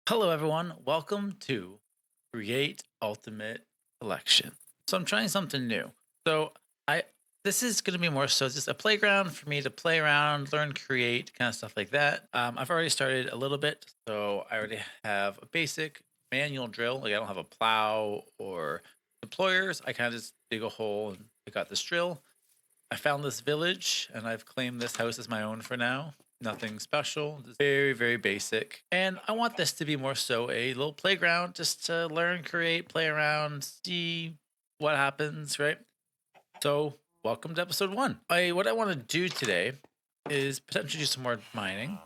Hello, everyone. Welcome to Create Ultimate Collection. So I'm trying something new. So I this is going to be more so just a playground for me to play around, learn, create, kind of stuff like that. I've already started a little bit, so I already have a basic manual drill. Like I don't have a plow or deployers. I kind of just dig a hole and I got this drill. I found this village and I've claimed this house as my own for now. Nothing special, just very, very basic. And I want this to be more so a little playground just to learn, create, play around, see what happens, right? So, welcome to episode one. What I want to do today is potentially do some more mining.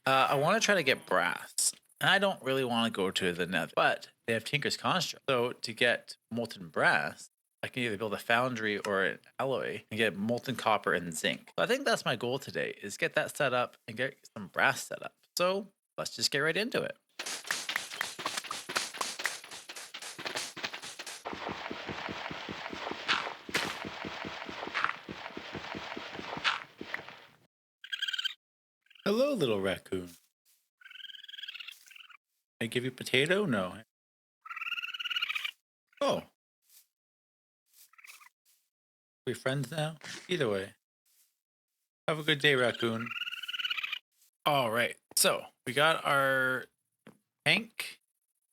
I want to try to get brass. And I don't really want to go to the nether, but they have Tinker's Construct. So to get molten brass, I can either build a foundry or an alloy and get molten copper and zinc. So I think that's my goal today is get that set up and get some brass set up. So let's just get right into it. Hello, little raccoon. I give you potato? No. Oh, we friends now? Either way. Have a good day, raccoon. All right. So we got our tank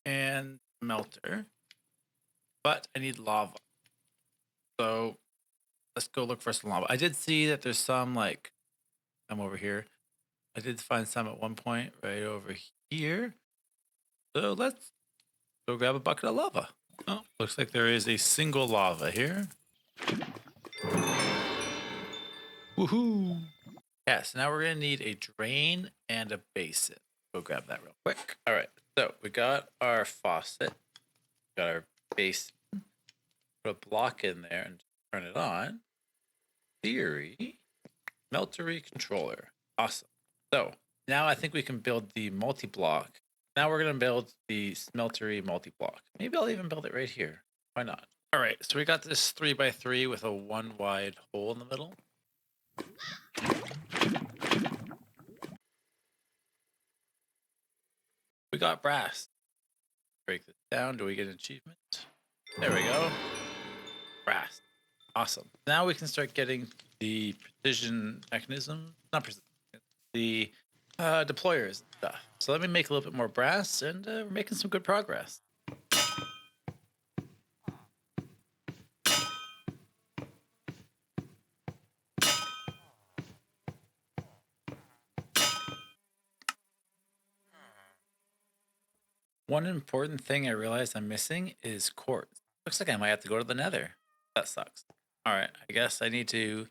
and melter, but I need lava. So let's go look for some lava. I did see that there's some like I'm over here. I did find some at one point right over here. So let's go grab a bucket of lava. Oh, looks like there is a single lava here. Woohoo! Yeah, so now we're gonna need a drain and a basin. Go grab that real quick. All right, so we got our faucet, got our basin. Put a block in there and turn it on. Theory, meltery controller. Awesome. So now I think we can build the multi-block. Now we're gonna build the smeltery multi-block. Maybe I'll even build it right here. Why not? All right, so we got this 3x3 with a one wide hole in the middle. We got brass. Break this down. Do we get an achievement? There we go. Brass. Awesome. Now we can start getting the precision mechanism. Not precision. The deployers and stuff. So let me make a little bit more brass, and we're making some good progress. One important thing I realized I'm missing is quartz. Looks like I might have to go to the nether. That sucks. All right, I guess I need to,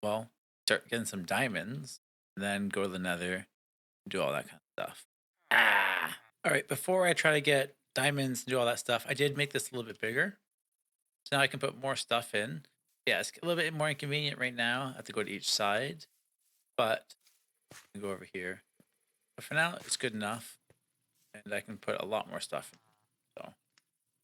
well, start getting some diamonds, and then go to the nether and do all that kind of stuff. Ah! All right, before I try to get diamonds and do all that stuff, I did make this a little bit bigger. So now I can put more stuff in. Yeah, it's a little bit more inconvenient right now. I have to go to each side, but I can go over here. But for now, it's good enough. And I can put a lot more stuff in. So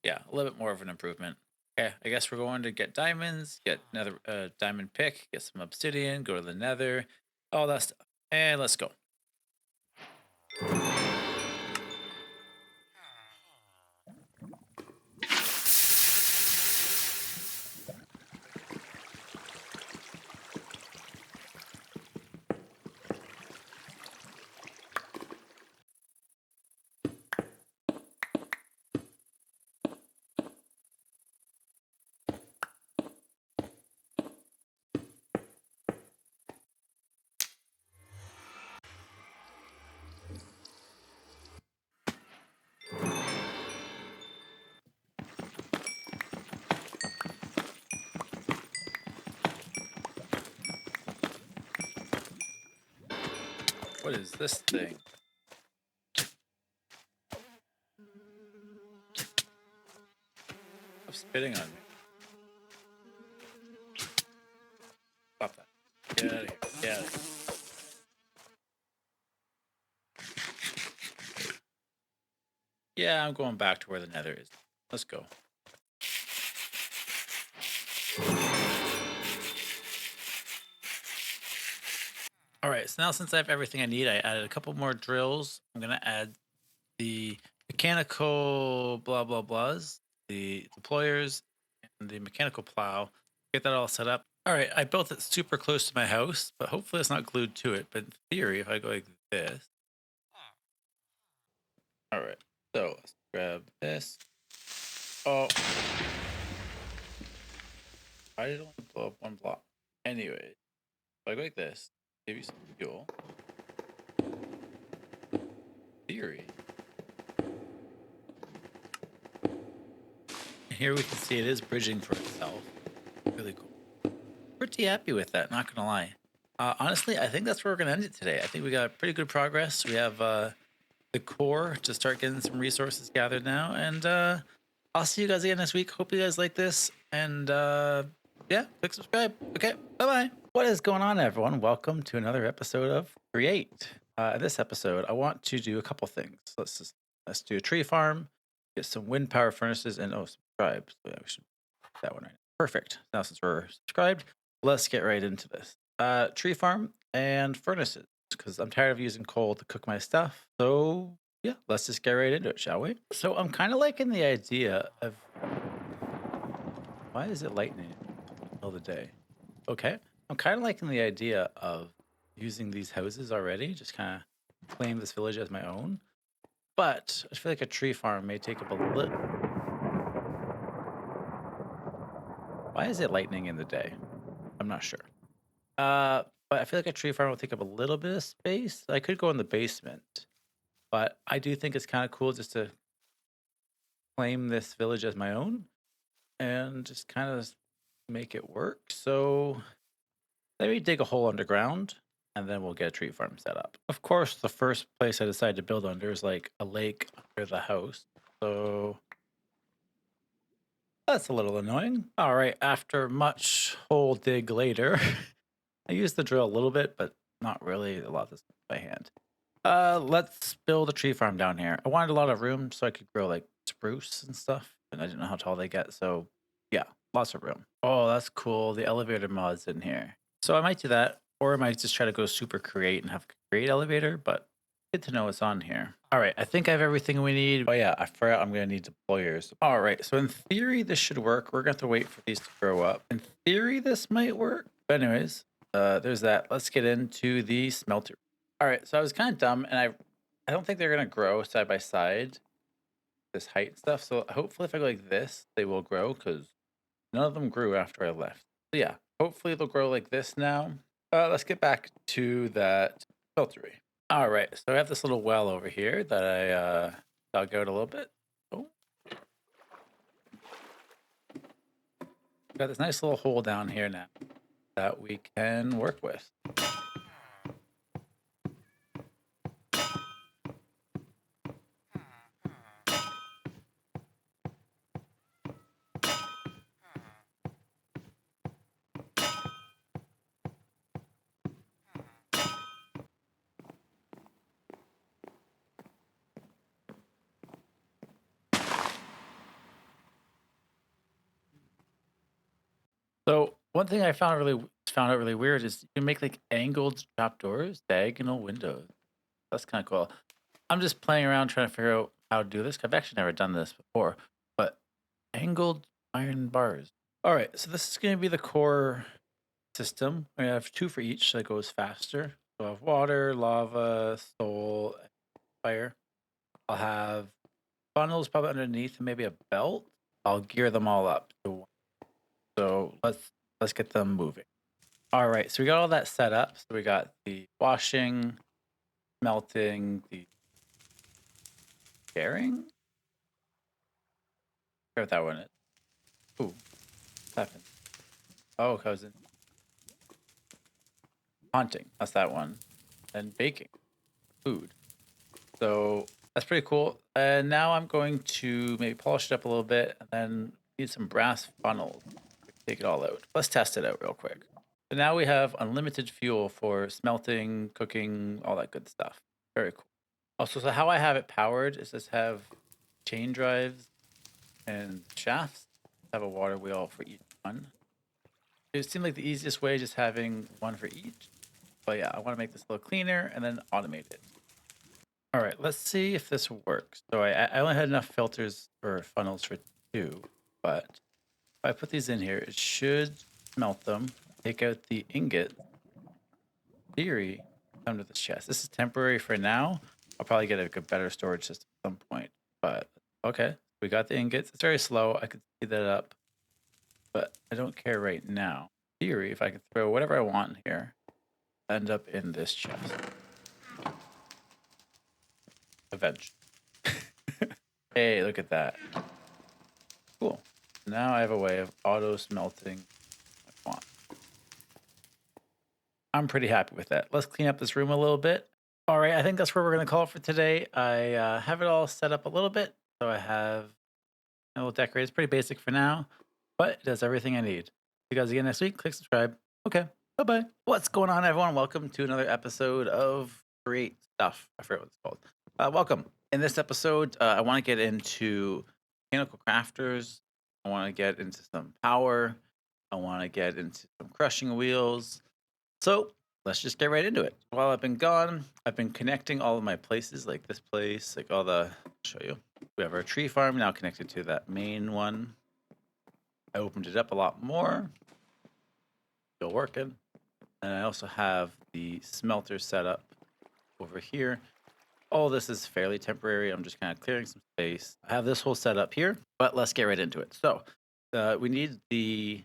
yeah, a little bit more of an improvement. Okay, I guess we're going to get diamonds, get another diamond pick, get some obsidian, go to the nether, all that stuff. And let's go. What is this thing? Stop spitting on me. Stop that. Get out of here. Get out of here. Yeah, I'm going back to where the nether is. Let's go. All right, so now since I have everything I need, I added a couple more drills. I'm gonna add the mechanical blah blah blahs, the deployers, and the mechanical plow. Get that all set up. All right, I built it super close to my house, but hopefully it's not glued to it. But in theory, if I go like this, all right. So let's grab this. Oh, I did only blow up one block. Anyway, if I go like this, give you some fuel. Theory. And here we can see it is bridging for itself. Really cool. Pretty happy with that, not gonna lie. Honestly, I think that's where we're gonna end it today. I think we got pretty good progress. We have the core to start getting some resources gathered now, and I'll see you guys again next week. Hope you guys like this, and yeah, click subscribe. Okay, bye bye. What is going on, everyone? Welcome to another episode of Create. In this episode, I want to do a couple things. Let's do a tree farm, get some wind power furnaces, and oh, subscribe. So yeah, we should do that one right now. Perfect. Now since we're subscribed, let's get right into this. Tree farm and furnaces, because I'm tired of using coal to cook my stuff. So yeah, let's just get right into it, shall we? So I'm kind of liking the idea of why is it lightning in the middle of the day? Okay, I'm kind of liking the idea of using these houses already, just kind of claim this village as my own. But I feel like a tree farm may take up a little. Why is it lightning in the day? I'm not sure. But I feel like a tree farm will take up a little bit of space. I could go in the basement, but I do think it's kind of cool just to claim this village as my own and just kind of make it work. So let me dig a hole underground and then we'll get a tree farm set up. Of course, the first place I decided to build under is like a lake under the house. So that's a little annoying. All right, after much hole dig later, I used the drill a little bit, but not really a lot this by hand. Let's build a tree farm down here. I wanted a lot of room so I could grow like spruce and stuff, and I didn't know how tall they get, so yeah, lots of room. Oh, that's cool. The elevator mod's in here. So I might do that, or I might just try to go super create and have create elevator, but good to know it's on here. All right, I think I have everything we need. Oh yeah, I forgot I'm gonna need deployers. All right, so in theory this should work. We're gonna have to wait for these to grow up. In theory this might work. But anyways, there's that. Let's get into the smelter. All right, so I was kind of dumb, and I don't think they're gonna grow side by side, this height and stuff. So hopefully, if I go like this, they will grow because none of them grew after I left. So yeah, hopefully they'll grow like this now. Let's get back to that filtery. All right, so I have this little well over here that I dug out a little bit. Oh, got this nice little hole down here now that we can work with. So one thing I found out really weird is you can make like angled trapdoors, diagonal windows. That's kind of cool. I'm just playing around trying to figure out how to do this. I've actually never done this before, but angled iron bars. All right, so this is going to be the core system. I have two for each, so it goes faster. So I have water, lava, soul, and fire. I'll have funnels probably underneath and maybe a belt. I'll gear them all up to one. So let's get them moving. All right, so we got all that set up. So we got the washing, melting, the sharing. I forget what that one is. Ooh, what's happened? Oh, cousin. Haunting. That's that one. And baking. Food. So that's pretty cool. And now I'm going to maybe polish it up a little bit and then need some brass funnels. Take it all out. Let's test it out real quick. So now we have unlimited fuel for smelting, cooking, all that good stuff. Very cool. Also, so how I have it powered is just have chain drives and shafts. Have a water wheel for each one. It seemed like the easiest way just having one for each. But yeah, I want to make this a little cleaner and then automate it. All right, let's see if this works. So I only had enough filters or funnels for two, but if I put these in here, it should melt them, take out the ingot. Theory, under this chest. This is temporary for now. I'll probably get a better storage system at some point. But okay, we got the ingots. It's very slow. I could speed that up, but I don't care right now. Theory, if I could throw whatever I want in here, end up in this chest eventually. Hey, look at that. Cool. Now I have a way of auto smelting what I want. I'm pretty happy with that. Let's clean up this room a little bit. All right, I think that's where we're going to call it for today. I have it all set up a little bit. So I have a little decorated. It's pretty basic for now, but it does everything I need. See you guys again next week. Click subscribe. Okay, bye bye. What's going on, everyone? Welcome to another episode of Create Stuff. I forget what it's called. Welcome. In this episode, I want to get into mechanical crafters. I want to get into some power. I want to get into some crushing wheels. So let's just get right into it. While I've been gone, I've been connecting all of my places, like this place, like all the. I'll show you. We have our tree farm now connected to that main one. I opened it up a lot more. Still working. And I also have the smelter set up over here. All this is fairly temporary. I'm just kind of clearing some space. I have this whole setup here, but let's get right into it. So we need the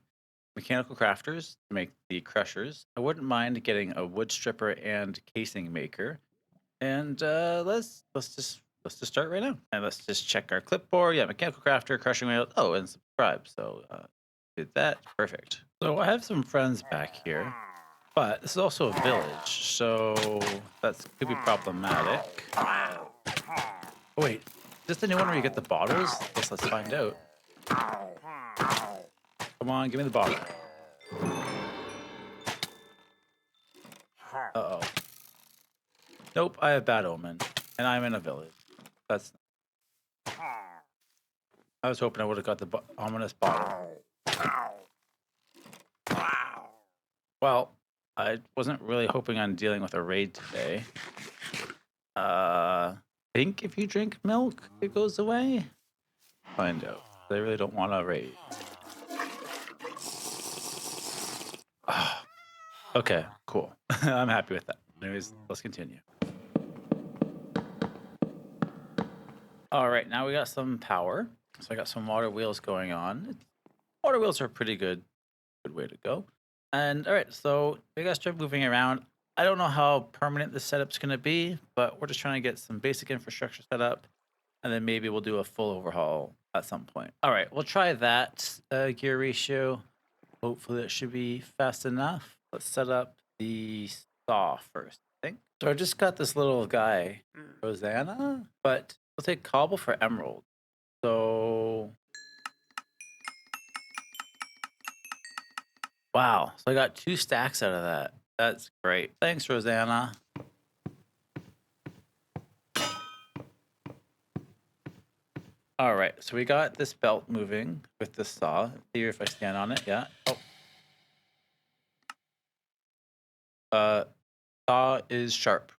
mechanical crafters to make the crushers. I wouldn't mind getting a wood stripper and casing maker. And let's just start right now. And let's just check our clipboard. Yeah, mechanical crafter, crushing wheel. Oh, and subscribe. So did that. Perfect. So I have some friends back here, but this is also a village, so that could be problematic. Oh, wait, is this the new one where you get the bottles? Guess let's find out. Come on, give me the bottle. Uh-oh. Nope, I have bad omen, and I'm in a village. That's. I was hoping I would have got the ominous bottle. Well, I wasn't really hoping on dealing with a raid today. Think if you drink milk, it goes away? Find out. They really don't want a raid. Ah, okay, cool. I'm happy with that. Anyways, let's continue. All right, now we got some power. So I got some water wheels going on. Water wheels are pretty good way to go. And all right, so we gotta start moving around. I don't know how permanent this setup's gonna be, but we're just trying to get some basic infrastructure set up, and then maybe we'll do a full overhaul at some point. All right, we'll try that gear ratio. Hopefully it should be fast enough. Let's set up the saw first, I think. So I just got this little guy, Rosanna, but we'll take cobble for emerald. So wow, so I got 2 stacks out of that. That's great. Thanks, Rosanna. All right, so we got this belt moving with the saw. Here, if I stand on it, yeah. Oh, saw is sharp.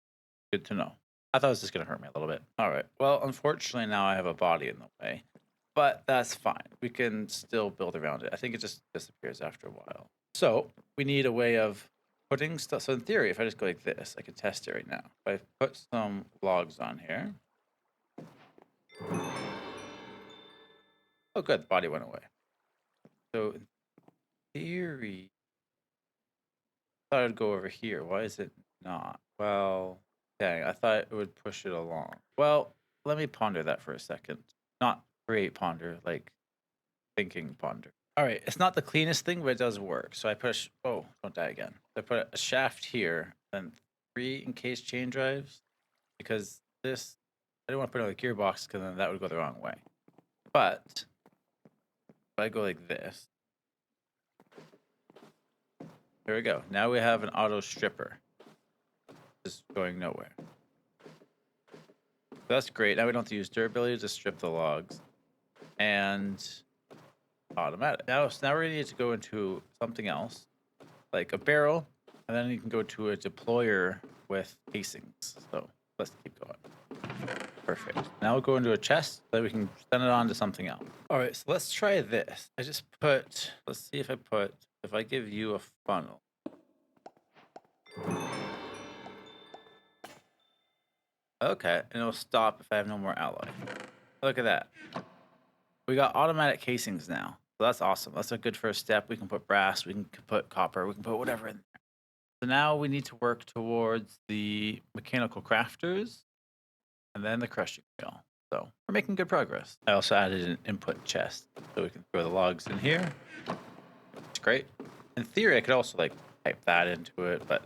Good to know. I thought it was just gonna hurt me a little bit. All right. Well, unfortunately, now I have a body in the way, but that's fine. We can still build around it. I think it just disappears after a while. So we need a way of putting stuff. So in theory, if I just go like this, I can test it right now. If I put some logs on here. Oh, good. The body went away. So in theory, I thought I'd go over here. Why is it not? Well, dang, I thought it would push it along. Well, let me ponder that for a second. Not create ponder, like thinking ponder. All right, it's not the cleanest thing, but it does work. So I push. Oh, don't die again. I put a shaft here, then 3 encased chain drives, because this I didn't want to put another gearbox because then that would go the wrong way. But if I go like this, there we go. Now we have an auto stripper, just going nowhere. That's great. Now we don't have to use durability to strip the logs, and automatic. Now we need to go into something else, like a barrel, and then you can go to a deployer with casings. So let's keep going. Perfect. Now we'll go into a chest so that we can send it on to something else. All right, so let's try this. Let's see if I give you a funnel. Okay, and it'll stop if I have no more alloy. Look at that. We got automatic casings now. So that's awesome. That's a good first step. We can put brass, we can put copper, we can put whatever in there. So now we need to work towards the mechanical crafters and then the crushing wheel. So we're making good progress. I also added an input chest so we can throw the logs in here. It's great. In theory, I could also like type that into it, but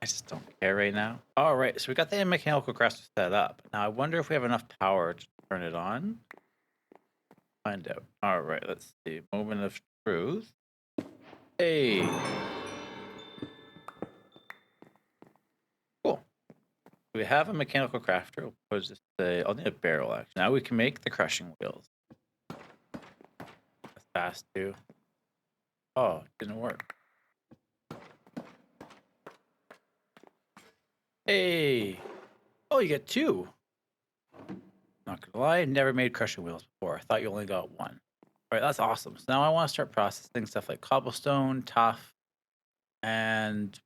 I just don't care right now. All right, so we got the mechanical crafter set up. Now I wonder if we have enough power to turn it on. Find out. All right, let's see. Moment of truth. Hey. Cool. We have a mechanical crafter. We'll put this I'll need a barrel actually. Now we can make the crushing wheels. That's fast too. Oh, it didn't work. Hey. Oh, you get two. Not gonna lie, I never made crushing wheels before. I thought you only got one. All right, that's awesome. So now I want to start processing stuff like cobblestone, tuff, and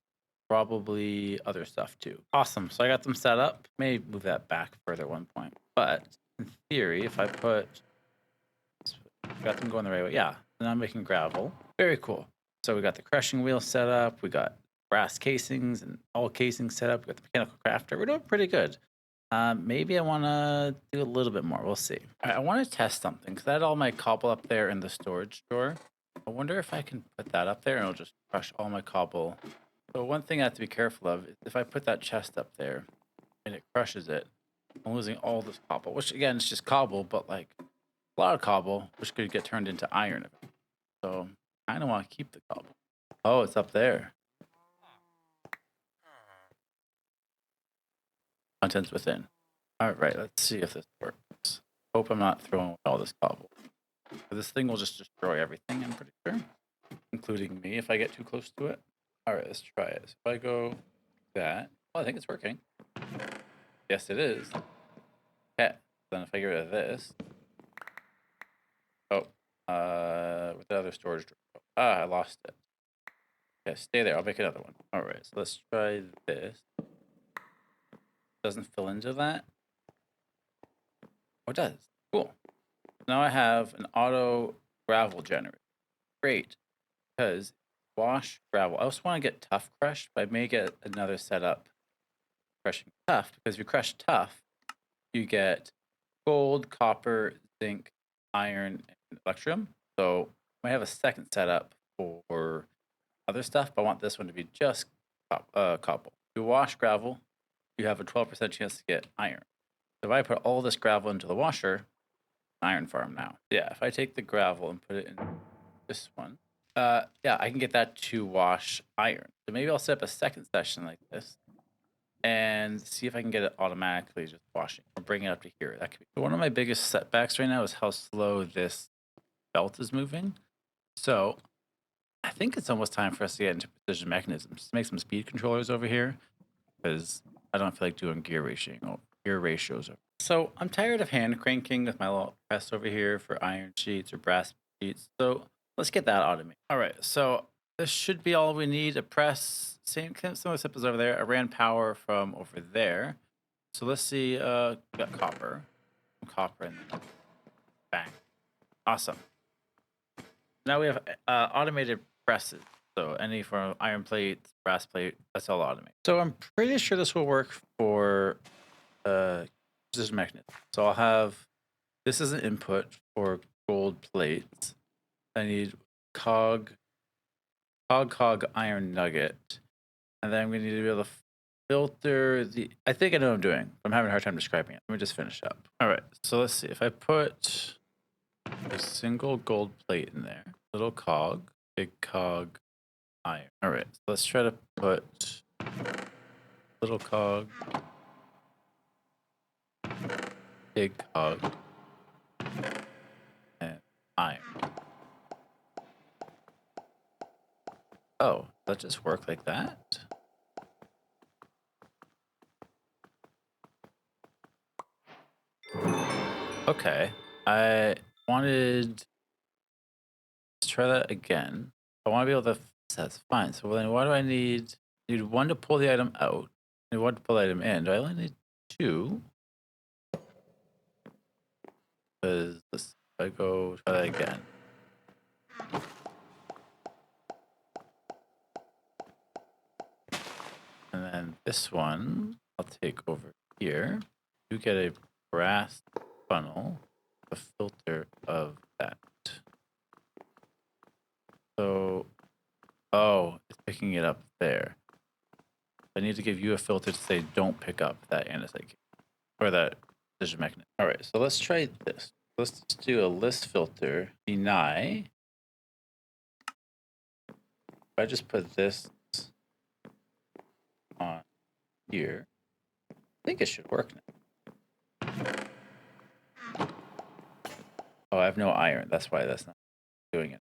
probably other stuff too. Awesome. So I got them set up. May move that back further at one point. But in theory, if I got them going the right way. Yeah. So now I'm making gravel. Very cool. So we got the crushing wheel set up. We got brass casings and all casings set up. We got the mechanical crafter. We're doing pretty good. Maybe I want to do a little bit more. We'll see. All right, I want to test something because I had all my cobble up there in the storage drawer. I wonder if I can put that up there and it'll just crush all my cobble. So one thing I have to be careful of is if I put that chest up there and it crushes it, I'm losing all this cobble, which again, it's just cobble, but like a lot of cobble, which could get turned into iron. So I kind of want to keep the cobble. Oh, it's up there. Contents within. All right, let's see if this works. Hope I'm not throwing away all this cobble. This thing will just destroy everything, I'm pretty sure, including me if I get too close to it. All right, let's try it. So if I go that, well, I think it's working. Yes, it is. Okay, then if I get rid of this, with the other storage drawer. Ah, I lost it. Okay, stay there. I'll make another one. All right, so let's try this. Doesn't fill into that. Oh, it does. Cool. Now I have an auto gravel generator. Great, because wash gravel. I also want to get tuff crushed, but I may get another setup crushing tuff because if you crush tuff, you get gold, copper, zinc, iron, and electrum. So I might have a second setup for other stuff, but I want this one to be just cobble. If you wash gravel, you have a 12% chance to get iron. So if I put all this gravel into the washer, iron farm now. Yeah, if I take the gravel and put it in this one, yeah, I can get that to wash iron. So maybe I'll set up a second session like this and see if I can get it automatically just washing or bring it up to here. That could be one of my biggest setbacks right now is how slow this belt is moving. So I think it's almost time for us to get into precision mechanisms. Make some speed controllers over here because I don't feel like doing gear ratios. So I'm tired of hand cranking with my little press over here for iron sheets or brass sheets. So let's get that automated. All right, so this should be all we need. A press, same similar step as over there. I ran power from over there. So let's see, we got copper. Copper in there. Bang. Awesome. Now we have automated presses. So any form of iron plate, brass plate, that's all automated. So I'm pretty sure this will work for precision mechanism. So I'll have this as an input for gold plates. I need cog iron nugget. And then we need to be able to filter I think I know what I'm doing. I'm having a hard time describing it. Let me just finish up. All right, so let's see. If I put a single gold plate in there, little cog, big cog, iron. All right, so let's try to put little cog, big cog, and iron. Oh, does that just work like that? Okay. I wanted to try that again. I want to be able to. That's fine. So then, why do I need? Need one to pull the item out. I need one to pull the item in. Do I only need two? Because I go try that again. And then this one, I'll take over here. You get a brass funnel, a filter of that. So, oh, it's picking it up there. I need to give you a filter to say don't pick up that andesite or that decision mechanism. All right, so let's try this. Let's just do a list filter, deny. If I just put this on here, I think it should work now. Oh, I have no iron. That's why that's not doing it.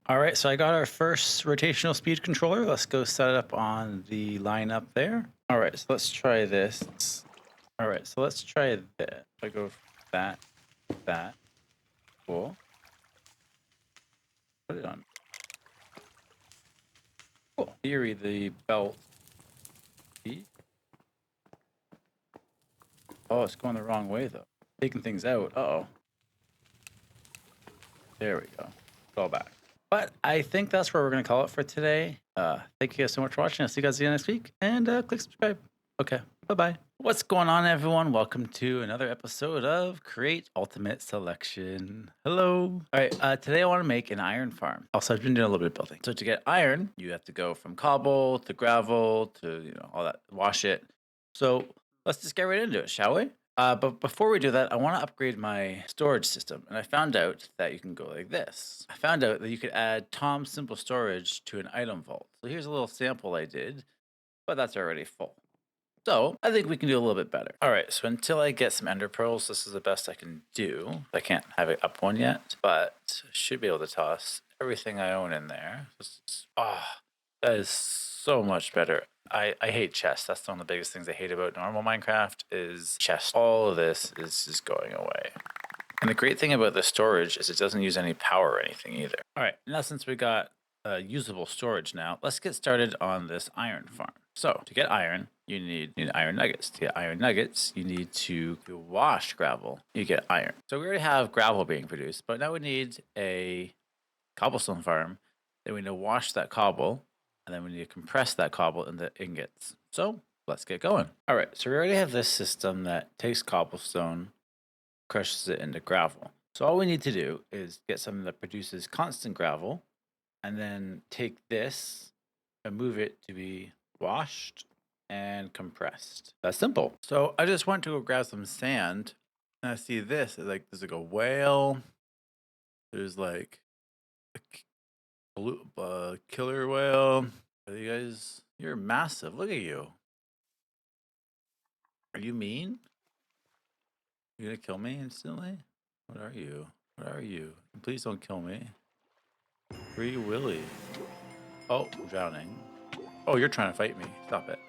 All right, so I got our first rotational speed controller. Let's go set it up on the line up there. All right, so let's try this. All right, so let's try this. I go that, cool. Put it on. Cool. Theory, the belt. Oh, it's going the wrong way though. Taking things out. Uh-oh. There we go. Go back. But I think that's where we're going to call it for today. Thank you guys so much for watching. I'll see you guys again next week. And click subscribe. Okay. Bye-bye. What's going on, everyone? Welcome to another episode of Create Ultimate Selection. Hello. All right. Today I want to make an iron farm. Also, I've been doing a little bit of building. So to get iron, you have to go from cobble to gravel to, all that, wash it. So let's just get right into it, shall we? But before we do that, I want to upgrade my storage system. And I found out that you can go like this. I found out that you could add Tom Simple Storage to an item vault. So here's a little sample I did, but that's already full. So I think we can do a little bit better. All right, so until I get some ender pearls, this is the best I can do. I can't have it up one yet, but I should be able to toss everything I own in there. That is so much better. I hate chests. That's one of the biggest things I hate about normal Minecraft is chests. All of this is just going away. And the great thing about the storage is it doesn't use any power or anything either. All right, now since we got usable storage now, let's get started on this iron farm. So to get iron, you need iron nuggets. To get iron nuggets, you need to wash gravel. You get iron. So we already have gravel being produced, but now we need a cobblestone farm. Then we need to wash that cobble, and then we need to compress that cobble into ingots. So let's get going. All right, so we already have this system that takes cobblestone, crushes it into gravel. So all we need to do is get something that produces constant gravel, and then take this and move it to be washed and compressed. That's simple. So I just went to go grab some sand, and I see this. There's like a whale. There's like a killer whale. Are you guys? You're massive. Look at you. Are you mean? You gonna kill me instantly? What are you? What are you? Please don't kill me. Free Willy. Oh, I'm drowning. Oh, you're trying to fight me. Stop it.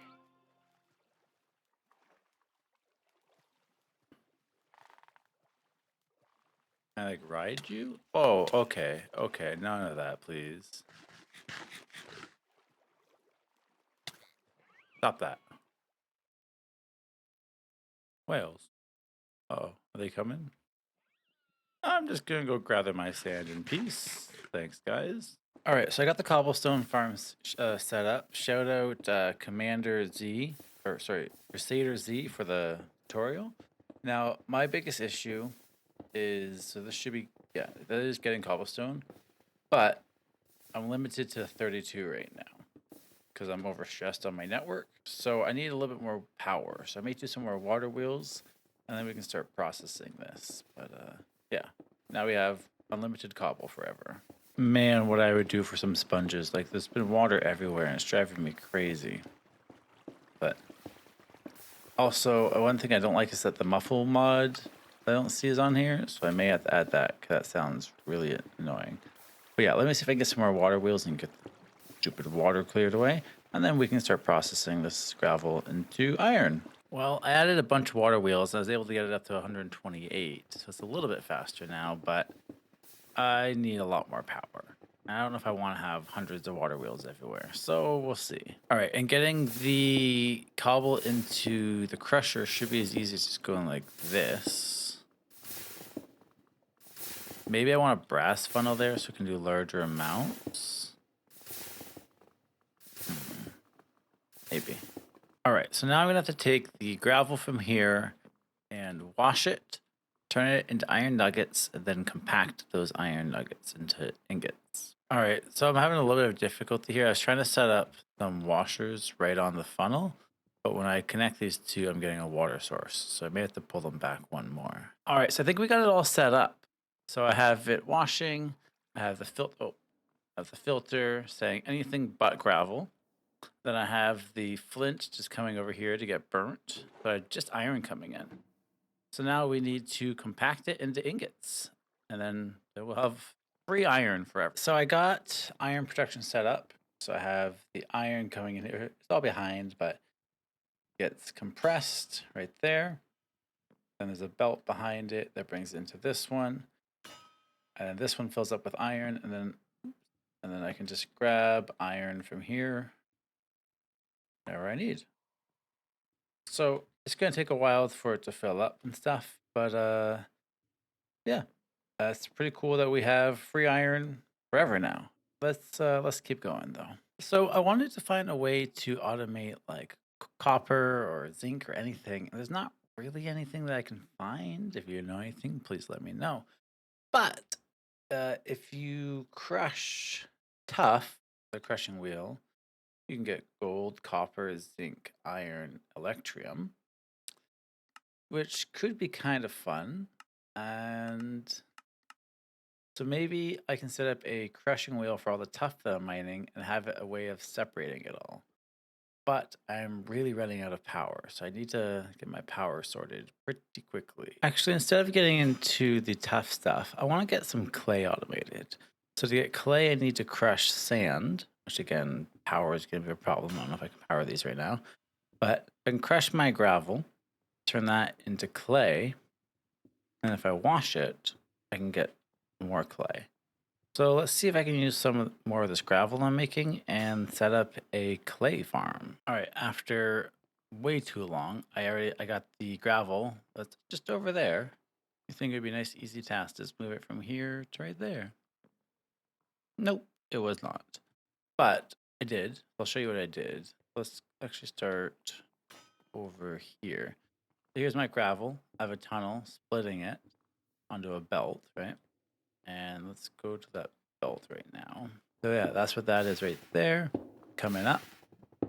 Can I like ride you? Oh, okay. Okay. None of that, please. Stop that. Whales. Uh-oh. Are they coming? I'm just gonna go gather my sand in peace. Thanks, guys. All right, so I got the cobblestone farms set up. Shout out Commander Z, or sorry, Crusader Z for the tutorial. Now, my biggest issue is, so this should be, yeah, that is getting cobblestone, but I'm limited to 32 right now because I'm overstressed on my network. So I need a little bit more power. So I may do some more water wheels, and then we can start processing this. But yeah, now we have unlimited cobble forever. Man, what I would do for some sponges. Like, there's been water everywhere, and it's driving me crazy. But also, one thing I don't like is that the muffle mod I don't see is on here, so I may have to add that, because that sounds really annoying. But yeah, let me see if I can get some more water wheels and get the stupid water cleared away, and then we can start processing this gravel into iron. Well, I added a bunch of water wheels. I was able to get it up to 128, so it's a little bit faster now, but I need a lot more power. I don't know if I want to have hundreds of water wheels everywhere, so we'll see. All right, and getting the cobble into the crusher should be as easy as just going like this. Maybe I want a brass funnel there so we can do larger amounts. Maybe. All right, so now I'm gonna have to take the gravel from here and wash it, turn it into iron nuggets, and then compact those iron nuggets into ingots. All right, so I'm having a little bit of difficulty here. I was trying to set up some washers right on the funnel, but when I connect these two, I'm getting a water source. So I may have to pull them back one more. All right, so I think we got it all set up. So I have it washing, I have the I have the filter saying anything but gravel. Then I have the flint just coming over here to get burnt, but just iron coming in. So now we need to compact it into ingots, and then we'll have free iron forever. So I got iron protection set up. So I have the iron coming in here. It's all behind, but gets compressed right there. Then there's a belt behind it that brings it into this one. And then this one fills up with iron, and then I can just grab iron from here whenever I need. So it's gonna take a while for it to fill up and stuff, but yeah, it's pretty cool that we have free iron forever now. Let's keep going though. So I wanted to find a way to automate like copper or zinc or anything. There's not really anything that I can find. If you know anything, please let me know. But if you crush tough, the crushing wheel, you can get gold, copper, zinc, iron, electrium, which could be kind of fun. And so maybe I can set up a crushing wheel for all the tough that I'm mining and have it a way of separating it all. But I'm really running out of power, so I need to get my power sorted pretty quickly. Actually, instead of getting into the tough stuff, I want to get some clay automated. So to get clay, I need to crush sand, which again, power is going to be a problem. I don't know if I can power these right now. But I can crush my gravel, turn that into clay, and if I wash it, I can get more clay. So let's see if I can use more of this gravel I'm making and set up a clay farm. All right, after way too long, I got the gravel that's just over there. You think it'd be a nice easy task to just move it from here to right there? Nope, it was not. But I did. I'll show you what I did. Let's actually start over here. So here's my gravel. I have a tunnel splitting it onto a belt, right? And let's go to that belt right now. So yeah, that's what that is right there. Coming up,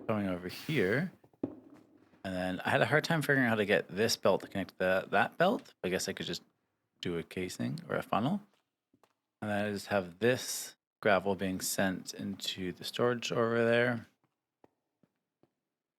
coming over here. And then I had a hard time figuring out how to get this belt to connect to that belt. I guess I could just do a casing or a funnel. And then I just have this gravel being sent into the storage over there.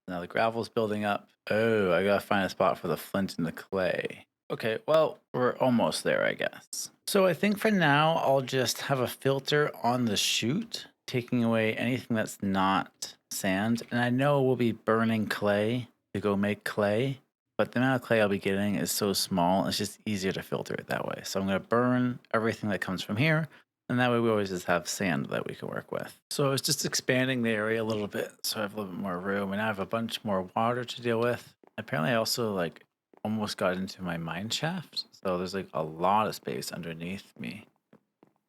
Now the gravel's building up. Oh, I gotta find a spot for the flint and the clay. Okay, well, we're almost there, I guess. So I think for now, I'll just have a filter on the chute, taking away anything that's not sand. And I know we'll be burning clay to go make clay, but the amount of clay I'll be getting is so small, it's just easier to filter it that way. So I'm gonna burn everything that comes from here, and that way we always just have sand that we can work with. So it's just expanding the area a little bit so I have a little bit more room, and I have a bunch more water to deal with. Apparently I also like almost got into my mine shaft. So there's like a lot of space underneath me.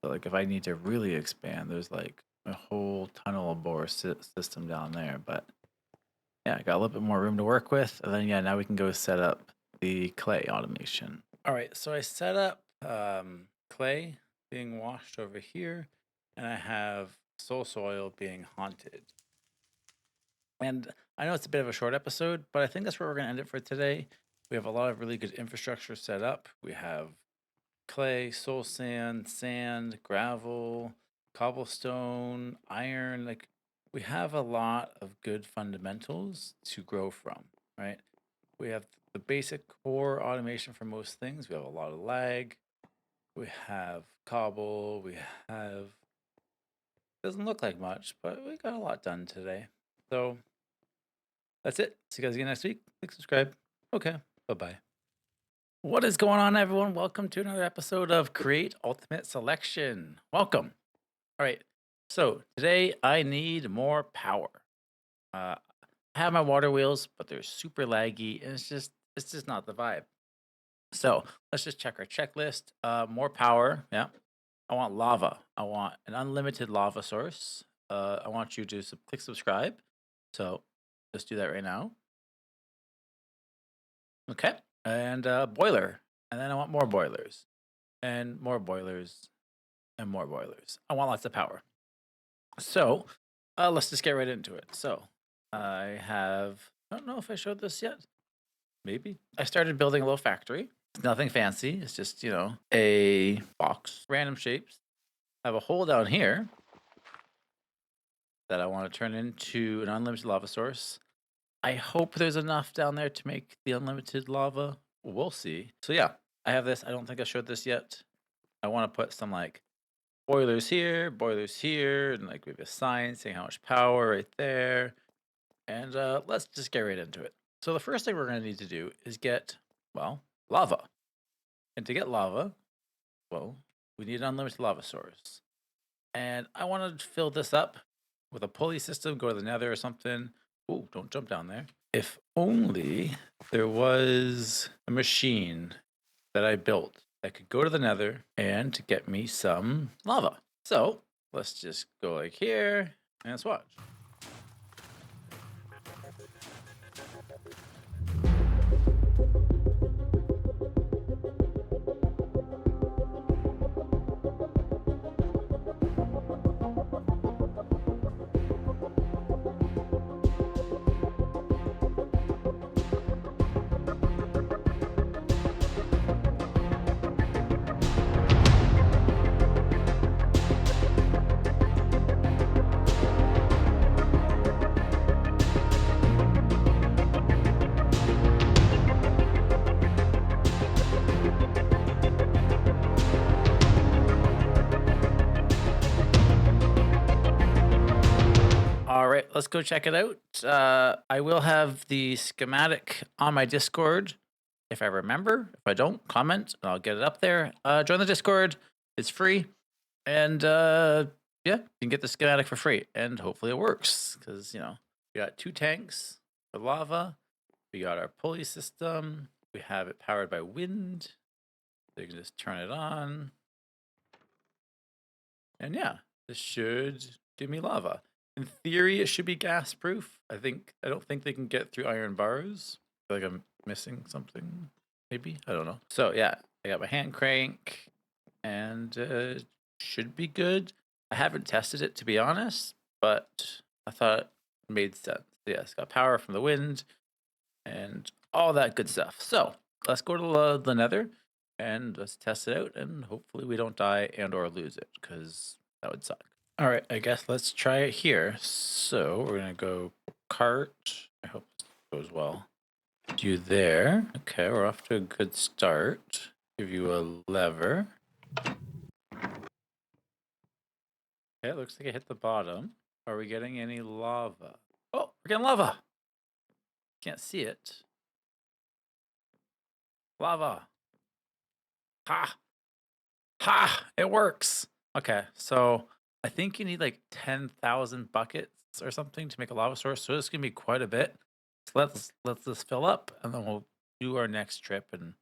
So like if I need to really expand, there's like a whole tunnel bore system down there. But yeah, I got a little bit more room to work with. And then yeah, now we can go set up the clay automation. All right, so I set up clay being washed over here, and I have soul soil being haunted. And I know it's a bit of a short episode, but I think that's where we're going to end it for today. We have a lot of really good infrastructure set up. We have clay, soul sand, sand, gravel, cobblestone, iron. Like we have a lot of good fundamentals to grow from, right? We have the basic core automation for most things. We have a lot of lag. We have cobble. We have, doesn't look like much, but we got a lot done today. So that's it. See you guys again next week. Click subscribe. Okay. Bye bye. What is going on, everyone? Welcome to another episode of Create Ultimate Selection. Welcome. All right. So today I need more power. I have my water wheels, but they're super laggy, and it's just not the vibe. So let's just check our checklist. More power. Yeah. I want lava. I want an unlimited lava source. I want you to click subscribe. So let's do that right now. Okay. And boiler. And then I want more boilers and more boilers and more boilers. I want lots of power. So let's just get right into it. So I have, I don't know if I showed this yet. Maybe. I started building a little factory. It's nothing fancy. It's just, a box, random shapes. I have a hole down here that I want to turn into an unlimited lava source. I hope there's enough down there to make the unlimited lava. We'll see. So yeah, I have this. I don't think I showed this yet. I want to put some like boilers here, and like maybe a sign saying how much power right there. And let's just get right into it. So the first thing we're going to need to do is get, well, lava. And to get lava, well, we need an unlimited lava source. And I want to fill this up with a pulley system, go to the nether or something. Oh, don't jump down there. If only there was a machine that I built that could go to the nether and to get me some lava. So let's just go like here and let's watch. All right, let's go check it out. I will have the schematic on my Discord if I remember. If I don't, comment and I'll get it up there. Join the Discord, it's free. And yeah, you can get the schematic for free. And hopefully it works because, we got 2 tanks for lava. We got our pulley system. We have it powered by wind. So you can just turn it on. And yeah, this should give me lava. In theory, it should be gas proof. I don't think they can get through iron bars. I feel like I'm missing something. Maybe. I don't know. So yeah, I got my hand crank and should be good. I haven't tested it to be honest, but I thought it made sense. Yeah, it's got power from the wind and all that good stuff. So let's go to the nether and let's test it out and hopefully we don't die and or lose it because that would suck. All right, I guess let's try it here. So we're gonna go cart. I hope this goes well. Do there. Okay, we're off to a good start. Give you a lever. Okay, it looks like it hit the bottom. Are we getting any lava? Oh, we're getting lava. Can't see it. Lava. Ha! Ha! It works. Okay, so I think you need like 10,000 buckets or something to make a lava source. So it's gonna be quite a bit. So let's this fill up, and then we'll do our next trip, and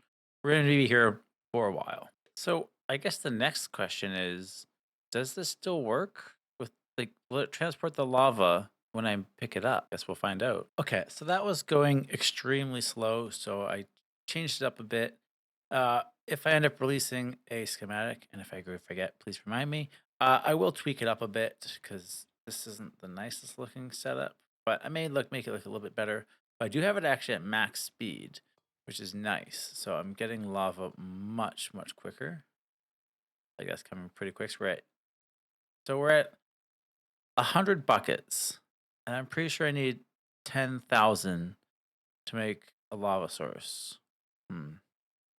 we're gonna be here for a while. So I guess the next question is, does this still work with like will it transport the lava when I pick it up? Guess we'll find out. Okay, so that was going extremely slow, so I changed it up a bit. If I end up releasing a schematic, and if I forget, please remind me. I will tweak it up a bit because this isn't the nicest looking setup, but I may make it look a little bit better. But I do have it actually at max speed, which is nice. So I'm getting lava much quicker. I guess coming pretty quick. So we're at 100 buckets, and I'm pretty sure I need 10,000 to make a lava source. Hmm.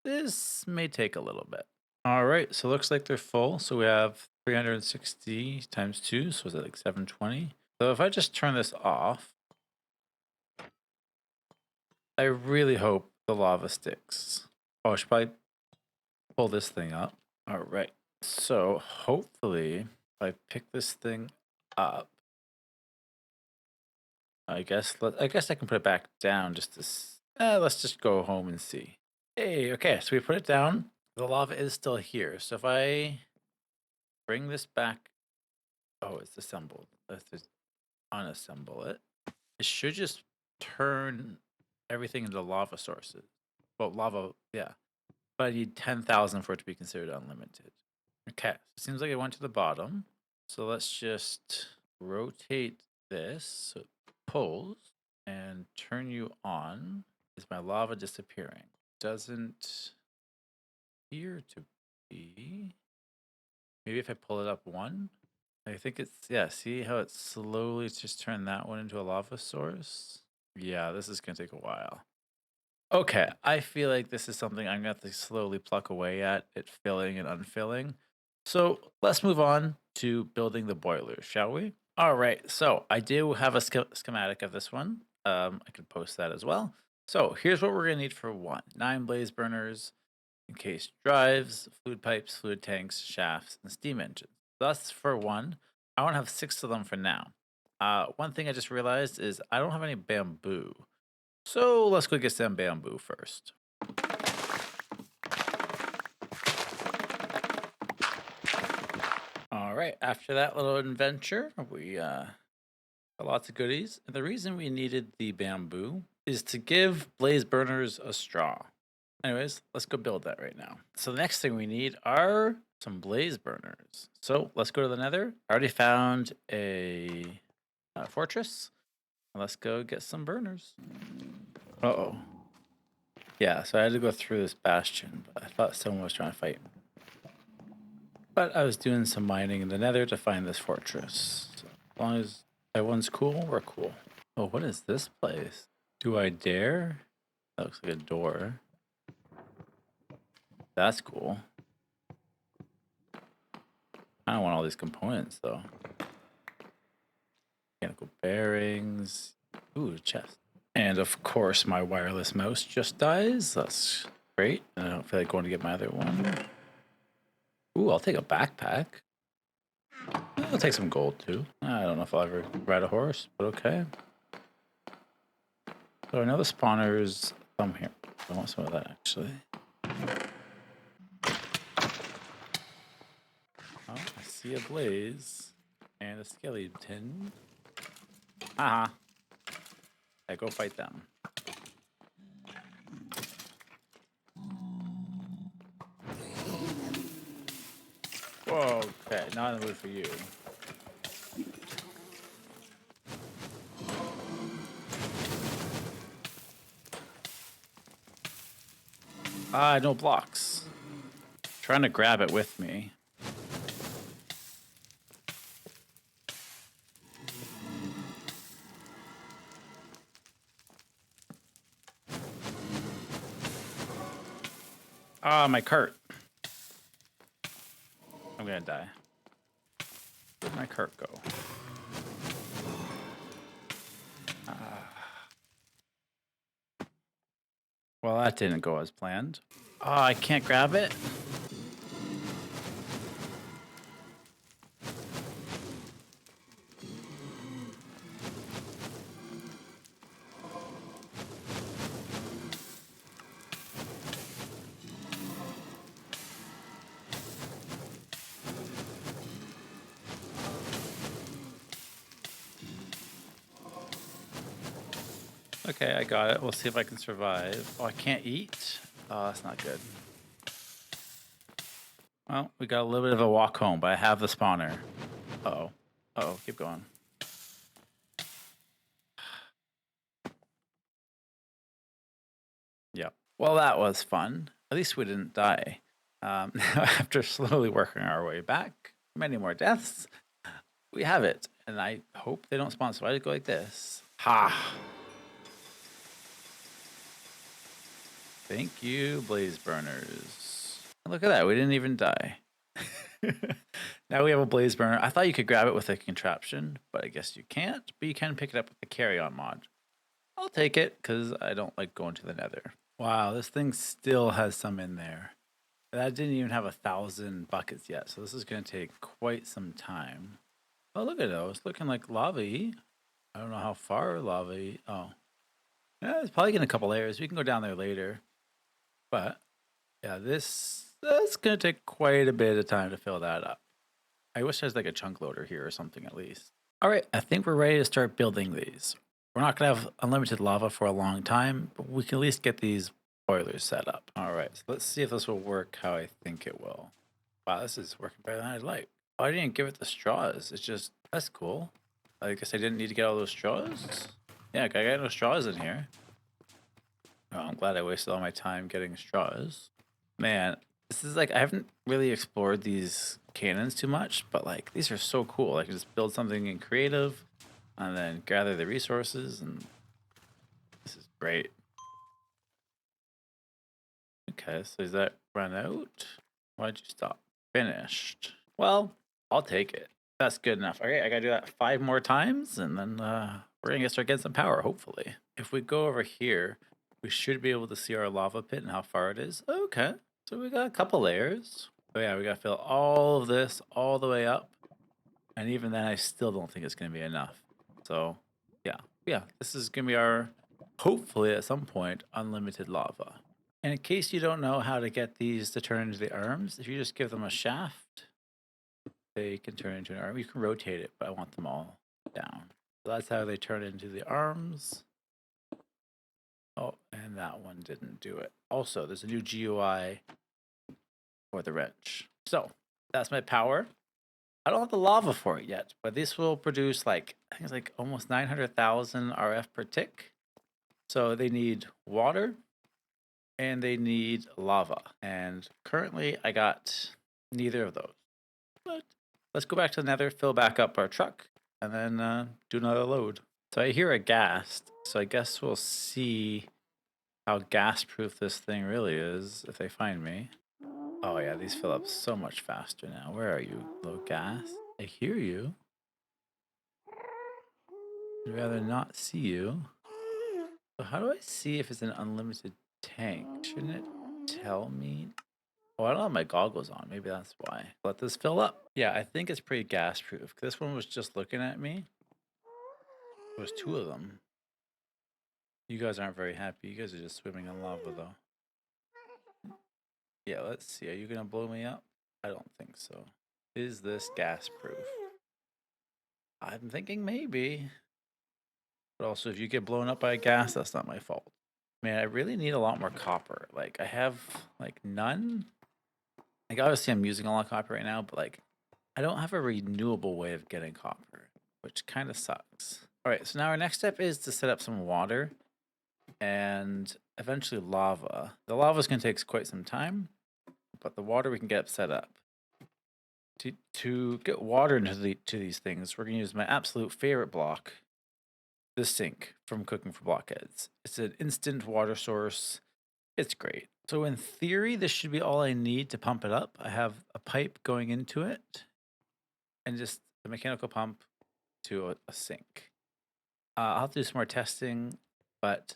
This may take a little bit. All right, so it looks like they're full. So we have 360 times 2, so is that like 720? So if I just turn this off, I really hope the lava sticks. Oh, I should probably pull this thing up. All right. So hopefully, if I pick this thing up, I guess I can put it back down just to. Let's just go home and see. Hey, okay. So we put it down. The lava is still here. So if I bring this back, oh, it's assembled. Let's just unassemble it. It should just turn everything into lava sources. Well, lava, yeah. But I need 10,000 for it to be considered unlimited. Okay, so it seems like it went to the bottom. So let's just rotate this so it pulls and turn you on. Is my lava disappearing? Doesn't appear to be. Maybe if I pull it up one. I think it's, yeah, see how it slowly just turned that one into a lava source? Yeah, this is going to take a while. Okay, I feel like this is something I'm gonna have to slowly pluck away at it filling and unfilling. So let's move on to building the boiler, shall we? All right, so I do have a schematic of this one. I could post that as well. So here's what we're gonna need for one: 9 blaze burners, encased drives, fluid pipes, fluid tanks, shafts, and steam engines. That's for one. I want to have 6 of them for now. One thing I just realized is I don't have any bamboo. So let's go get some bamboo first. All right, after that little adventure, we got lots of goodies. And the reason we needed the bamboo is to give blaze burners a straw. Anyways, let's go build that right now. So the next thing we need are some blaze burners. So let's go to the nether. I already found a fortress. Let's go get some burners. Uh-oh. Yeah, so I had to go through this bastion, but I thought someone was trying to fight me. But I was doing some mining in the nether to find this fortress. So as long as everyone's cool, we're cool. Oh, what is this place? Do I dare? That looks like a door. That's cool. I don't want all these components, though. Mechanical bearings. Ooh, a chest. And of course, my wireless mouse just dies. That's great. And I don't feel like going to get my other one. Ooh, I'll take a backpack. I'll take some gold too. I don't know if I'll ever ride a horse, but okay. So I know the spawners come here. I want some of that actually. Oh, I see a blaze and a skeleton. Haha. I go fight them. Whoa, okay, not in the mood for you. Ah, no blocks. Trying to grab it with me. Ah, my cart. I'm gonna die. Where'd my cart go? Well, that didn't go as planned. Oh, I can't grab it? Okay, I got it. We'll see if I can survive. Oh, I can't eat? Oh, that's not good. Well, we got a little bit of a walk home, but I have the spawner. Uh-oh. Uh-oh, keep going. Yep. Well, that was fun. At least we didn't die. After slowly working our way back, many more deaths, we have it. And I hope they don't spawn, so I just go like this. Ha! Thank you, blaze burners. Look at that, we didn't even die. Now we have a blaze burner. I thought you could grab it with a contraption, but I guess you can't. But you can pick it up with the carry-on mod. I'll take it because I don't like going to the nether. Wow, this thing still has some in there. That didn't even have 1,000 buckets yet, so this is going to take quite some time. Oh, look at those. Looking like lava-y. I don't know how far lava-y. Oh, yeah, it's probably getting a couple layers. We can go down there later. But yeah, that's going to take quite a bit of time to fill that up. I wish there's like a chunk loader here or something at least. All right, I think we're ready to start building these. We're not going to have unlimited lava for a long time, but we can at least get these boilers set up. All right, so let's see if this will work how I think it will. Wow, this is working better than I'd like. Oh, I didn't give it the straws. It's just, that's cool. I guess I didn't need to get all those straws. Yeah, I got no straws in here. Oh, I'm glad I wasted all my time getting straws. Man, this is like, I haven't really explored these cannons too much, but like, these are so cool. I can just build something in creative and then gather the resources, and this is great. Okay, so is that run out? Why'd you stop? Finished. Well, I'll take it. That's good enough. Okay, I gotta do that 5 more times, and then we're gonna start getting some power, hopefully. If we go over here, we should be able to see our lava pit and how far it is. Okay, so we got a couple layers. Oh yeah, we gotta fill all of this all the way up. And even then, I still don't think it's gonna be enough. So yeah, this is gonna be our, hopefully at some point, unlimited lava. And in case you don't know how to get these to turn into the arms, if you just give them a shaft, they can turn into an arm. You can rotate it, but I want them all down. So that's how they turn into the arms. Oh, and that one didn't do it. Also, there's a new GUI for the wrench. So that's my power. I don't have the lava for it yet, but this will produce like, I think it's like almost 900,000 RF per tick. So they need water and they need lava. And currently I got neither of those. But let's go back to the nether, fill back up our truck, and then do another load. So I hear a ghast, so I guess we'll see how gas proof this thing really is if they find me. Oh yeah, these fill up so much faster now. Where are you, little gas? I hear you. I'd rather not see you. So how do I see if it's an unlimited tank? Shouldn't it tell me? Oh, I don't have my goggles on. Maybe that's why. Let this fill up. Yeah, I think it's pretty gas proof. This one was just looking at me. There was two of them. You guys aren't very happy. You guys are just swimming in lava, though. Yeah, let's see. Are you gonna blow me up? I don't think so. Is this gas proof? I'm thinking maybe. But also, if you get blown up by a gas, that's not my fault. Man, I really need a lot more copper. Like, I have, like, none. Like, obviously, I'm using a lot of copper right now, but, like, I don't have a renewable way of getting copper, which kind of sucks. All right, so now our next step is to set up some water and eventually lava. The lava is going to take quite some time, but the water we can get set up. To get water into to these things, we're going to use my absolute favorite block, the sink from Cooking for Blockheads. It's an instant water source. It's great. So in theory, this should be all I need to pump it up. I have a pipe going into it and just a mechanical pump to a sink. I'll have to do some more testing, but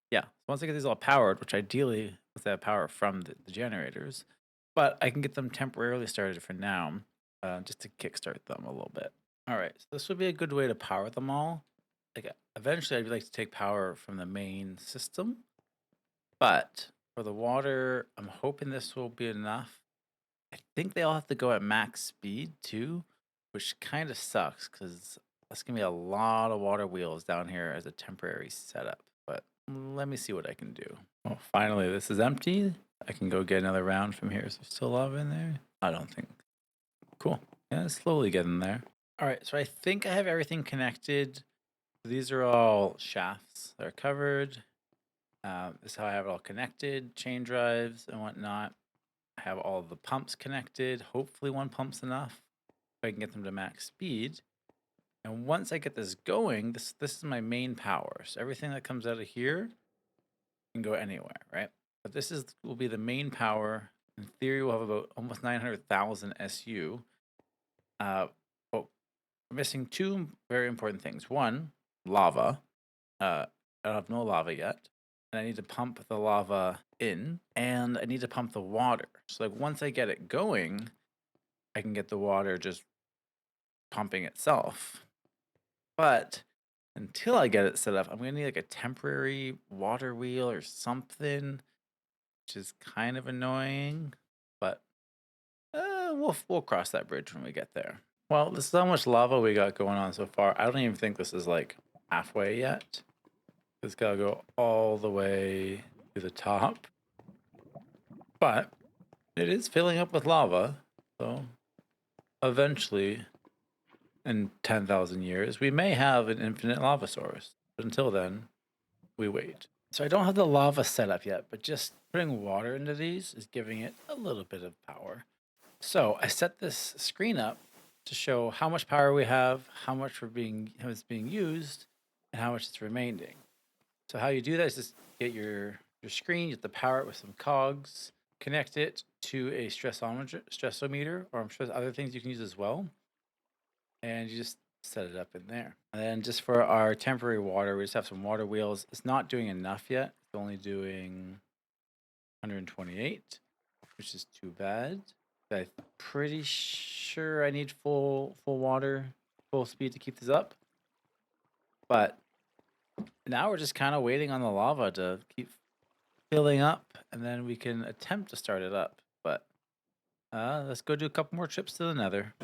yeah, once I get these all powered, which ideally let's have power from the generators, but I can get them temporarily started for now, just to kickstart them a little bit. All right, so this would be a good way to power them all. Like eventually, I'd like to take power from the main system, but for the water, I'm hoping this will be enough. I think they all have to go at max speed too, which kind of sucks because that's gonna be a lot of water wheels down here as a temporary setup. But let me see what I can do. Oh, finally, this is empty. I can go get another round from here. Is there still lava in there? I don't think. Cool. Yeah, it's slowly getting there. All right, so I think I have everything connected. These are all shafts that are covered. This is how I have it all connected, chain drives and whatnot. I have all the pumps connected. Hopefully one pump's enough. If I can get them to max speed. And once I get this going, this is my main power. So everything that comes out of here can go anywhere, right? But this will be the main power. In theory, we'll have about almost 900,000 SU. But we're missing two very important things. One, lava. I don't have no lava yet. and I need to pump the lava in, and I need to pump the water. So like once I get it going, I can get the water just pumping itself. But until I get it set up, I'm gonna need like a temporary water wheel or something, which is kind of annoying. But we'll cross that bridge when we get there. Well, this is how much lava we got going on so far. I don't even think this is like halfway yet. It's gotta go all the way to the top. But it is filling up with lava. So eventually, in 10,000 years, we may have an infinite lava source. But until then, we wait. So I don't have the lava set up yet, but just putting water into these is giving it a little bit of power. So I set this screen up to show how much power we have, how much how it's being used, and how much it's remaining. So how you do that is just get your screen, you have to power it with some cogs, connect it to a stressometer, or I'm sure there's other things you can use as well, and you just set it up in there. And then just for our temporary water, we just have some water wheels. It's not doing enough yet. It's only doing 128, which is too bad. I'm pretty sure I need full water, full speed to keep this up. But now we're just kind of waiting on the lava to keep filling up, and then we can attempt to start it up. But let's go do a couple more trips to the Nether.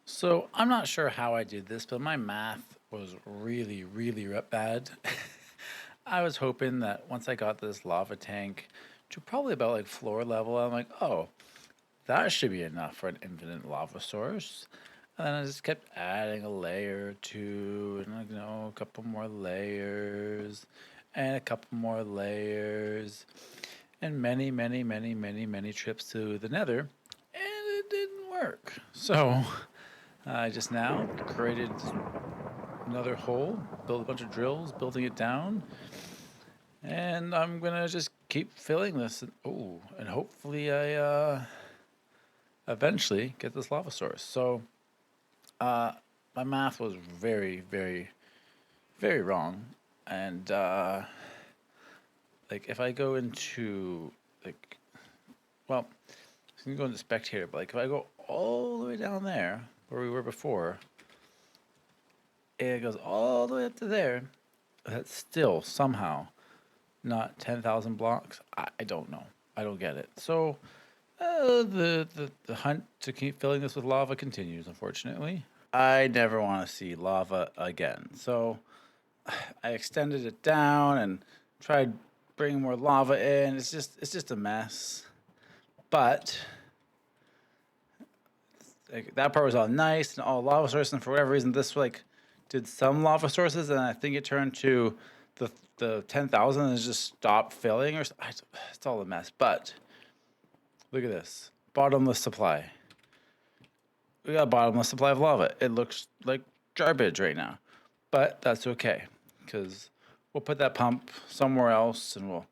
So I'm not sure how I did this, but my math was really, really bad. I was hoping that once I got this lava tank to probably about like floor level, I'm like, oh, that should be enough for an infinite lava source. And then I just kept adding a layer or two, and a couple more layers, and a couple more layers, and many, many, many, many, many trips to the Nether, and it didn't work. So I just now created another hole, built a bunch of drills, building it down, and I'm gonna just keep filling this. And hopefully I eventually get this lava source. So my math was very, very, very wrong, and like if I go into like, well, I'm gonna go into spectator, but like if I go all the way down there where we were before, it goes all the way up to there. That's still somehow not 10,000 blocks. I don't know. I don't get it. So the hunt to keep filling this with lava continues, unfortunately. I never want to see lava again. So I extended it down and tried bringing more lava in. It's just a mess. But like, that part was all nice and all lava sources, and for whatever reason, this like did some lava sources, and I think it turned to the 10,000 and just stopped filling, or it's all a mess. But look at this bottomless supply. We got a bottomless supply of lava. It looks like garbage right now, but that's okay because we'll put that pump somewhere else and we'll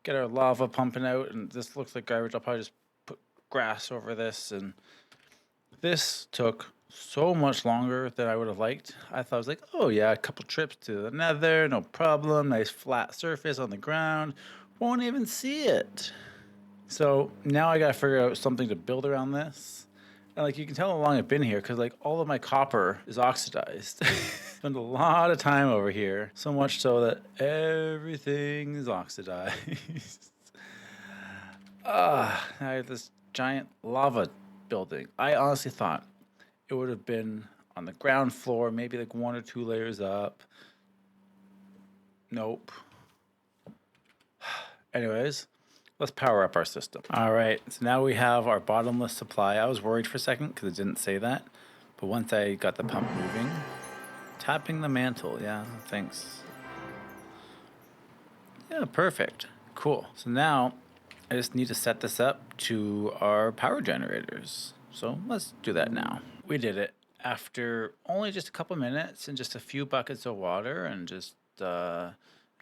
get our lava pumping out. And this looks like garbage. I'll probably just put grass over this, and this took so much longer than I would have liked. I thought I was like, oh yeah, a couple trips to the Nether, no problem. Nice flat surface on the ground. Won't even see it. So now I gotta figure out something to build around this. And like you can tell how long I've been here because like all of my copper is oxidized. Spent a lot of time over here, so much so that everything is oxidized. I have this giant lava building. I honestly thought it would have been on the ground floor, maybe like one or two layers up. Nope. Anyways, let's power up our system. All right, so now we have our bottomless supply. I was worried for a second because it didn't say that, but once I got the pump moving, tapping the mantle, yeah, thanks. Yeah, perfect. Cool. So now I just need to set this up to our power generators. So let's do that now. We did it. after only just a couple minutes and just a few buckets of water and just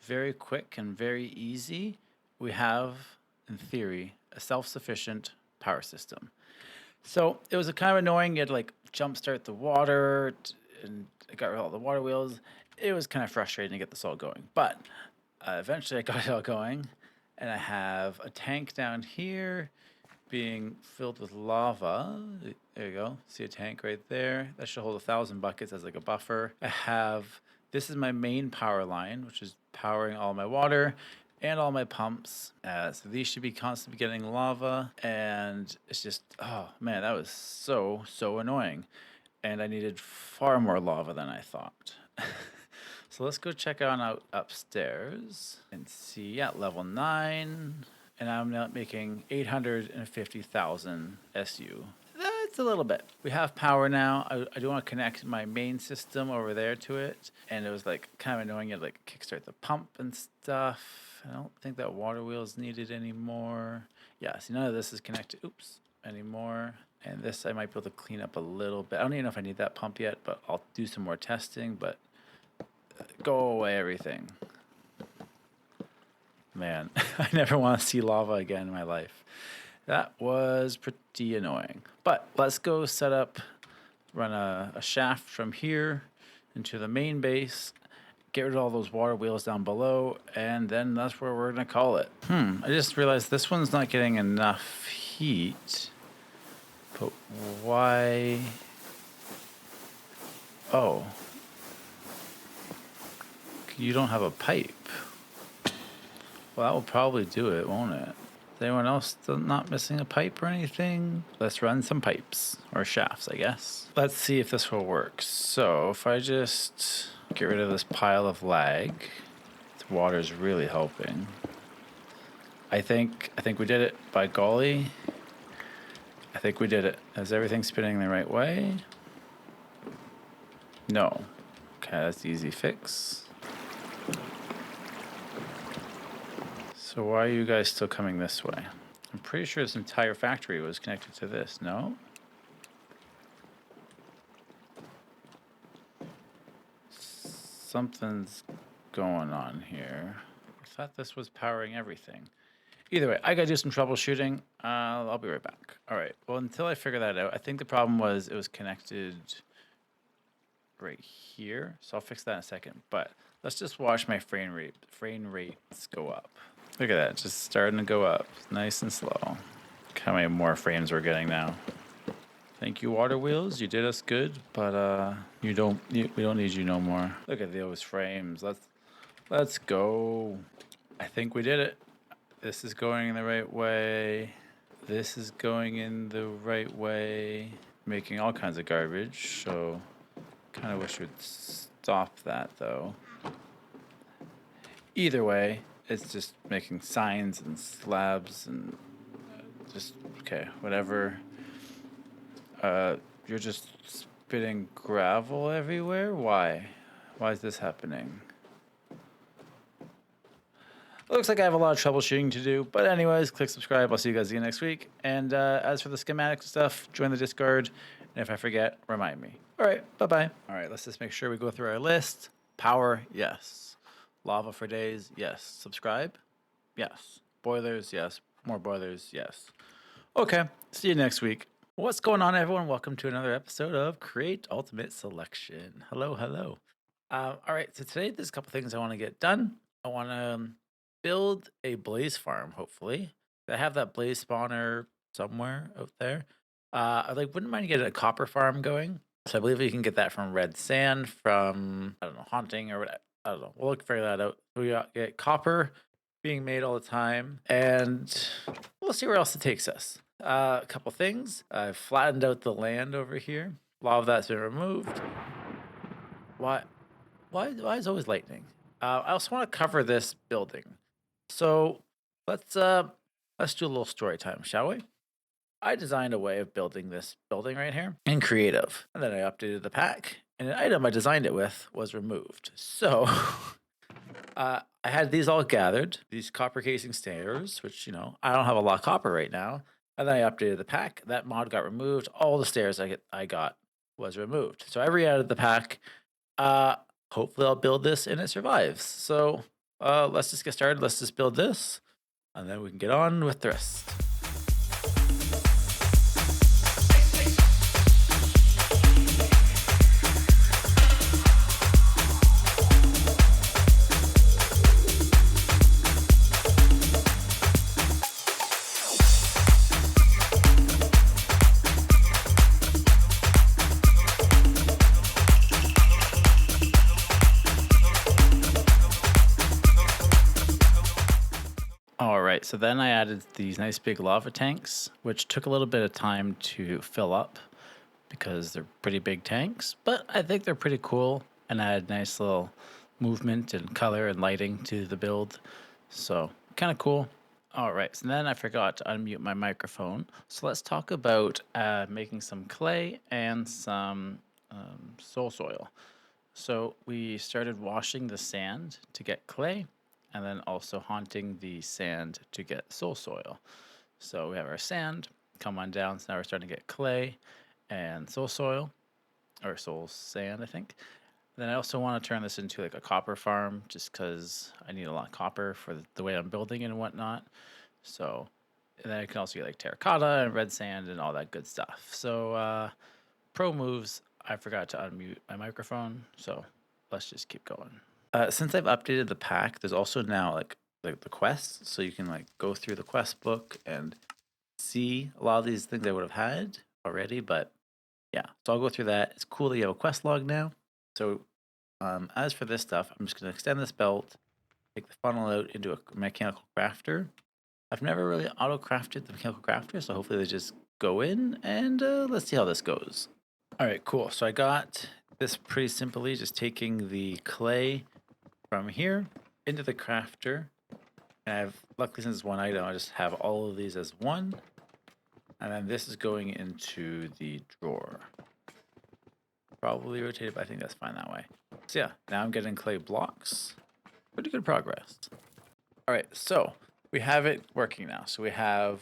very quick and very easy, we have, in theory, a self-sufficient power system. So it was a kind of annoying. You had to like jumpstart the water and it got rid of all the water wheels. It was kind of frustrating to get this all going, but eventually I got it all going, and I have a tank down here being filled with lava. There you go. See a tank right there? That should hold 1,000 buckets as like a buffer. I have, this is my main power line, which is powering all my water and all my pumps. So these should be constantly getting lava. And it's just, oh man, that was so annoying. And I needed far more lava than I thought. So let's go check out upstairs and see. Yeah, level 9. And I'm now making 850,000 SU. That's a little bit. We have power now. I do want to connect my main system over there to it. And it was like kind of annoying. You had to like kickstart the pump and stuff. I don't think that water wheel is needed anymore. Yeah, see, none of this is connected. Oops, anymore. And this I might be able to clean up a little bit. I don't even know if I need that pump yet, but I'll do some more testing. But go away, everything. Man, I never want to see lava again in my life. That was pretty annoying. But let's go set up, run a shaft from here into the main base, get rid of all those water wheels down below, and then that's where we're going to call it. I just realized this one's not getting enough heat. But why? Oh. You don't have a pipe. Well, that will probably do it, won't it? Is anyone else not missing a pipe or anything? Let's run some pipes, or shafts, I guess. Let's see if this will work. So if I just get rid of this pile of lag, the water's really helping. I think we did it. By golly, I think we did it. Is everything spinning the right way? No. Okay, that's the easy fix. So why are you guys still coming this way? I'm pretty sure this entire factory was connected to this, no? Something's going on here. I thought this was powering everything. Either way, I gotta do some troubleshooting. I'll be right back. All right, well, until I figure that out, I think the problem was it was connected right here. So I'll fix that in a second, but let's just watch my frame rates go up. Look at that, just starting to go up, nice and slow. Look how many more frames we're getting now. Thank you, water wheels. You did us good, but we don't need you no more. Look at those frames. Let's go. I think we did it. This is going in the right way. This is going in the right way. Making all kinds of garbage. So, kind of wish we'd stop that though. Either way, it's just making signs and slabs and just, okay, whatever. You're just spitting gravel everywhere? Why? Why is this happening? Looks like I have a lot of troubleshooting to do. But anyways, click subscribe. I'll see you guys again next week. And as for the schematic stuff, join the Discord. And if I forget, remind me. All right, bye-bye. All right, let's just make sure we go through our list. Power, yes. Lava for days, yes. Subscribe, yes. Boilers, yes. More boilers, yes. Okay, see you next week. What's going on, everyone? Welcome to another episode of Create Ultimate Selection. Hello. All right, so today there's a couple things I want to get done. I want to build a blaze farm, hopefully. I have that blaze spawner somewhere out there. I wouldn't mind getting a copper farm going. So I believe we can get that from red sand, from I don't know, haunting or whatever. I don't know. We'll figure that out. We get copper being made all the time, and we'll see where else it takes us. A couple things. I've flattened out the land over here. A lot of that's been removed. Why? Why is always lightning? I also want to cover this building. So let's do a little story time, shall we? I designed a way of building this building right here in creative, and then I updated the pack, and an item I designed it with was removed. So I had these all gathered, these copper casing stairs, which I don't have a lot of copper right now. And then I updated the pack. That mod got removed. All the stairs I got was removed. So I re-added the pack. Uh, Hopefully I'll build this and it survives. So let's just get started. Let's just build this, and then we can get on with the rest. All right, so then I added these nice big lava tanks, which took a little bit of time to fill up because they're pretty big tanks, but I think they're pretty cool and add nice little movement and color and lighting to the build. So, kind of cool. All right, so then I forgot to unmute my microphone. So let's talk about making some clay and some soul soil. So we started washing the sand to get clay, and then also haunting the sand to get soul soil. So we have our sand, come on down. So now we're starting to get clay and soul soil, or soul sand, I think. Then I also want to turn this into like a copper farm, just because I need a lot of copper for the way I'm building and whatnot. So, and then I can also get like terracotta and red sand and all that good stuff. So, pro moves, I forgot to unmute my microphone, so let's just keep going. Since I've updated the pack, there's also now like the quests, so you can like go through the quest book and see a lot of these things I would have had already. But yeah, so I'll go through that. It's cool that you have a quest log now. So as for this stuff, I'm just gonna extend this belt, take the funnel out into a mechanical crafter. I've never really auto crafted the mechanical crafter, so hopefully they just go in and let's see how this goes. All right, cool. So I got this pretty simply, just taking the clay from here into the crafter. And luckily since it's one item, I just have all of these as one. And then this is going into the drawer. Probably rotated, but I think that's fine that way. So yeah, now I'm getting clay blocks. Pretty good progress. All right, so we have it working now. So we have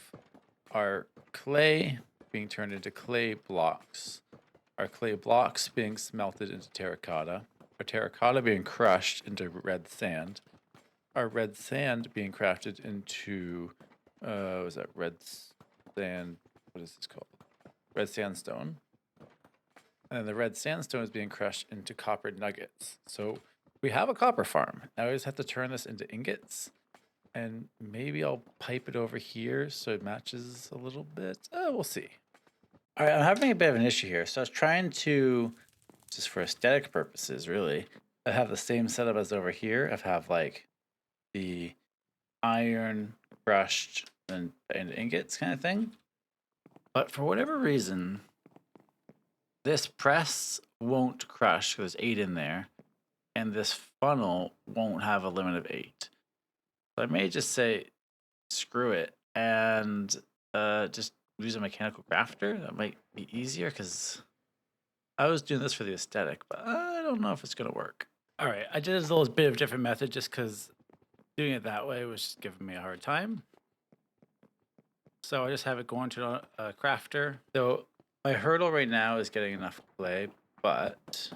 our clay being turned into clay blocks, our clay blocks being smelted into terracotta, our terracotta being crushed into red sand, our red sand being crafted into, what is that, red sand, what is this called? Red sandstone. And then the red sandstone is being crushed into copper nuggets. So we have a copper farm. Now I just have to turn this into ingots. And maybe I'll pipe it over here so it matches a little bit. We'll see. All right, I'm having a bit of an issue here. So I was trying to, just for aesthetic purposes, really, I have the same setup as over here. I have like the iron crushed and ingots kind of thing. But for whatever reason, this press won't crush. There's 8 in there. And this funnel won't have a limit of 8. So I may just say, screw it, and just use a mechanical crafter. That might be easier because I was doing this for the aesthetic, but I don't know if it's going to work. All right, I did a little bit of a different method just because doing it that way was just giving me a hard time. So I just have it going to a crafter. So my hurdle right now is getting enough clay, but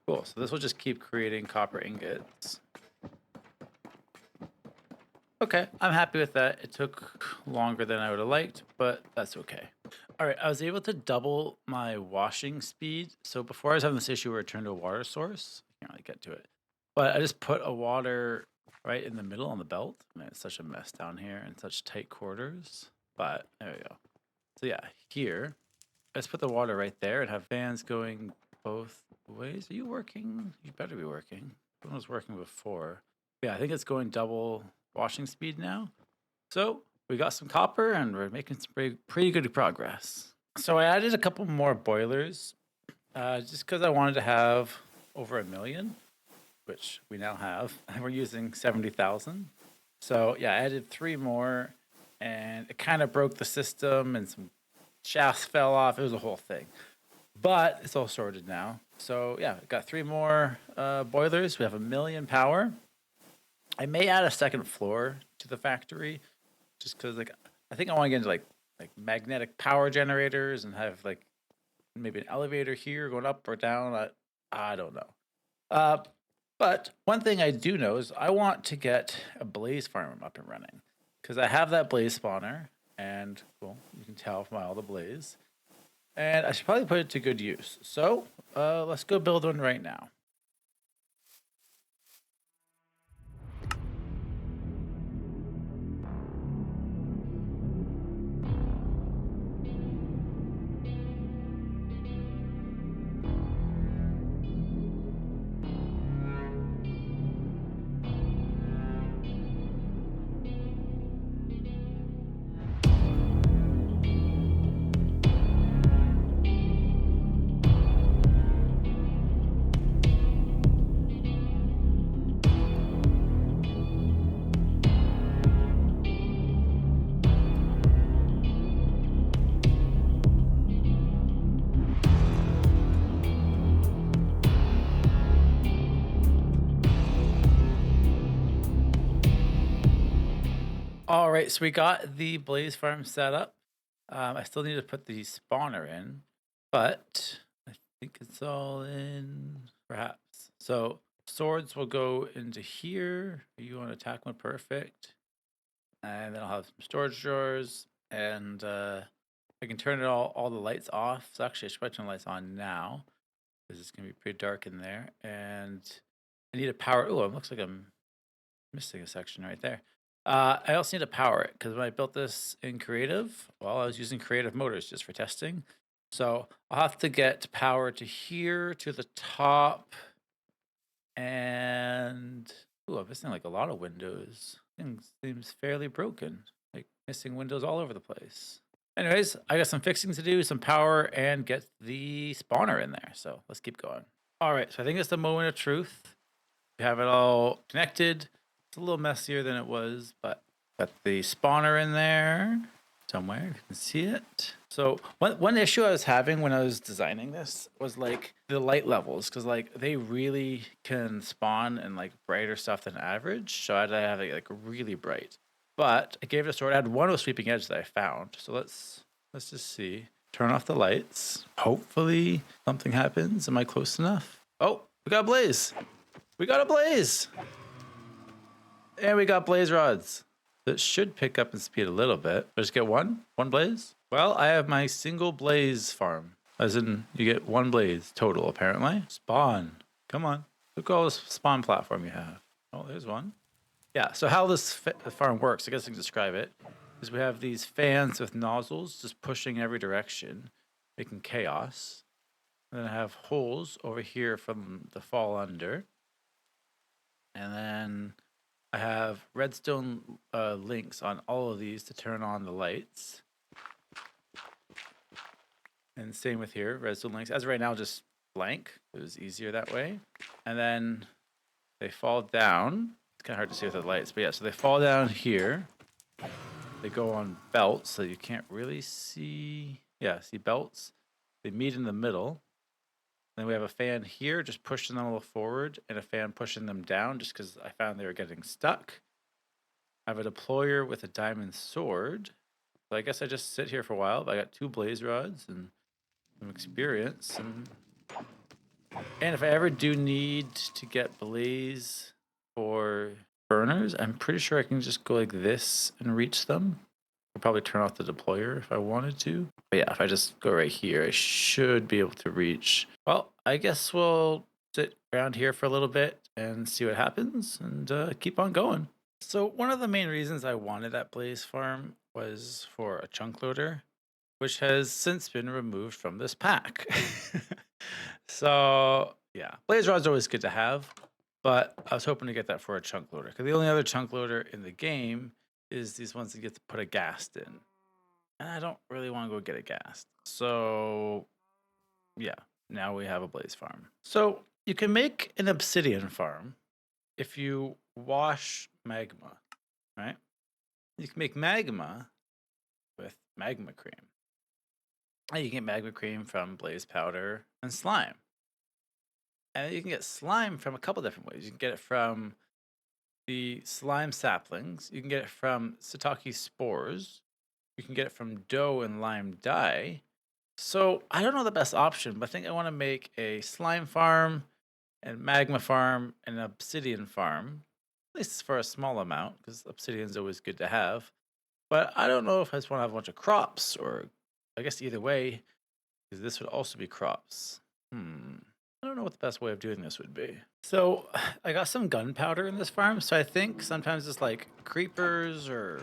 cool. So this will just keep creating copper ingots. Okay, I'm happy with that. It took longer than I would have liked, but that's okay. All right, I was able to double my washing speed. So before I was having this issue where it turned to a water source. I can't really get to it. But I just put a water right in the middle on the belt. Man, it's such a mess down here in such tight quarters. But there we go. So yeah, here, let's put the water right there and have fans going both ways. Are you working? You better be working. One was working before. Yeah, I think it's going double washing speed now. So we got some copper and we're making some pretty good progress. So I added a couple more boilers just because I wanted to have over 1 million, which we now have. And we're using 70,000. So yeah, I added 3 more and it kind of broke the system and some shafts fell off. It was a whole thing. But it's all sorted now. So yeah, got 3 more boilers. We have 1 million power. I may add a second floor to the factory, just because like I think I want to get into like magnetic power generators and have like maybe an elevator here going up or down. I don't know. Uh, but one thing I do know is I want to get a blaze farm up and running because I have that blaze spawner, and well, you can tell from all the blaze, and I should probably put it to good use. So let's go build one right now. All right, so we got the blaze farm set up. I still need to put the spawner in, but I think it's all in, perhaps. So swords will go into here. You want attack mode, perfect. And then I'll have some storage drawers, and I can turn it all the lights off. So actually, I should probably turn the lights on now because it's gonna be pretty dark in there. And I need a power. Oh, it looks like I'm missing a section right there. I also need to power it because when I built this in creative, well, I was using creative motors just for testing. So I'll have to get power to here to the top, and ooh, I'm missing like a lot of windows. Things seems fairly broken, like missing windows all over the place. Anyways, I got some fixing to do, some power, and get the spawner in there. So let's keep going. All right, so I think it's the moment of truth. We have it all connected. It's a little messier than it was, but got the spawner in there somewhere. If you can see it. So one issue I was having when I was designing this was like the light levels, because like they really can spawn in like brighter stuff than average. So I had to have it like really bright. But I gave it a sword. I had one with sweeping edge that I found. So let's just see. Turn off the lights. Hopefully something happens. Am I close enough? Oh, we got a blaze. We got a blaze. And we got blaze rods. That should pick up in speed a little bit. Just get one blaze. Well, I have my single blaze farm. As in, you get one blaze total, apparently. Spawn. Come on. Look at all this spawn platform you have. Oh, there's one. Yeah, so how this farm works, I guess I can describe it, is we have these fans with nozzles just pushing every direction, making chaos. And then I have holes over here from the fall under. And then I have redstone links on all of these to turn on the lights. And same with here, redstone links. As of right now, just blank. It was easier that way. And then they fall down. It's kind of hard to see with the lights, but yeah, so they fall down here. They go on belts, so you can't really see. Yeah, see belts. They meet in the middle. Then we have a fan here, just pushing them a little forward, and a fan pushing them down, just because I found they were getting stuck. I have a deployer with a diamond sword. So I guess I just sit here for a while. But I got 2 blaze rods and some experience, and if I ever do need to get blaze for burners, I'm pretty sure I can just go like this and reach them. I'll probably turn off the deployer if I wanted to. But yeah, if I just go right here, I should be able to reach. Well, I guess we'll sit around here for a little bit and see what happens and keep on going. So one of the main reasons I wanted that blaze farm was for a chunk loader, which has since been removed from this pack. So yeah, blaze rod's always good to have, but I was hoping to get that for a chunk loader because the only other chunk loader in the game is these ones that get to put a ghast in, and I don't really want to go get a ghast. So yeah, now we have a blaze farm. So you can make an obsidian farm if you wash magma, right? You can make magma with magma cream. And you can get magma cream from blaze powder and slime. And you can get slime from a couple different ways. You can get it from the slime saplings. You can get it from shiitake spores. You can get it from dough and lime dye. So I don't know the best option, but I think I want to make a slime farm and magma farm and an obsidian farm, at least for a small amount, because obsidian is always good to have. But I don't know if I just want to have a bunch of crops, or I guess either way, because this would also be crops. Hmm. I don't know what the best way of doing this would be. So I got some gunpowder in this farm, so I think sometimes it's like creepers or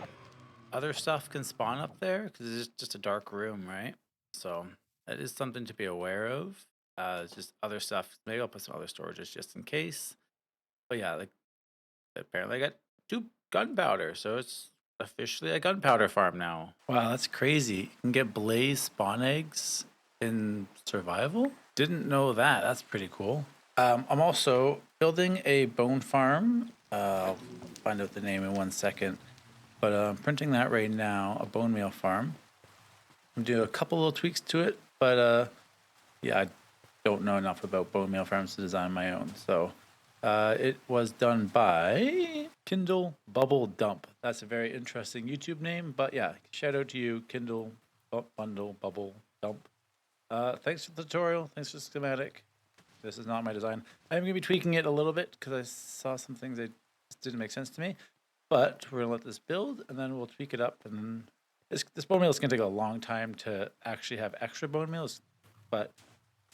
other stuff can spawn up there because it's just a dark room, right? So that is something to be aware of. It's just other stuff. Maybe I'll put some other storages just in case. But yeah, like apparently I got two gunpowder, so it's officially a gunpowder farm now. Wow, that's crazy. You can get blaze spawn eggs in survival. Didn't know that. That's pretty cool. I'm also building a bone farm. I'll find out the name in 1 second. But I'm printing that right now, a bone meal farm. I'm doing a couple little tweaks to it, but yeah, I don't know enough about bone meal farms to design my own. So it was done by Kindle Bubble Dump. That's a very interesting YouTube name, but yeah, shout out to you, Kindle Bundle Bubble Dump. Thanks for the tutorial. Thanks for the schematic. This is not my design. I'm going to be tweaking it a little bit because I saw some things that just didn't make sense to me. But we're gonna let this build, and then we'll tweak it up. And then this bone meal is gonna take a long time to actually have extra bone meals, but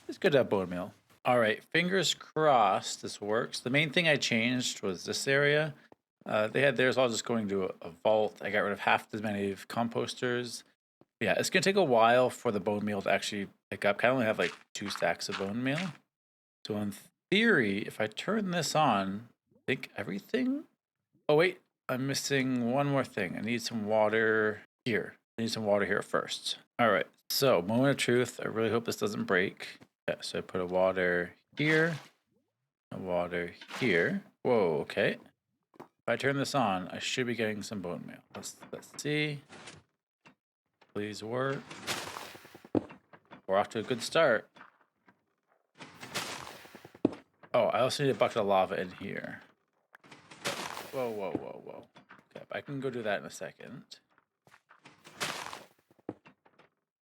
it's good to have bone meal. All right, fingers crossed this works. The main thing I changed was this area. They had theirs all just going to a vault. I got rid of half as many composters. Yeah, it's gonna take a while for the bone meal to actually pick up. I only have like 2 stacks of bone meal. So in theory, if I turn this on, I think everything. Oh wait, I'm missing one more thing. I need some water here. I need some water here first. All right. So moment of truth. I really hope this doesn't break. Yeah. So I put a water here, a water here. Whoa. Okay. If I turn this on, I should be getting some bone meal. Let's see. Please work. We're off to a good start. Oh, I also need a bucket of lava in here. Whoa, whoa, whoa, whoa. Okay, I can go do that in a second.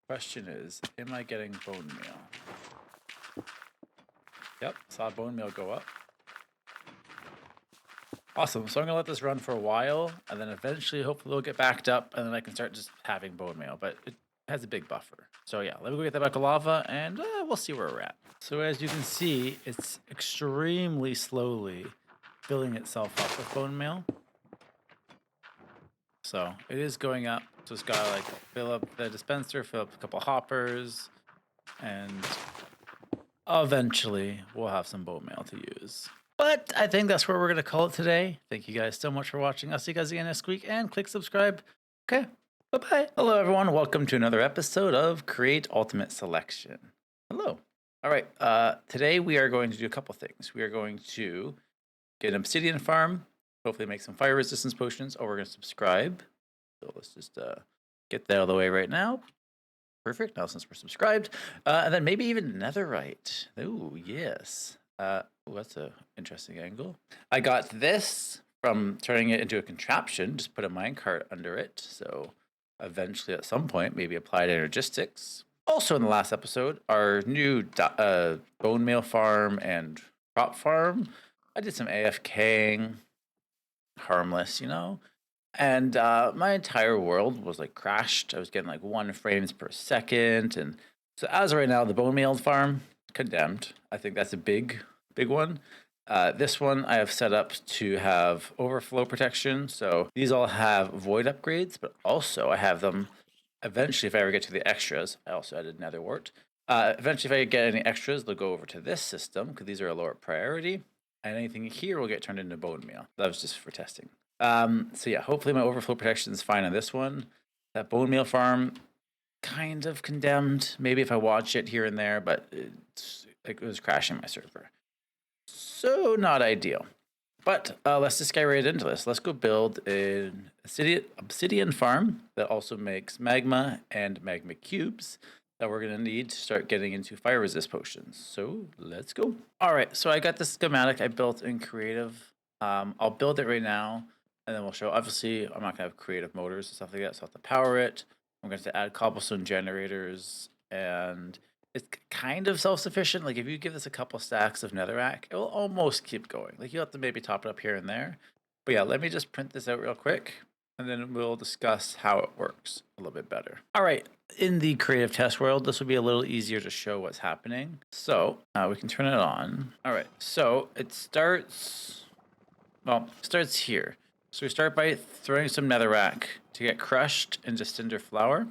Question is, am I getting bone meal? Yep, saw bone meal go up. Awesome. So I'm gonna let this run for a while, and then eventually, hopefully, it'll get backed up, and then I can start just having bone meal. But it has a big buffer. So yeah, let me go get that bucket of lava, and we'll see where we're at. So as you can see, it's extremely slowly filling itself up with bone meal. So it is going up. So it's gotta like fill up the dispenser, fill up a couple hoppers, and eventually we'll have some bone meal to use. But I think that's where we're going to call it today. Thank you guys so much for watching. I'll see you guys again next week, and click subscribe. Okay, bye bye. Hello, everyone. Welcome to another episode of Create Ultimate Selection. Hello. All right. Today we are going to do a couple things. We are going to get an obsidian farm, hopefully make some fire resistance potions. Oh, we're going to subscribe. So let's just get that out of the way right now. Perfect. Now since we're subscribed, and then maybe even netherite. Oh yes. That's a interesting angle. I got this from turning it into a contraption. Just put a minecart under it. So eventually, at some point, maybe applied energistics. Also, in the last episode, our new bone meal farm and crop farm. I did some AFKing, harmless, you know. And my entire world was like crashed. I was getting like 1 frames per second. And so as of right now, the bone meal farm condemned. I think that's a big one. This one I have set up to have overflow protection. So these all have void upgrades, but also I have them eventually if I ever get to the extras. I also added nether wart. Eventually, if I get any extras, they'll go over to this system because these are a lower priority. And anything here will get turned into bone meal. That was just for testing. So yeah, hopefully my overflow protection is fine on this one. That bone meal farm, kind of condemned. Maybe if I watch it here and there, but it was crashing my server. So not ideal. But let's just get right into this. Let's go build an obsidian farm that also makes magma and magma cubes that we're going to need to start getting into fire resist potions. So let's go. All right, so I got this schematic I built in creative. I'll build it right now, and then we'll show. Obviously, I'm not going to have creative motors and stuff like that, so I'll have to power it. I'm going to add cobblestone generators and it's kind of self-sufficient. Like if you give this a couple stacks of netherrack, it will almost keep going. Like you have to maybe top it up here and there. But yeah, let me just print this out real quick, and then we'll discuss how it works a little bit better. All right, in the creative test world, this will be a little easier to show what's happening. So we can turn it on. All right, so it starts, well, it starts here. So we start by throwing some netherrack to get crushed into cinder flour.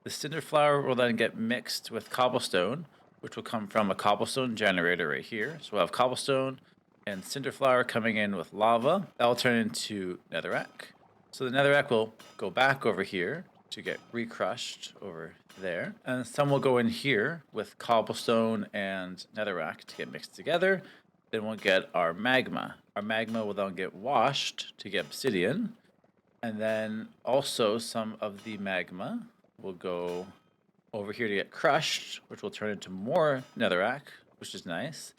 The cinder flour will then get mixed with cobblestone, which will come from a cobblestone generator right here. So we'll have cobblestone and cinder flour coming in with lava. That will turn into netherrack. So the netherrack will go back over here to get recrushed over there. And some will go in here with cobblestone and netherrack to get mixed together. Then we'll get our magma. Our magma will then get washed to get obsidian. And then also some of the magma will go over here to get crushed, which will turn into more netherrack, which is nice.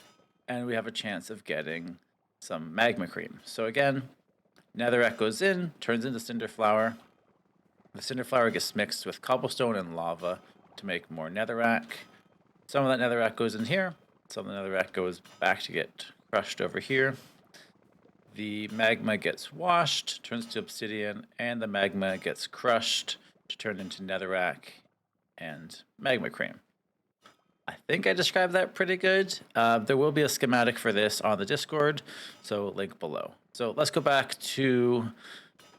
And we have a chance of getting some magma cream. So again, netherrack goes in, turns into cinder flour. The cinder flour gets mixed with cobblestone and lava to make more netherrack. Some of that netherrack goes in here. Some of the netherrack goes back to get crushed over here. The magma gets washed, turns to obsidian, and the magma gets crushed to turn into netherrack and magma cream. I think I described that pretty good. There will be a schematic for this on the Discord, so link below. So let's go back to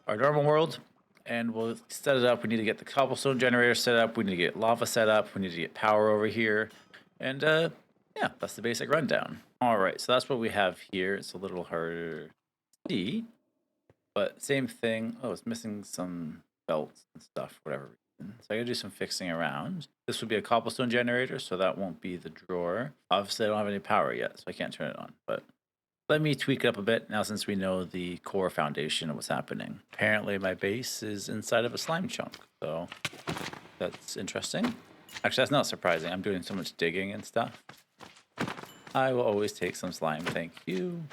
our normal world, and we'll set it up. We need to get the cobblestone generator set up. We need to get lava set up. We need to get power over here. And yeah, that's the basic rundown. All right, so that's what we have here. It's a little harder to see, but same thing. Oh, it's missing some belts and stuff, whatever reason. So I gotta do some fixing around. This would be a cobblestone generator, so that won't be the drawer. Obviously, I don't have any power yet, so I can't turn it on, but let me tweak it up a bit now since we know the core foundation of what's happening. Apparently my base is inside of a slime chunk, so that's interesting. Actually, that's not surprising. I'm doing so much digging and stuff. I will always take some slime, thank you.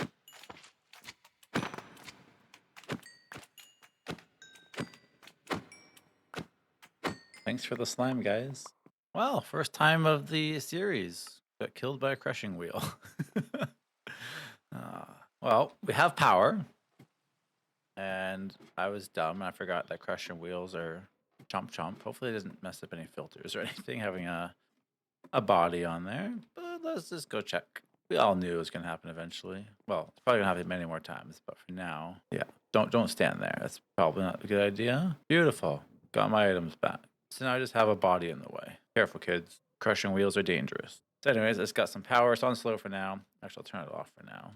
Thanks for the slime, guys. Well, first time of the series. Got killed by a crushing wheel. Well, we have power. And I was dumb. I forgot that crushing wheels are chomp chomp. Hopefully it doesn't mess up any filters or anything having a body on there. But let's just go check. We all knew it was gonna happen eventually. Well, it's probably gonna happen many more times, but for now, yeah. Don't stand there. That's probably not a good idea. Beautiful. Got my items back. So now I just have a body in the way. Careful, kids. Crushing wheels are dangerous. So anyways, it's got some power. It's on slow for now. Actually, I'll turn it off for now.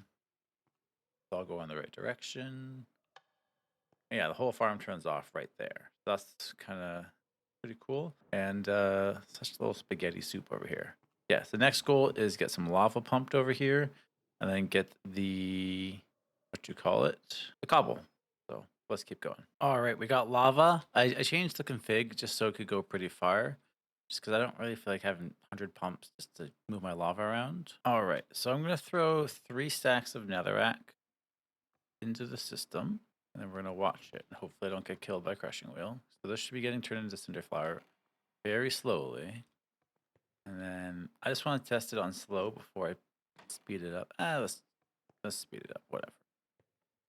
So I'll go in the right direction. Yeah, the whole farm turns off right there. That's kind of pretty cool. And such a little spaghetti soup over here. Yes, the next goal is get some lava pumped over here, and then get the, what you call it, the cobble. So let's keep going. All right, we got lava. I changed the config just so it could go pretty far, just because I don't really feel like having 100 pumps just to move my lava around. All right, so I'm gonna throw 3 stacks of netherrack into the system, and then we're gonna watch it. And hopefully I don't get killed by crushing wheel. So this should be getting turned into cinder flour very slowly. And then I just want to test it on slow before I speed it up. Let's speed it up, whatever.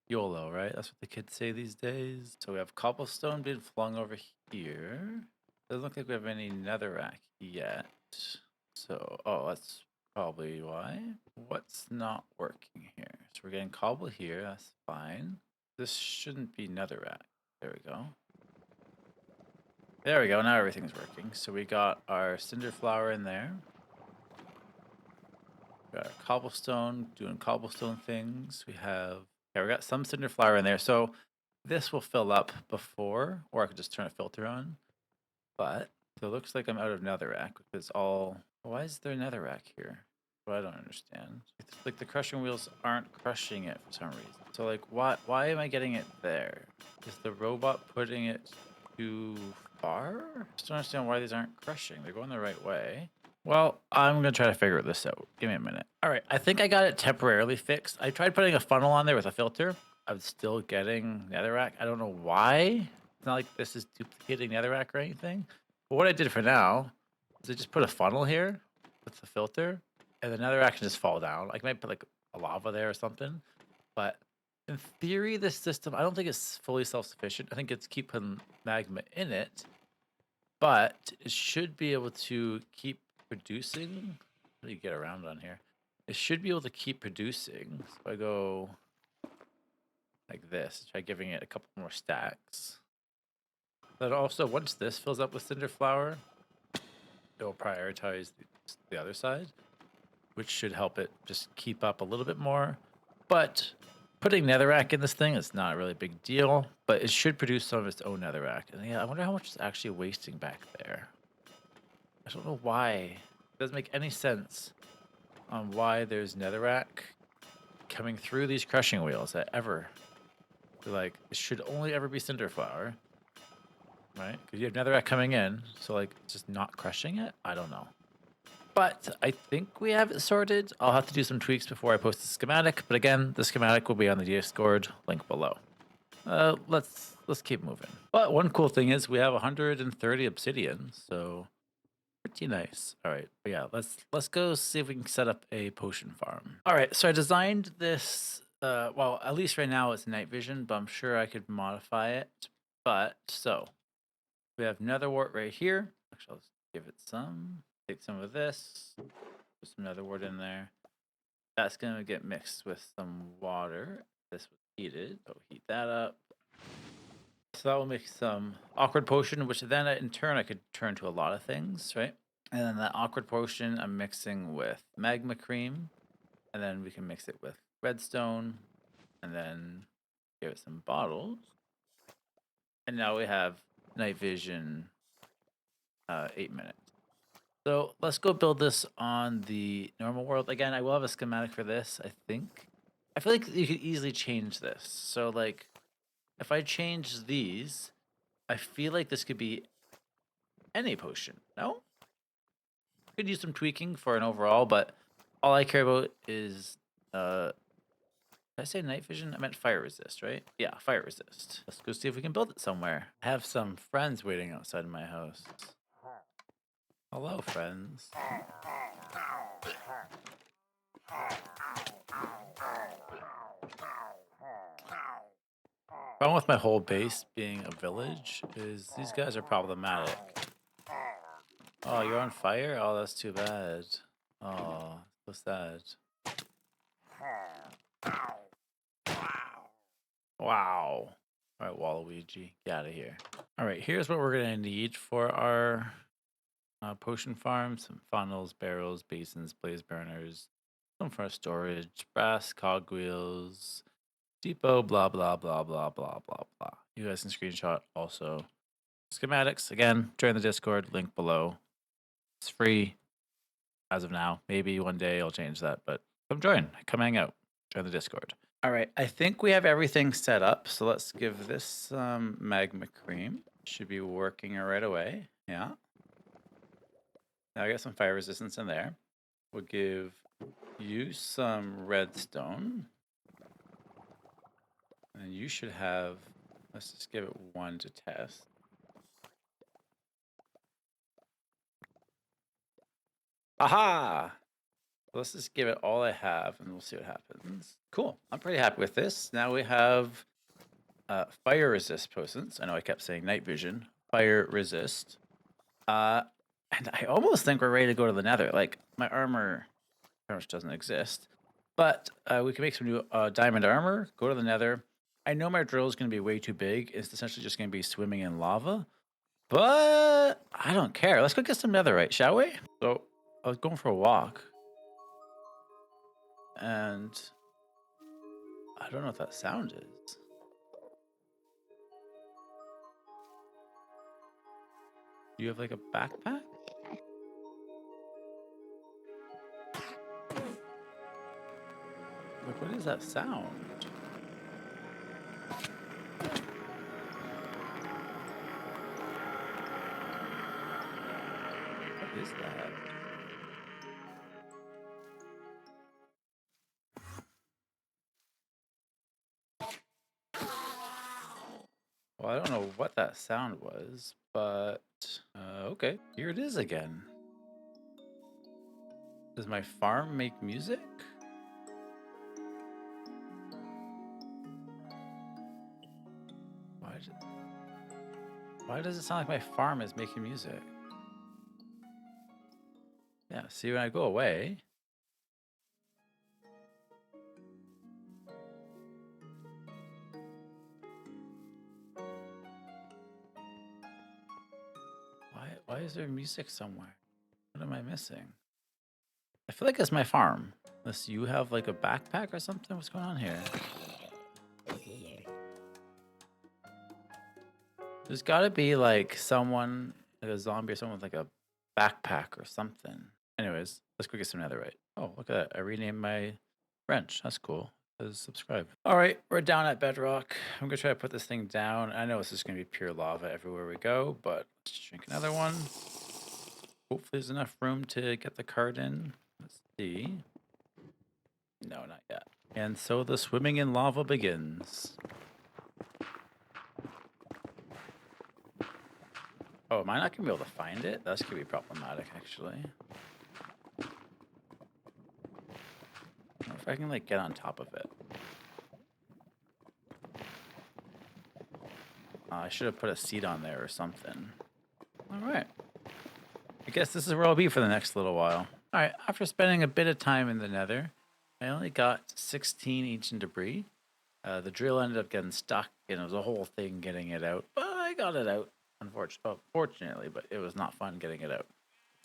YOLO, right? That's what the kids say these days. So we have cobblestone being flung over here. Doesn't look like we have any netherrack yet. So, oh, that's probably why. What's not working here? So we're getting cobble here, that's fine. This shouldn't be netherrack. There we go. There we go, now everything's working. So we got our cinder flour in there. We got our cobblestone, doing cobblestone things. We got some cinder flour in there. So this will fill up before, or I could just turn a filter on. But it looks like I'm out of netherrack because why is there netherrack here? Well, I don't understand. It's like the crushing wheels aren't crushing it for some reason. So like why am I getting it there? Is the robot putting it too far? I just don't understand why these aren't crushing. They're going the right way. Well, I'm gonna try to figure this out. Give me a minute. All right, I think I got it temporarily fixed. I tried putting a funnel on there with a filter. I'm still getting netherrack. I don't know why. It's not like this is duplicating netherrack or anything. But what I did for now is they just put a funnel here with the filter, and the netherrack can just fall down. Like, might put like a lava there or something. But in theory, this system, I don't think it's fully self-sufficient. I think it's keep putting magma in it, but it should be able to keep producing. How do you get around on here? It should be able to keep producing. So I go like this, try giving it a couple more stacks. But also, once this fills up with cinder flour, it'll prioritize the other side, which should help it just keep up a little bit more. But putting netherrack in this thing is not a really big deal, but it should produce some of its own netherrack. And yeah, I wonder how much is actually wasting back there. I don't know why. It doesn't make any sense on why there's netherrack coming through these crushing wheels ever. Like, it should only ever be cinder flour, right? Because you have netherrack coming in, so like, it's just not crushing it? I don't know. But I think we have it sorted. I'll have to do some tweaks before I post the schematic. But again, the schematic will be on the Discord, link below. Let's keep moving. But one cool thing is we have 130 obsidian, so pretty nice. All right, but yeah, let's go see if we can set up a potion farm. All right, so I designed this. Well, at least right now it's night vision, but I'm sure I could modify it. But so we have nether wart right here. Actually, let's give it some. Take some of this. Put some nether wart in there. That's gonna get mixed with some water. This was heated, so heat that up. So that will make some awkward potion, which then in turn I could turn to a lot of things, right? And then that awkward potion I'm mixing with magma cream, and then we can mix it with redstone, and then give it some bottles. And now we have night vision 8 minutes. So let's go build this on the normal world. Again, I will have a schematic for this, I think. I feel like you could easily change this. So like, if I change these, I feel like this could be any potion. No? Could use some tweaking for an overall, but all I care about is, did I say night vision? I meant fire resist, right? Yeah, fire resist. Let's go see if we can build it somewhere. I have some friends waiting outside of my house. Hello, friends. Problem with my whole base being a village is these guys are problematic. Oh, you're on fire? Oh, that's too bad. Oh, so sad. Wow. All right, Waluigi, get out of here. All right, here's what we're gonna need for our potion farm: some funnels, barrels, basins, blaze burners, some for our storage, brass cogwheels, depot, blah blah blah blah blah blah blah. You guys can screenshot also. Schematics again, join the Discord, link below. It's free as of now. Maybe one day I'll change that, but come join, come hang out, join the Discord. All right, I think we have everything set up. So let's give this some magma cream. Should be working right away. Yeah. Now I got some fire resistance in there. We'll give you some redstone. And you should have, let's just give it one to test. Aha! Let's just give it all I have and we'll see what happens. Cool. I'm pretty happy with this. Now we have fire resist potions. I know I kept saying night vision. Fire resist. And I almost think we're ready to go to the nether. Like, my armor pretty much doesn't exist. But we can make some new diamond armor, go to the nether. I know my drill is going to be way too big. It's essentially just going to be swimming in lava. But I don't care. Let's go get some netherite, shall we? So I was going for a walk. And I don't know what that sound is. Do you have like a backpack? Like, what is that sound? What is that? Well, I don't know what that sound was, but okay, here it is again. Does my farm make music? Why, why does it sound like my farm is making music? Yeah, see when I go away. Why is there music somewhere? What am I missing? I feel like it's my farm. Unless you have like a backpack or something. What's going on here? There's gotta be like someone, like a zombie or someone with like a backpack or something. Anyways, let's go get some netherite. Oh, look at that. I renamed my wrench. That's cool. Subscribe. All right, we're down at bedrock. I'm gonna try to put this thing down. I know it's just gonna be pure lava everywhere we go, but let's drink another one. Hopefully there's enough room to get the cart in. Let's see. No, not yet. And so the swimming in lava begins. Oh, am I not gonna be able to find it? That's gonna be problematic, actually. I don't know if I can like get on top of it. I should have put a seat on there or something. All right. I guess this is where I'll be for the next little while. All right, after spending a bit of time in the nether, I only got 16 ancient debris. The drill ended up getting stuck, and it was a whole thing getting it out. But I got it out, fortunately, but it was not fun getting it out.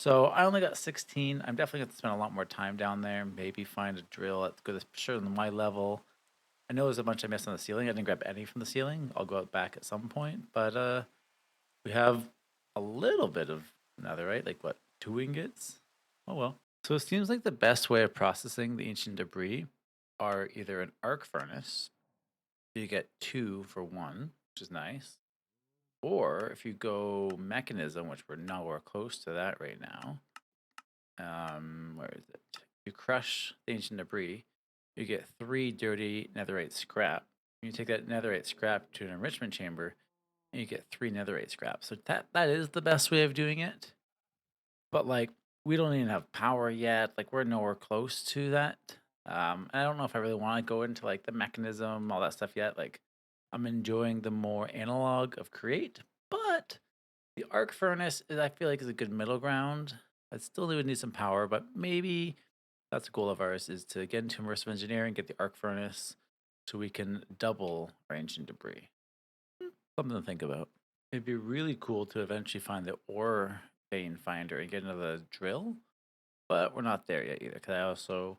So I only got 16. I'm definitely going to spend a lot more time down there. Maybe find a drill at good, sure on my level. I know there's a bunch I missed on the ceiling. I didn't grab any from the ceiling. I'll go out back at some point. But we have a little bit of netherite, like what, 2 ingots? Oh well. So it seems like the best way of processing the ancient debris are either an arc furnace, you get 2 for 1, which is nice. Or if you go mechanism, which we're nowhere close to that right now. Where is it? You crush the ancient debris, you get 3 dirty netherite scrap. You take that netherite scrap to an enrichment chamber, and you get 3 netherite scrap. So that is the best way of doing it. But like we don't even have power yet. Like we're nowhere close to that. I don't know if I really want to go into like the mechanism, all that stuff yet. Like I'm enjoying the more analog of create, but the arc furnace I feel like is a good middle ground. I still would need some power, but maybe that's a goal of ours is to get into immersive engineering, get the arc furnace, so we can double our ancient debris. Something to think about. It'd be really cool to eventually find the ore vein finder and get into the drill, but we're not there yet either. Because I also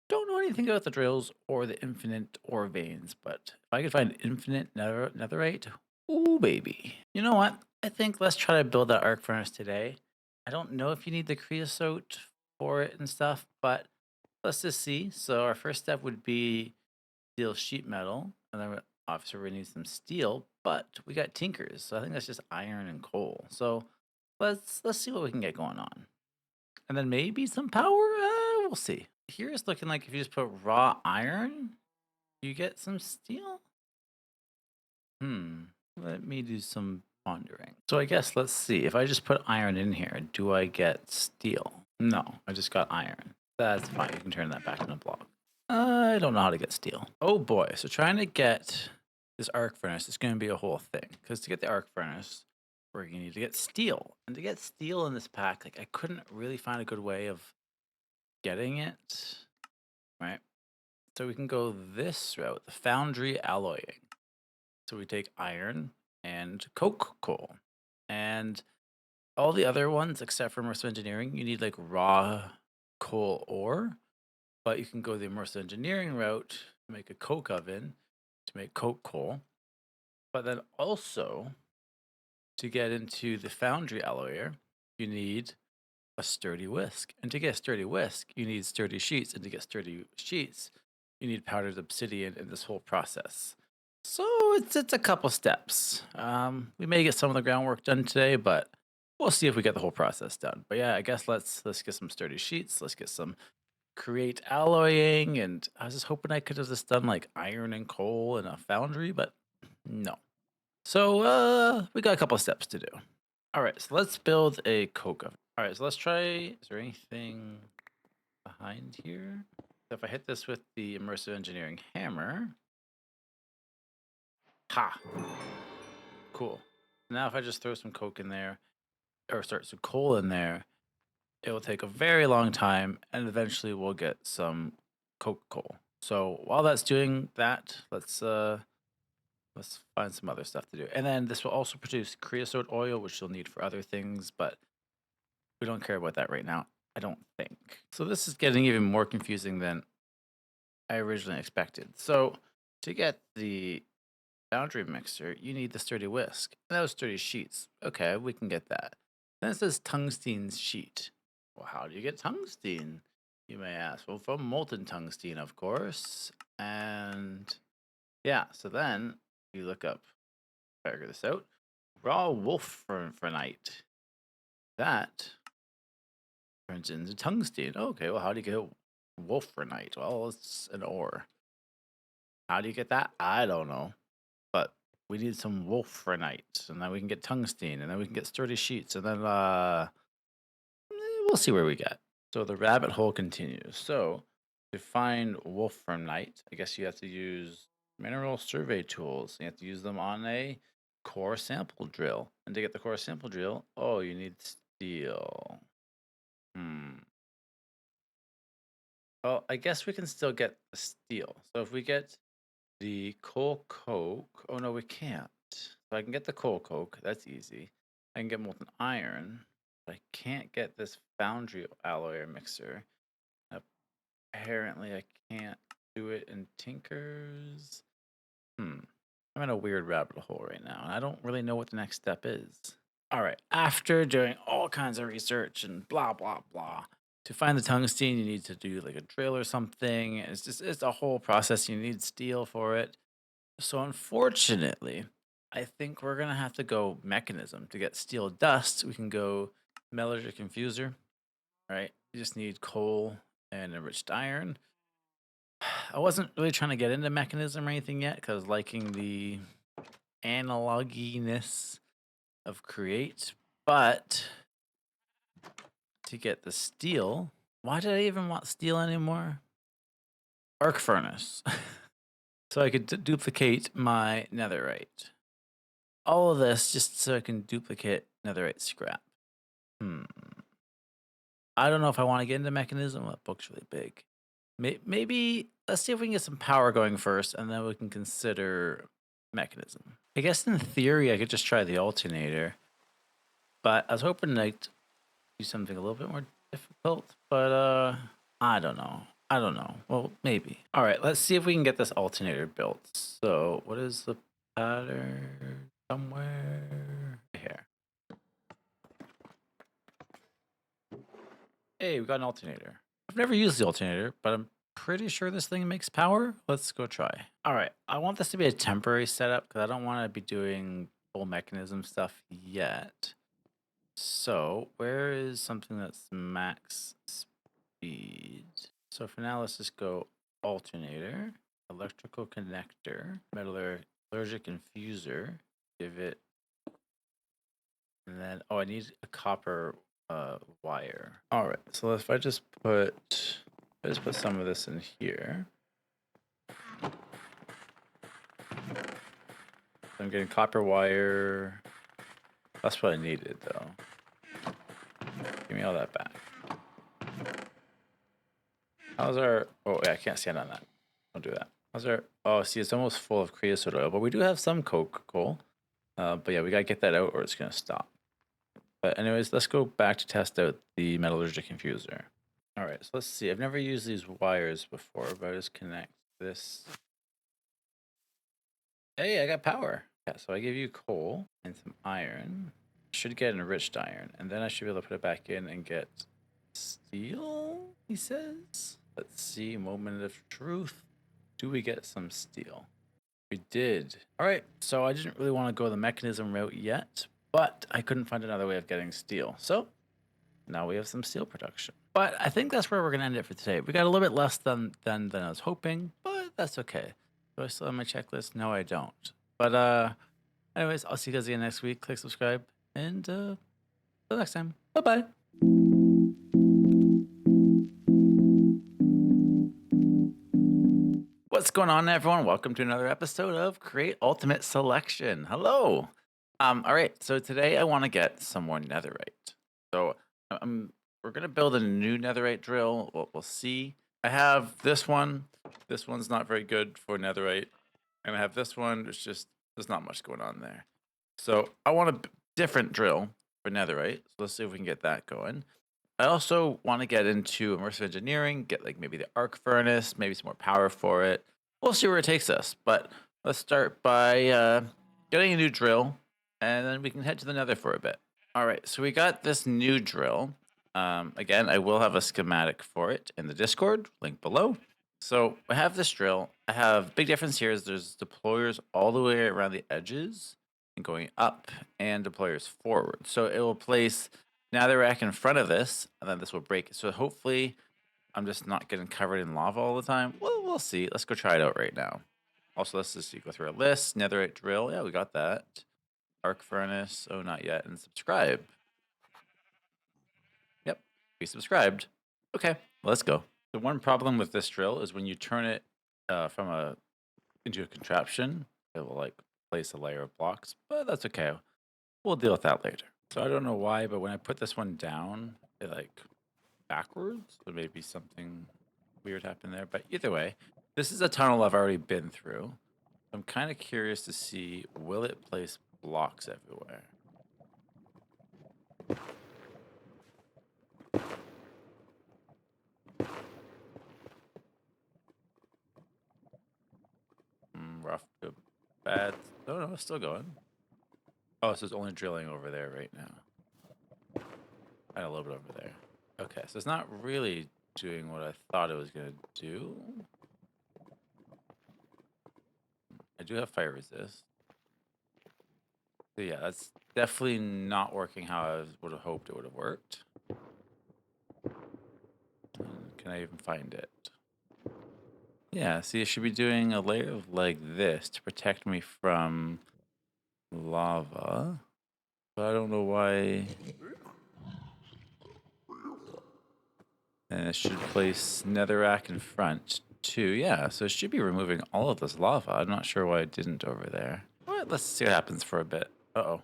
don't know anything about the drills or the infinite ore veins. But if I could find infinite netherite, ooh baby. You know what? I think let's try to build that arc furnace today. I don't know if you need the creosote for it and stuff, but let's just see. So our first step would be steel sheet metal, and then obviously we need some steel, but we got tinkers, so I think that's just iron and coal. So let's see what we can get going on, and then maybe some power. We'll see. Here it's looking like if you just put raw iron, you get some steel. Let me do some pondering. So I guess let's see. If I just put iron in here, do I get steel? No, I just got iron. That's fine. You can turn that back into a block. I don't know how to get steel. Oh boy. So trying to get this arc furnace is going to be a whole thing. Because to get the arc furnace, we're going to need to get steel. And to get steel in this pack, like I couldn't really find a good way of getting it. Right? So we can go this route, the foundry alloying. So we take iron and coke coal. And all the other ones, except for immersive engineering, you need like raw coal ore. But you can go the immersive engineering route to make a coke oven, to make coke coal. But then also, to get into the foundry alloyer, you need a sturdy whisk. And to get a sturdy whisk, you need sturdy sheets. And to get sturdy sheets, you need powdered obsidian in this whole process. So it's a couple steps. We may get some of the groundwork done today, but we'll see if we get the whole process done. But yeah, I guess let's get some sturdy sheets. Let's get some create alloying, and I was just hoping I could have just done like iron and coal in a foundry, but no. So we got a couple of steps to do. All right, so let's build a coke oven. All right, so let's try. Is there anything? behind here. So if I hit this with the immersive engineering hammer, ha, cool. Now if I just throw some coke in there, or start some coal in there, it will take a very long time, and eventually we'll get some coke coal. So while that's doing that, let's find some other stuff to do. And then this will also produce creosote oil, which you'll need for other things, but we don't care about that right now, I don't think. So this is getting even more confusing than I originally expected. So to get the boundary mixer, you need the sturdy whisk. And that was sturdy sheets. Okay, we can get that. Then it says tungsten sheet. Well, how do you get tungsten? You may ask. Well, from molten tungsten, of course. And yeah, so then you look up, figure this out. Raw wolframite. That turns into tungsten. Okay, well, how do you get wolframite? Well, it's an ore. How do you get that? I don't know. But we need some wolframite, and then we can get tungsten, and then we can get sturdy sheets, and then we'll see where we get. So the rabbit hole continues. So to find wolframite, I guess you have to use mineral survey tools. You have to use them on a core sample drill. And to get the core sample drill, oh, you need steel. Well, I guess we can still get the steel. So if we get the coal coke, oh no, we can't. So I can get the coal coke, that's easy. I can get molten iron, but I can't get this foundry alloy mixer. Apparently I can't do it in Tinkers. I'm in a weird rabbit hole right now, and I don't really know what the next step is. All right, after doing all kinds of research and blah, blah, blah, to find the tungsten, you need to do like a drill or something. It's a whole process. You need steel for it. So unfortunately, I think we're gonna have to go mechanism to get steel dust. We can go metallurgic infuser, right? You just need coal and enriched iron. I wasn't really trying to get into mechanism or anything yet because liking the analoginess of create, but to get the steel, why did I even want steel anymore? Arc furnace. So I could duplicate my netherite. All of this just so I can duplicate netherite scrap. I don't know if I want to get into mechanism. That book's really big. Maybe let's see if we can get some power going first, and then we can consider mechanism. I guess in theory I could just try the alternator, but I was hoping to do something a little bit more difficult. But I don't know. I don't know. Well, maybe. All right, let's see if we can get this alternator built. So, what is the pattern? Somewhere here. Hey, we got an alternator. I've never used the alternator, but I'm pretty sure this thing makes power. Let's go try. All right, I want this to be a temporary setup because I don't want to be doing full mechanism stuff yet. So, where is something that's max speed? So for now, let's just go alternator, electrical connector, metallurgic infuser, give it, and then, oh, I need a copper wire. All right, so if I just put some of this in here. I'm getting copper wire. That's what I needed, though. Give me all that back. How's our... Oh, yeah, I can't stand on that. Don't do that. How's our... Oh, see, it's almost full of creosote oil, but we do have some coal. But yeah, we gotta get that out or it's gonna stop. But anyways, let's go back to test out the metallurgic infuser. All right, so let's see. I've never used these wires before, but I just connect this. Hey, I got power. Yeah, so I give you coal and some iron. Should get enriched iron, and then I should be able to put it back in and get steel, he says. Let's see, moment of truth. Do we get some steel? We did. All right, so I didn't really want to go the mechanism route yet, but I couldn't find another way of getting steel. So now we have some steel production. But I think that's where we're going to end it for today. We got a little bit less than I was hoping, but that's okay. Do I still have my checklist? No, I don't. But anyways, I'll see you guys again next week. Click subscribe, and till next time. Bye-bye. going on, everyone? Welcome to another episode of Create Ultimate Selection. Hello. All right. So today I want to get some more netherite. So um, we're gonna build a new netherite drill. We'll see. I have this one. This one's not very good for netherite, and I have this one. It's just there's not much going on there. So I want a different drill for netherite. So let's see if we can get that going. I also want to get into immersive engineering, get like maybe the arc furnace, maybe some more power for it. We'll see where it takes us. But let's start by getting a new drill, and then we can head to the nether for a bit. All right, so we got this new drill. Again, I will have a schematic for it in the Discord, link below. So I have this drill. I have big difference here is there's deployers all the way around the edges and going up, and deployers forward. So it will place netherrack in front of this, and then this will break it. So hopefully I'm just not getting covered in lava all the time. Well, we'll see. Let's go try it out right now. Also, let's just go through our list. Netherite drill. Yeah, we got that. Arc furnace. Oh, not yet. And subscribe. Yep, we subscribed. Okay, let's go. The one problem with this drill is when you turn it into a contraption, it will like place a layer of blocks, but that's okay. We'll deal with that later. So I don't know why, but when I put this one down, it like backwards. So maybe something weird happened there. But either way, this is a tunnel I've already been through. I'm kind of curious to see, will it place blocks everywhere? Rough to bad. Oh no, it's still going. Oh, so it's only drilling over there right now. And a little bit over there. Okay, so it's not really doing what I thought it was going to do. I do have fire resist. So yeah, that's definitely not working how I would have hoped it would have worked. Can I even find it? Yeah, see, it should be doing a layer of like this to protect me from lava. But I don't know why. And it should place netherrack in front too. Yeah, so it should be removing all of this lava. I'm not sure why it didn't over there. Well, let's see what happens for a bit. Uh-oh.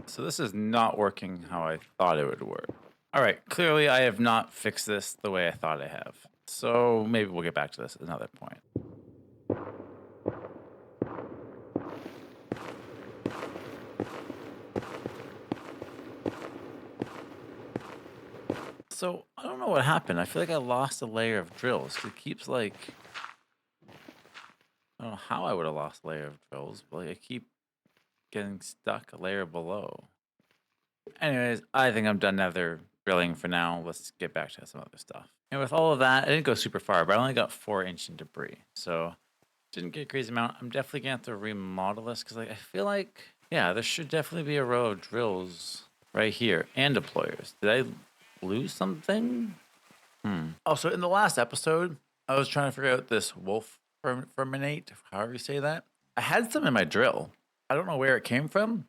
So this is not working how I thought it would work. All right, clearly I have not fixed this the way I thought I have. So maybe we'll get back to this at another point. So I don't know what happened. I feel like I lost a layer of drills. It keeps like, I don't know how I would have lost a layer of drills, but like I keep getting stuck a layer below. Anyways, I think I'm done nether drilling for now. Let's get back to some other stuff. And with all of that, I didn't go super far, but I only got 4 ancient debris. So didn't get a crazy amount. I'm definitely gonna have to remodel this because like I feel like, yeah, there should definitely be a row of drills right here and deployers. Did I lose something? Also, in the last episode, I was trying to figure out this wolf ferminate, however you say that. I had some in my drill. I don't know where it came from.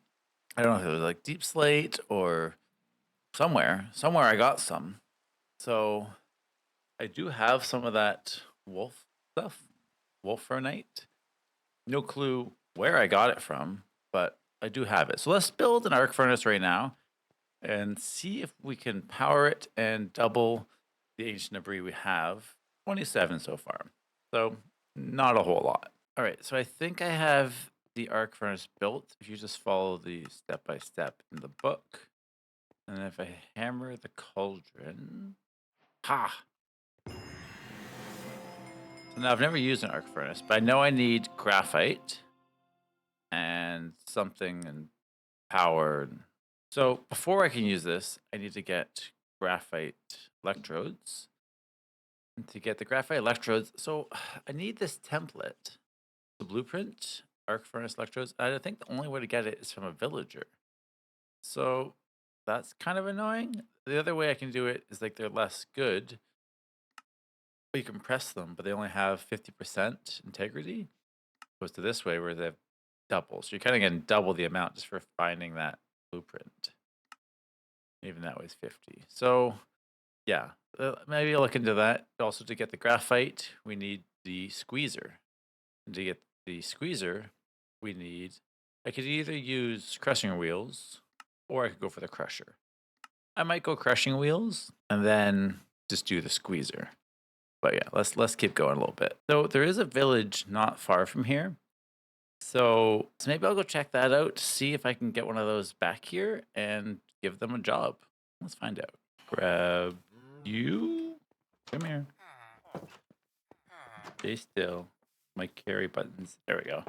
I don't know if it was like deep slate or somewhere. Somewhere I got some. So I do have some of that wolf stuff, wolf ferminate. No clue where I got it from, but I do have it. So let's build an arc furnace right now and see if we can power it and double the ancient debris we have. 27 so far. So not a whole lot. All right, so I think I have the arc furnace built. If you just follow the step by step in the book. And if I hammer the cauldron. Ha! So now I've never used an arc furnace, but I know I need graphite and something and power. So before I can use this, I need to get graphite electrodes. And to get the graphite electrodes, so I need this template, the blueprint, arc furnace electrodes. I think the only way to get it is from a villager. So that's kind of annoying. The other way I can do it is like they're less good, but you can press them, but they only have 50% integrity, opposed to this way where they have double. So you're kind of getting double the amount just for finding that blueprint. Even that weighs 50. So yeah, maybe I'll look into that. Also, to get the graphite, we need the squeezer. And to get the squeezer, we need. I could either use crushing wheels, or I could go for the crusher. I might go crushing wheels and then just do the squeezer. But yeah, let's keep going a little bit. So there is a village not far from here. So maybe I'll go check that out, see if I can get one of those back here and give them a job. Let's find out. Grab you. Come here. Stay still. My carry buttons. There we go.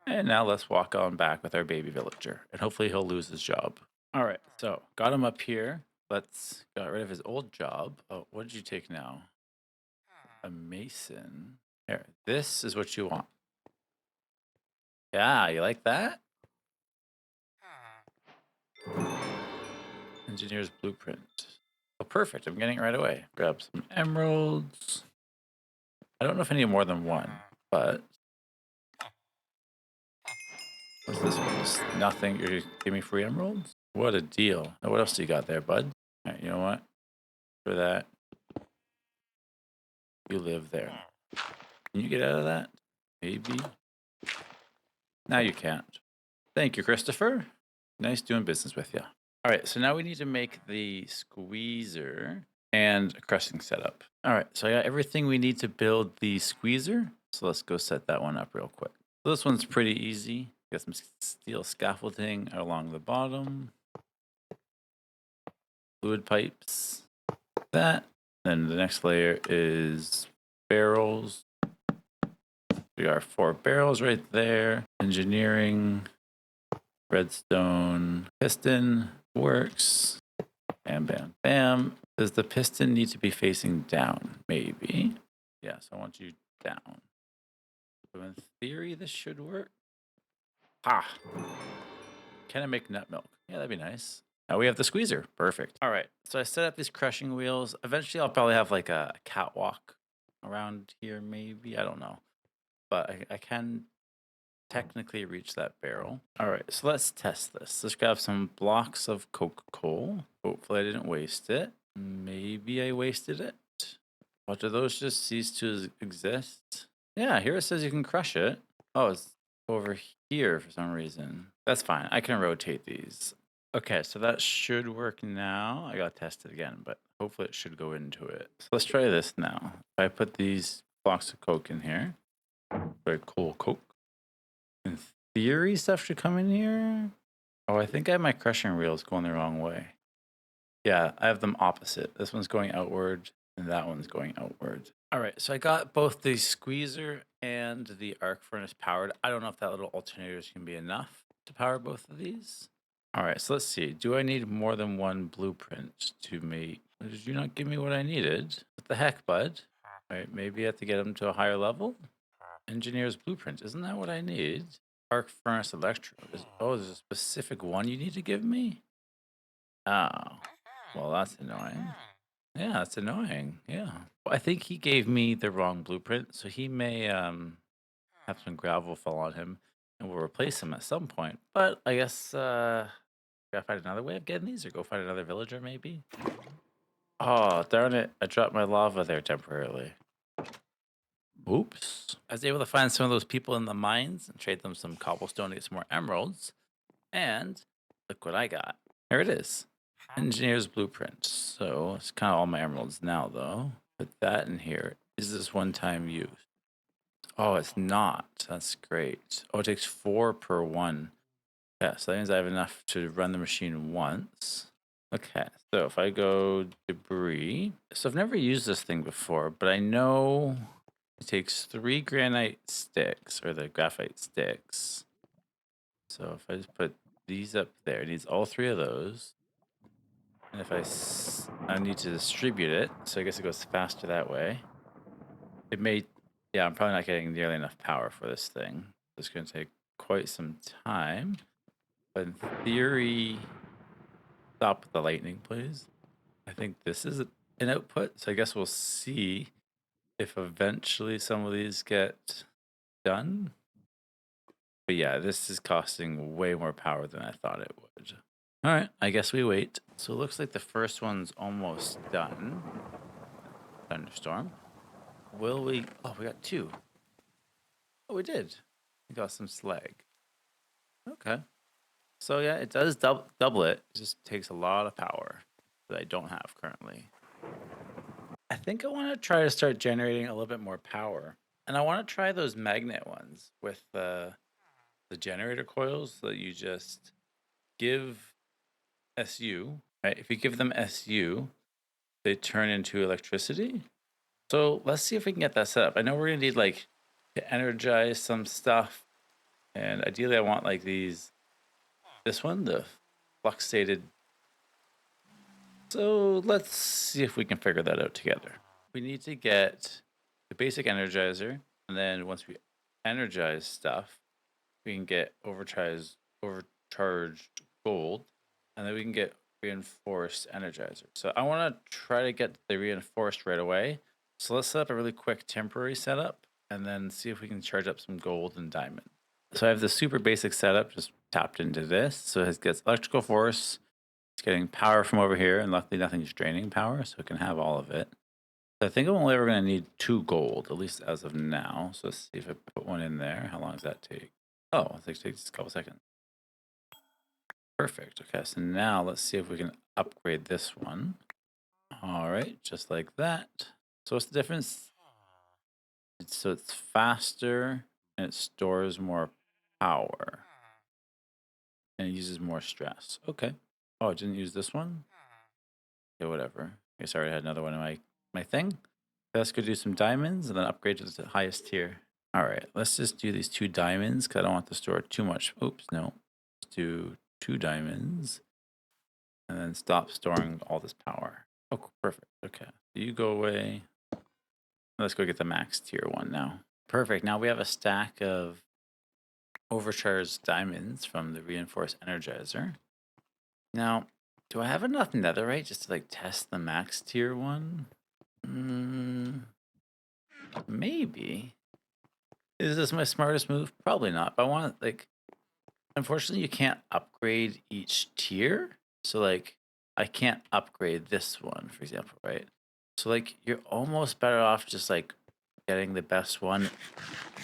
And now let's walk on back with our baby villager. And hopefully he'll lose his job. All right, so got him up here. Let's got rid of his old job. Oh, what did you take now? A mason. Here, this is what you want. Yeah, you like that? Engineer's blueprint. Oh, perfect. I'm getting it right away. Grab some emeralds. I don't know if I need more than one, but what's this one? Just nothing. You're just giving me free emeralds? What a deal. Now, what else do you got there, bud? All right, you know what? For that, you live there. Can you get out of that? Maybe. Now you can't. Thank you, Christopher. Nice doing business with you. All right, so now we need to make the squeezer and a crushing setup. All right, so I got everything we need to build the squeezer. So let's go set that one up real quick. So this one's pretty easy. Got some steel scaffolding along the bottom. Fluid pipes. That. Then the next layer is barrels. We got 4 barrels right there. Engineering. Redstone. Piston. Works. Bam, bam, bam. Does the piston need to be facing down? Maybe. Yes, I want you down. So in theory, this should work. Ha! Can I make nut milk? Yeah, that'd be nice. Now we have the squeezer. Perfect. All right. So I set up these crushing wheels. Eventually, I'll probably have like a catwalk around here, maybe. I don't know. But I can technically reach that barrel. All right. So let's test this. Let's grab some blocks of coke coal. Hopefully, I didn't waste it. Maybe I wasted it. What, do those just cease to exist? Yeah, here it says you can crush it. Oh, it's over here for some reason. That's fine. I can rotate these. Okay, so that should work now. I gotta test it again, but hopefully it should go into it. So let's try this now. If I put these blocks of coke in here, very cool coke. In theory, stuff should come in here. Oh, I think I have my crushing wheels going the wrong way. Yeah, I have them opposite. This one's going outward, and that one's going outward. All right, so I got both the squeezer and the arc furnace powered. I don't know if that little alternator is going to be enough to power both of these. All right, so let's see. Do I need more than one blueprint to make? Did you not give me what I needed? What the heck, bud? All right, maybe I have to get them to a higher level. Engineer's blueprint. Isn't that what I need? Arc furnace electrode. Oh, there's a specific one you need to give me? Oh, well, that's annoying. Yeah, that's annoying. Yeah. Well, I think he gave me the wrong blueprint, so he may have some gravel fall on him and we'll replace him at some point. But I guess gotta find another way of getting these or go find another villager maybe. Oh, darn it. I dropped my lava there temporarily. Oops. I was able to find some of those people in the mines and trade them some cobblestone to get some more emeralds. And look what I got. There it is. Engineer's blueprint. So it's kind of all my emeralds now, though. Put that in here. Is this one time use? Oh, it's not. That's great. Oh, it takes 4 per one. Yeah, so that means I have enough to run the machine once. Okay, so if I go debris. So I've never used this thing before, but I know it takes 3 granite sticks, or the graphite sticks. So if I just put these up there, it needs all 3 of those. And if I need to distribute it, so I guess it goes faster that way. It may, yeah, I'm probably not getting nearly enough power for this thing. It's going to take quite some time. But in theory, stop with the lightning, please. I think this is an output, so I guess we'll see if eventually some of these get done. But yeah, this is costing way more power than I thought it would. All right, I guess we wait. So it looks like the first one's almost done. Thunderstorm. Will we? Oh, we got two. Oh, we did. We got some slag. Okay. So yeah, it does double it. It just takes a lot of power that I don't have currently. I think I want to try to start generating a little bit more power, and I want to try those magnet ones with the generator coils that you just give SU. Right? If you give them SU, they turn into electricity. So let's see if we can get that set up. I know we're gonna need like to energize some stuff, and ideally I want like this one, the fluxated. So let's see if we can figure that out together. We need to get the basic energizer, and then once we energize stuff, we can get overcharged gold, and then we can get reinforced energizer. So I want to try to get the reinforced right away. So let's set up a really quick temporary setup, and then see if we can charge up some gold and diamond. So I have the super basic setup just tapped into this. So it gets electrical force. It's getting power from over here, and luckily nothing's draining power, so it can have all of it. I think I'm only ever going to need 2 gold, at least as of now. So let's see if I put one in there. How long does that take? Oh, it takes a couple seconds. Perfect. Okay, so now let's see if we can upgrade this one. All right, just like that. So what's the difference? So it's faster and it stores more power and it uses more stress. Okay. Oh, I didn't use this one? Okay, whatever. I guess I already had another one in my thing. Let's go do some diamonds and then upgrade to the highest tier. All right, let's just do these 2 diamonds because I don't want to store too much. Oops, no. Let's do 2 diamonds and then stop storing all this power. Oh, perfect. Okay. You go away. Let's go get the max tier one now. Perfect. Now we have a stack of overcharged diamonds from the reinforced energizer. Now, do I have enough netherite just to like test the max tier one? Maybe. Is this my smartest move? Probably not. But I want to like. Unfortunately, you can't upgrade each tier. So like, I can't upgrade this one, for example, right? So like, you're almost better off just like getting the best one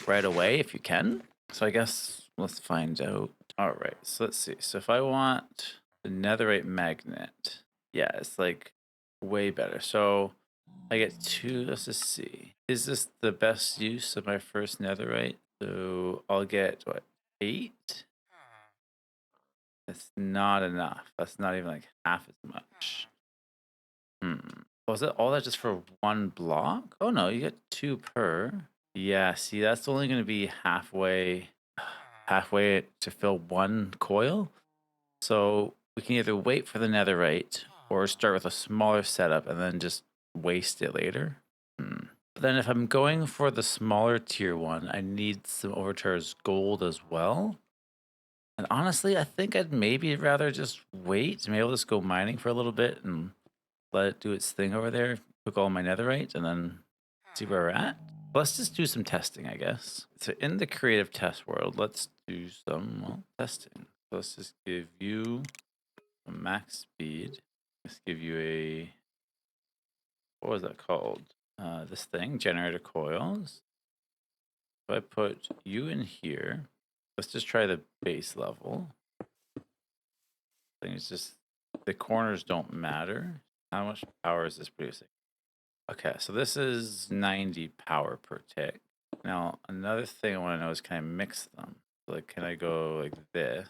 right away if you can. So I guess let's find out. All right, so let's see. So if I want the netherite magnet, yeah, it's like way better. So I get 2. Let's just see. Is this the best use of my first netherite? So I'll get what, 8? That's not enough. That's not even like half as much. Was it all that just for 1 block? Oh no, you get 2 per. Yeah, see, that's only going to be halfway to fill 1 coil. So we can either wait for the netherite or start with a smaller setup and then just waste it later. But then if I'm going for the smaller tier one, I need some overcharged gold as well. And honestly, I think I'd maybe rather just wait. Maybe I'll just go mining for a little bit and let it do its thing over there. Cook all my netherite and then see where we're at. Let's just do some testing, I guess. So in the creative test world, let's do some testing. So let's just give you a max speed. Let's give you a, what was that called? This thing, generator coils. If I put you in here, let's just try the base level. I think it's just the corners don't matter. How much power is this producing? Okay, so this is 90 power per tick. Now, another thing I want to know is can I mix them? Like, can I go like this?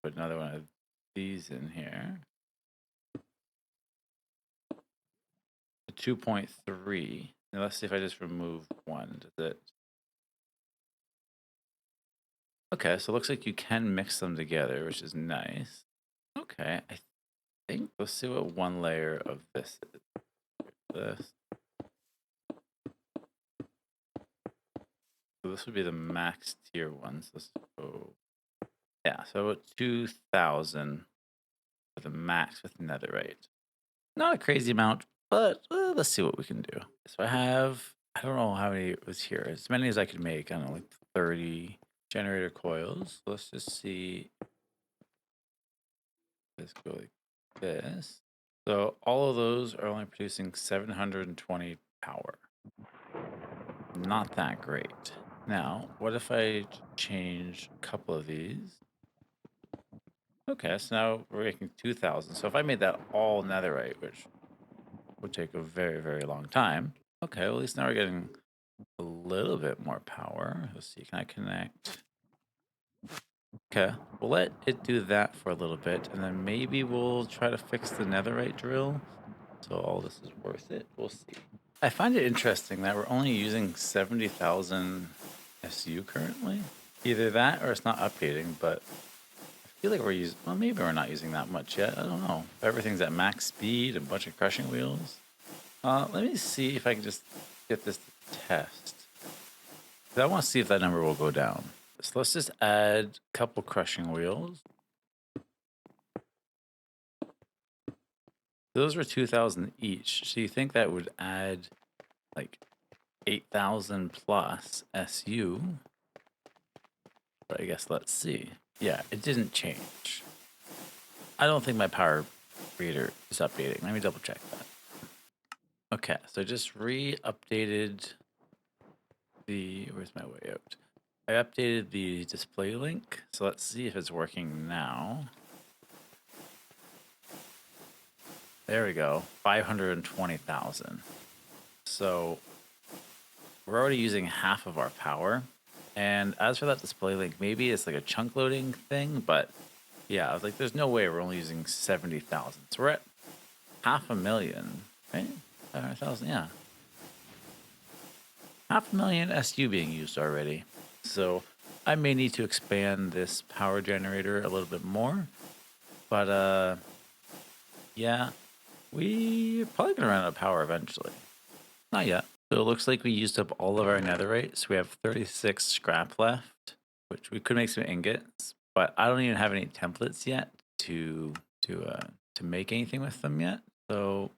Put another one of these in here. 2.3. Now let's see if I just remove one. Does it? Okay, so it looks like you can mix them together, which is nice. Okay, I think let's see what one layer of this is. This. So this would be the max tier one. So let's go. Yeah, so about 2,000 for the max with netherite. Not a crazy amount, but let's see what we can do. So I don't know how many was here. As many as I could make. I don't know, like 30 generator coils. Let's just see. Let's go like this. So all of those are only producing 720 power. Not that great. Now, what if I change a couple of these? Okay, so now we're making 2,000. So if I made that all netherite, which would take a very, very long time. Okay, well, at least now we're getting a little bit more power. Let's see, can I connect? Okay, we'll let it do that for a little bit, and then maybe we'll try to fix the netherite drill. So all this is worth it. We'll see. I find it interesting that we're only using 70,000 SU currently. Either that or it's not updating, but I feel like we're using, well, maybe we're not using that much yet. I don't know. Everything's at max speed, a bunch of crushing wheels. Let me see if I can just get this to test. 'Cause I want to see if that number will go down. So let's just add a couple crushing wheels. Those were 2,000 each. So you think that would add like 8,000 plus SU? But I guess let's see. Yeah, it didn't change. I don't think my power reader is updating. Let me double check that. Okay, so I just re-updated the, where's my way out? I updated the display link, so let's see if it's working now. There we go, 520,000. So we're already using half of our power. And as for that display link, maybe it's like a chunk loading thing, but yeah, I was like, there's no way we're only using 70,000. So we're at 500,000, right? 500,000, yeah. 500,000 SU being used already. So I may need to expand this power generator a little bit more. But yeah, we're probably gonna run out of power eventually. Not yet. So it looks like we used up all of our netherite. So we have 36 scrap left, which we could make some ingots, but I don't even have any templates yet to make anything with them yet. So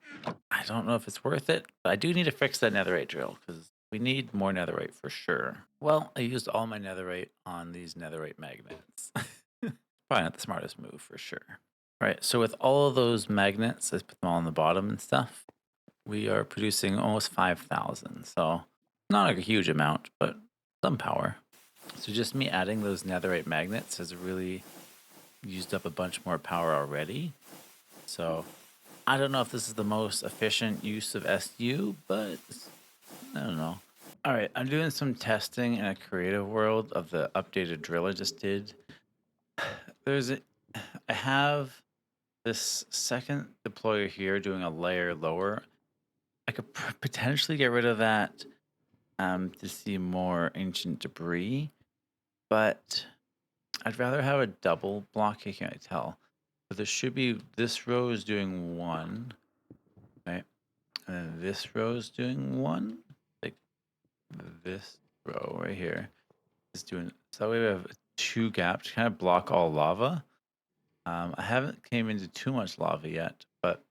I don't know if it's worth it, but I do need to fix that netherite drill because we need more netherite for sure. Well, I used all my netherite on these netherite magnets. Probably not the smartest move for sure. All right, so with all of those magnets, let's put them all on the bottom and stuff. We are producing almost 5,000, so not a huge amount, but some power. So just me adding those netherite magnets has really used up a bunch more power already. So I don't know if this is the most efficient use of SU, but I don't know. All right, I'm doing some testing in a creative world of the updated drill I just did. I have this second deployer here doing a layer lower. I could potentially get rid of that to see more ancient debris, but I'd rather have a double block. I can't tell. But there should be, this row is doing one, right? And then this row is doing one. Like this row right here is doing, so that way we have two gaps to kind of block all lava. I haven't came into too much lava yet, but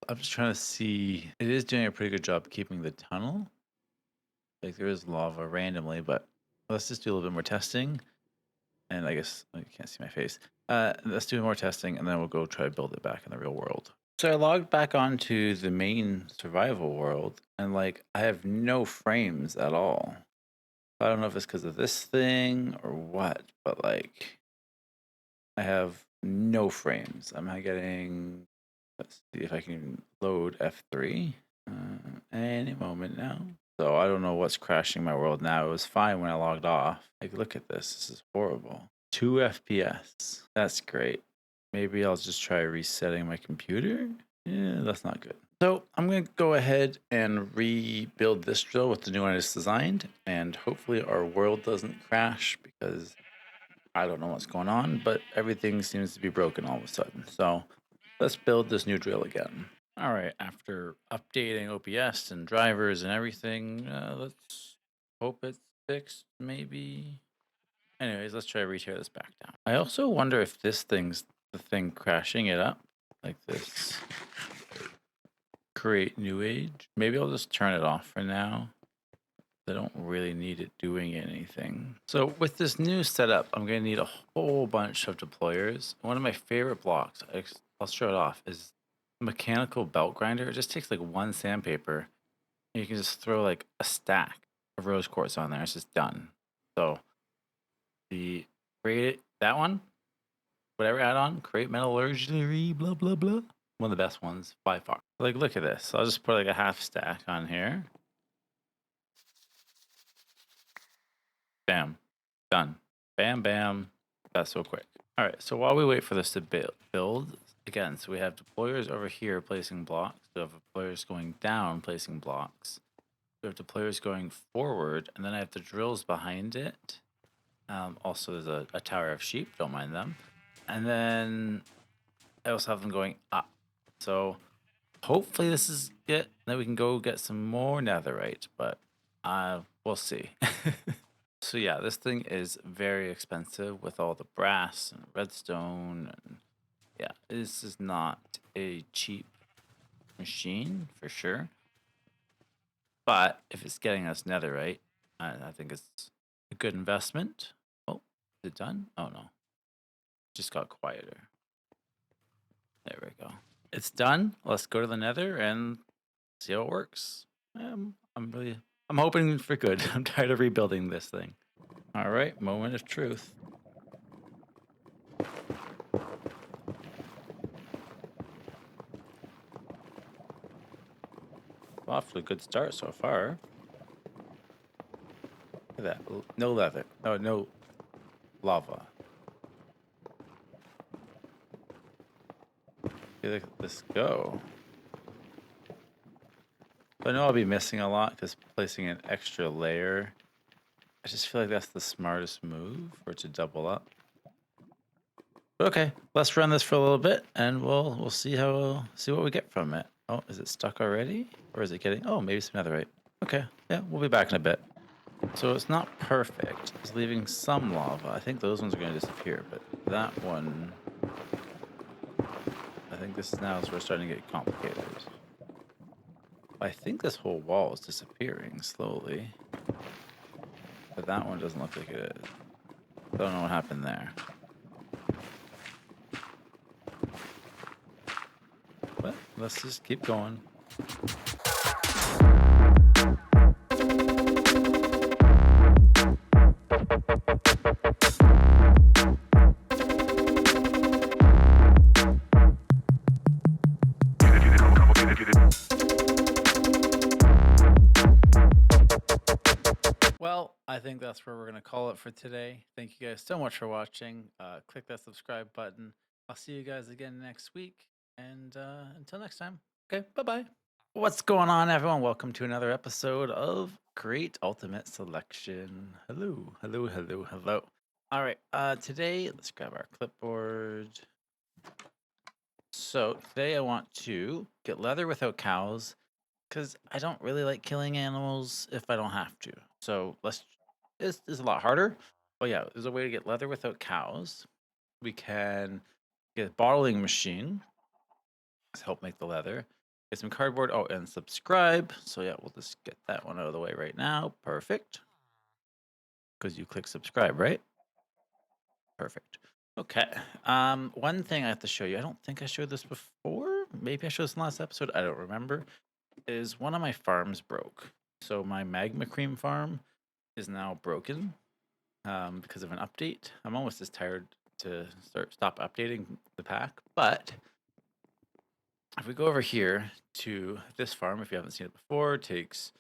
I'm just trying to see. It is doing a pretty good job keeping the tunnel. Like there is lava randomly, but let's just do a little bit more testing. And I guess you can't see my face. Let's do more testing, and then we'll go try to build it back in the real world. So I logged back onto the main survival world, and like I have no frames at all. I don't know if it's because of this thing or what, but like I have no frames. Am I getting? Let's see if I can load F3 any moment now. So I don't know what's crashing my world now. It was fine when I logged off. Like, look at this. This is horrible. 2 FPS. That's great. Maybe I'll just try resetting my computer. Yeah, that's not good. So I'm going to go ahead and rebuild this drill with the new one I just designed. And hopefully our world doesn't crash because I don't know what's going on, but everything seems to be broken all of a sudden. So let's build this new drill again. All right, after updating OBS and drivers and everything, let's hope it's fixed, maybe. Anyways, let's try to retear this back down. I also wonder if this thing's the thing crashing it up, like this. Create new age. Maybe I'll just turn it off for now. I don't really need it doing anything. So with this new setup, I'm going to need a whole bunch of deployers. One of my favorite blocks, I'll show it off, is mechanical belt grinder. It just takes like one sandpaper and you can just throw like a stack of rose quartz on there. It's just done. So the create that one, whatever add-on, create metallurgy, blah blah blah. One of the best ones by far. Like look at this. I'll just put like a half stack on here. Bam. Done. Bam, bam. That's so quick. All right. So while we wait for this to build again, so we have deployers over here placing blocks. We have deployers going down placing blocks. We have deployers going forward, and then I have the drills behind it. Also, there's a tower of sheep. Don't mind them. And then I also have them going up. So hopefully this is it. Then we can go get some more netherite, but we'll see. So yeah, this thing is very expensive with all the brass and redstone, and yeah, this is not a cheap machine for sure. But if it's getting us netherite, I think it's a good investment. Oh, is it done? Oh no, just got quieter. There we go. It's done. Let's go to the nether and see how it works. I'm hoping for good. I'm tired of rebuilding this thing. All right, moment of truth. Off to a good start so far. Look at that. No leather. Oh, no lava. Look at this go. I know I'll be missing a lot because placing an extra layer. I just feel like that's the smartest move, for it to double up. Okay, let's run this for a little bit, and we'll see what we get from it. Oh, is it stuck already, or is it getting? Oh, maybe some netherite. Okay, yeah, we'll be back in a bit. So it's not perfect. It's leaving some lava. I think those ones are going to disappear, but that one, I think this is now as we're starting to get complicated. I think this whole wall is disappearing slowly, but that one doesn't look like it is. Don't know what happened there. But let's just keep going. Well, I think that's where we're going to call it for today. Thank you guys so much for watching. Click that subscribe button. I'll see you guys again next week. And until next time, okay, bye bye. What's going on, everyone? Welcome to another episode of Create Ultimate Selection. Hello, hello, hello, hello. All right, today, let's grab our clipboard. So today I want to get leather without cows because I don't really like killing animals if I don't have to. So this is a lot harder. But yeah, there's a way to get leather without cows. We can get a bottling machine to help make the leather. Get some cardboard. Oh, and subscribe. So yeah, we'll just get that one out of the way right now. Perfect. Because you click subscribe, right? Perfect. Okay. One thing I have to show you. I don't think I showed this before. Maybe I showed this in the last episode. I don't remember. Is one of my farms broke. So my magma cream farm is now broken because of an update. I'm almost as tired to stop updating the pack. But if we go over here to this farm, if you haven't seen it before, it takes,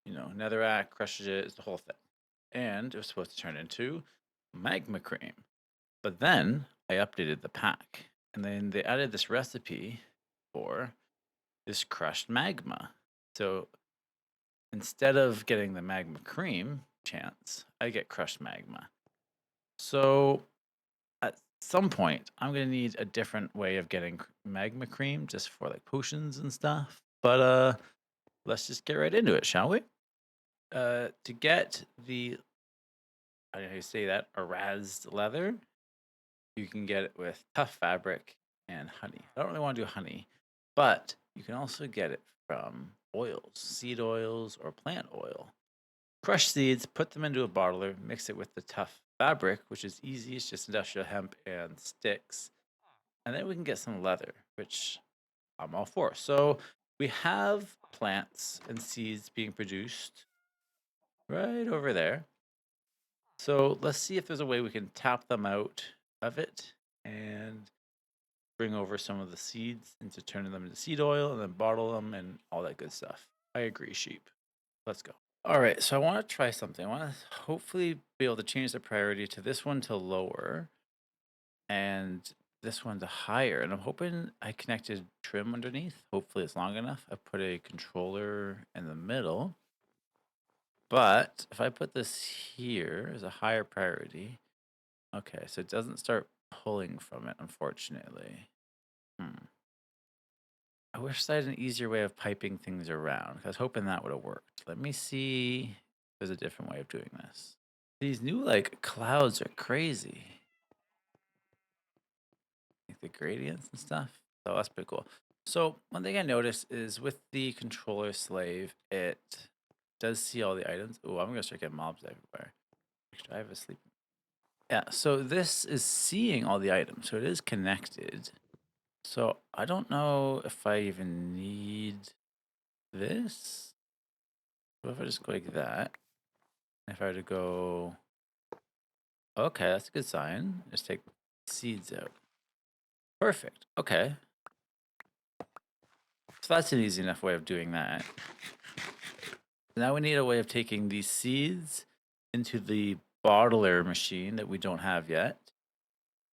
netherrack, crushes it, it's the whole thing. And it was supposed to turn into magma cream. But then I updated the pack. And then they added this recipe for this crushed magma. So instead of getting the magma cream chance, I get crushed magma. So at some point, I'm going to need a different way of getting magma cream just for like potions and stuff. But let's just get right into it, shall we? To get the, I don't know how you say that, Araz leather, you can get it with tough fabric and honey. I don't really want to do honey, but you can also get it from oils, seed oils, or plant oil. Crush seeds, put them into a bottler, mix it with the tough fabric, which is easy. It's just industrial hemp and sticks. And then we can get some leather, which I'm all for. So we have plants and seeds being produced right over there. So let's see if there's a way we can tap them out of it and bring over some of the seeds into turning them into seed oil and then bottle them and all that good stuff. I agree, sheep. Let's go. All right, so I want to try something. I want to hopefully be able to change the priority to this one to lower and this one to higher. And I'm hoping I connected trim underneath. Hopefully it's long enough. I put a controller in the middle. But if I put this here as a higher priority, okay, so it doesn't start pulling from it, unfortunately. Hmm. I wish I had an easier way of piping things around. 'Cause I was hoping that would have worked. Let me see if there's a different way of doing this. These new like clouds are crazy. Like the gradients and stuff. So that's pretty cool. So one thing I noticed is with the controller slave, it does see all the items. Oh, I'm gonna start getting mobs everywhere. Actually, I have a sleep. Yeah, so this is seeing all the items, so it is connected. So I don't know if I even need this. What if I just go like that? If I were to go, okay, that's a good sign. Just take seeds out. Perfect. Okay. So that's an easy enough way of doing that. Now we need a way of taking these seeds into the bottler machine that we don't have yet.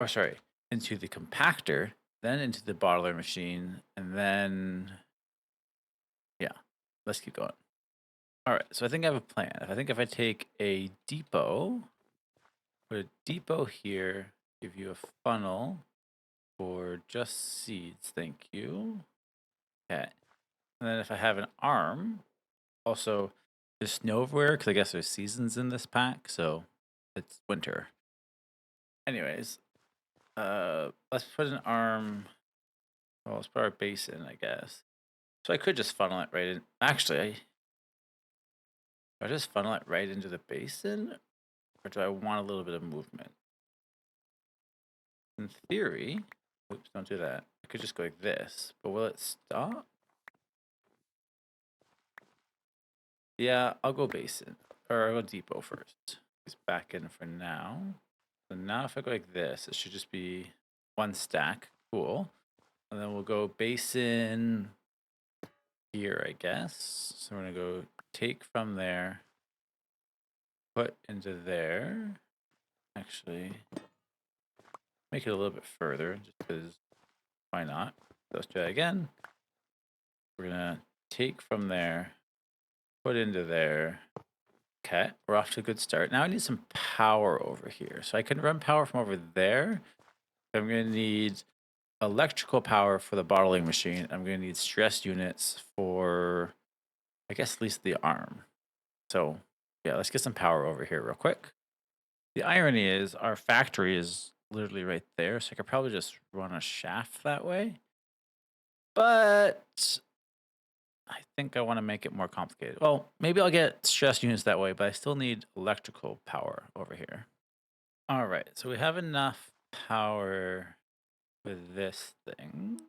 Or sorry, into the compactor, then into the bottler machine, and then yeah, let's keep going. All right, so I think I have a plan. I think if I take a depot, put a depot here, give you a funnel for just seeds, thank you. Okay, and then if I have an arm, also there's snow everywhere because I guess there's seasons in this pack, so it's winter. Anyways, let's put an arm. Well, let's put our base in, I guess. So I could just funnel it right in. Actually, do I just funnel it right into the basin, or do I want a little bit of movement? In theory, oops, don't do that. I could just go like this, but will it stop? Yeah, I'll go basin, or I'll go depot first. It's back in for now. So now if I go like this, it should just be one stack. Cool. And then we'll go basin here, I guess. So we're gonna go take from there, put into there. Actually, make it a little bit further, just because why not? Let's try that again. We're gonna take from there, put into there. Okay, we're off to a good start. Now I need some power over here. So I can run power from over there. I'm gonna need electrical power for the bottling machine. I'm gonna need stress units for, I guess, at least the arm. So yeah, let's get some power over here real quick. The irony is our factory is literally right there, so I could probably just run a shaft that way. But I think I want to make it more complicated. Well, maybe I'll get stress units that way, but I still need electrical power over here. All right, so we have enough power with this thing.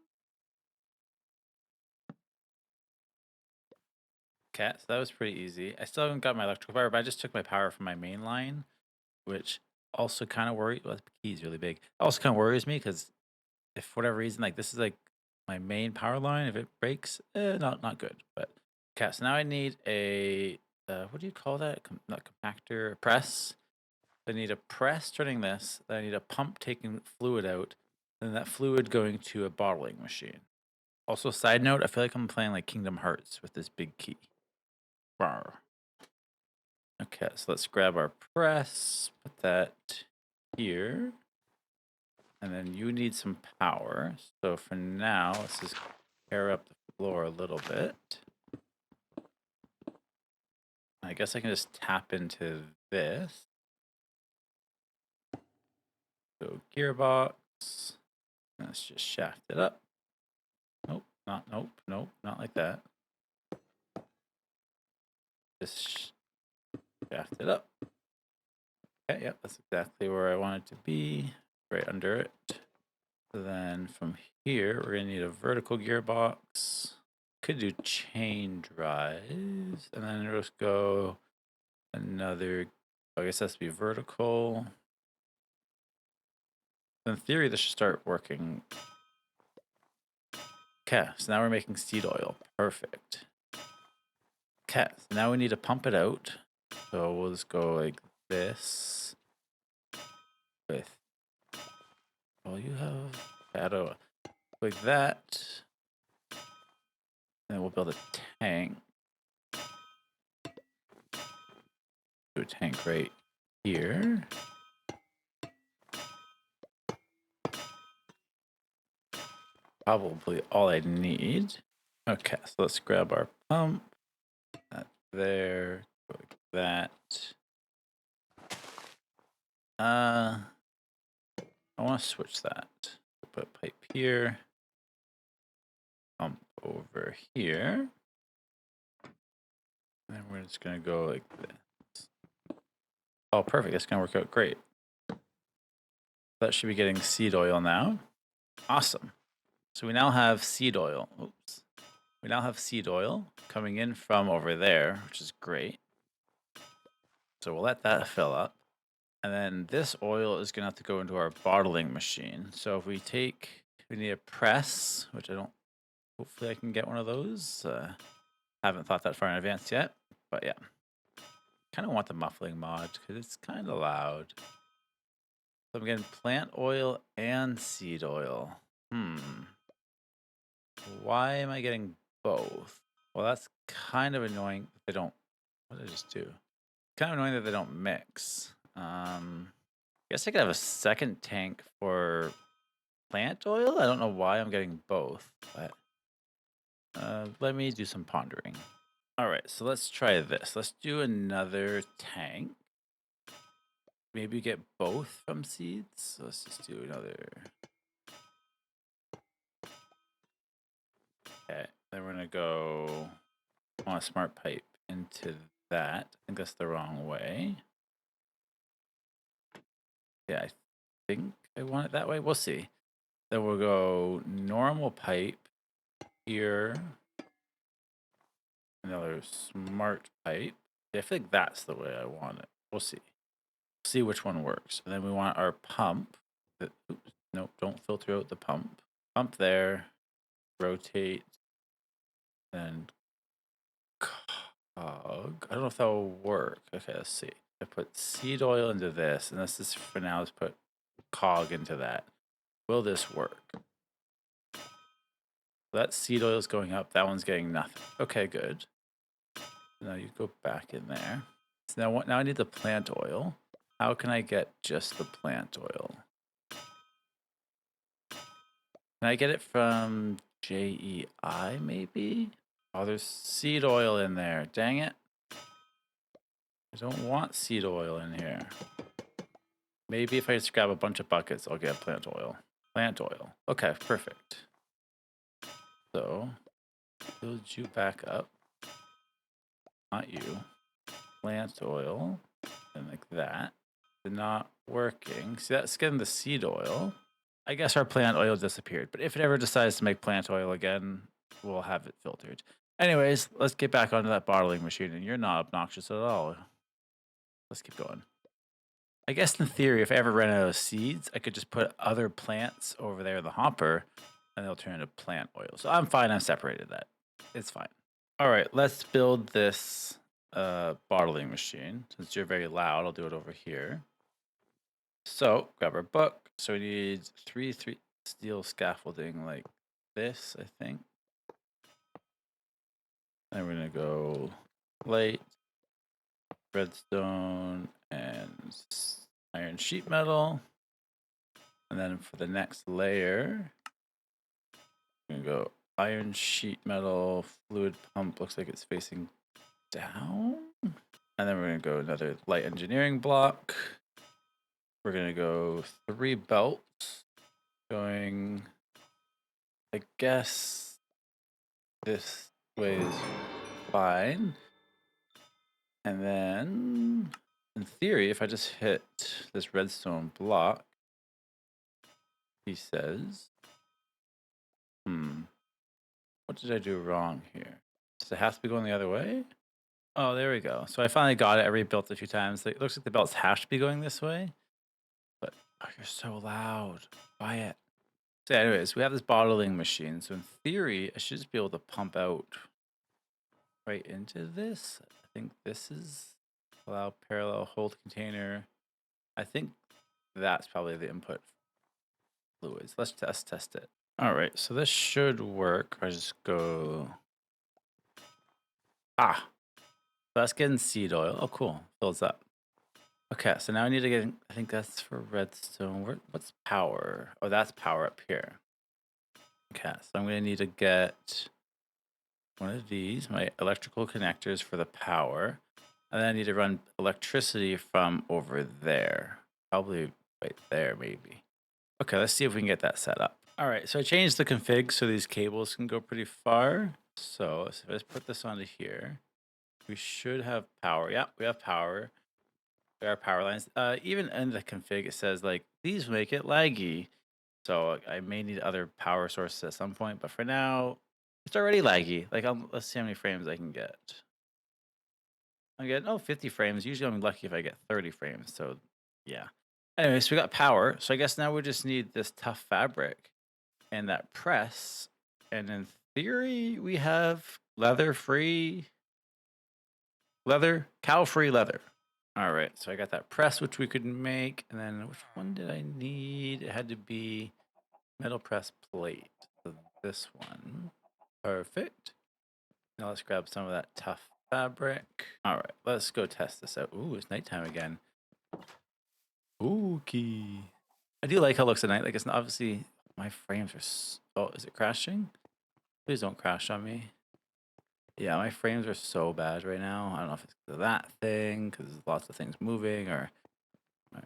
Okay, so that was pretty easy. I still haven't got my electrical power, but I just took my power from my main line, which also kind of worries. Well, the key is really big. Also kind of worries me because if for whatever reason, like this is like my main power line, if it breaks, not good. But okay, so now I need a what do you call that? Not compactor, press. I need a press turning this. Then I need a pump taking fluid out, and that fluid going to a bottling machine. Also, side note, I feel like I'm playing like Kingdom Hearts with this big key. Rawr. Okay, so let's grab our press, put that here. And then you need some power. So for now, let's just pair up the floor a little bit. I guess I can just tap into this. So gearbox. Let's just shaft it up. Nope, not like that. Just shaft it up. Okay, yep, that's exactly where I want it to be, right under it. So then from here, we're gonna need a vertical gearbox. Could do chain drives, and then just go another. I guess that's to be vertical. In theory, this should start working. Okay, so now we're making seed oil. Perfect. Okay, so now we need to pump it out. So we'll just go like this with. Well, you have shadow like that. And we'll build a tank. Do a tank right here. Probably all I need. Okay, so let's grab our pump. That there, go like that. I want to switch that. Put pipe here. Pump over here. And then we're just gonna go like this. Oh, perfect. That's gonna work out great. That should be getting seed oil now. Awesome. So we now have seed oil. Oops. We now have seed oil coming in from over there, which is great. So we'll let that fill up. And then this oil is going to have to go into our bottling machine. So if we need a press, which I don't, hopefully I can get one of those. Haven't thought that far in advance yet, but yeah. Kind of want the muffling mod because it's kind of loud. So I'm getting plant oil and seed oil. Why am I getting both? Well, that's kind of annoying. They don't. What did I just do? Kind of annoying that they don't mix. Guess I could have a second tank for plant oil. I don't know why I'm getting both, but let me do some pondering. All right, so let's try this. Let's do another tank. Maybe get both from seeds. So let's just do another. Okay, then we're gonna go on a smart pipe into that. I think that's the wrong way. Yeah, I think I want it that way. We'll see. Then we'll go normal pipe here. Another smart pipe. Yeah, I feel like that's the way I want it. We'll see. See which one works. And then we want our pump. Oops, nope, don't filter out the pump. Pump there. Rotate. And cog. I don't know if that will work. Okay, let's see. I put seed oil into this, and this is for now. Let's put cog into that. Will this work? That seed oil is going up. That one's getting nothing. Okay, good. Now you go back in there. So now I need the plant oil. How can I get just the plant oil? Can I get it from JEI maybe? Oh, there's seed oil in there. Dang it. I don't want seed oil in here. Maybe if I just grab a bunch of buckets, I'll get plant oil. Plant oil. Okay, perfect. So, build you back up. Not you. Plant oil. And like that. Not working. See, that's getting the seed oil. I guess our plant oil disappeared, but if it ever decides to make plant oil again, we'll have it filtered. Anyways, let's get back onto that bottling machine, and you're not obnoxious at all. Let's keep going. I guess in theory, if I ever ran out of seeds, I could just put other plants over there in the hopper, and they'll turn into plant oil. So I'm fine. I've separated that. It's fine. All right, let's build this bottling machine. Since you're very loud, I'll do it over here. So grab our book. So we need three steel scaffolding like this, I think. And we're gonna go light, redstone, and iron sheet metal. And then for the next layer, we're gonna go iron sheet metal, fluid pump, looks like it's facing down. And then we're gonna go another light engineering block. We're gonna go 3 belts going, I guess this way is fine. And then, in theory, if I just hit this redstone block, he says, what did I do wrong here? Does it have to be going the other way? Oh, there we go. So I finally got it. I rebuilt it a few times. It looks like the belts have to be going this way. But, oh, you're so loud. Quiet. So anyways, we have this bottling machine. So in theory, I should just be able to pump out right into this. I think this is allow parallel hold container. I think that's probably the input fluids. Let's test it. All right, so this should work. I just go. Ah, that's getting seed oil. Oh, cool. Fills up. Okay, so now I need to get. I think that's for redstone. What's power? Oh, that's power up here. Okay, so I'm gonna need to get one of these, my electrical connectors for the power. And then I need to run electricity from over there. Probably right there, maybe. Okay, let's see if we can get that set up. All right, so I changed the config so these cables can go pretty far. So let's put this onto here. We should have power. Yeah, we have power. There are power lines. Even in the config, it says like these make it laggy. So I may need other power sources at some point, but for now, it's already laggy. Like, let's see how many frames I can get. I get 50 frames. Usually, I'm lucky if I get 30 frames. So, yeah. Anyways, we got power. So I guess now we just need this tough fabric and that press. And in theory, we have cow-free leather. All right, so I got that press, which we could make. And then which one did I need? It had to be metal press plate. So this one. Perfect. Now let's grab some of that tough fabric. All right, let's go test this out. Ooh, it's nighttime again. Okay. I do like how it looks at night. Like, it's not obviously my frames are. Oh, is it crashing? Please don't crash on me. Yeah, my frames are so bad right now. I don't know if it's 'cause of that thing, because there's lots of things moving, or my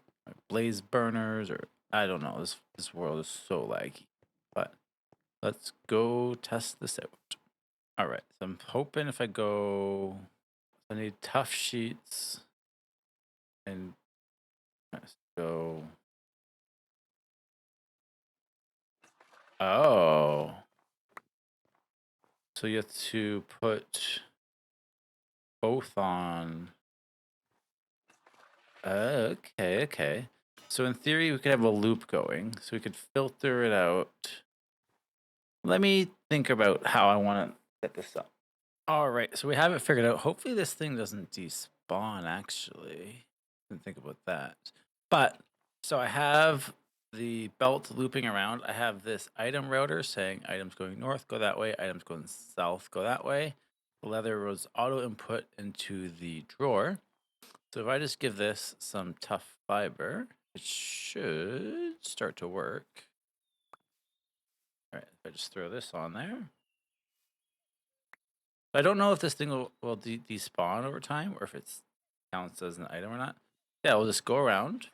blaze burners, or I don't know. This world is so laggy. But let's go test this out. All right, so I'm hoping if I go, I need tough sheets, and let's go. Oh, so you have to put both on. Okay, okay. So in theory, we could have a loop going, so we could filter it out. Let me think about how I want to set this up. All right, so we have it figured out. Hopefully, this thing doesn't despawn, actually. Didn't think about that. But, so I have the belt looping around. I have this item router saying items going north, go that way. Items going south, go that way. The leather was auto input into the drawer. So if I just give this some tough fiber, it should start to work. All right, if I just throw this on there. I don't know if this thing will despawn over time or if it counts as an item or not. Yeah, we'll just go around.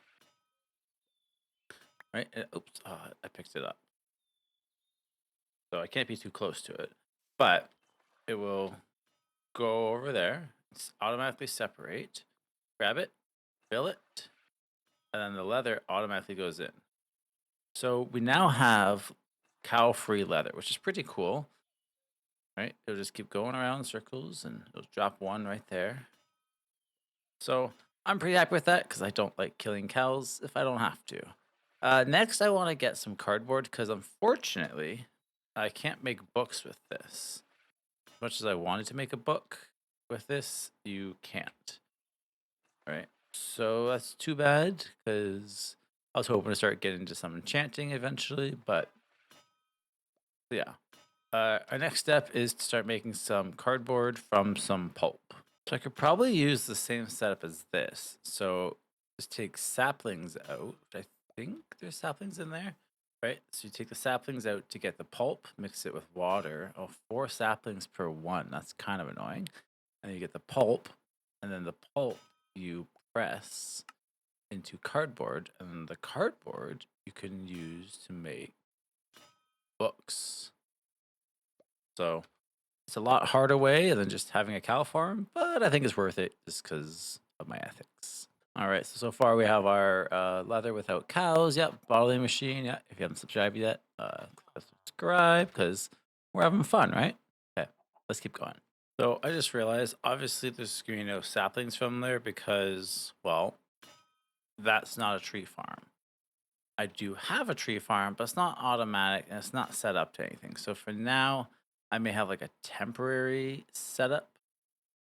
Right? Oops, I picked it up. So I can't be too close to it. But it will go over there, automatically separate, grab it, fill it, and then the leather automatically goes in. So we now have cow-free leather, which is pretty cool. Right? It'll just keep going around in circles and it'll drop one right there. So I'm pretty happy with that because I don't like killing cows if I don't have to. Next, I want to get some cardboard because unfortunately, I can't make books with this. As much as I wanted to make a book with this, you can't. All right. So that's too bad because I was hoping to start getting into some enchanting eventually, but yeah. Our next step is to start making some cardboard from some pulp. So I could probably use the same setup as this. So just take saplings out. I think there's saplings in there, right? So you take the saplings out to get the pulp, mix it with water. Oh, 4 saplings per one. That's kind of annoying. And you get the pulp, and then the pulp you press into cardboard, and then the cardboard you can use to make books. So It's a lot harder way than just having a cow farm, but I think it's worth it just because of my ethics. All right, so far we have our leather without cows. Yep, bottling machine. Yeah, if you haven't subscribed yet, click subscribe because we're having fun, right? Okay, let's keep going. So I just realized, obviously, there's gonna be no saplings from there because, well, that's not a tree farm. I do have a tree farm, but it's not automatic and it's not set up to anything. So for now, I may have like a temporary setup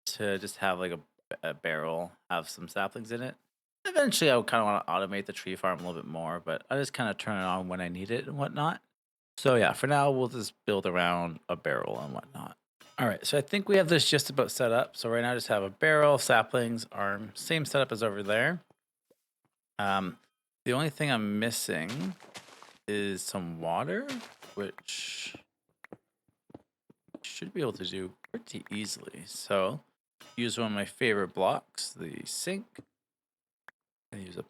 to just have like a barrel, have some saplings in it. Eventually, I would kind of want to automate the tree farm a little bit more, but I just kind of turn it on when I need it and whatnot. So yeah, for now, we'll just build around a barrel and whatnot. All right, so I think we have this just about set up. So right now, I just have a barrel, saplings, arm, same setup as over there. The only thing I'm missing is some water, which should be able to do pretty easily. So use one of my favorite blocks, the sink, and use a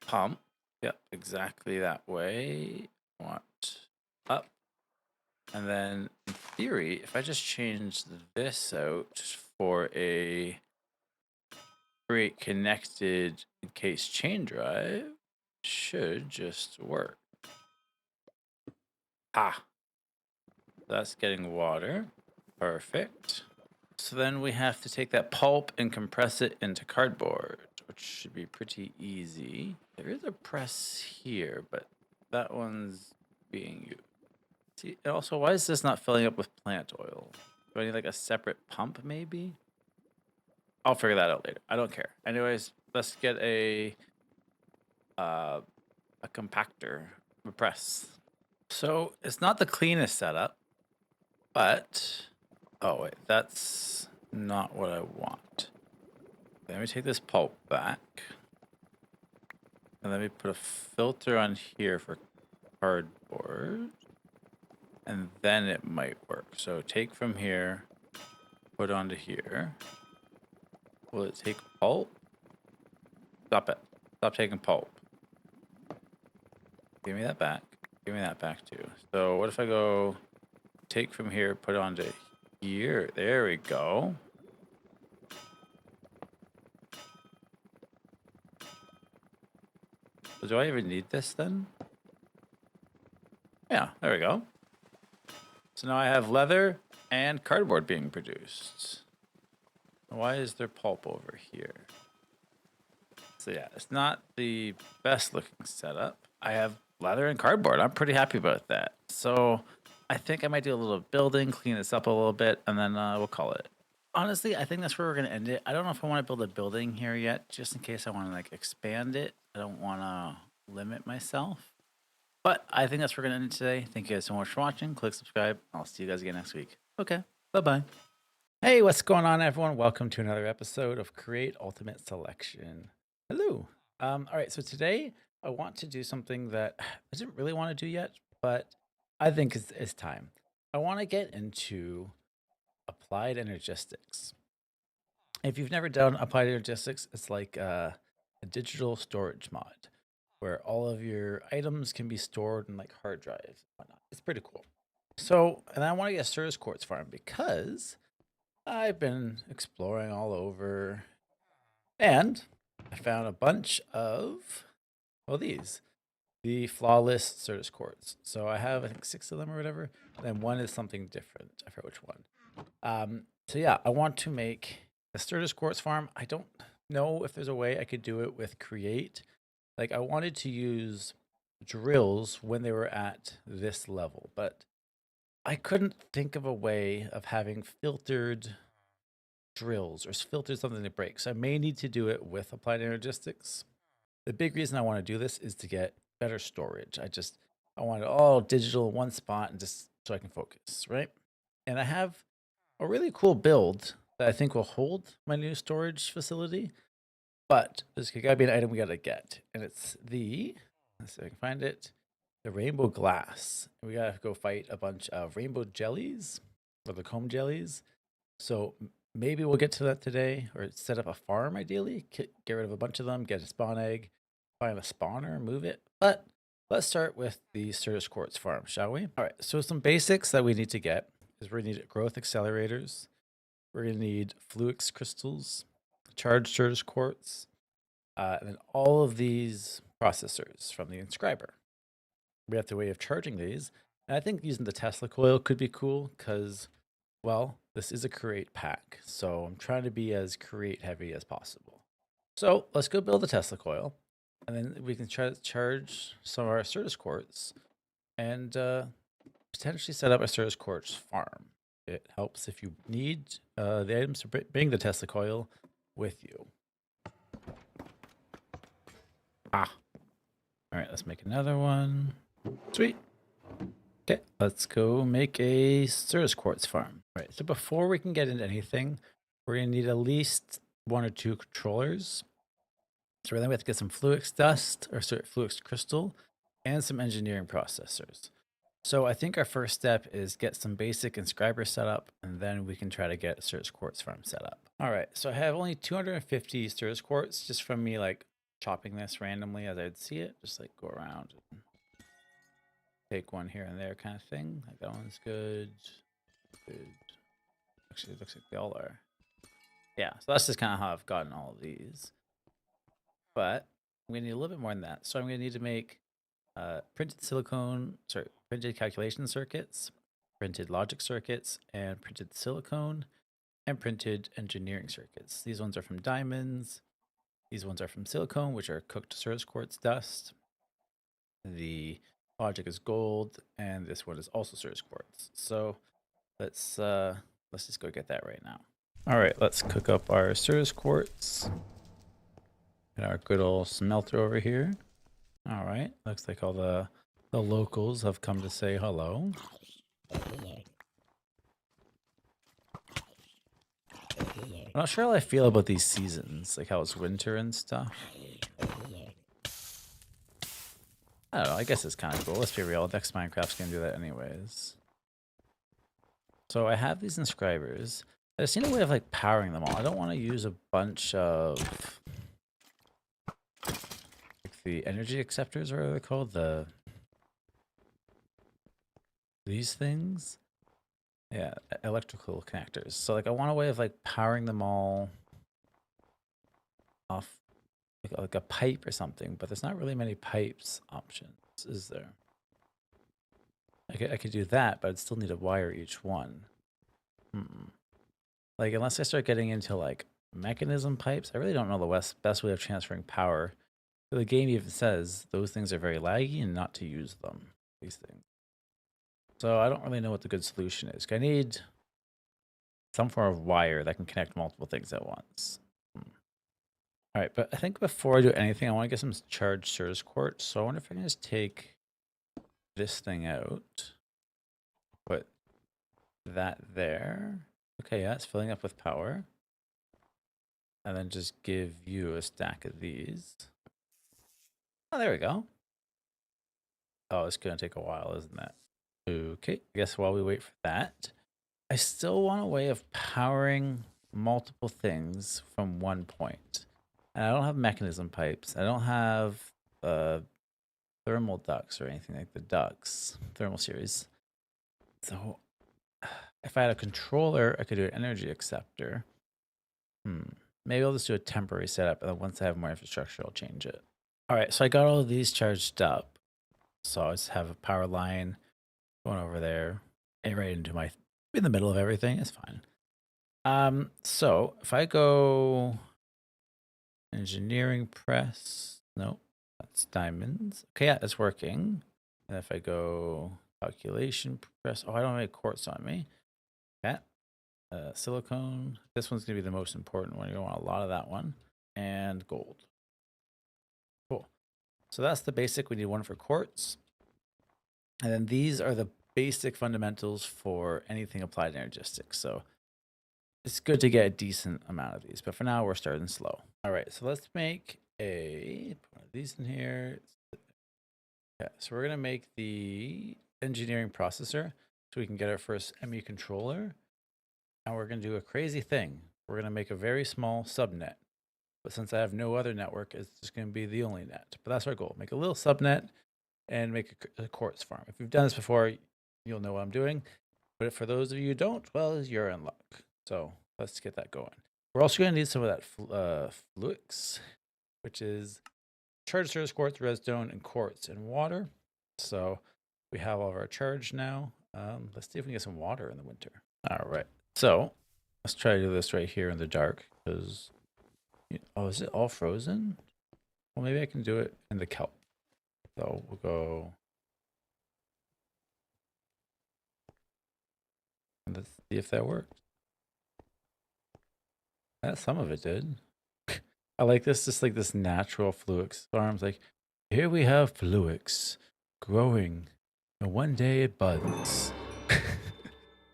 pump. Yep, exactly that way. Want up. And then in theory, if I just change this out for a create connected encase chain drive, should just work. Ah, that's getting water. Perfect. So then we have to take that pulp and compress it into cardboard, which should be pretty easy. There is a press here, but that one's being used. See, and also, why is this not filling up with plant oil? Do I need like a separate pump maybe? I'll figure that out later. I don't care. Anyways, let's get a compactor, a press. So it's not the cleanest setup, but oh wait, that's not what I want. Let me take this pulp back. And let me put a filter on here for cardboard. And then it might work. So take from here, put onto here. Will it take pulp? Stop it. Stop taking pulp. Give me that back. Give me that back too. So what if I go take from here, put it onto here? There we go. So do I even need this then? Yeah, there we go. So now I have leather and cardboard being produced. Why is there pulp over here? So yeah, it's not the best looking setup. I have leather and cardboard. I'm pretty happy about that. So I think I might do a little building, clean this up a little bit, and then we'll call it. Honestly, I think that's where we're gonna end it. I don't know if I want to build a building here yet, just in case I want to like expand it. I don't want to limit myself. But I think that's where we're gonna end it today. Thank you guys so much for watching. Click subscribe. I'll see you guys again next week. Okay, bye-bye. Hey, what's going on, everyone? Welcome to another episode of Create Ultimate Selection. Hello. All right, so today I want to do something that I didn't really want to do yet, but I think it's time. I want to get into applied energistics. If you've never done applied energistics, it's like a digital storage mod where all of your items can be stored in like hard drives and whatnot. It's pretty cool. So, and I want to get a Certus Quartz farm because I've been exploring all over and I found a bunch of, well, the flawless Certus Quartz. So I have, I think, 6 of them or whatever. And then one is something different. I forget which one. So yeah, I want to make a Certus Quartz farm. I don't know if there's a way I could do it with Create. Like I wanted to use drills when they were at this level, but I couldn't think of a way of having filtered drills or filtered something to break. So I may need to do it with applied energistics. The big reason I want to do this is to get better storage. I want it all digital in one spot and just so I can focus, right? And I have a really cool build that I think will hold my new storage facility. But there's gotta be an item we gotta get. And it's let's see if I can find it, the rainbow glass. We gotta go fight a bunch of rainbow jellies or the comb jellies. So maybe we'll get to that today or set up a farm ideally, get rid of a bunch of them, get a spawn egg, find a spawner, move it. But let's start with the Certus Quartz farm, shall we? All right, so some basics that we need to get is we're going to need growth accelerators. We're going to need Fluix crystals, charged Certus quartz, and then all of these processors from the inscriber. We have the way of charging these. And I think using the Tesla coil could be cool because, well, this is a create pack. So I'm trying to be as create heavy as possible. So let's go build a Tesla coil. And then we can try to charge some of our Certus quartz and potentially set up a Certus quartz farm. It helps if you need the items to bring the Tesla coil with you. Ah. All right, let's make another one. Sweet. Okay, let's go make a Certus quartz farm. All right, so before we can get into anything, we're going to need at least 1 or 2 controllers. So then we have to get some Fluix dust, or sorry, Fluix crystal, and some engineering processors. So I think our first step is get some basic inscriber set up, and then we can try to get a Certus quartz farm set up. All right, so I have only 250 Certus quartz just from me like chopping this randomly as I would see it, just like go around and take one here and there kind of thing. Like that one's good. Good. Actually, it looks like they all are. Yeah, so that's just kind of how I've gotten all of these. But I'm going to need a little bit more than that. So I'm going to need to make printed calculation circuits, printed logic circuits, and printed silicone, and printed engineering circuits. These ones are from diamonds. These ones are from silicone, which are cooked Certus quartz dust. The logic is gold, and this one is also Certus quartz. So let's just go get that right now. All right, let's cook up our Certus quartz and our good old smelter over here. All right, looks like all the locals have come to say hello. I'm not sure how I feel about these seasons, like how it's winter and stuff. I don't know, I guess it's kind of cool. Let's be real, next Minecraft's gonna do that anyways. So I have these inscribers. I just need a way of like powering them all. I don't want to use a bunch of like the energy acceptors, or what they're called, these things. Yeah, electrical connectors. So like I want a way of like powering them all off like a pipe or something, but there's not really many pipes options, is there? I could do that, but I'd still need to wire each one. Like unless I start getting into like mechanism pipes, I really don't know the best way of transferring power. The game even says those things are very laggy and not to use them, these things. So I don't really know what the good solution is. I need some form of wire that can connect multiple things at once. All right, but I think before I do anything, I want to get some charged Certus quartz. So I wonder if I can just take this thing out, put that there. Okay, yeah, it's filling up with power. And then just give you a stack of these. Oh, there we go. Oh, it's going to take a while, isn't it? Okay, I guess while we wait for that, I still want a way of powering multiple things from one point. And I don't have mechanism pipes. I don't have thermal ducts or anything like the ducts, thermal series. So if I had a controller, I could do an energy acceptor. Maybe I'll just do a temporary setup, and then once I have more infrastructure, I'll change it. All right, so I got all of these charged up. So I just have a power line going over there and right into in the middle of everything. It's fine. So if I go engineering press, no, that's diamonds. Okay, yeah, it's working. And if I go calculation press, oh, I don't have any quartz on me. Okay. Silicone. This one's gonna be the most important one. You're gonna want a lot of that one. And gold. Cool. So that's the basic. We need one for quartz. And then these are the basic fundamentals for anything applied energistics. So it's good to get a decent amount of these, but for now we're starting slow. All right, so let's make put one of these in here. Yeah, so we're gonna make the engineering processor so we can get our first ME controller. And we're gonna do a crazy thing. We're gonna make a very small subnet. But since I have no other network, it's just gonna be the only net. But that's our goal. Make a little subnet and make a quartz farm. If you've done this before, you'll know what I'm doing. But for those of you who don't, well, you're in luck. So let's get that going. We're also going to need some of that Fluix, which is charged surface quartz, redstone, and quartz and water. So we have all of our charge now. Let's see if we can get some water in the winter. All right. So let's try to do this right here in the dark because, oh, is it all frozen? Well, maybe I can do it in the kelp. So we'll go. And let's see if that worked. Some of it did. I like this, just like this natural Fluix farms. Like, here we have Fluix growing, and one day it buds.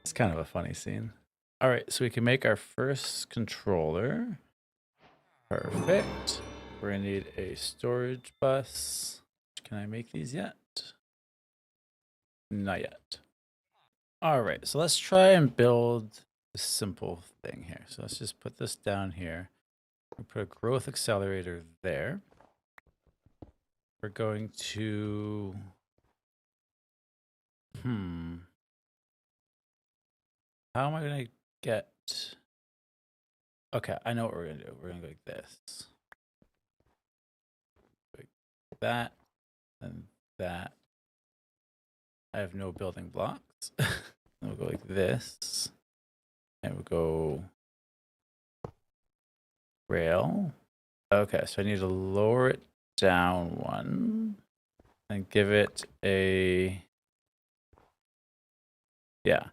It's kind of a funny scene. All right, so we can make our first controller. Perfect. We're gonna need a storage bus. Can I make these yet? Not yet. All right, so let's try and build a simple thing here. So let's just put this down here. We put a growth accelerator there. We're going to, how am I going to get, okay, I know what we're going to do. We're going to go like this. Like that, and that. I have no building blocks. We'll go like this. And we'll go rail. Okay, so I need to lower it down one and give it a, yeah,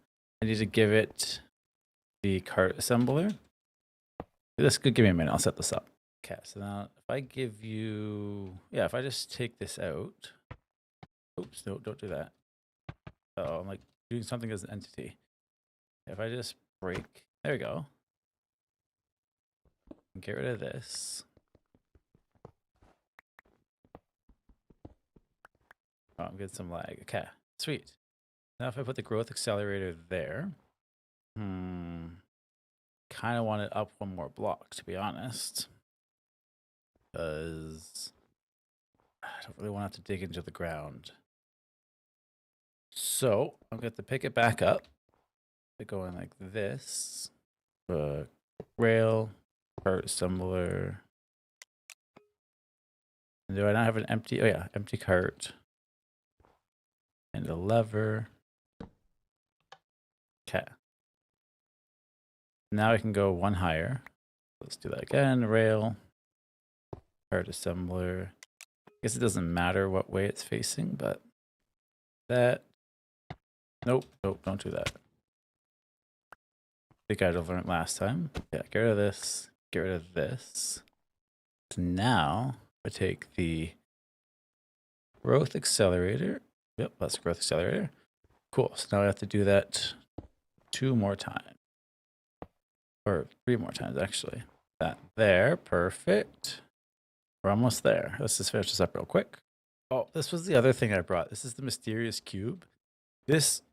I need to give it the cart assembler. This could give me a minute. I'll set this up. Okay, so now if I give you, yeah, if I just take this out, oops, no, don't do that. Oh, I'm like doing something as an entity. If I just break, there we go. Get rid of this. Oh, I'm getting some lag. Okay, sweet. Now if I put the growth accelerator there, kind of want it up one more block, to be honest. Because I don't really want to have to dig into the ground. So I'm going to have to pick it back up. Going like this. Rail, cart assembler. And do I not have an empty? Oh yeah, empty cart. And a lever. Okay. Now I can go one higher. Let's do that again. Rail, cart assembler. I guess it doesn't matter what way it's facing, but that. Nope, don't do that. I think I'd have learned last time. Yeah, get rid of this. Get rid of this. So now I take the growth accelerator. Yep, that's growth accelerator. Cool. So now I have to do that 2 more times. Or 3 more times, actually. That there. Perfect. We're almost there. Let's just finish this up real quick. Oh, this was the other thing I brought. This is the mysterious cube.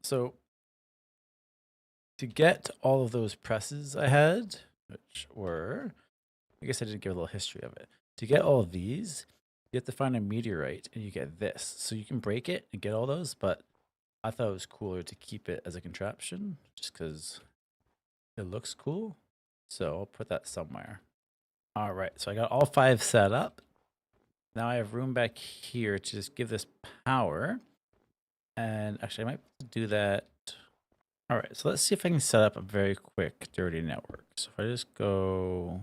So to get all of those presses I had, which were, I guess I didn't give a little history of it. To get all of these, you have to find a meteorite and you get this. So you can break it and get all those, but I thought it was cooler to keep it as a contraption just because it looks cool. So I'll put that somewhere. All right, so I got all 5 set up. Now I have room back here to just give this power. And actually, I might do that. All right, so let's see if I can set up a very quick dirty network. So if I just go,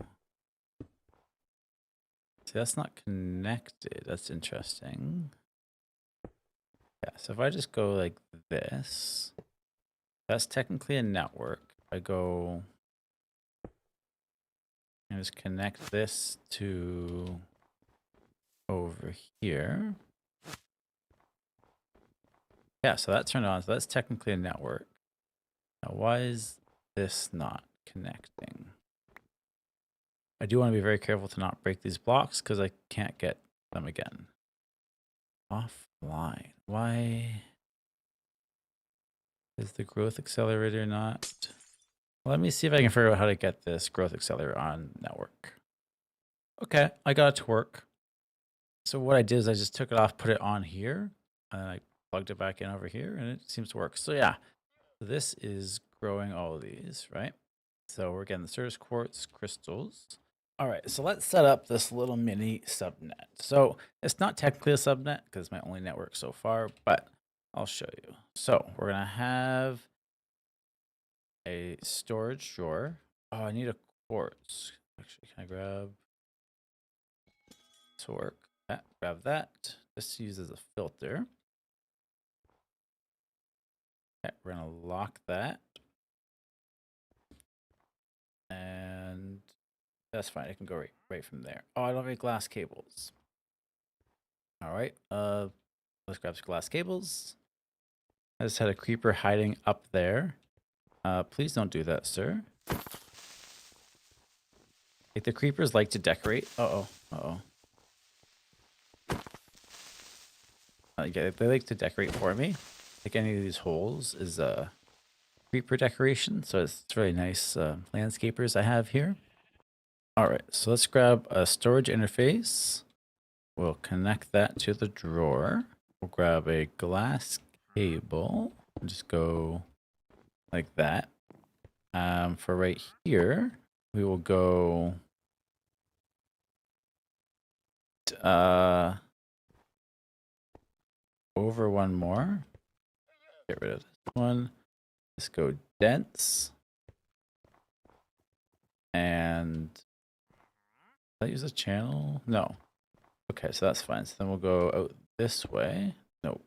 see, that's not connected. That's interesting. Yeah, so if I just go like this, that's technically a network. I go and just connect this to over here. Yeah, so that turned on. So that's technically a network. Now, why is this not connecting? I do want to be very careful to not break these blocks because I can't get them again. Offline. Why is the growth accelerator not? Let me see if I can figure out how to get this growth accelerator on network. Okay, I got it to work. So what I did is I just took it off, put it on here, and then I plugged it back in over here, and it seems to work. So yeah, This is growing all of these, right? So we're getting the Cirrus quartz crystals. All right, so let's set up this little mini subnet. So it's not technically a subnet because it's my only network so far, but I'll show you. So we're gonna have a storage drawer. Oh, I need a quartz. Actually, can I grab to work? Grab that. This uses a filter. Okay, we're gonna lock that. And that's fine. I can go right from there. Oh, I don't have any glass cables. All right. Let's grab some glass cables. I just had a creeper hiding up there. Please don't do that, sir. Like the creepers like to decorate. Uh-oh. Uh-oh. Yeah, they like to decorate for me. Like any of these holes is a creeper decoration. So it's really nice landscapers I have here. All right, so let's grab a storage interface. We'll connect that to the drawer. We'll grab a glass cable and just go like that. For right here, we will go over one more. Get rid of this one. Let's go dense. And did I use a channel? No. Okay, so that's fine. So then we'll go out this way. No.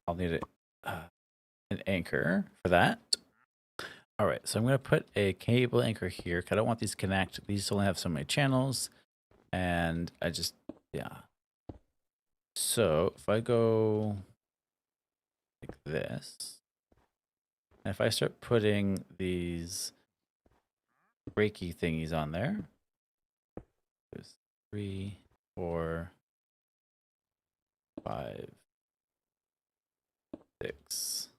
I'll need an anchor for that. All right, so I'm going to put a cable anchor here because I don't want these to connect. These only have so many channels. And I just, yeah. So if I go like this, and if I start putting these breaky thingies on there, there's 3, 4, 5, 6,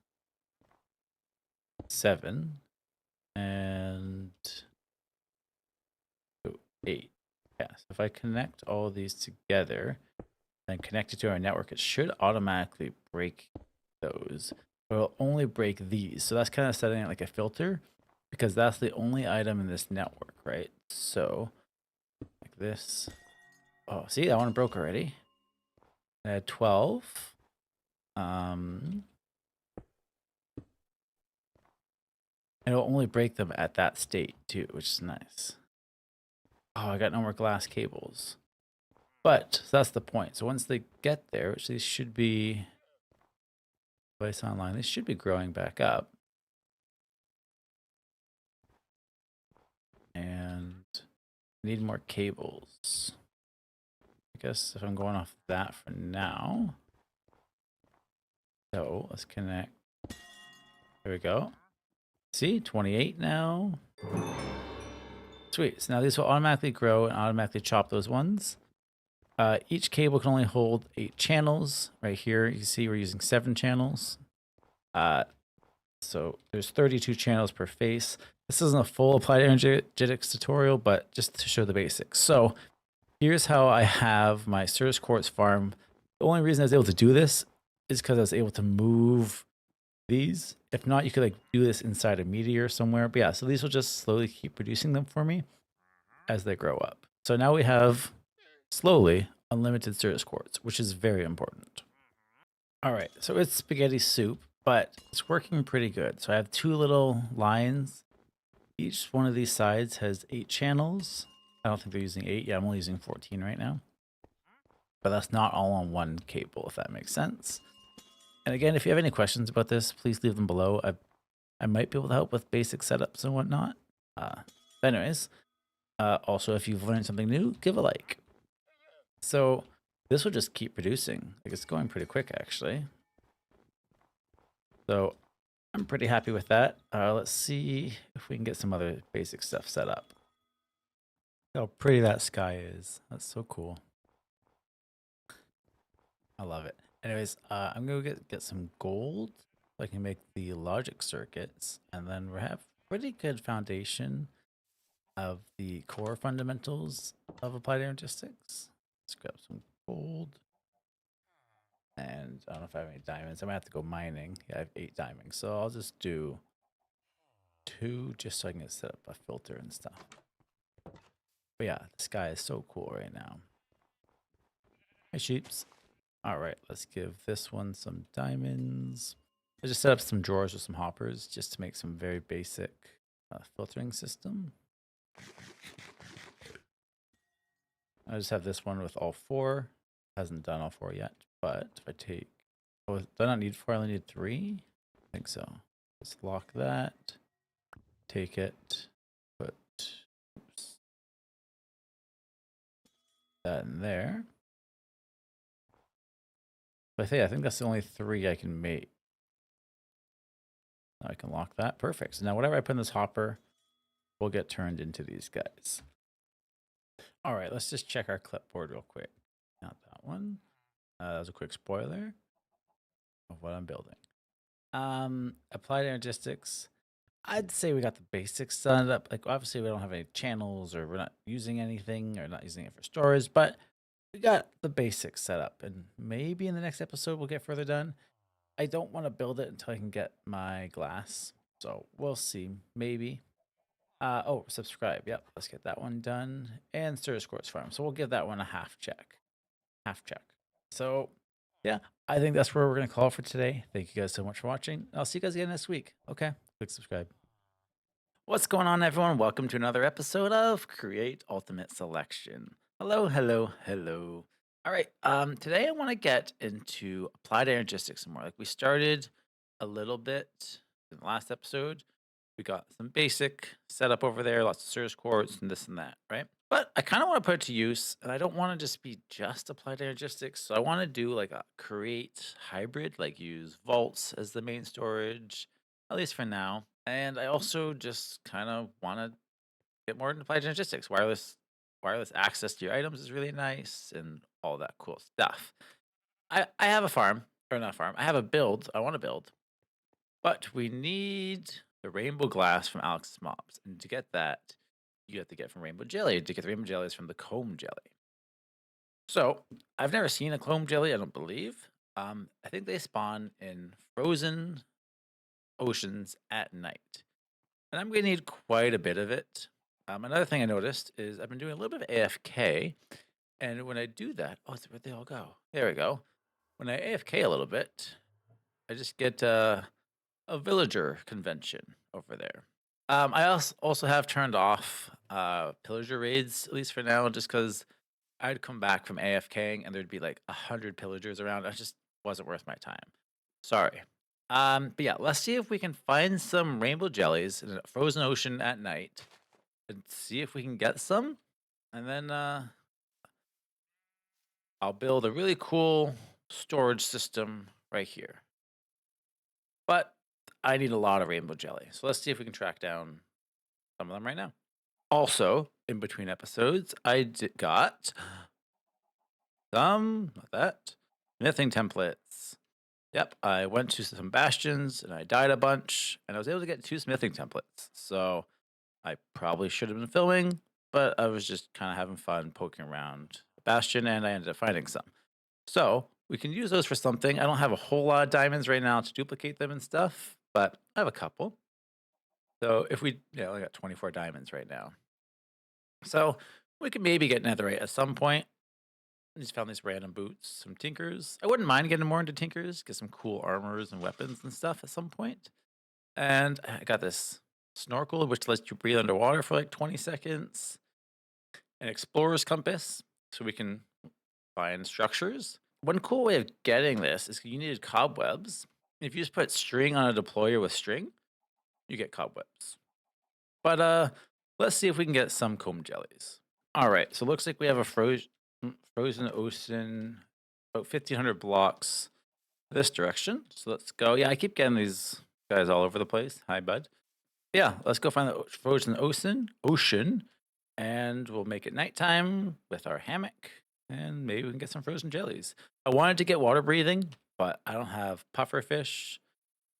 7, and 8. Yeah, so if I connect all of these together and connect it to our network, it should automatically break those. But it'll only break these. So that's kind of setting it like a filter because that's the only item in this network, right? So like this. Oh, see, that one broke already. I had 12. And it'll only break them at that state too, which is nice. Oh, I got no more glass cables. But so that's the point. So once they get there, which these should be device online, they should be growing back up. And need more cables. I guess if I'm going off that for now. So let's connect. There we go. See, 28 now. Sweet. So now these will automatically grow and automatically chop those ones. Each cable can only hold 8 channels. Right here, you can see we're using 7 channels. So there's 32 channels per face. This isn't a full applied energetics tutorial, but just to show the basics. So here's how I have my Cirrus quartz farm. The only reason I was able to do this is because I was able to move these. If not, you could like do this inside a meteor somewhere. But yeah, so these will just slowly keep producing them for me as they grow up. So now we have slowly unlimited Cirrus quartz, which is very important. All right, so it's spaghetti soup, but it's working pretty good. So I have 2 little lines. Each one of these sides has 8 channels. I don't think they're using 8. Yeah, I'm only using 14 right now. But that's not all on one cable, if that makes sense. And again, if you have any questions about this, please leave them below. I might be able to help with basic setups and whatnot. But anyways, also, if you've learned something new, give a like. So this will just keep producing. Like it's going pretty quick, actually. So I'm pretty happy with that. Let's see if we can get some other basic stuff set up. How pretty that sky is. That's so cool. I love it. Anyways, I'm going to get some gold so I can make the logic circuits. And then we have pretty good foundation of the core fundamentals of applied energistics. Let's grab some gold. And I don't know if I have any diamonds. I might have to go mining. Yeah, I have 8 diamonds. So I'll just do 2 just so I can get set up a filter and stuff. But yeah, the sky is so cool right now. Hey, sheeps. All right, let's give this one some diamonds. I just set up some drawers with some hoppers just to make some very basic filtering system. I just have this one with all 4. Hasn't done all 4 yet, but if I take, oh, do I not need 4? I only need 3. I think so. Let's lock that. Take it. Put that in there. But I think that's the only 3 I can make. Now I can lock that. Perfect. So now whatever I put in this hopper will get turned into these guys. All right, let's just check our clipboard real quick. Not that one. That was a quick spoiler of what I'm building. Applied Energistics. I'd say we got the basics done up. Like, obviously, we don't have any channels or we're not using anything or not using it for storage, but we got the basics set up. And maybe in the next episode, we'll get further done. I don't want to build it until I can get my glass. So we'll see. Maybe. Oh, subscribe. Yep, let's get that one done. And Sturgis Quartz Farm. So we'll give that one a half check. Half check. So, yeah, I think that's where we're going to call it for today. Thank you guys so much for watching. I'll see you guys again next week. Okay, click subscribe. What's going on, everyone? Welcome to another episode of Create Ultimate Selection. Hello, hello, hello. All right, today I want to get into applied energistics some more. Like we started a little bit in the last episode. We got some basic setup over there, lots of Sturgis Quartz and this and that, right? But I kind of want to put it to use, and I don't want to just be just applied energistics. So I want to do like a create hybrid, like use vaults as the main storage, at least for now. And I also just kind of want to get more into applied energistics. Wireless access to your items is really nice, and all that cool stuff. I have a farm, or not a farm. I have a build. I want to build, but we need the rainbow glass from Alex's Mobs, and to get that, you have to get from Rainbow Jelly. To get the Rainbow Jelly is from the Comb Jelly. So I've never seen a Comb Jelly. I don't believe. I think they spawn in frozen oceans at night, and I'm going to need quite a bit of it. Another thing I noticed is I've been doing a little bit of AFK, and when I do that, oh, where'd they all go? There we go. When I AFK a little bit, I just get a villager convention over there. I also have turned off pillager raids, at least for now, just because I'd come back from AFKing and there'd be like 100 pillagers around. It just wasn't worth my time. Sorry. But yeah, let's see if we can find some rainbow jellies in a frozen ocean at night and see if we can get some. And then I'll build a really cool storage system right here. But I need a lot of rainbow jelly. So let's see if we can track down some of them right now. Also, in between episodes, got some, not that, smithing templates. Yep, I went to some bastions and I died a bunch, and I was able to get 2 smithing templates. So I probably should have been filming, but I was just kind of having fun poking around the bastion, and I ended up finding some. So we can use those for something. I don't have a whole lot of diamonds right now to duplicate them and stuff, but I have a couple. So if we, yeah, I only got 24 diamonds right now. So we could maybe get netherite at some point. I just found these random boots, some tinkers. I wouldn't mind getting more into tinkers, get some cool armors and weapons and stuff at some point. And I got this snorkel, which lets you breathe underwater for like 20 seconds. An explorer's compass, so we can find structures. One cool way of getting this is you needed cobwebs. If you just put string on a deployer with string, you get cobwebs. But let's see if we can get some comb jellies. All right, so it looks like we have a frozen ocean, about 1,500 blocks this direction. So let's go. Yeah, I keep getting these guys all over the place. Hi, bud. Yeah, let's go find the frozen ocean, and we'll make it nighttime with our hammock, and maybe we can get some frozen jellies. I wanted to get water breathing, but I don't have puffer fish,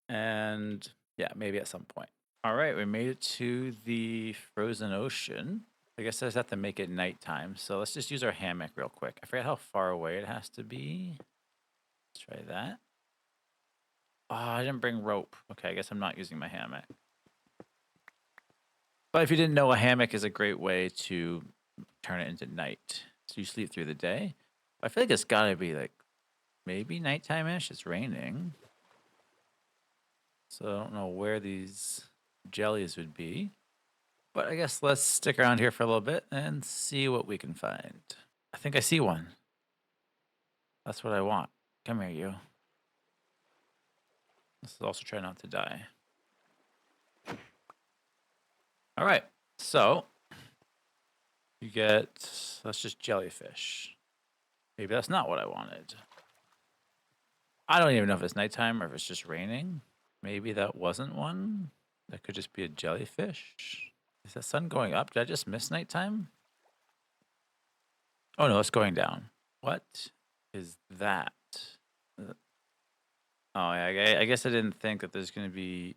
and yeah, maybe at some point. All right, we made it to the frozen ocean. I guess I just have to make it nighttime. So let's just use our hammock real quick. I forget how far away it has to be. Let's try that. Oh, I didn't bring rope. Okay, I guess I'm not using my hammock. But if you didn't know, a hammock is a great way to turn it into night. So you sleep through the day. I feel like it's gotta be like maybe nighttime-ish. It's raining. So I don't know where these jellies would be. But I guess let's stick around here for a little bit and see what we can find. I think I see one. That's what I want. Come here, you. Let's also try not to die. All right. So you get, that's just jellyfish. Maybe that's not what I wanted. I don't even know if it's nighttime or if it's just raining. Maybe that wasn't one. That could just be a jellyfish. Is the sun going up? Did I just miss nighttime? Oh no, it's going down. What is that? Oh yeah, I guess I didn't think that there's gonna be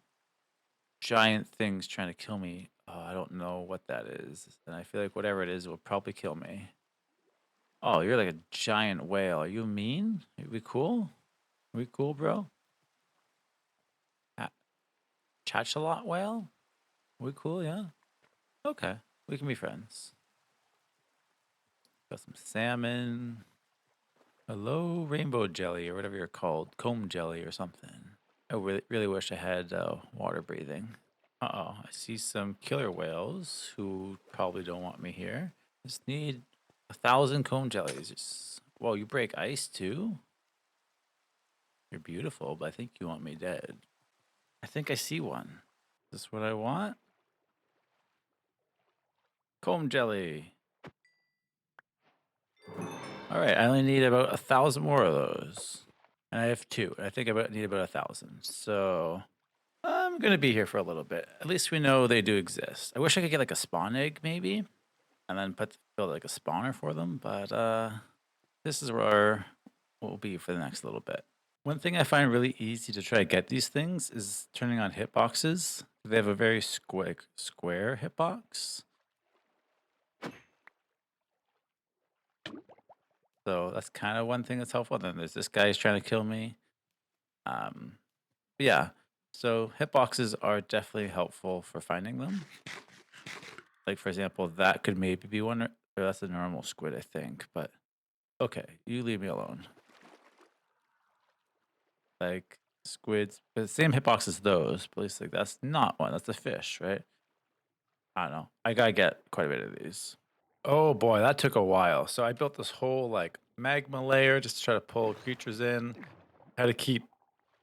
giant things trying to kill me. Oh, I don't know what that is, and I feel like whatever it is will probably kill me. Oh, you're like a giant whale. Are you mean? Are we cool? Are we cool, bro? Chachalot whale? Are we cool? Yeah. Okay, we can be friends. Got some salmon. Hello, rainbow jelly or whatever you're called, comb jelly or something. I really wish I had water breathing. Uh-oh, I see some killer whales who probably don't want me here. Just need 1,000 comb jellies. Whoa, you break ice too? You're beautiful, but I think you want me dead. I think I see one. Is this what I want? Comb jelly. All right, I only need about 1,000 more of those. And I have 2. I think I need about 1,000. So I'm going to be here for a little bit. At least we know they do exist. I wish I could get like a spawn egg maybe and then build like a spawner for them. But this is where we'll be for the next little bit. One thing I find really easy to try to get these things is turning on hitboxes. They have a very square hitbox. So that's kind of one thing that's helpful. Then there's this guy who's trying to kill me. But yeah, so hitboxes are definitely helpful for finding them. Like for example, that could maybe be one. Or that's a normal squid, I think. But okay, you leave me alone. Like squids, but the same hitbox as those. But at least like that's not one. That's a fish, right? I don't know. I gotta get quite a bit of these. Oh boy, that took a while. So I built this whole like magma layer just to try to pull creatures in. Had to keep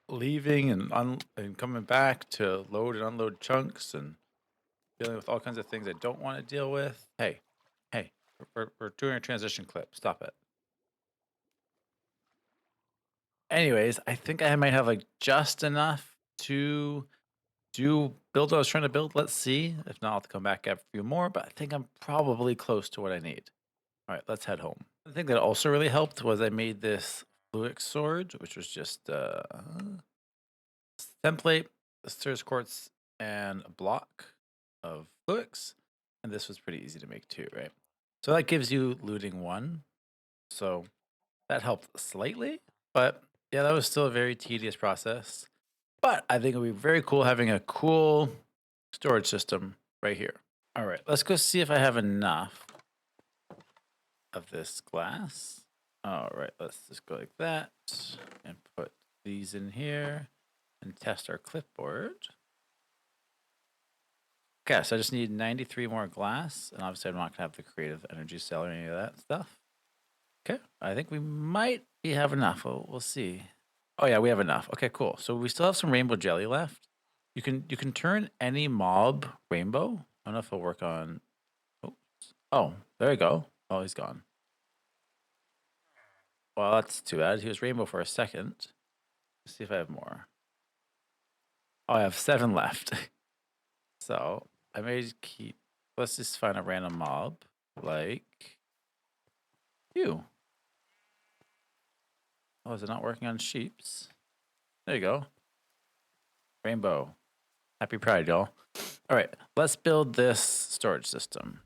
leaving and coming back to load and unload chunks and dealing with all kinds of things I don't want to deal with. Hey, we're doing a transition clip. Stop it. Anyways, I think I might have like just enough to build what I was trying to build. Let's see. If not, I'll have to come back after a few more, but I think I'm probably close to what I need. All right, let's head home. The thing that also really helped was I made this fluix sword, which was just template, Sturz quartz, and a block of fluix. And this was pretty easy to make too, right? So that gives you looting 1. So that helped slightly, but yeah, that was still a very tedious process. But I think it would be very cool having a cool storage system right here. All right, let's go see if I have enough of this glass. All right, let's just go like that and put these in here and test our clipboard. Okay, so I just need 93 more glass, and obviously I'm not gonna have the creative energy cell or any of that stuff. Okay, I think we might have enough. We'll see. Oh yeah, we have enough. Okay, cool. So we still have some rainbow jelly left. You can turn any mob rainbow. I don't know if it'll work on. Oh, there you go. Oh, he's gone. Well, that's too bad. He was rainbow for a second. Let's see if I have more. Oh, I have 7 left. So I may keep. Let's just find a random mob like you. Oh, is it not working on sheeps? There you go. Rainbow. Happy Pride, y'all. All right, let's build this storage system.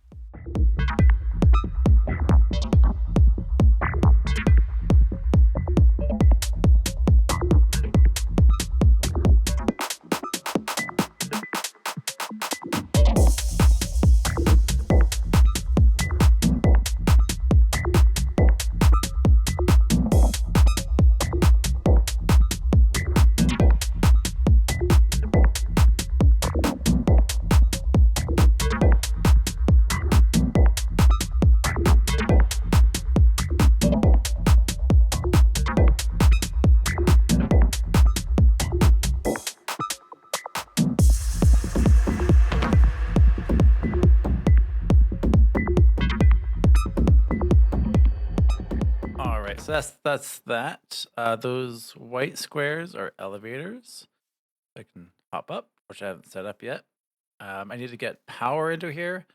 So that's that. Those white squares are elevators. I can hop up, which I haven't set up yet. I need to get power into here,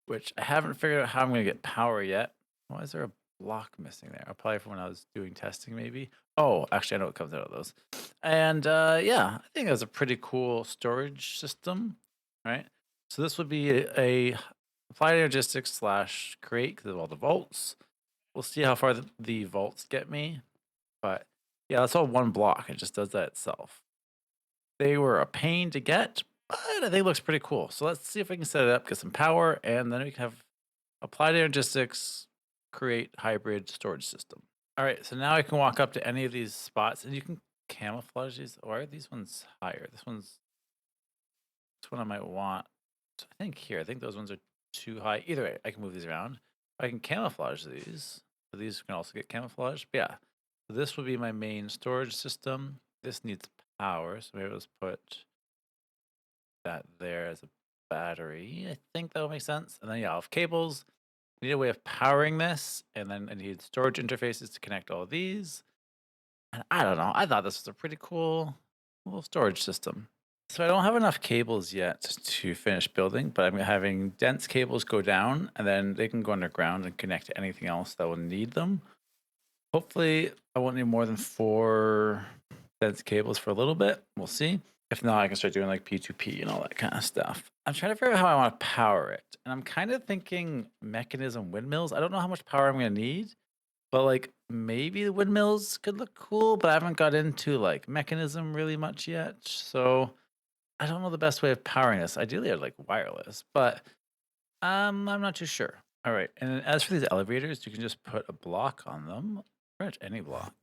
which I haven't figured out how I'm going to get power yet. Why is there a block missing there? Probably from when I was doing testing, maybe. Oh, actually, I know what comes out of those. And yeah, I think that's a pretty cool storage system, right? So this would be a applied logistics slash create because of all the vaults. We'll see how far the vaults get me, but yeah, that's all one block. It just does that itself. They were a pain to get, but I think it looks pretty cool. So let's see if we can set it up, get some power, and then we can have applied logistics, create hybrid storage system. All right, so now I can walk up to any of these spots and you can camouflage these. Why are these ones higher? This one I might want. I think here, I think those ones are too high. Either way, I can move these around. I can camouflage these. So these can also get camouflaged. But yeah, so this will be my main storage system. This needs power, so maybe let's put that there as a battery. I think that will make sense. And then yeah, I'll have cables. I need a way of powering this, and then I need storage interfaces to connect all of these. And I don't know. I thought this was a pretty cool little storage system. So I don't have enough cables yet to finish building, but I'm having dense cables go down and then they can go underground and connect to anything else that will need them. Hopefully, I won't need more than 4 dense cables for a little bit. We'll see. If not, I can start doing like P2P and all that kind of stuff. I'm trying to figure out how I want to power it. And I'm kind of thinking mechanism windmills. I don't know how much power I'm going to need, but like maybe the windmills could look cool, but I haven't got into like mechanism really much yet. So I don't know the best way of powering this. Ideally, I'd like wireless, but I'm not too sure. All right. And as for these elevators, you can just put a block on them, pretty much any block.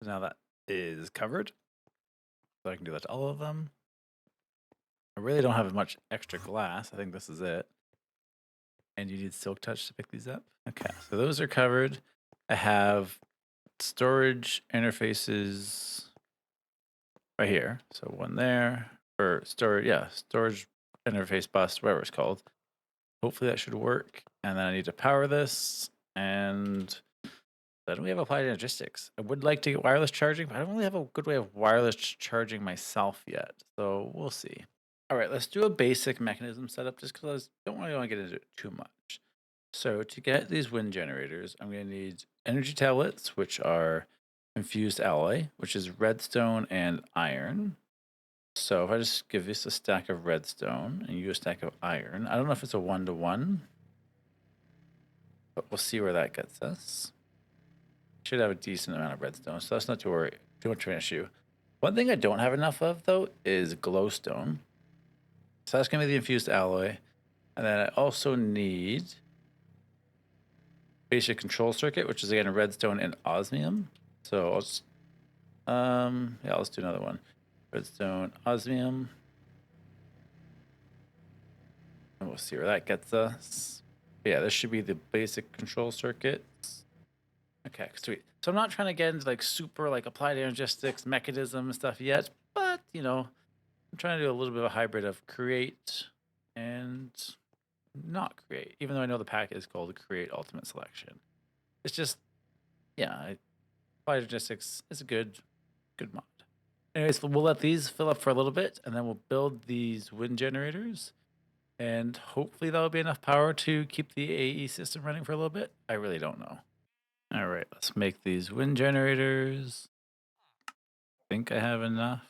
So now that is covered. So I can do that to all of them. I really don't have much extra glass. I think this is it. And you need silk touch to pick these up. Okay. So those are covered. I have storage interfaces right here. So one there or storage, yeah, storage interface bus, whatever it's called. Hopefully that should work. And then I need to power this. And then we have applied logistics. I would like to get wireless charging, but I don't really have a good way of wireless charging myself yet. So we'll see. All right, let's do a basic mechanism setup just because I don't really want to get into it too much. So to get these wind generators, I'm going to need energy tablets, which are infused alloy, which is redstone and iron. So if I just give this a stack of redstone and you a stack of iron, I don't know if it's a 1-to-1, but we'll see where that gets us. Should have a decent amount of redstone, so that's not too much of an issue. One thing I don't have enough of though is glowstone. So that's gonna be the infused alloy. And then I also need basic control circuit, which is again redstone and osmium. So I'll just yeah, let's do another one. Redstone, osmium. And we'll see where that gets us. But yeah, this should be the basic control circuits. Okay, sweet. So I'm not trying to get into like super like applied energistics mechanism and stuff yet, but you know, I'm trying to do a little bit of a hybrid of create and not create, even though I know the pack is called create ultimate selection. It's just, yeah, applied logistics is a good mod. Anyways, we'll let these fill up for a little bit and then we'll build these wind generators. And hopefully that'll be enough power to keep the AE system running for a little bit. I really don't know. All right, let's make these wind generators. Think I have enough.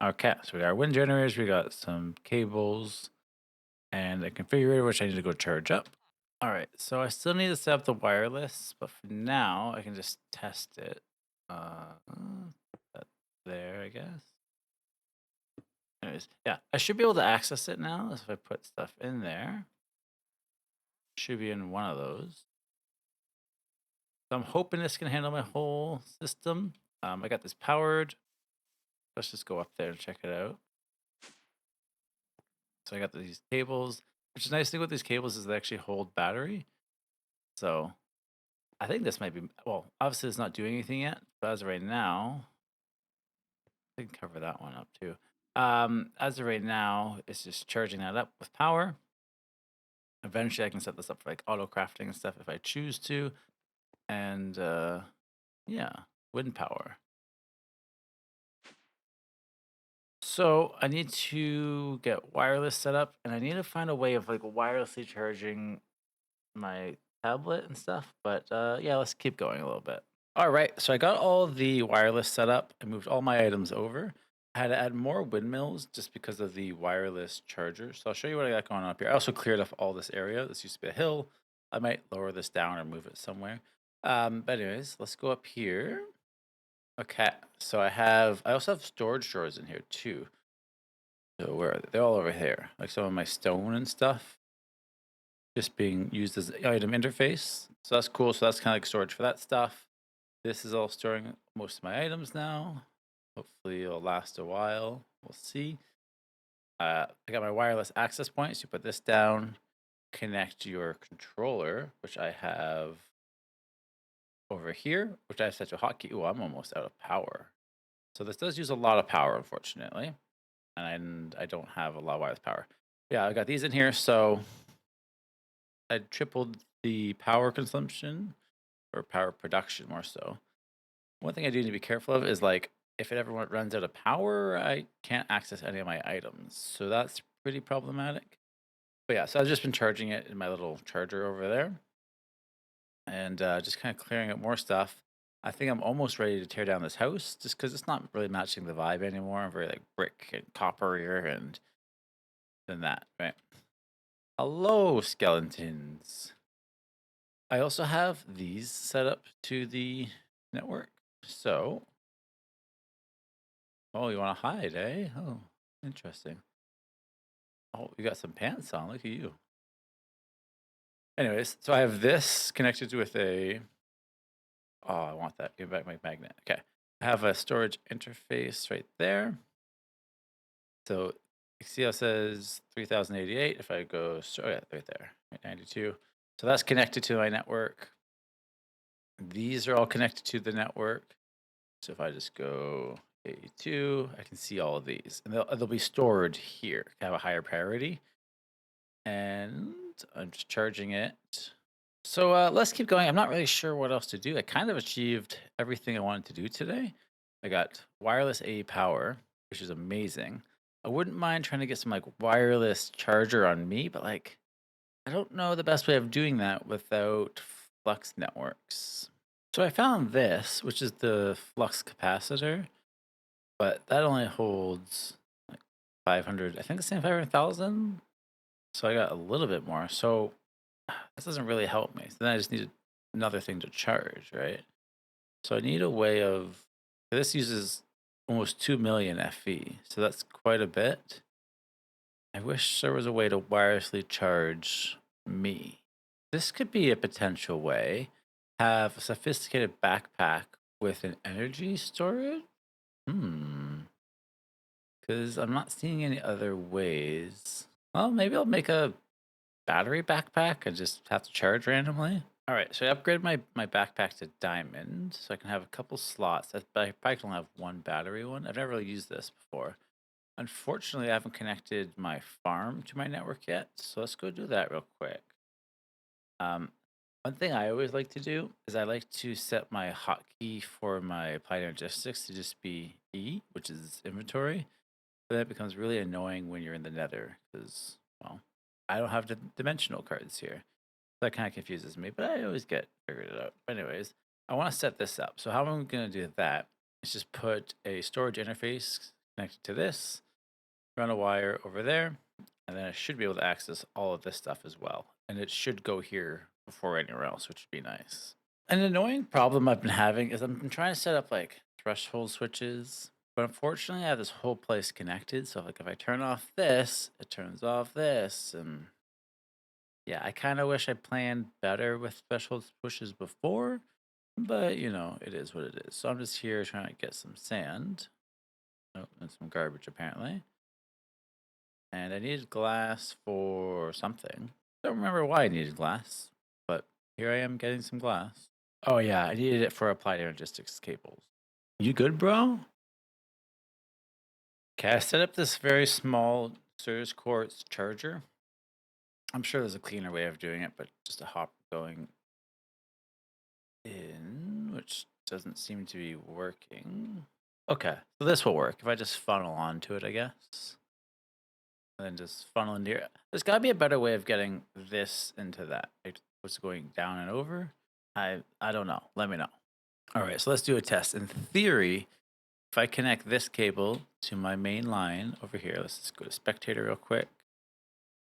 Okay, so we got our wind generators, we got some cables, and a configurator, which I need to go charge up. All right, so I still need to set up the wireless, but for now, I can just test it. That there, I guess. Anyways, yeah, I should be able to access it now if I put stuff in there. Should be in one of those. So I'm hoping this can handle my whole system. I got this powered. Let's just go up there and check it out. So I got these cables, which is nice thing with these cables is they actually hold battery. So I think this might be, well, obviously it's not doing anything yet, but as of right now, I can cover that one up too. As of right now, it's just charging that up with power. Eventually, I can set this up for like auto crafting and stuff if I choose to. And yeah, wind power. So I need to get wireless set up, and I need to find a way of like wirelessly charging my tablet and stuff. But yeah, let's keep going a little bit. All right, so I got all the wireless set up. I moved all my items over. I had to add more windmills just because of the wireless charger. So I'll show you what I got going on up here. I also cleared off all this area. This used to be a hill. I might lower this down or move it somewhere. But anyways, let's go up here. Okay, so I also have storage drawers in here too. So where are they? They're all over here. Like some of my stone and stuff just being used as item interface. So that's cool. So that's kind of like storage for that stuff. This is all storing most of my items now. Hopefully it'll last a while. We'll see. I got my wireless access points. You put this down, connect your controller, which I have over here, which I have set to hotkey. Oh, I'm almost out of power. So this does use a lot of power, unfortunately. And I don't have a lot of wireless power. Yeah, I got these in here. So I tripled the power consumption or power production more so. One thing I do need to be careful of is like if it ever runs out of power, I can't access any of my items. So that's pretty problematic. But yeah, so I've just been charging it in my little charger over there and just kind of clearing up more stuff. I think I'm almost ready to tear down this house just because it's not really matching the vibe anymore. I'm very like brick and copper here and then that, right? Hello, skeletons. I also have these set up to the network. So, oh, you want to hide, eh? Oh, interesting. Oh, you got some pants on. Look at you. Anyways, so I have this connected with a. Oh, I want that. Give back my magnet. Okay. I have a storage interface right there. So XCL says 3088. If I go, oh yeah, right there, 92. So that's connected to my network. These are all connected to the network. So if I just go 82, I can see all of these, and they'll be stored here. Have a higher priority, and I'm just charging it. So let's keep going. I'm not really sure what else to do. I kind of achieved everything I wanted to do today. I got wireless A power, which is amazing. I wouldn't mind trying to get some like wireless charger on me, but like I don't know the best way of doing that without Flux networks. So I found this, which is the flux capacitor, but that only holds like 500. I think the same 500,000. So I got a little bit more. So this doesn't really help me. So then I just need another thing to charge, right? So I need a way of. This uses almost 2 million FE. So that's quite a bit. I wish there was a way to wirelessly charge me. This could be a potential way. Have a sophisticated backpack with an energy storage? Hmm. Because I'm not seeing any other ways. Well, maybe I'll make a battery backpack and just have to charge randomly. All right, so I upgrade my backpack to diamond so I can have a couple slots. I probably can only have one battery one. I've never really used this before. Unfortunately, I haven't connected my farm to my network yet, so let's go do that real quick. Um, one thing I always like to do is I like to set my hotkey for my applied energistics to just be E, which is inventory. But that becomes really annoying when you're in the nether because, well, I don't have the dimensional cards here. That kind of confuses me, but I always get figured it out. But anyways, I want to set this up. So how I'm going to do that is just put a storage interface connected to this, run a wire over there, and then I should be able to access all of this stuff as well. And it should go here before anywhere else, which would be nice. An annoying problem I've been having is I've been trying to set up like threshold switches, but unfortunately I have this whole place connected. So like if I turn off this, it turns off this, and yeah, I kind of wish I planned better with threshold switches before, but you know, it is what it is. So I'm just here trying to get some sand. Oh, and some garbage apparently. And I needed glass for something. Don't remember why I needed glass, but here I am getting some glass. Oh yeah, I needed it for applied energistics cables. You good, bro? Okay, I set up this very small Cirrus quartz charger. I'm sure there's a cleaner way of doing it, but just a hop going in, which doesn't seem to be working. Okay, so this will work if I just funnel onto it, I guess. And then just funnel into here. There's got to be a better way of getting this into that. Like, what's going down and over? I don't know. Let me know. All right, so let's do a test. In theory, if I connect this cable to my main line over here, let's just go to spectator real quick.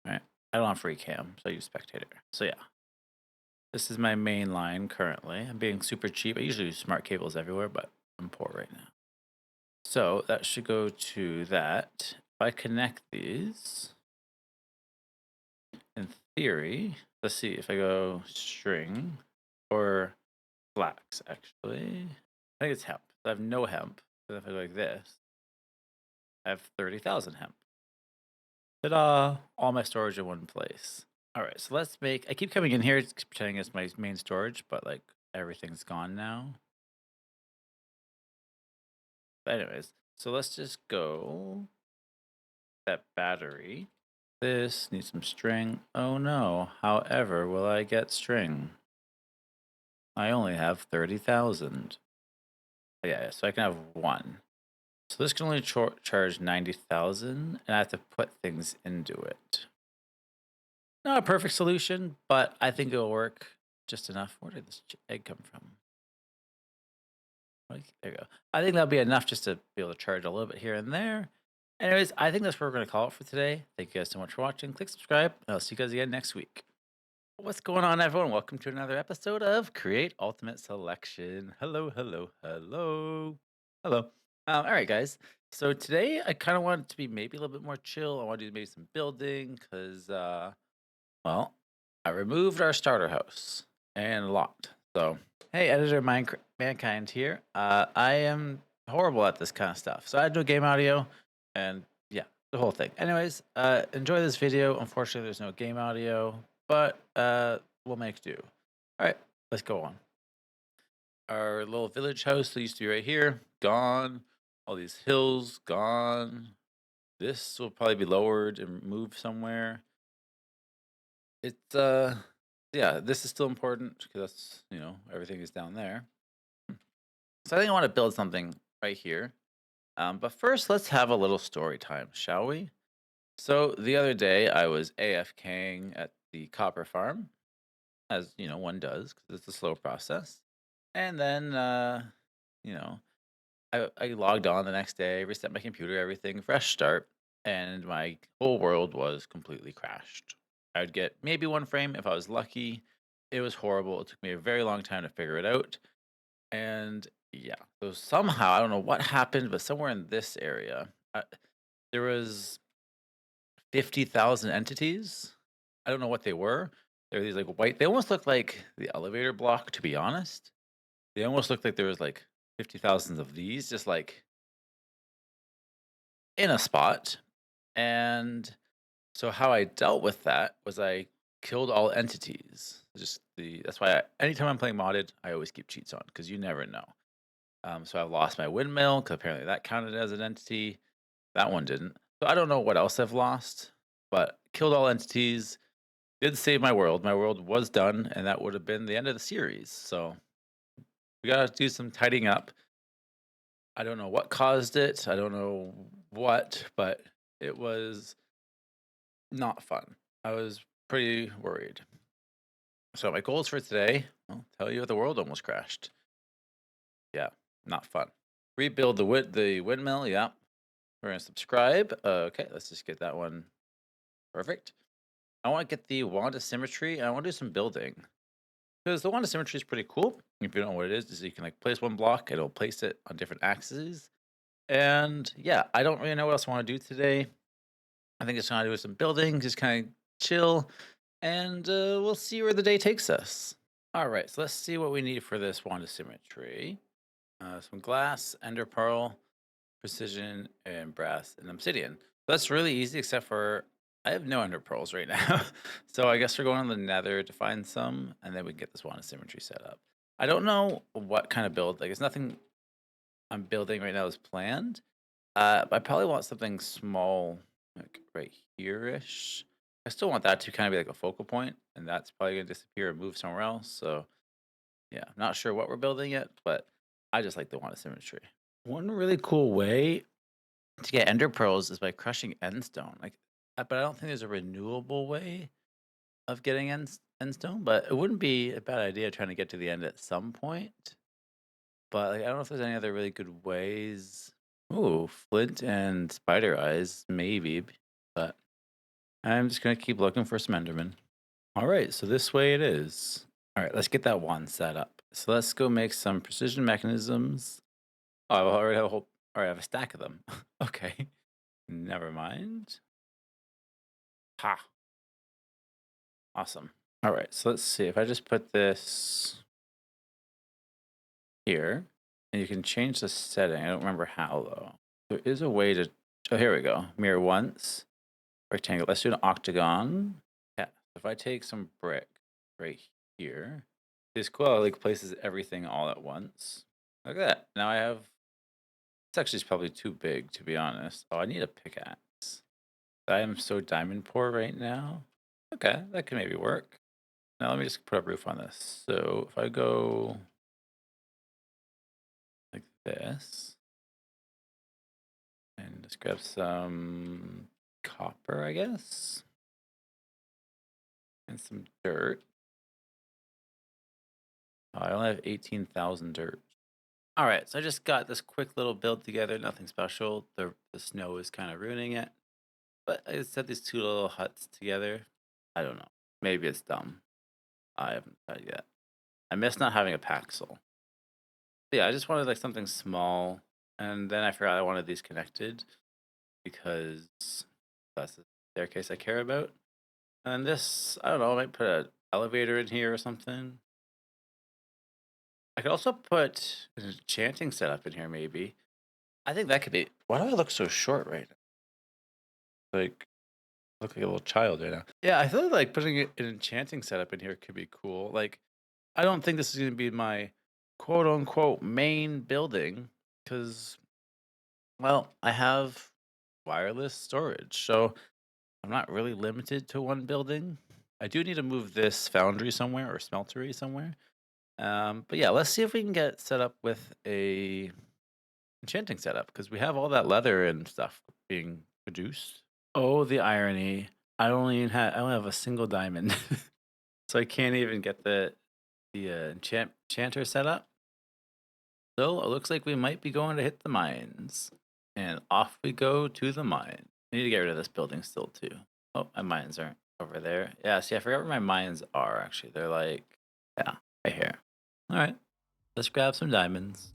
All right, I don't have free cam, so I use spectator. So yeah, this is my main line currently. I'm being super cheap. I usually use smart cables everywhere, but I'm poor right now. So that should go to that. If I connect these, in theory, let's see if I go string or flax, actually. I think it's hemp. I have no hemp. But if I go like this, I have 30,000 hemp. Ta-da! All my storage in one place. All right, so let's make. I keep coming in here pretending it's my main storage, but like everything's gone now. But anyways, so let's just go that battery. This needs some string. Oh no! However, will I get string? I only have 30,000. Yeah, so I can have one. So this can only charge 90,000, and I have to put things into it. Not a perfect solution, but I think it'll work just enough. Where did this egg come from? There you go. I think that'll be enough just to be able to charge a little bit here and there. Anyways, I think that's what we're going to call it for today. Thank you guys so much for watching. Click subscribe, and I'll see you guys again next week. What's going on, everyone? Welcome to another episode of Create Ultimate Selection. Hello, hello, hello, hello. All right, guys. So today I kind of want it to be maybe a little bit more chill. I want to do maybe some building because, well, I removed our starter house and a lot. So, hey, editor Mankind here. I am horrible at this kind of stuff. So I do game audio and yeah, the whole thing. Anyways, enjoy this video. Unfortunately, there's no game audio, but we'll make do. All right, let's go on. Our little village house that used to be right here, gone. All these hills, gone. This will probably be lowered and moved somewhere. It's yeah, this is still important because that's everything is down there. So I think I want to build something right here. But first, let's have a little story time, shall we? So the other day, I was AFKing at the copper farm, as one does, because it's a slow process. And then, you know, I logged on the next day, reset my computer, everything, fresh start, and my whole world was completely crashed. I would get maybe one frame if I was lucky. It was horrible. It took me a very long time to figure it out. And yeah, so somehow, I don't know what happened, but somewhere in this area, there was 50,000 entities. I don't know what they were. They were these like white, they almost looked like the elevator block, to be honest. They almost looked like there was like 50,000 of these just like in a spot. And so how I dealt with that was I killed all entities. Just that's why anytime I'm playing modded, I always keep cheats on because you never know. So I've lost my windmill because apparently that counted as an entity. That one didn't. So I don't know what else I've lost, but killed all entities. Did save my world. My world was done, and that would have been the end of the series. So we gotta do some tidying up. I don't know what caused it. I don't know what, but it was not fun. I was pretty worried. So my goals for today, I'll tell you, the world almost crashed. Yeah, not fun. Rebuild the windmill. Yeah, we're gonna subscribe. Okay, let's just get that one perfect. I want to get the wand of symmetry, and I want to do some building because the wand of symmetry is pretty cool. If you don't know what it is you can like place one block, and it'll place it on different axes. And yeah, I don't really know what else I want to do today. I think it's gonna do some building, just kind of chill, and we'll see where the day takes us. All right, so let's see what we need for this wand of symmetry. Some glass, ender pearl, precision, and brass and obsidian. That's really easy, except for I have no ender pearls right now. So I guess we're going on the nether to find some, and then we can get this wand of symmetry set up. I don't know what kind of build, like, it's nothing I'm building right now is planned. I probably want something small, like right here ish. I still want that to kind of be like a focal point, and that's probably gonna disappear and move somewhere else. So yeah, not sure what we're building yet, but I just like the want of symmetry. One really cool way to get ender pearls is by crushing endstone. But I don't think there's a renewable way of getting endstone. But it wouldn't be a bad idea trying to get to the end at some point. But like, I don't know if there's any other really good ways. Ooh, flint and spider eyes, maybe. But I'm just gonna keep looking for some enderman. All right, so this way it is. All right, let's get that one set up. So let's go make some precision mechanisms. Oh, I already have a whole. All right, I have a stack of them. Okay, never mind. Ha, awesome. All right, so let's see if I just put this here, and you can change the setting. I don't remember how though. There is a way to. Oh, here we go. Mirror once, rectangle. Let's do an octagon. Yeah. If I take some brick right here, this cool. Like places everything all at once. Look at that. Now I have. It's actually probably too big to be honest. Oh, I need a pickaxe. I am so diamond poor right now. Okay, that can maybe work. Now let me just put a roof on this. So if I go like this and just grab some copper, I guess, and some dirt. Oh, I only have 18,000 dirt. All right, so I just got this quick little build together. Nothing special. The snow is kind of ruining it, but I set these two little huts together. I don't know. Maybe it's dumb. I haven't tried yet. I miss not having a Paxel. Yeah, I just wanted like something small, and then I forgot I wanted these connected because that's the staircase I care about. And this, I don't know, I might put an elevator in here or something. I could also put an enchanting setup in here, maybe. I think that could be. Why do I look so short right now? Like, I look like a little child right now. Yeah, I feel like putting an enchanting setup in here could be cool. Like, I don't think this is going to be my quote unquote main building because, well, I have wireless storage. So I'm not really limited to one building. I do need to move this foundry somewhere or smeltery somewhere. But yeah, let's see if we can get set up with a enchanting setup because we have all that leather and stuff being produced. Oh, the irony! I only have a single diamond, so I can't even get the enchanter set up. So it looks like we might be going to hit the mines, and off we go to the mine. I need to get rid of this building still too. Oh, my mines aren't over there. Yeah, see, I forgot where my mines are. Actually, they're like yeah, right here. All right, let's grab some diamonds.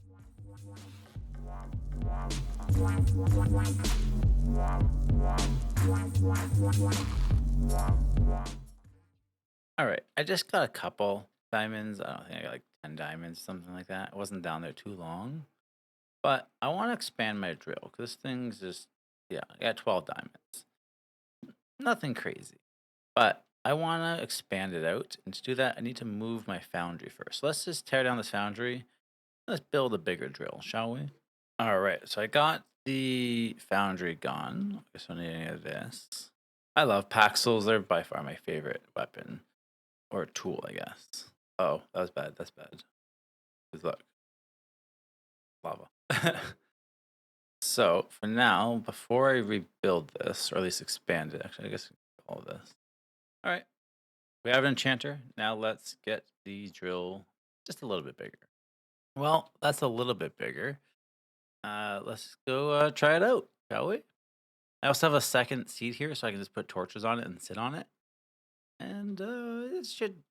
All right, I just got a couple diamonds. I don't think I got like 10 diamonds, something like that. I wasn't down there too long, but I want to expand my drill because this thing's just yeah, I got 12 diamonds. Nothing crazy. But I want to expand it out. And to do that, I need to move my foundry first. So let's just tear down this foundry. Let's build a bigger drill, shall we? All right. So I got the foundry gone. I guess I don't need any of this. I love Paxels. They're by far my favorite weapon or tool, I guess. Oh, that was bad. That's bad. Good luck. Lava. So for now, before I rebuild this, or at least expand it, actually, I guess all of this. All right. We have an enchanter. Now let's get the drill just a little bit bigger. Well, that's a little bit bigger. Let's go try it out, shall we? I also have a second seat here, so I can just put torches on it and sit on it, and it should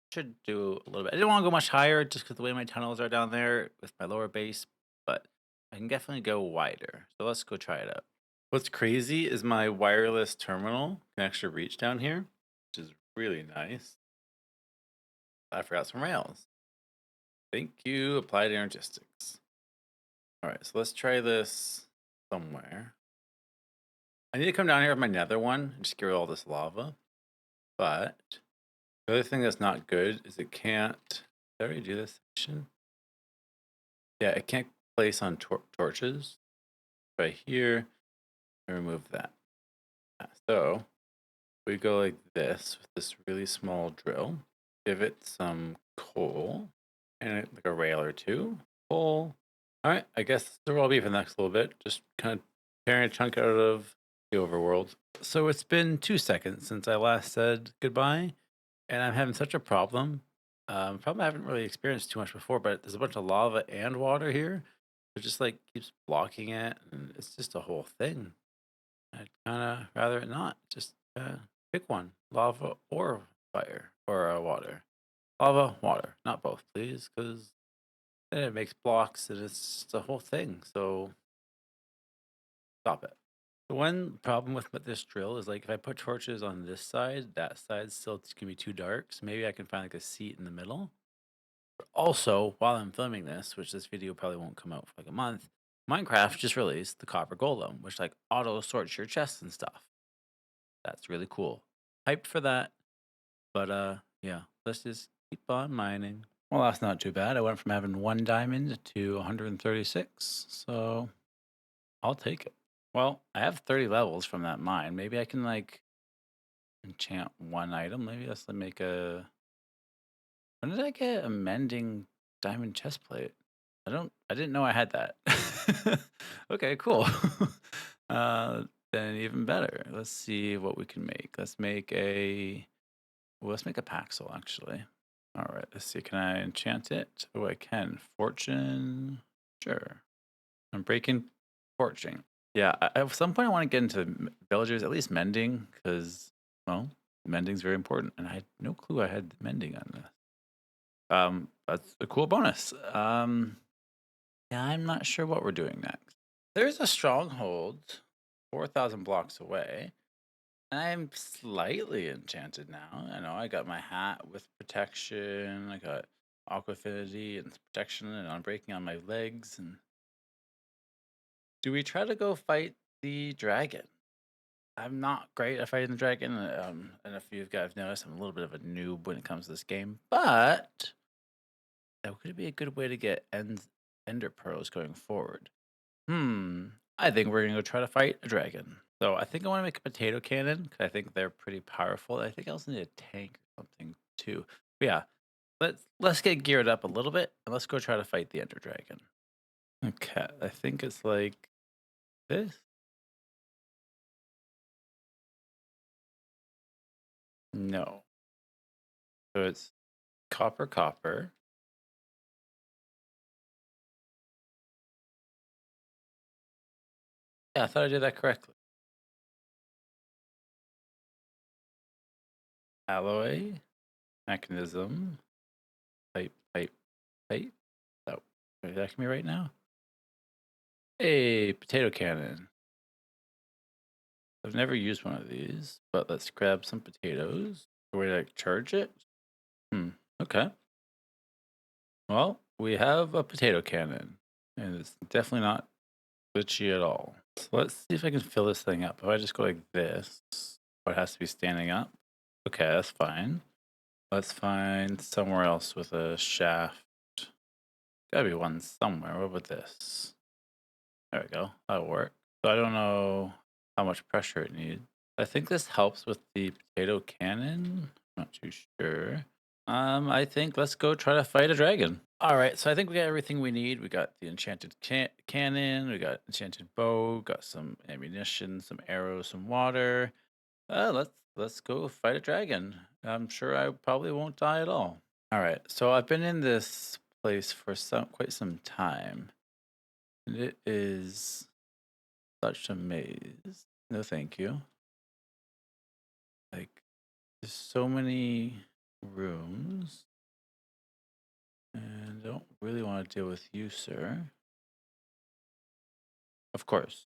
do a little bit. I didn't want to go much higher just because the way my tunnels are down there with my lower base, but I can definitely go wider. So let's go try it out. What's crazy is my wireless terminal can actually reach down here, which is really nice. I forgot some rails. Thank you, Applied Energistics. All right, so let's try this somewhere. I need to come down here with my nether one and just get rid of all this lava. But the other thing that's not good is it can't. Did I already do this section? Yeah, it can't place on torches. Right here, and remove that. Yeah, so We go like this with this really small drill. Give it some coal and like a rail or two. Coal. All right, I guess there will be for the next little bit. Just kind of tearing a chunk out of the overworld. So it's been 2 seconds since I last said goodbye, and I'm having such a problem. Problem I haven't really experienced too much before, but there's a bunch of lava and water here. It just like keeps blocking it, and it's just a whole thing. I'd kind of rather it not. Just pick one, lava or fire or water. Lava, water, not both, please, because then it makes blocks and it's just a whole thing. So stop it. The one problem with this drill is like if I put torches on this side, that side still can be too dark. So maybe I can find like a seat in the middle. Also, while I'm filming this, which this video probably won't come out for like a month, Minecraft just released the Copper Golem, which like auto sorts your chests and stuff. That's really cool. Hyped for that. But yeah, let's just keep on mining. Well, that's not too bad. I went from having 1 diamond to 136, so I'll take it. Well, I have 30 levels from that mine. Maybe I can like enchant one item. Maybe let's make a. When did I get a mending diamond chest plate? I didn't know I had that. Okay, cool. uh then even better. Let's see what we can make. Let's make a Paxel actually. All right, let's see. Can I enchant it? Oh, I can. Fortune. Sure. I'm breaking fortune. Yeah, at some point I want to get into villagers, at least mending, because well, mending's very important, and I had no clue I had mending on this. That's a cool bonus. Yeah, I'm not sure what we're doing next. There's a stronghold 4,000 blocks away. I'm slightly enchanted now. I know I got my hat with protection. I got aqua affinity and protection and unbreaking on my legs. And do we try to go fight the dragon? I'm not great at fighting the dragon. And if you guys noticed, I'm a little bit of a noob when it comes to this game. But that could be a good way to get ender pearls going forward. I think we're gonna go try to fight a dragon. So I think I want to make a potato cannon because I think they're pretty powerful. I think I also need a tank or something too. But yeah, let's get geared up a little bit and let's go try to fight the ender dragon. Okay, I think it's like this. No, so it's copper, copper. Yeah, I thought I did that correctly. Alloy, mechanism, pipe, pipe, pipe. Oh, are you attacking me right now? Hey, potato cannon. I've never used one of these, but let's grab some potatoes. A way to like charge it? Hmm. Okay. Well, we have a potato cannon, and it's definitely not glitchy at all. So let's see if I can fill this thing up. If I just go like this, oh, it has to be standing up. Okay, that's fine. Let's find somewhere else with a shaft. Gotta be one somewhere. What about this? There we go. That'll work. So I don't know how much pressure it needs. I think this helps with the potato cannon. Not too sure. I think let's go try to fight a dragon. All right, so I think we got everything we need. We got the enchanted cannon, we got enchanted bow, got some ammunition, some arrows, some water. Let's go fight a dragon. I'm sure I probably won't die at all. All right, so I've been in this place for quite some time, and it is such a maze. No, thank you. Like, there's so many rooms, and I don't really want to deal with you, sir. Of course.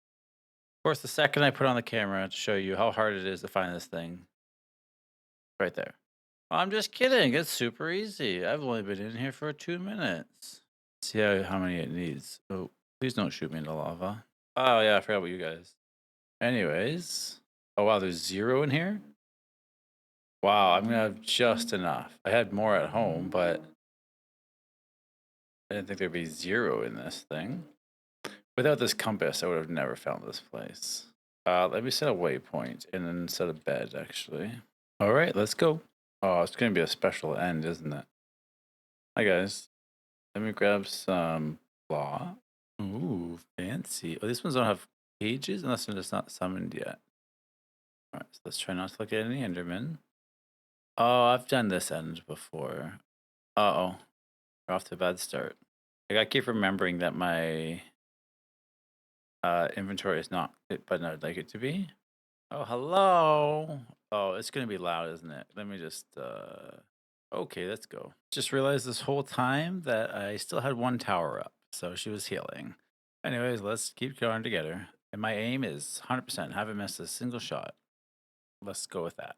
Of course, the second I put on the camera to show you how hard it is to find this thing, right there. I'm just kidding. It's super easy. I've only been in here for 2 minutes. See how many it needs. Oh, please don't shoot me in the lava. Oh, yeah, I forgot about you guys. Anyways. Oh, wow, there's 0 in here? Wow, I'm gonna have just enough. I had more at home, but I didn't think there'd be 0 in this thing. Without this compass, I would have never found this place. Let me set a waypoint and then set a bed, actually. All right, let's go. Oh, it's going to be a special end, isn't it? Hi, guys. Let me grab some law. Ooh, fancy. Oh, these ones don't have pages unless they're just not summoned yet. All right, so let's try not to look at any Enderman. Oh, I've done this end before. Uh-oh. We're off to a bad start. I gotta keep remembering that my inventory is not it, but I'd like it to be. Oh, hello. Oh, it's gonna be loud, isn't it? Let me just okay, let's go. Just realized this whole time that I still had one tower up, so she was healing. Anyways, let's keep going together. And my aim is 100%. Haven't missed a single shot. Let's go with that.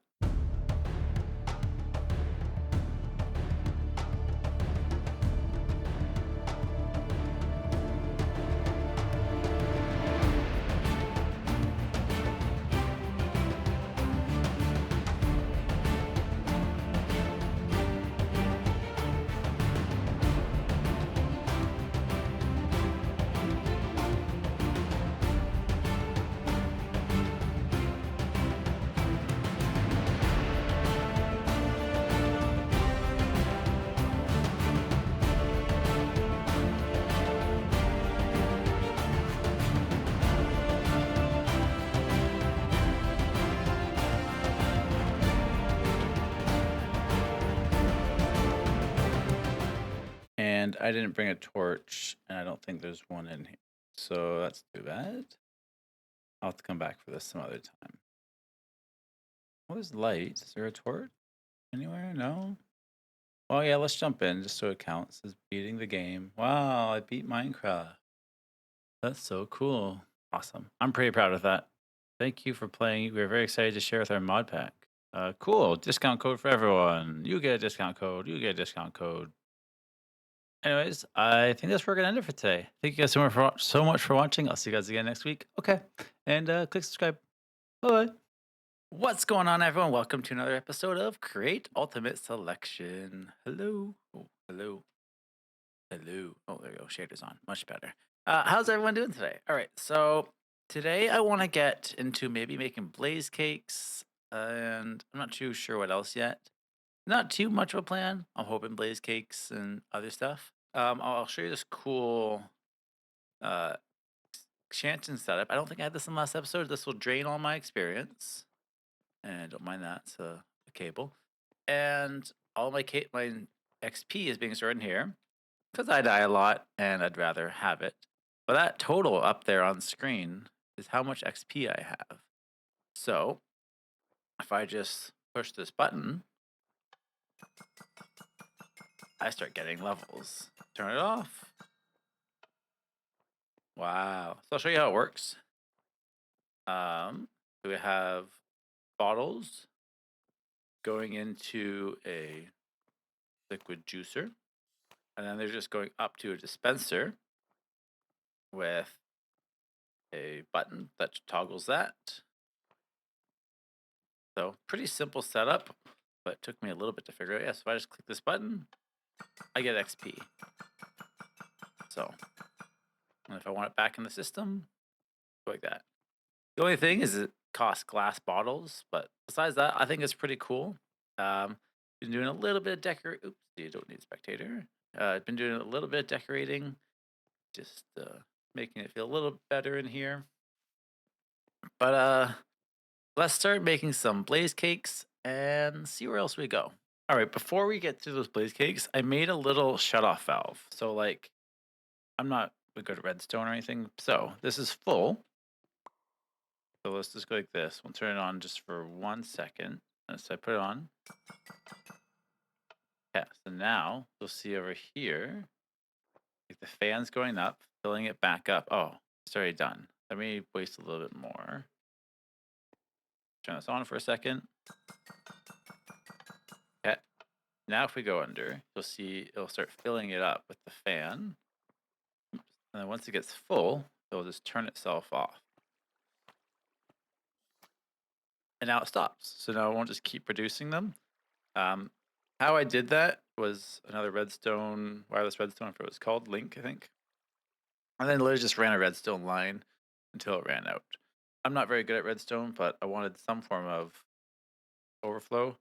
And I didn't bring a torch, and I don't think there's one in here. So that's too bad. I'll have to come back for this some other time. Well, there's light. Is there a torch anywhere? No? Oh, yeah, let's jump in just so it counts as beating the game. Wow, I beat Minecraft. That's so cool. Awesome. I'm pretty proud of that. Thank you for playing. We're very excited to share with our mod pack. Cool. Discount code for everyone. You get a discount code. You get a discount code. Anyways, I think that's where we're gonna end it for today. Thank you guys so much for watching. I'll see you guys again next week. Okay, and click subscribe. Bye bye. What's going on, everyone? Welcome to another episode of Create Ultimate Selection. Hello. Oh, hello. Hello. Oh, there you go. Shaders on. Much better. How's everyone doing today? All right. So today I want to get into maybe making blaze cakes, and I'm not too sure what else yet. Not too much of a plan. I'm hoping blaze cakes and other stuff. I'll show you this cool uh Shanton setup. I don't think I had this in the last episode. This will drain all my experience, and don't mind that. It's a cable, and all my XP is being stored in here because I die a lot and I'd rather have it. But that total up there on screen is how much XP I have. So if I just push this button, I start getting levels. Turn it off. Wow. So I'll show you how it works. We have bottles going into a liquid juicer, and then they're just going up to a dispenser with a button that toggles that. So pretty simple setup, but it took me a little bit to figure out. Yeah, so if I just click this button, I get XP. So, and if I want it back in the system, go like that. The only thing is it costs glass bottles, but besides that, I think it's pretty cool. Been doing a little bit of Oops, you don't need spectator. I've been doing a little bit of decorating, just making it feel a little better in here. But let's start making some blaze cakes and see where else we go. All right, before we get to those blaze cakes, I made a little shut-off valve. So like, I'm not a good redstone or anything. So this is full. So let's just go like this. We'll turn it on just for 1 second. And so I put it on. Yeah, so now you'll see over here, like the fan's going up, filling it back up. Oh, it's already done. Let me waste a little bit more. Turn this on for a second. Okay. Now if we go under, you'll see it'll start filling it up with the fan. And then once it gets full, it'll just turn itself off. And now it stops. So now it won't just keep producing them. How I did that was another redstone, wireless redstone, if it was called, Link, I think. And then literally just ran a redstone line until it ran out. I'm not very good at redstone, but I wanted some form of overflow.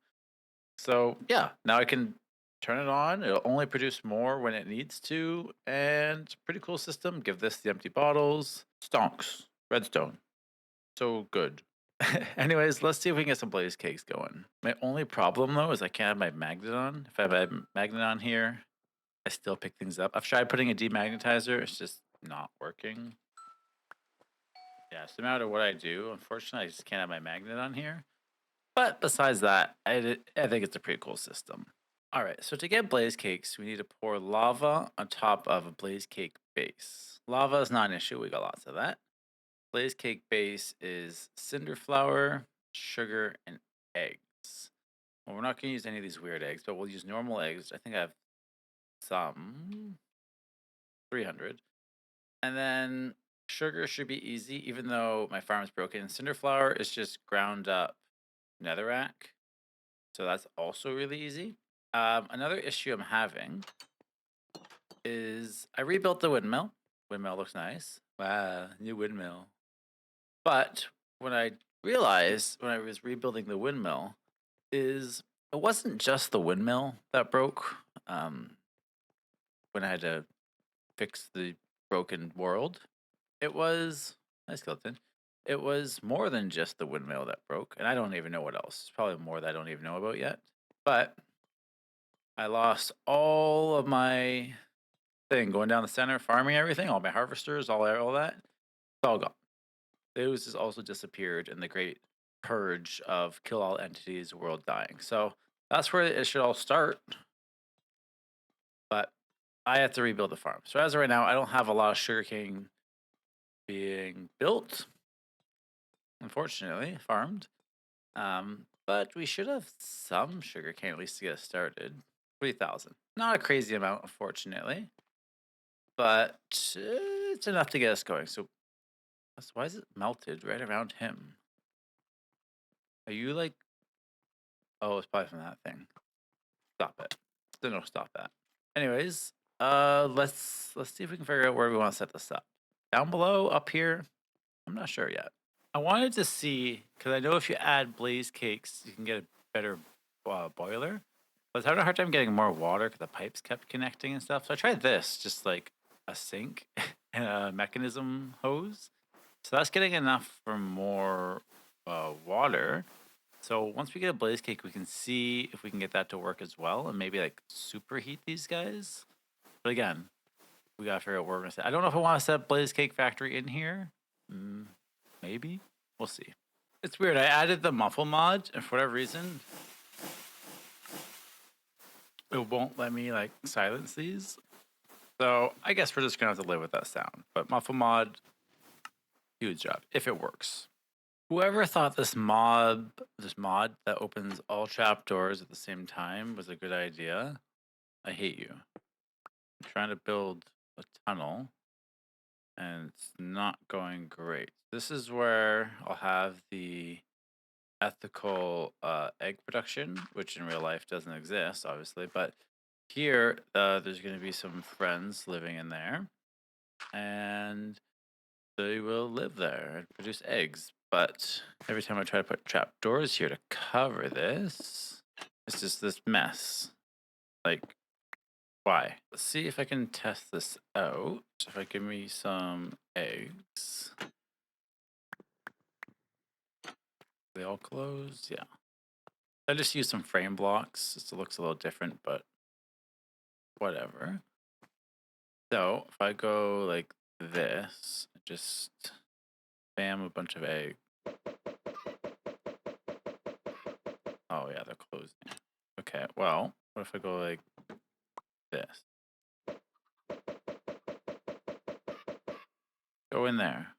So yeah, now I can turn it on. It'll only produce more when it needs to, and it's a pretty cool system. Give this the empty bottles. Stonks. Redstone. So good. Anyways, let's see if we can get some blaze cakes going. My only problem though is I can't have my magnet on. If I have a magnet on here, I still pick things up. I've tried putting a demagnetizer, it's just not working. Yeah, so no matter what I do, unfortunately, I just can't have my magnet on here. But besides that, I think it's a pretty cool system. All right, so to get blaze cakes, we need to pour lava on top of a blaze cake base. Lava is not an issue, we got lots of that. Blaze cake base is cinder flour, sugar, and eggs. Well, we're not going to use any of these weird eggs, but we'll use normal eggs. I think I have some 300. And then sugar should be easy, even though my farm is broken. Cinder flour is just ground up netherrack. So that's also really easy. Another issue I'm having is I rebuilt the windmill. Windmill looks nice. Wow, new windmill. But what I realized when I was rebuilding the windmill is it wasn't just the windmill that broke. When I had to fix the broken world, it was nice skeleton. It was more than just the windmill that broke, and I don't even know what else. It's probably more that I don't even know about yet. But I lost all of my thing going down the center, farming everything, all my harvesters, all that. It's all gone. Those has also disappeared in the great purge of kill all entities, world dying. So that's where it should all start. But I have to rebuild the farm. So as of right now, I don't have a lot of sugarcane being built. Unfortunately, farmed. But we should have some sugarcane at least to get us started. 3,000. Not a crazy amount, unfortunately, but it's enough to get us going. So why is it melted right around him? Are you like? Oh, it's probably from that thing. Stop it. No, stop that. Anyways, let's see if we can figure out where we want to set this up. Down below, up here. I'm not sure yet. I wanted to see because I know if you add blaze cakes, you can get a better boiler. I was having a hard time getting more water because the pipes kept connecting and stuff. So I tried this, just like a sink and a mechanism hose. So that's getting enough for more water. So once we get a blaze cake, we can see if we can get that to work as well, and maybe like superheat these guys. But again, we gotta figure out where we're gonna set. I don't know if I want to set blaze cake factory in here. Maybe we'll see. It's weird. I added the muffle mod, and for whatever reason, it won't let me like silence these. So I guess we're just gonna have to live with that sound. But muffle mod, huge job if it works. Whoever thought this mod that opens all trapdoors at the same time was a good idea, I hate you. I'm trying to build a tunnel and it's not going great. This is where I'll have the ethical egg production, which in real life doesn't exist, obviously. But here, there's going to be some friends living in there, and they will live there and produce eggs. But every time I try to put trap doors here to cover this, it's just this mess. Like, why? Let's see if I can test this out. If I give me some eggs. They all closed? Yeah. I just used some frame blocks. Just it looks a little different, but whatever. So if I go like this, just spam a bunch of eggs. Oh yeah, they're closing. Okay, well, what if I go like this? Go in there.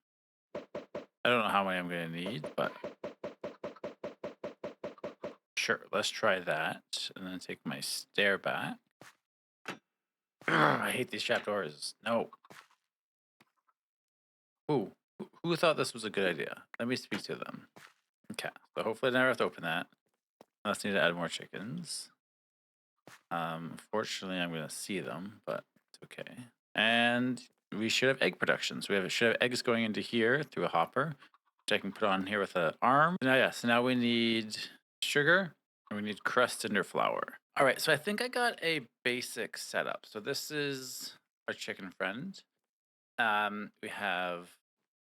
I don't know how many I'm gonna need, but sure, let's try that. And then take my stair back. I hate these trapdoors. No. Who thought this was a good idea? Let me speak to them. Okay, so hopefully I never have to open that. Unless I need to add more chickens. Fortunately, I'm going to see them, but it's okay. And we should have egg production. So should have eggs going into here through a hopper, which which I can put on here with an arm. Now, yeah, so now we need sugar and we need crust cinder flour. All right, so I think I got a basic setup. So this is our chicken friend. We have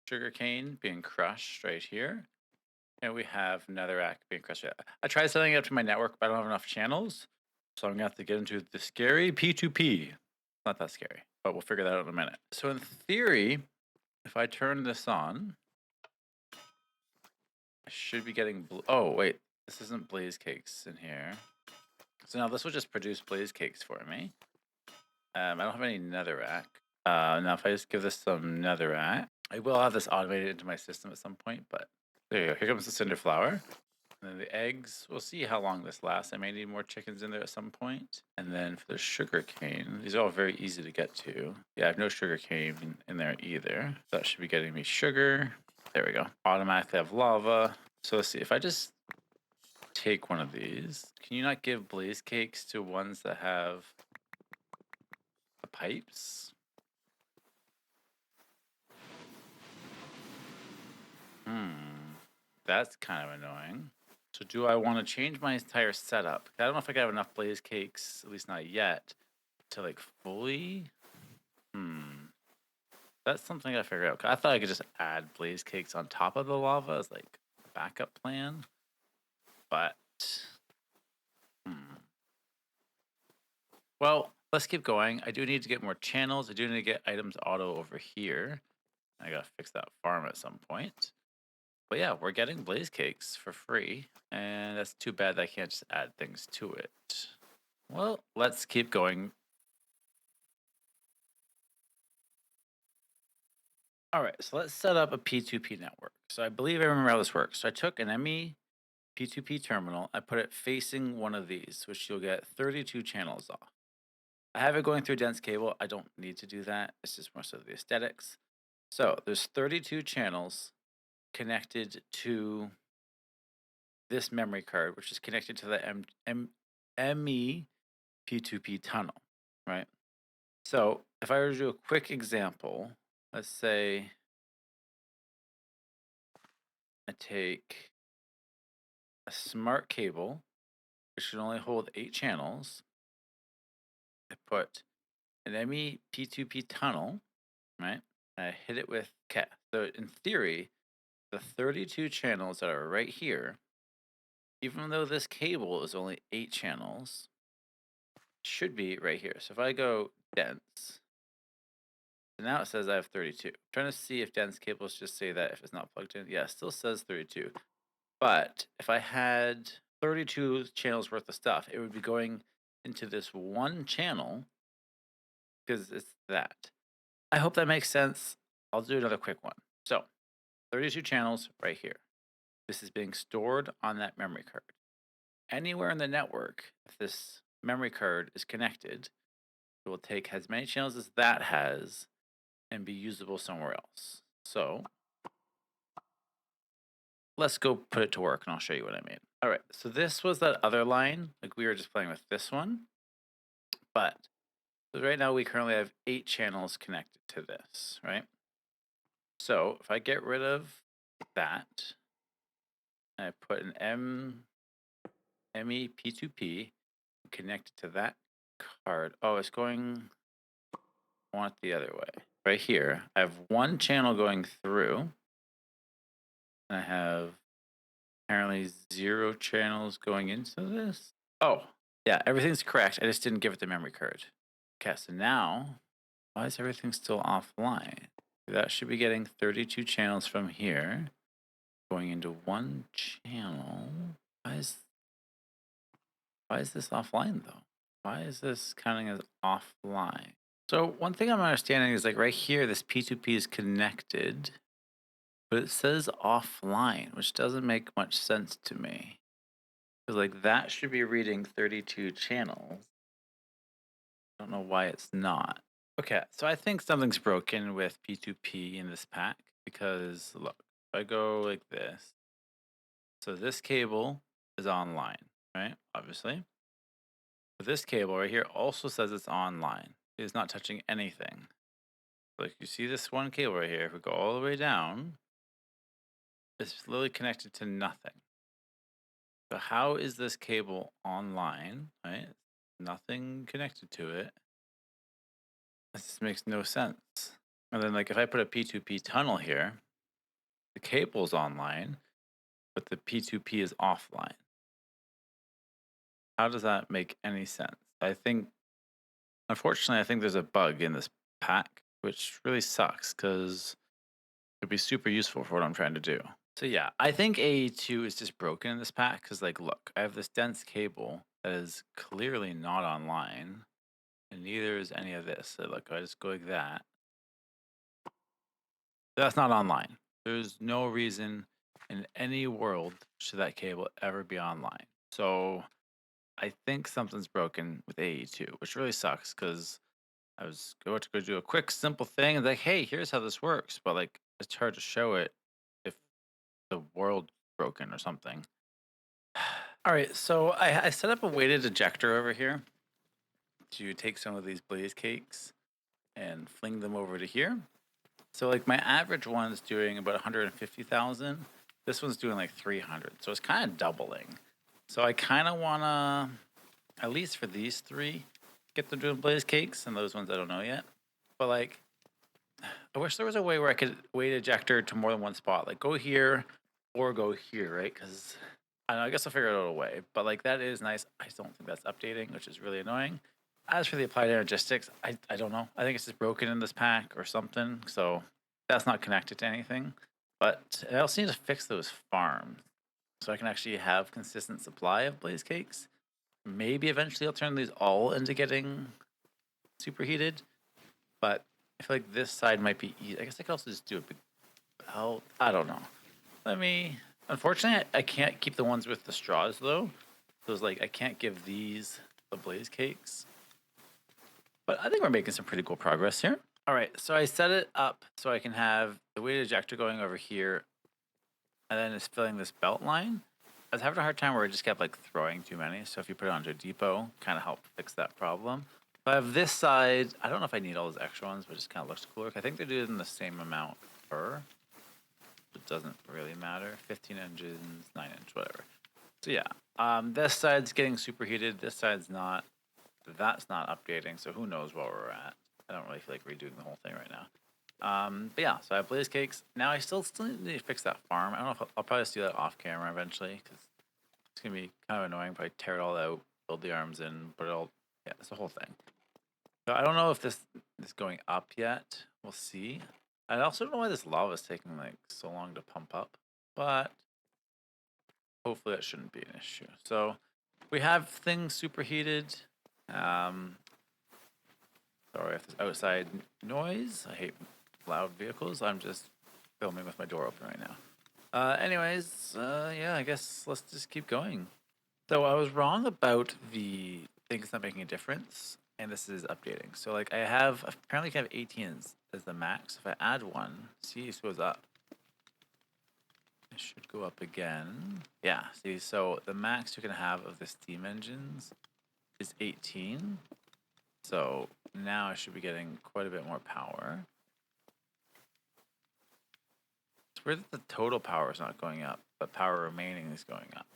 sugar cane being crushed right here. And we have netherrack being crushed. I tried setting it up to my network, but I don't have enough channels. So I'm going to have to get into the scary P2P. Not that scary, but we'll figure that out in a minute. So in theory, if I turn this on, I should be getting oh, wait. This isn't blaze cakes in here. So now this will just produce blaze cakes for me. I don't have any netherrack. Now if I just give this some netherrack, I will have this automated into my system at some point, but there you go. Here comes the cinder flour. And then the eggs, we'll see how long this lasts. I may need more chickens in there at some point. And then for the sugar cane, these are all very easy to get to. Yeah, I have no sugar cane in there either. That should be getting me sugar. There we go. Automatically have lava. So let's see, if I just take one of these, can you not give blaze cakes to ones that have the pipes? That's kind of annoying. So do I want to change my entire setup? I don't know if I have enough blaze cakes, at least not yet, to like fully. That's something I figure out. I thought I could just add blaze cakes on top of the lava as like a backup plan, but well, let's keep going. I do need to get more channels. I do need to get items auto over here. I gotta fix that farm at some point. But yeah, we're getting blaze cakes for free, and that's too bad that I can't just add things to it. Well, let's keep going. All right, so let's set up a P2P network. So I believe I remember how this works. So I took an ME P2P terminal, I put it facing one of these, which you'll get 32 channels off. I have it going through dense cable. I don't need to do that. It's just more so the aesthetics. So there's 32 channels connected to this memory card, which is connected to the ME P2P tunnel, right? So if I were to do a quick example, let's say I take a smart cable, which can only hold 8 channels. I put an ME P2P tunnel, right? And I hit it with cat. So in theory, the 32 channels that are right here, even though this cable is only 8 channels, should be right here. So if I go dense, so now it says I have 32. I'm trying to see if dense cables just say that if it's not plugged in. Yeah, it still says 32. But if I had 32 channels worth of stuff, it would be going into this one channel because it's that. I hope that makes sense. I'll do another quick one. So 32 channels right here. This is being stored on that memory card. Anywhere in the network, if this memory card is connected, it will take as many channels as that has and be usable somewhere else. So let's go put it to work and I'll show you what I made. All right, so this was that other line. Like we were just playing with this one. But so right now we currently have 8 channels connected to this, right? So if I get rid of that, and I put an ME P2P connected to that card. Oh, it's going, I want it the other way. Right here, I have one channel going through. And I have apparently 0 channels going into this. Oh, yeah, everything's correct. I just didn't give it the memory card. Okay, so now, why is everything still offline? That should be getting 32 channels from here, going into one channel. Why is this offline though? Why is this counting as offline? So one thing I'm understanding is like right here, this P2P is connected, but it says offline, which doesn't make much sense to me. Because like that should be reading 32 channels. I don't know why it's not. Okay, so I think something's broken with P2P in this pack because look, if I go like this, so this cable is online, right? Obviously. But this cable right here also says it's online. It is not touching anything. Like you see this one cable right here, if we go all the way down, It's literally connected to nothing. So how is this cable online? Right? Nothing connected to it. This makes no sense. And then like if I put a P2P tunnel here, the cable's online, but the P2P is offline. How does that make any sense? I think unfortunately I think there's a bug in this pack, which really sucks because it'd be super useful for what I'm trying to do. So yeah, I think AE2 is just broken in this pack because like look, I have this dense cable that is clearly not online, and neither is any of this. So look, I just go like that. That's not online. There's no reason in any world should that cable ever be online. So I think something's broken with AE2, which really sucks because I was going to go do a quick, simple thing and like, hey, here's how this works. But like, it's hard to show it if the world's broken or something. All right, so I set up a weighted ejector over here to take some of these blaze cakes and fling them over to here. So like my average one's doing about 150,000. This one's doing like 300. So it's kind of doubling. So I kind of want to, at least for these three, get them doing blaze cakes, and those ones I don't know yet. But like, I wish there was a way where I could weight ejector to more than one spot. Like go here or go here, right? Because I don't know, I guess I'll figure out a way. But like that is nice. I don't think that's updating, which is really annoying. As for the applied energistics, I don't know. I think it's just broken in this pack or something. So that's not connected to anything. But I also need to fix those farms so I can actually have consistent supply of blaze cakes. Maybe eventually I'll turn these all into getting superheated. But I feel like this side might be easy. I guess I could also just do a big belt. I don't know. Let me. Unfortunately, I can't keep the ones with the straws though. So it's like I can't give these the blaze cakes. But I think we're making some pretty cool progress here. All right, so I set it up so I can have the weighted ejector going over here, and then it's filling this belt line. I was having a hard time where I just kept like throwing too many. So if you put it onto a depot, kind of help fix that problem. But I have this side. I don't know if I need all those extra ones, but it just kind of looks cooler. I think they're doing the same amount per. It doesn't really matter. 15 inches, 9 inch, whatever. So yeah, this side's getting superheated. This side's not. That's not updating. So who knows where we're at? I don't really feel like redoing the whole thing right now. But yeah, so I have blaze cakes. Now I still need to fix that farm. I don't know if I'll probably just do that off camera eventually because it's gonna be kind of annoying. Probably tear it all out, build the arms in, but it'll yeah, it's the whole thing. So I don't know if this is going up yet. We'll see. I also don't know why this lava is taking like so long to pump up, but hopefully that shouldn't be an issue. So we have things superheated. Sorry if there's outside noise. I hate loud vehicles. I'm just filming with my door open right now. Yeah, I guess let's just keep going. So I was wrong about the things not making a difference, and this is updating. So like I have apparently I can have 18 as the max. If I add one, see it goes up. It should go up again. Yeah, see, so the max you can have of the steam engines is 18. So now I should be getting quite a bit more power. It's weird that the total power is not going up, but power remaining is going up.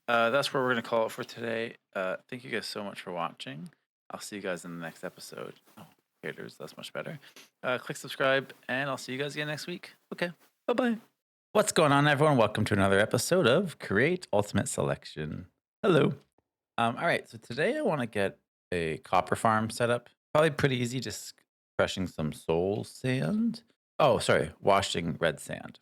That's where we're going to call it for today. Thank you guys so much for watching. I'll see you guys in the next episode. Oh, haters, that's much better. Click subscribe, and I'll see you guys again next week. Okay, bye-bye. What's going on, everyone? Welcome to another episode of Create Ultimate Selection. Hello. All right, so today I want to get a copper farm set up. Probably pretty easy, just crushing some soul sand. Oh, sorry, washing red sand.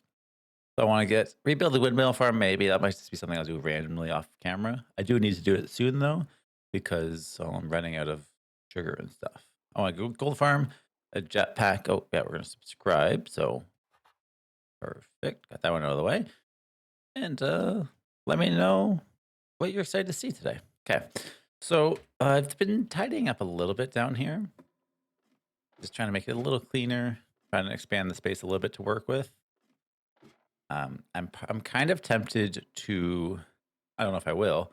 So I want to rebuild the windmill farm. Maybe that might just be something I'll do randomly off camera. I do need to do it soon though, because I'm running out of sugar and stuff. I want to go gold farm, a jetpack. Oh yeah, we're gonna subscribe. So perfect. Got that one out of the way. And let me know what you're excited to see today. Okay. So I've been tidying up a little bit down here. Just trying to make it a little cleaner, trying to expand the space a little bit to work with. I'm kind of tempted to, I don't know if I will,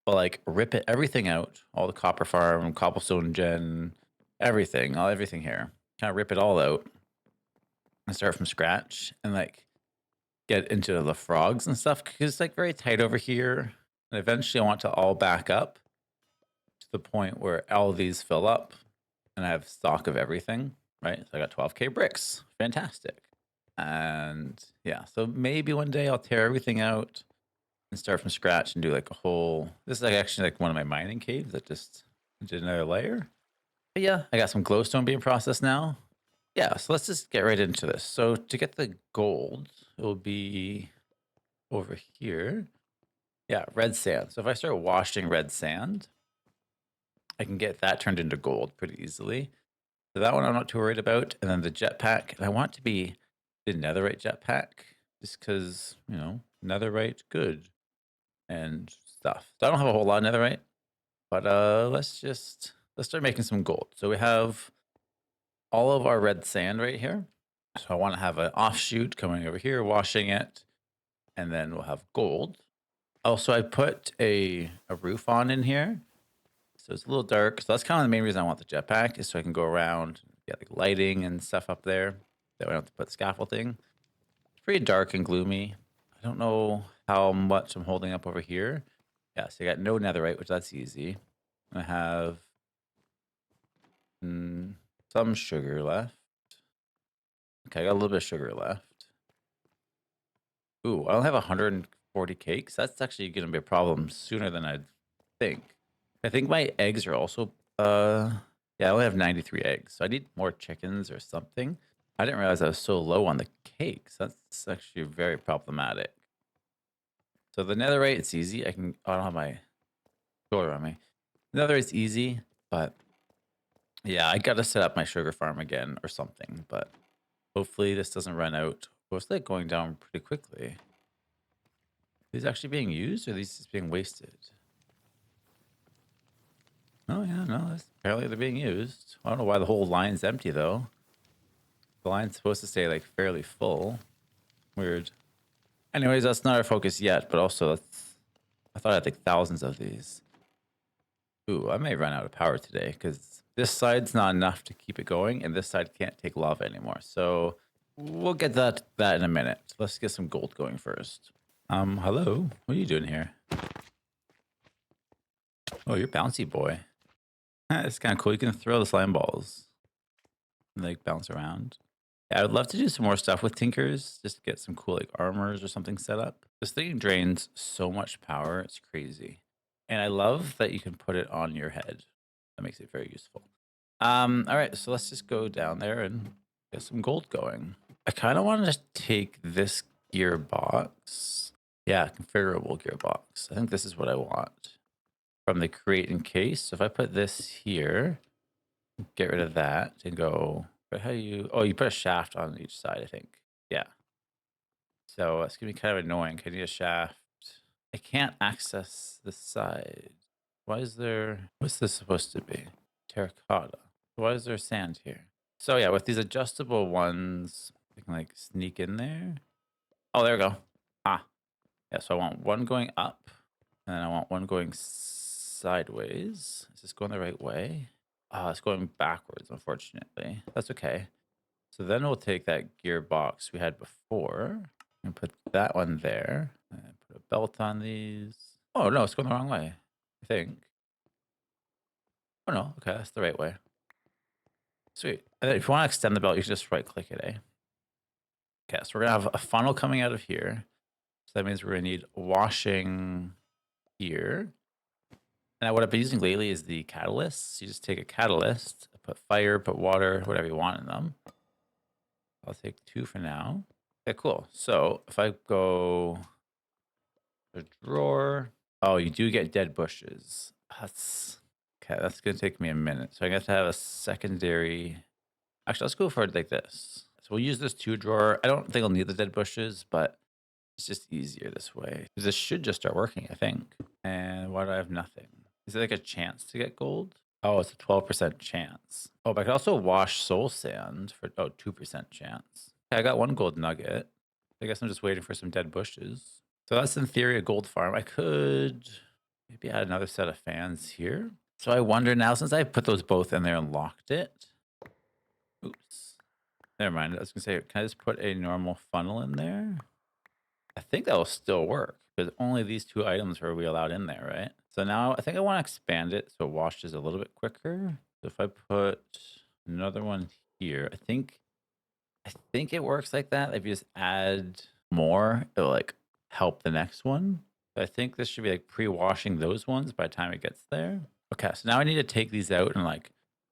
but like rip everything out, all the copper farm, cobblestone gen, everything here. Kind of rip it all out and start from scratch and like get into the frogs and stuff because it's like very tight over here. And eventually I want to all back up to the point where all these fill up and I have stock of everything, right? So I got 12K bricks. Fantastic. And yeah, so maybe one day I'll tear everything out and start from scratch and do like a whole. This is like actually like one of my mining caves that just did another layer. But yeah, I got some glowstone being processed now. Yeah, so let's just get right into this. So to get the gold, it will be over here. Yeah, red sand. So if I start washing red sand, I can get that turned into gold pretty easily. So that one I'm not too worried about. And then the jetpack, and I want it to be the netherite jetpack, just because, you know, netherite good and stuff. So I don't have a whole lot of netherite, but let's start making some gold. So we have all of our red sand right here. So I want to have an offshoot coming over here, washing it, and then we'll have gold. Also, I put a roof on in here. So it's a little dark. So that's kind of the main reason I want the jetpack is so I can go around, get like lighting and stuff up there. That way I don't have to put scaffolding. It's pretty dark and gloomy. I don't know how much I'm holding up over here. Yeah, so I got no netherite, which that's easy. I have some sugar left. Okay, I got a little bit of sugar left. Ooh, I only have 140 cakes. That's actually going to be a problem sooner than I'd think. I think my eggs are also, yeah, I only have 93 eggs. So I need more chickens or something. I didn't realize I was so low on the cakes. That's actually very problematic. So the netherite, it's easy. I don't have my controller on me. Netherite's easy, but yeah, I got to set up my sugar farm again or something. But hopefully this doesn't run out. Well, it's like going down pretty quickly. Are these actually being used or are these just being wasted? Oh, yeah, no, apparently they're being used. I don't know why the whole line's empty, though. The line's supposed to stay, like, fairly full. Weird. Anyways, that's not our focus yet, but also, I thought I had, like, thousands of these. Ooh, I may run out of power today, because this side's not enough to keep it going, and this side can't take lava anymore. So, we'll get that in a minute. Let's get some gold going first. Hello? What are you doing here? Oh, you're bouncy boy. It's kind of cool. You can throw the slime balls and like bounce around. Yeah, I would love to do some more stuff with Tinkers, just to get some cool like armors or something set up. This thing drains so much power, it's crazy. And I love that you can put it on your head. That makes it very useful. All right, so let's just go down there and get some gold going. I kind of want to take this gearbox. Yeah, configurable gearbox. I think this is what I want from the create in case. So if I put this here, get rid of that and go, but how you, oh, you put a shaft on each side, I think. Yeah. So it's gonna be kind of annoying. I need a shaft. I can't access the side. Why is there, what's this supposed to be? Terracotta. Why is there sand here? So yeah, with these adjustable ones, I can like sneak in there. Oh, there we go. Ah, yeah, so I want one going up and then I want one going sideways. Is this going the right way? Oh, it's going backwards, unfortunately. That's okay. So then we'll take that gearbox we had before and put that one there. And put a belt on these. Oh, no, it's going the wrong way, I think. Oh, no. Okay, that's the right way. Sweet. And then if you want to extend the belt, you just right-click it, eh? Okay, so we're going to have a funnel coming out of here. So that means we're going to need washing here. And what I've been using lately is the catalysts. You just take a catalyst, put fire, put water, whatever you want in them. I'll take 2 for now. Okay, cool. So if I go a drawer, oh, you do get dead bushes. That's okay. That's gonna take me a minute. So I got to have a secondary. Actually, let's go for it like this. So we'll use this 2 drawer. I don't think I'll need the dead bushes, but it's just easier this way. This should just start working, I think. And why do I have nothing? Is it like a chance to get gold? Oh, it's a 12% chance. Oh, but I could also wash soul sand for 2% chance. Okay, I got 1 gold nugget. I guess I'm just waiting for some dead bushes. So that's in theory a gold farm. I could maybe add another set of fans here. So I wonder now, since I put those both in there and locked it. Oops. Never mind. I was gonna say, can I just put a normal funnel in there? I think that will still work because only these two items are we allowed in there, right? So now I think I want to expand it so it washes a little bit quicker. So if I put another one here, I think it works like that. If you just add more, it'll like help the next one. I think this should be like pre-washing those ones by the time it gets there. Okay, so now I need to take these out and like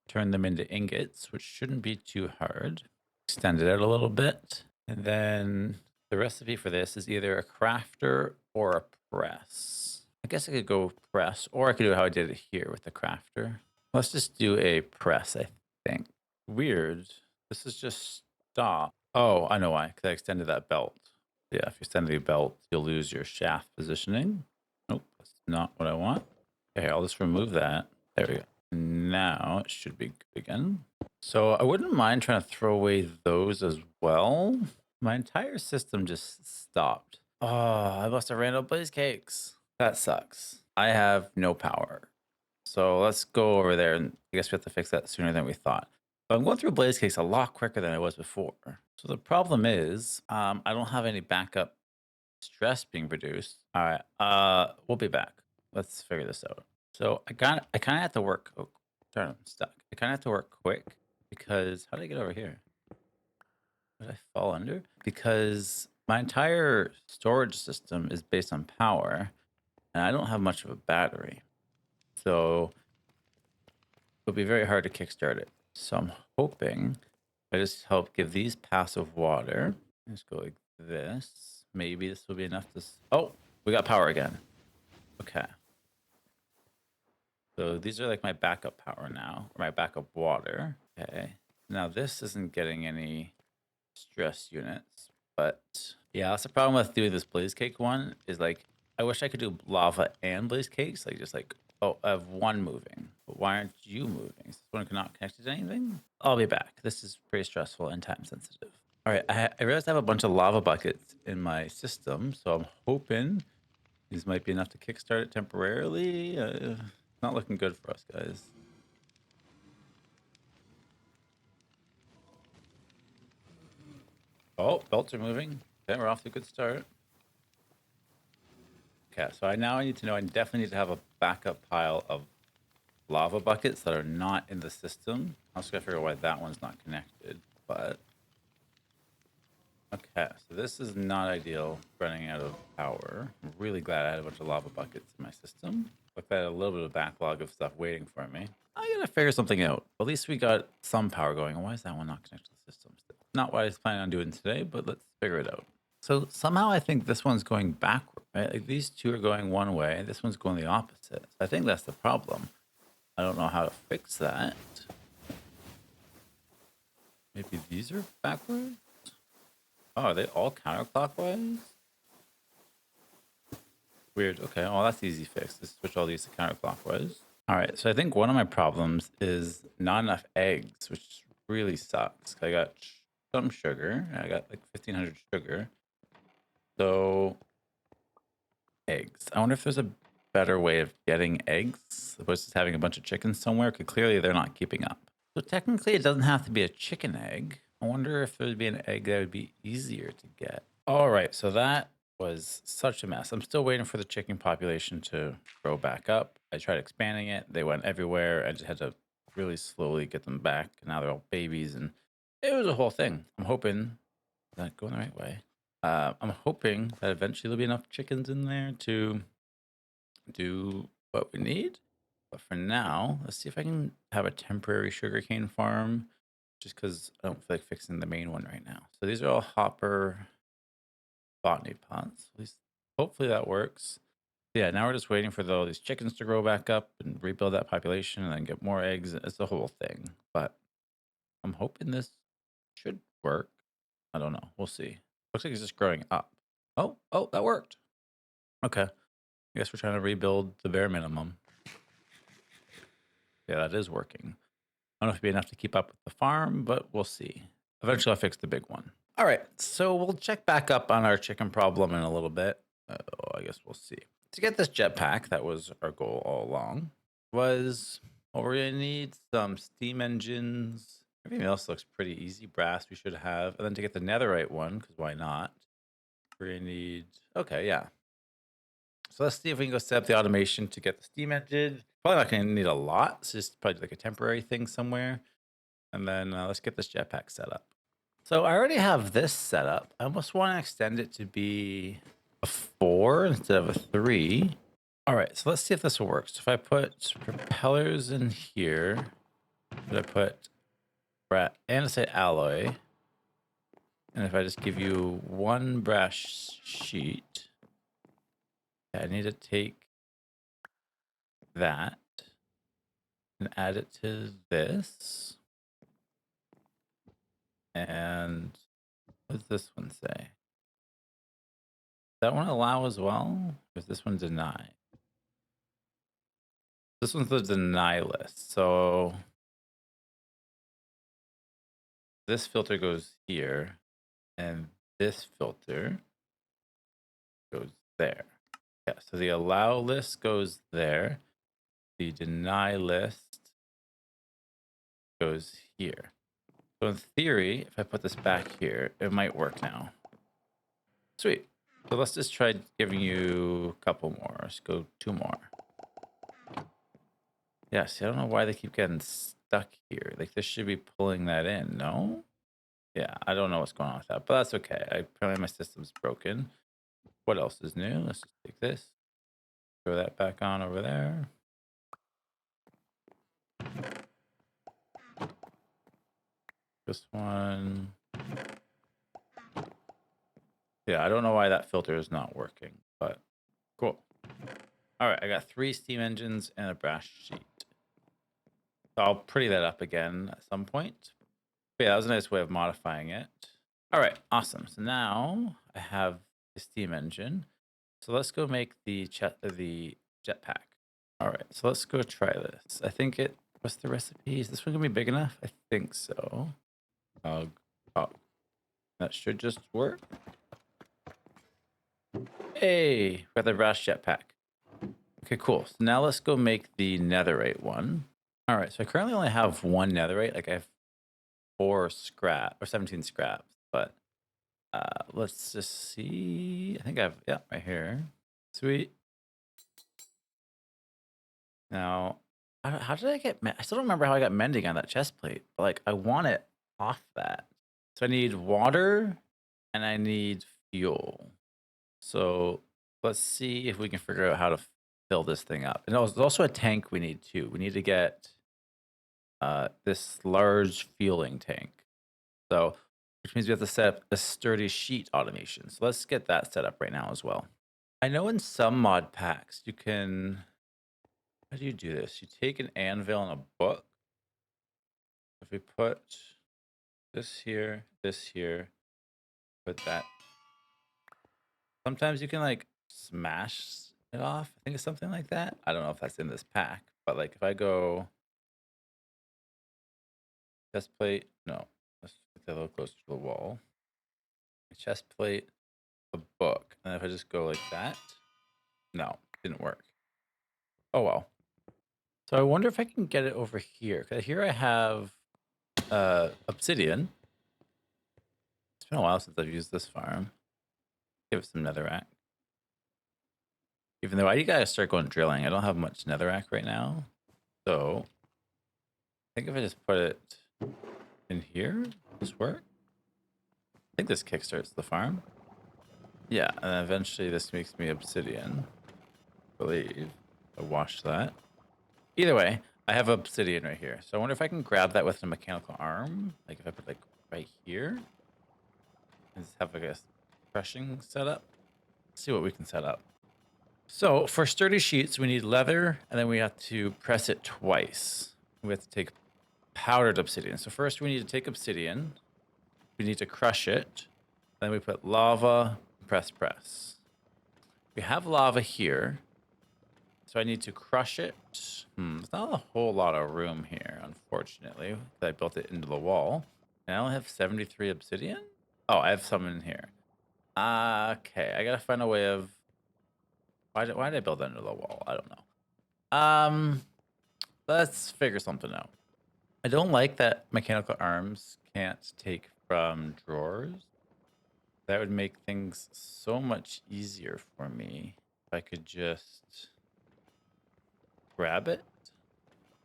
turn them into ingots, which shouldn't be too hard. Extend it out a little bit. And then the recipe for this is either a crafter or a press. I guess I could go press, or I could do how I did it here with the crafter. Let's just do a press, I think. Weird. This is just stop. Oh, I know why. Because I extended that belt. Yeah, if you extend the belt, you'll lose your shaft positioning. Nope, that's not what I want. Okay, I'll just remove that. There we go. Now it should be good again. So I wouldn't mind trying to throw away those as well. My entire system just stopped. Oh, I must have ran out of blaze cakes. That sucks. I have no power. So let's go over there, and I guess we have to fix that sooner than we thought. But I'm going through blaze cakes a lot quicker than I was before. So the problem is I don't have any backup stress being produced. All right, we'll be back. Let's figure this out. So I kind of have to work. Oh, darn, I'm stuck. I kind of have to work quick because how did I get over here? Did I fall under? Because my entire storage system is based on power, and I don't have much of a battery, so it'll be very hard to kickstart it. So I'm hoping I just help give these passive water. Let's go like this. Maybe this will be enough to. Oh, we got power again. Okay. So these are like my backup power now, or my backup water. Okay. Now this isn't getting any stress units, but yeah, that's the problem with doing this blaze cake one is like, I wish I could do lava and blaze cakes, like just like, oh, I have one moving, but why aren't you moving? Is this one not connected to anything? I'll be back. This is pretty stressful and time sensitive. All right, I realized I have a bunch of lava buckets in my system, so I'm hoping these might be enough to kickstart it temporarily. Not looking good for us, guys. Oh, belts are moving. Okay, we're off to a good start. Okay, so I need to know I definitely need to have a backup pile of lava buckets that are not in the system. I also gotta figure out why that one's not connected, but okay, so this is not ideal running out of power. I'm really glad I had a bunch of lava buckets in my system. Look, I had a little bit of backlog of stuff waiting for me. I gotta figure something out. At least we got some power going. Why is that one not connected to the system still? Not what I was planning on doing today, but let's figure it out. So somehow I think this one's going backward, right? Like these two are going one way, this one's going the opposite. So I think that's the problem. I don't know how to fix that. Maybe these are backwards? Oh, are they all counterclockwise? Weird. Okay, well, that's easy fix. Just switch all these to counterclockwise. All right, so I think one of my problems is not enough eggs, which really sucks. I got some sugar. I got like 1,500 sugar. So, eggs. I wonder if there's a better way of getting eggs opposed to just having a bunch of chickens somewhere, because clearly they're not keeping up. So technically it doesn't have to be a chicken egg. I wonder if there'd be an egg that would be easier to get. All right, so that was such a mess. I'm still waiting for the chicken population to grow back up. I tried expanding it. They went everywhere. I just had to really slowly get them back. Now they're all babies, and it was a whole thing. I'm hoping that going the right way. I'm hoping that eventually there'll be enough chickens in there to do what we need. But for now, let's see if I can have a temporary sugarcane farm, just because I don't feel like fixing the main one right now. So these are all hopper botany pots. At least hopefully that works. Yeah, now we're just waiting for all these chickens to grow back up and rebuild that population and then get more eggs. It's the whole thing. But I'm hoping this should work. I don't know. We'll see. Looks like it's just growing up. Oh, that worked. Okay. I guess we're trying to rebuild the bare minimum. Yeah, that is working. I don't know if it'd be enough to keep up with the farm, but we'll see. Eventually, I'll fix the big one. All right, so we'll check back up on our chicken problem in a little bit. I guess we'll see. To get this jetpack, that was our goal all along, was, well, we're going to need some steam engines. Everything else looks pretty easy. Brass we should have. And then to get the netherite one, because why not? We need, okay, yeah. So let's see if we can go set up the automation to get the steam engine. Probably not going to need a lot. It's just probably like a temporary thing somewhere. And then let's get this jetpack set up. So I already have this set up. I almost want to extend it to be a 4 instead of a 3. All right, so let's see if this will work. So if I put propellers in here, I put andesite alloy, and if I just give you one brass sheet, I need to take that and add it to this. And what does this one say? Does that one allow as well? Or is this one deny? This one's the deny list. So this filter goes here, and this filter goes there. Yeah, so the allow list goes there. The deny list goes here. So in theory, if I put this back here, it might work now. Sweet. So let's just try giving you a couple more. Let's go 2 more. Yeah, see, I don't know why they keep getting stuck here. Like, this should be pulling that in, no? Yeah, I don't know what's going on with that, but that's okay. Apparently my system's broken. What else is new? Let's just take this. Throw that back on over there. This one. Yeah, I don't know why that filter is not working, but cool. All right, I got 3 steam engines and a brass sheet. So I'll pretty that up again at some point. But yeah, that was a nice way of modifying it. All right, awesome. So now I have the steam engine. So let's go make the jetpack. All right, so let's go try this. I think what's the recipe? Is this one gonna be big enough? I think so. Oh, that should just work. Hey, we got the brass jetpack. Okay, cool. So now let's go make the netherite one. All right, so I currently only have 1 netherite. Like I have 4 scrap or 17 scraps, but let's just see. I think I have, yeah, right here. Sweet. Now, how did I get? I still don't remember how I got mending on that chest plate. But like, I want it off that. So I need water and I need fuel. So let's see if we can figure out how to fill this thing up. And there's also a tank we need too. We need to get this large fueling tank. So, which means we have to set up a sturdy sheet automation. So let's get that set up right now as well. I know in some mod packs you can. How do you do this? You take an anvil and a book. If we put this here, put that. Sometimes you can like smash it off. I think it's something like that. I don't know if that's in this pack, but like if I go chest plate, no, let's get that a little closer to the wall. Chest plate, a book, and if I just go like that, no, didn't work. Oh well. So I wonder if I can get it over here. Cause here I have obsidian. It's been a while since I've used this farm. Give it some netherrack. Even though I gotta start going drilling, I don't have much netherrack right now. So I think if I just put it in here, this work. I think this kickstarts the farm. Yeah, and then eventually this makes me obsidian. I believe. I wash that. Either way, I have obsidian right here. So I wonder if I can grab that with a mechanical arm. Like if I put like right here. And just have like a crushing setup. Let's see what we can set up. So for sturdy sheets, we need leather, and then we have to press it twice. We have to take powdered obsidian. So first we need to take obsidian. We need to crush it. Then we put lava, press. We have lava here. So I need to crush it. There's not a whole lot of room here, unfortunately. I built it into the wall. And I only have 73 obsidian? Oh, I have some in here. Okay, I gotta find a way of... Why did I build that into the wall? I don't know. Let's figure something out. I don't like that mechanical arms can't take from drawers. That would make things so much easier for me if I could just grab it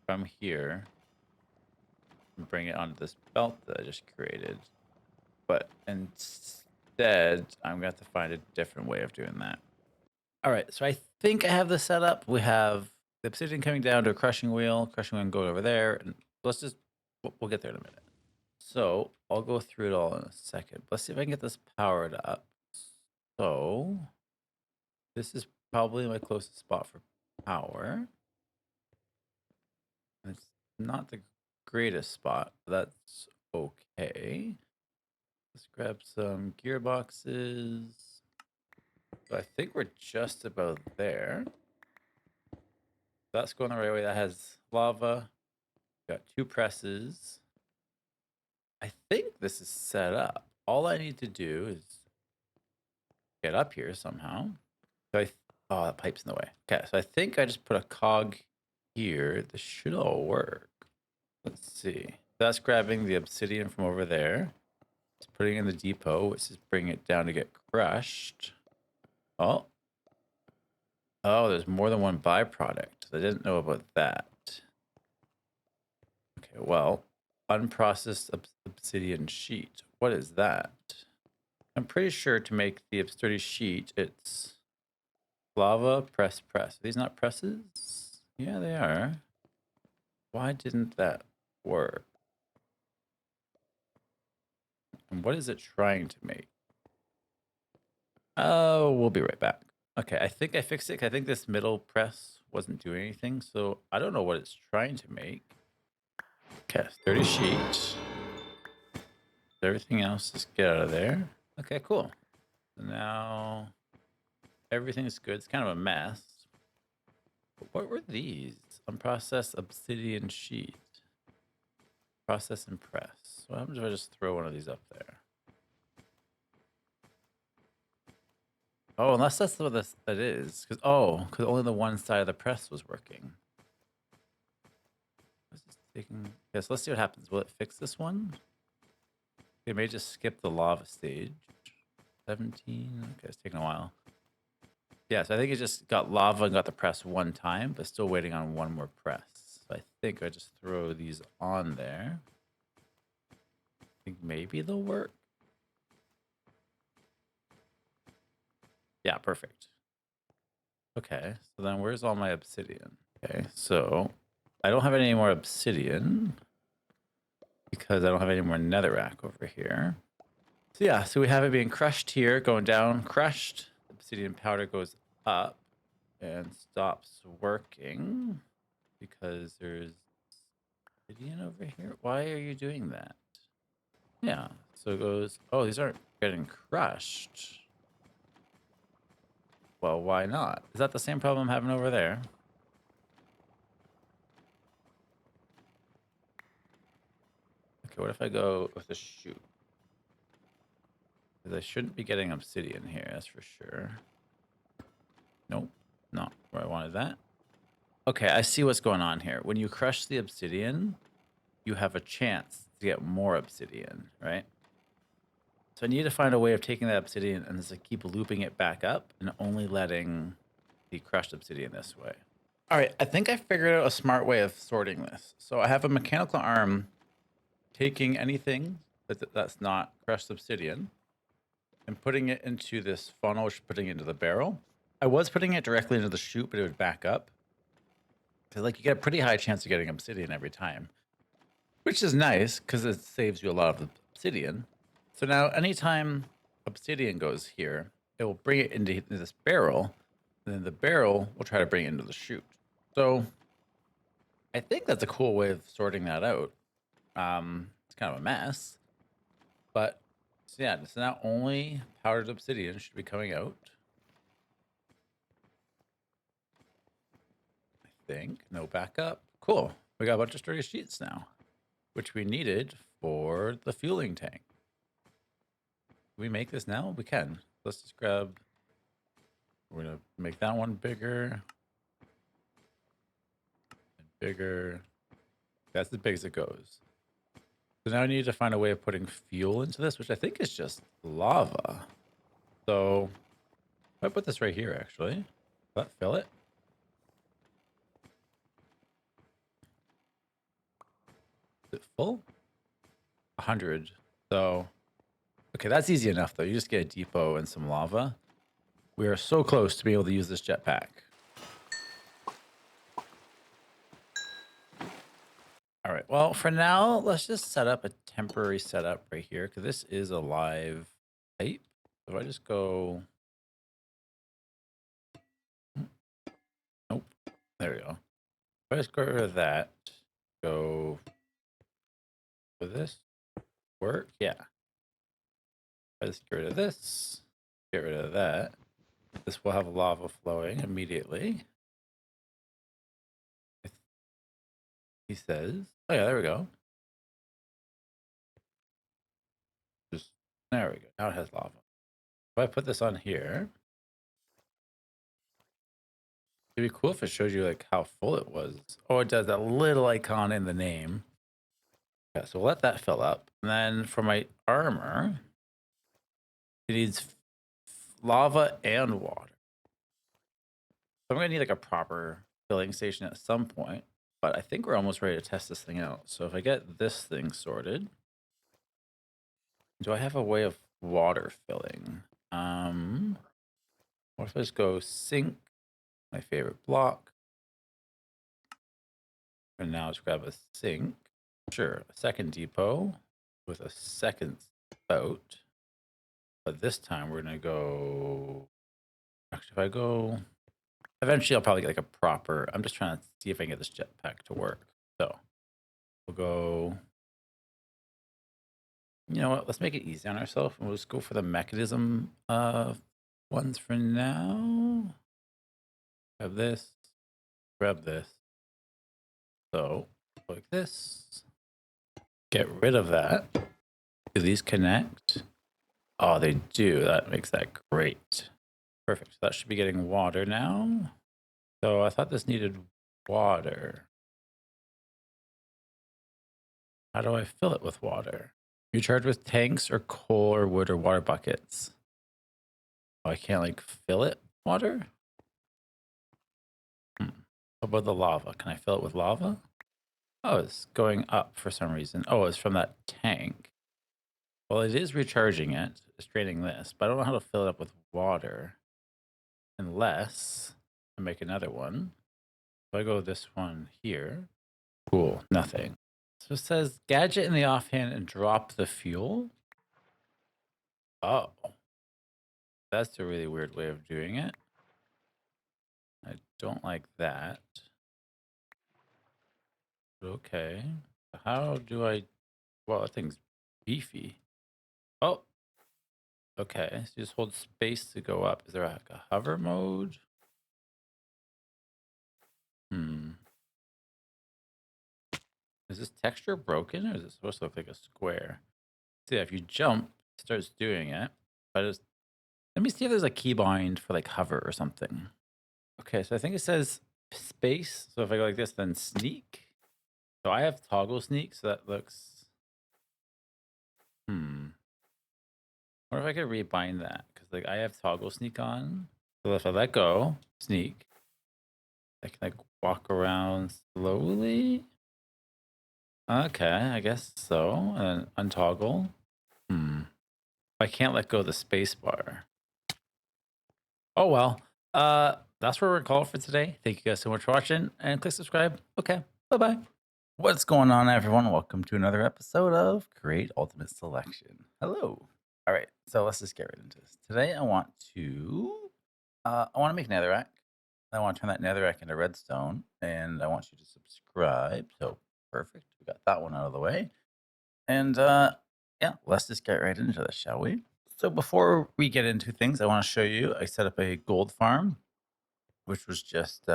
from here and bring it onto this belt that I just created. But instead, I'm going to have to find a different way of doing that. All right, so I think I have this set up. We have the obsidian coming down to a crushing wheel going over there. And let's just, we'll get there in a minute. So I'll go through it all in a second. Let's see if I can get this powered up. So this is probably my closest spot for power. It's not the greatest spot, but that's okay. Let's grab some gearboxes. So I think we're just about there. That's going the right way. That has lava. Got 2 presses. I think this is set up. All I need to do is get up here somehow. So oh, that pipe's in the way. Okay, so I think I just put a cog here. This should all work. Let's see. That's grabbing the obsidian from over there. It's putting it in the depot, which is bringing it down to get crushed. Oh. Oh, there's more than one byproduct. I didn't know about that. Okay, well, unprocessed obsidian sheet. What is that? I'm pretty sure to make the sturdy sheet, it's lava, press. Are these not presses? Yeah, they are. Why didn't that work? And what is it trying to make? Oh, we'll be right back. Okay, I think I fixed it. I think this middle press wasn't doing anything, so I don't know what it's trying to make. Okay, sturdy sheet. Everything else, just get out of there. Okay, cool. So now everything's good. It's kind of a mess. But what were these? Unprocessed obsidian sheet. Process and press. What happens if I just throw one of these up there? Oh, unless that's what that is. Because only the one side of the press was working. Yes, let's see what happens. Will it fix this one? It may just skip the lava stage. 17. Okay, it's taking a while. Yeah, so I think it just got lava and got the press one time, but still waiting on one more press. So I think I just throw these on there. I think maybe they'll work. Yeah, perfect. Okay, so then where's all my obsidian? Okay, so I don't have any more obsidian because I don't have any more netherrack over here. So yeah, so we have it being crushed here, going down, crushed. Obsidian powder goes up and stops working because there's obsidian over here. Why are you doing that? Yeah, so it goes, oh, these aren't getting crushed. Well, why not? Is that the same problem I'm having over there? Okay, what if I go with the chute? Because I shouldn't be getting obsidian here, that's for sure. Nope, not where I wanted that. Okay, I see what's going on here. When you crush the obsidian, you have a chance to get more obsidian, right? So I need to find a way of taking that obsidian and just keep looping it back up and only letting the crushed obsidian this way. All right, I think I figured out a smart way of sorting this. So I have a mechanical arm taking anything that's not crushed obsidian and putting it into this funnel, which is putting it into the barrel. I was putting it directly into the chute, but it would back up. So like you get a pretty high chance of getting obsidian every time, which is nice because it saves you a lot of obsidian. So now anytime obsidian goes here, it will bring it into this barrel, and then the barrel will try to bring it into the chute. So I think that's a cool way of sorting that out. It's kind of a mess, but so yeah, so now only powdered obsidian should be coming out. I think. No backup. Cool. We got a bunch of sturdy sheets now, which we needed for the fueling tank. Can we make this now? We can. Let's just grab. We're going to make that one bigger. And bigger. That's as big as it goes. So now I need to find a way of putting fuel into this, which I think is just lava. So if I put this right here, actually, will that fill it? Is it full? 100. So, okay, that's easy enough though. You just get a depot and some lava. We are so close to being able to use this jetpack. All right. Well, for now, let's just set up a temporary setup right here because this is a live pipe. So if I just go, nope, there we go. If I just get rid of that, go for this, work, yeah. If I just get rid of this, get rid of that. This will have lava flowing immediately. He says, oh yeah, there we go. Just, there we go. Now it has lava. If I put this on here, it'd be cool if it showed you like how full it was. Oh, it does that little icon in the name. Yeah, so we'll let that fill up. And then for my armor, it needs lava and water. So I'm gonna need like a proper filling station at some point, but I think we're almost ready to test this thing out. So if I get this thing sorted, do I have a way of water filling? What if I just go sink, my favorite block, and now let's grab a sink. Sure, a second depot with a second spout. But this time we're gonna go. Actually, if I go, eventually I'll probably get like a proper. I'm just trying to see if I can get this jetpack to work. So we'll go. You know what? Let's make it easy on ourselves, and we'll just go for the mechanism ones for now. Grab this. Grab this. So like this. Get rid of that. Do these connect? Oh, they do. That makes that great. Perfect. So that should be getting water now. So I thought this needed water. How do I fill it with water? You charge with tanks or coal or wood or water buckets. Oh, I can't like fill it water? How about the lava? Can I fill it with lava? Oh, it's going up for some reason. Oh, it's from that tank. Well, it is recharging it. It's draining this, but I don't know how to fill it up with water. Unless I make another one. If I go this one here. Cool, nothing. So it says gadget in the offhand and drop the fuel. Oh, that's a really weird way of doing it. I don't like that. Okay. How do I? Well, that thing's beefy. Oh, okay. So you just hold space to go up. Is there like a hover mode? Is this texture broken or is it supposed to look like a square? See, if you jump, it starts doing it. But it's, let me see if there's a keybind for like hover or something. Okay, so I think it says space. So if I go like this, then sneak. So I have toggle sneak, so that looks. What if I could rebind that? Because like I have toggle sneak on. So if I let go, sneak, I can like walk around slowly. Okay, I guess so. And untoggle. I can't let go of the space bar. Oh well. That's where we're called for today. Thank you guys so much for watching and click subscribe. Okay. Bye-bye. What's going on, everyone? Welcome to another episode of Create Ultimate Selection. Hello. All right, so let's just get right into this. Today I want to make netherrack. I want to turn that netherrack into redstone, and I want you to subscribe. So perfect. We got that one out of the way. And yeah, let's just get right into this, shall we? So before we get into things, I want to show you I set up a gold farm, which was just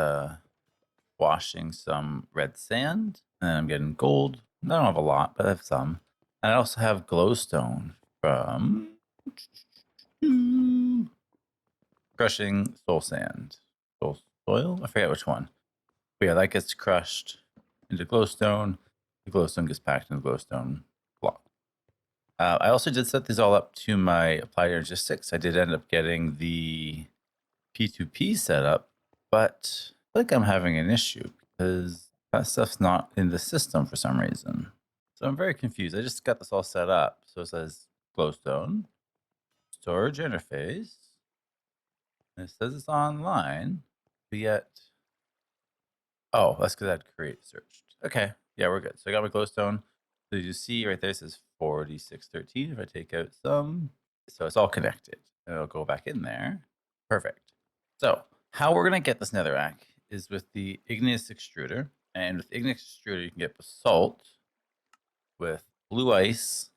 washing some red sand, and I'm getting gold. I don't have a lot, but I have some. And I also have glowstone from crushing soul sand. Soil? I forget which one. But yeah, that gets crushed into glowstone. The glowstone gets packed into glowstone I also did set these all up to my applied energistics. I did end up getting the P2P setup, but I think I'm having an issue because that stuff's not in the system for some reason. So I'm very confused. I just got this all set up. So it says Glowstone, storage interface, and it says it's online, but yet, oh, that's because I had create searched. Okay, yeah, we're good. So I got my Glowstone. So you see right there, it says 4613. If I take out some, so it's all connected. And it'll go back in there. Perfect. So how we're gonna get this netherrack is with the igneous extruder. And with igneous extruder, you can get basalt with blue ice,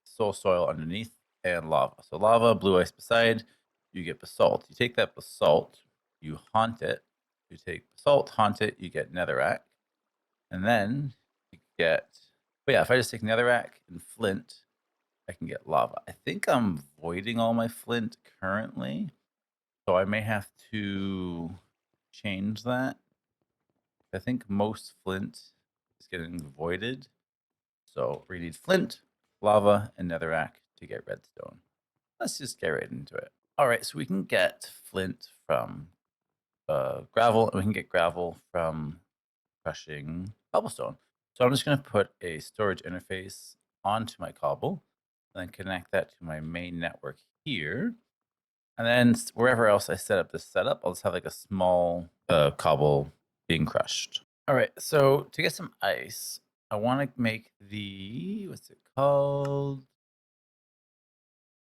soul soil underneath, and lava. So lava, blue ice beside, you get basalt. You take that basalt, you haunt it. You take basalt, haunt it, you get netherrack. And then you get, but yeah, if I just take netherrack and flint, I can get lava. I think I'm voiding all my flint currently, so I may have to change that. I think most flint is getting voided. So we need flint, lava, and netherrack to get redstone. Let's just get right into it. All right, so we can get flint from gravel, and we can get gravel from crushing cobblestone. So I'm just going to put a storage interface onto my cobble, and then connect that to my main network here. And then wherever else I set up this setup, I'll just have like a small cobble being crushed. All right, so to get some ice, I want to make the, what's it called?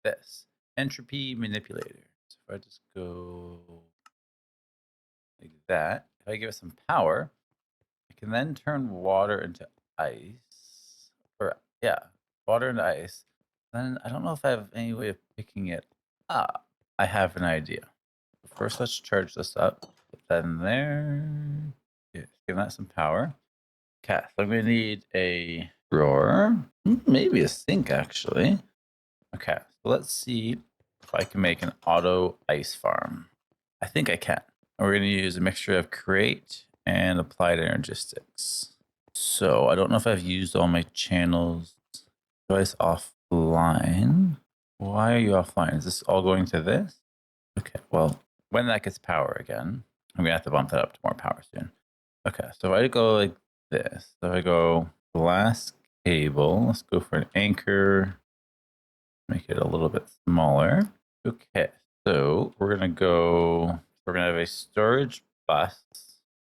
This entropy manipulator. So if I just go like that, if I give it some power, I can then turn water into ice. Or yeah, water into ice. Then I don't know if I have any way of picking it up. I have an idea. First, let's charge this up. Put that in there. Yeah, give that some power. Okay, so I'm gonna need a drawer, maybe a sink actually. Okay, so let's see if I can make an auto ice farm. I think I can. And we're gonna use a mixture of create and applied energistics. So I don't know if I've used all my channels. Device offline. Why are you offline? Is this all going to this? Okay, well, when that gets power again, I'm gonna have to bump that up to more power soon. Okay, so if I go like this, so if I go glass cable, let's go for an anchor, make it a little bit smaller. Okay, so we're gonna have a storage bus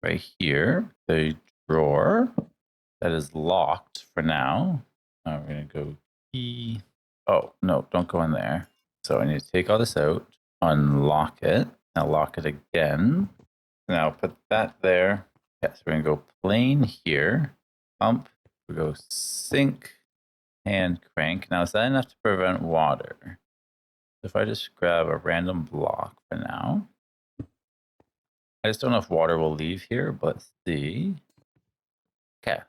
right here, the drawer that is locked for now. Now we're gonna go key. Oh, no, don't go in there. So I need to take all this out, unlock it, now lock it again. Now put that there. Yeah, so we're gonna go plane here, pump, we go sink, hand crank. Now is that enough to prevent water? If I just grab a random block for now. I just don't know if water will leave here, but let's see. Okay.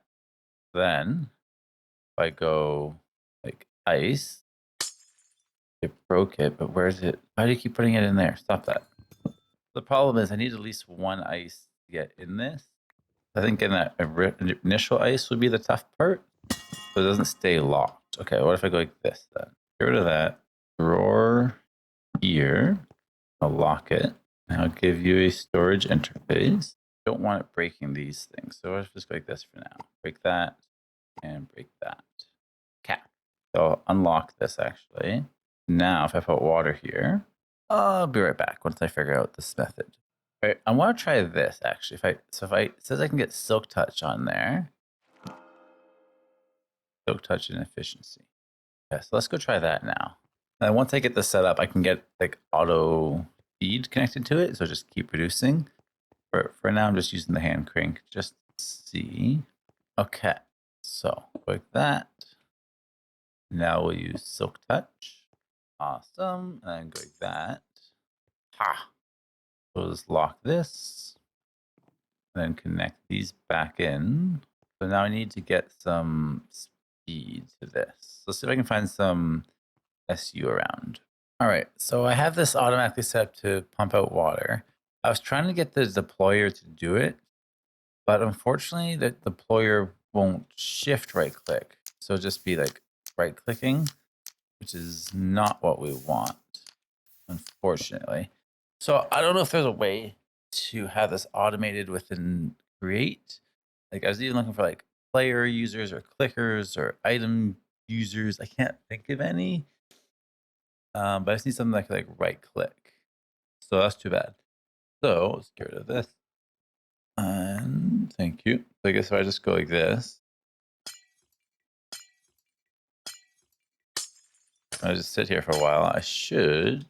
Then if I go like ice, it broke it, but where's it? Why do you keep putting it in there? Stop that. The problem is I need at least one ice to get in this. I think in that initial ice would be the tough part, so it doesn't stay locked. Okay, what if I go like this then? Get rid of that. Drawer here. I'll lock it. And I'll give you a storage interface. Don't want it breaking these things, so I'll just go like this for now. Break that and break that. Okay. So I'll unlock this actually. Now, if I put water here, I'll be right back once I figure out this method. All right, I want to try this actually. If it says I can get silk touch on there, silk touch and efficiency. Yeah, so let's go try that now. And once I get this set up, I can get like auto feed connected to it, so just keep producing. For now, I'm just using the hand crank. Just see. Okay, so like that. Now we'll use silk touch. Awesome, and go like that. Ha! So we'll just lock this, and then connect these back in. So now I need to get some speed to this. Let's see if I can find some SU around. All right, so I have this automatically set up to pump out water. I was trying to get the deployer to do it, but unfortunately the deployer won't shift right click. So it'll just be like right clicking, which is not what we want, unfortunately. So I don't know if there's a way to have this automated within Create. Like I was even looking for like player users or clickers or item users. I can't think of any. But I just need something like right click. So that's too bad. So let's get rid of this. And thank you. So I guess if I just go like this, I just sit here for a while, I should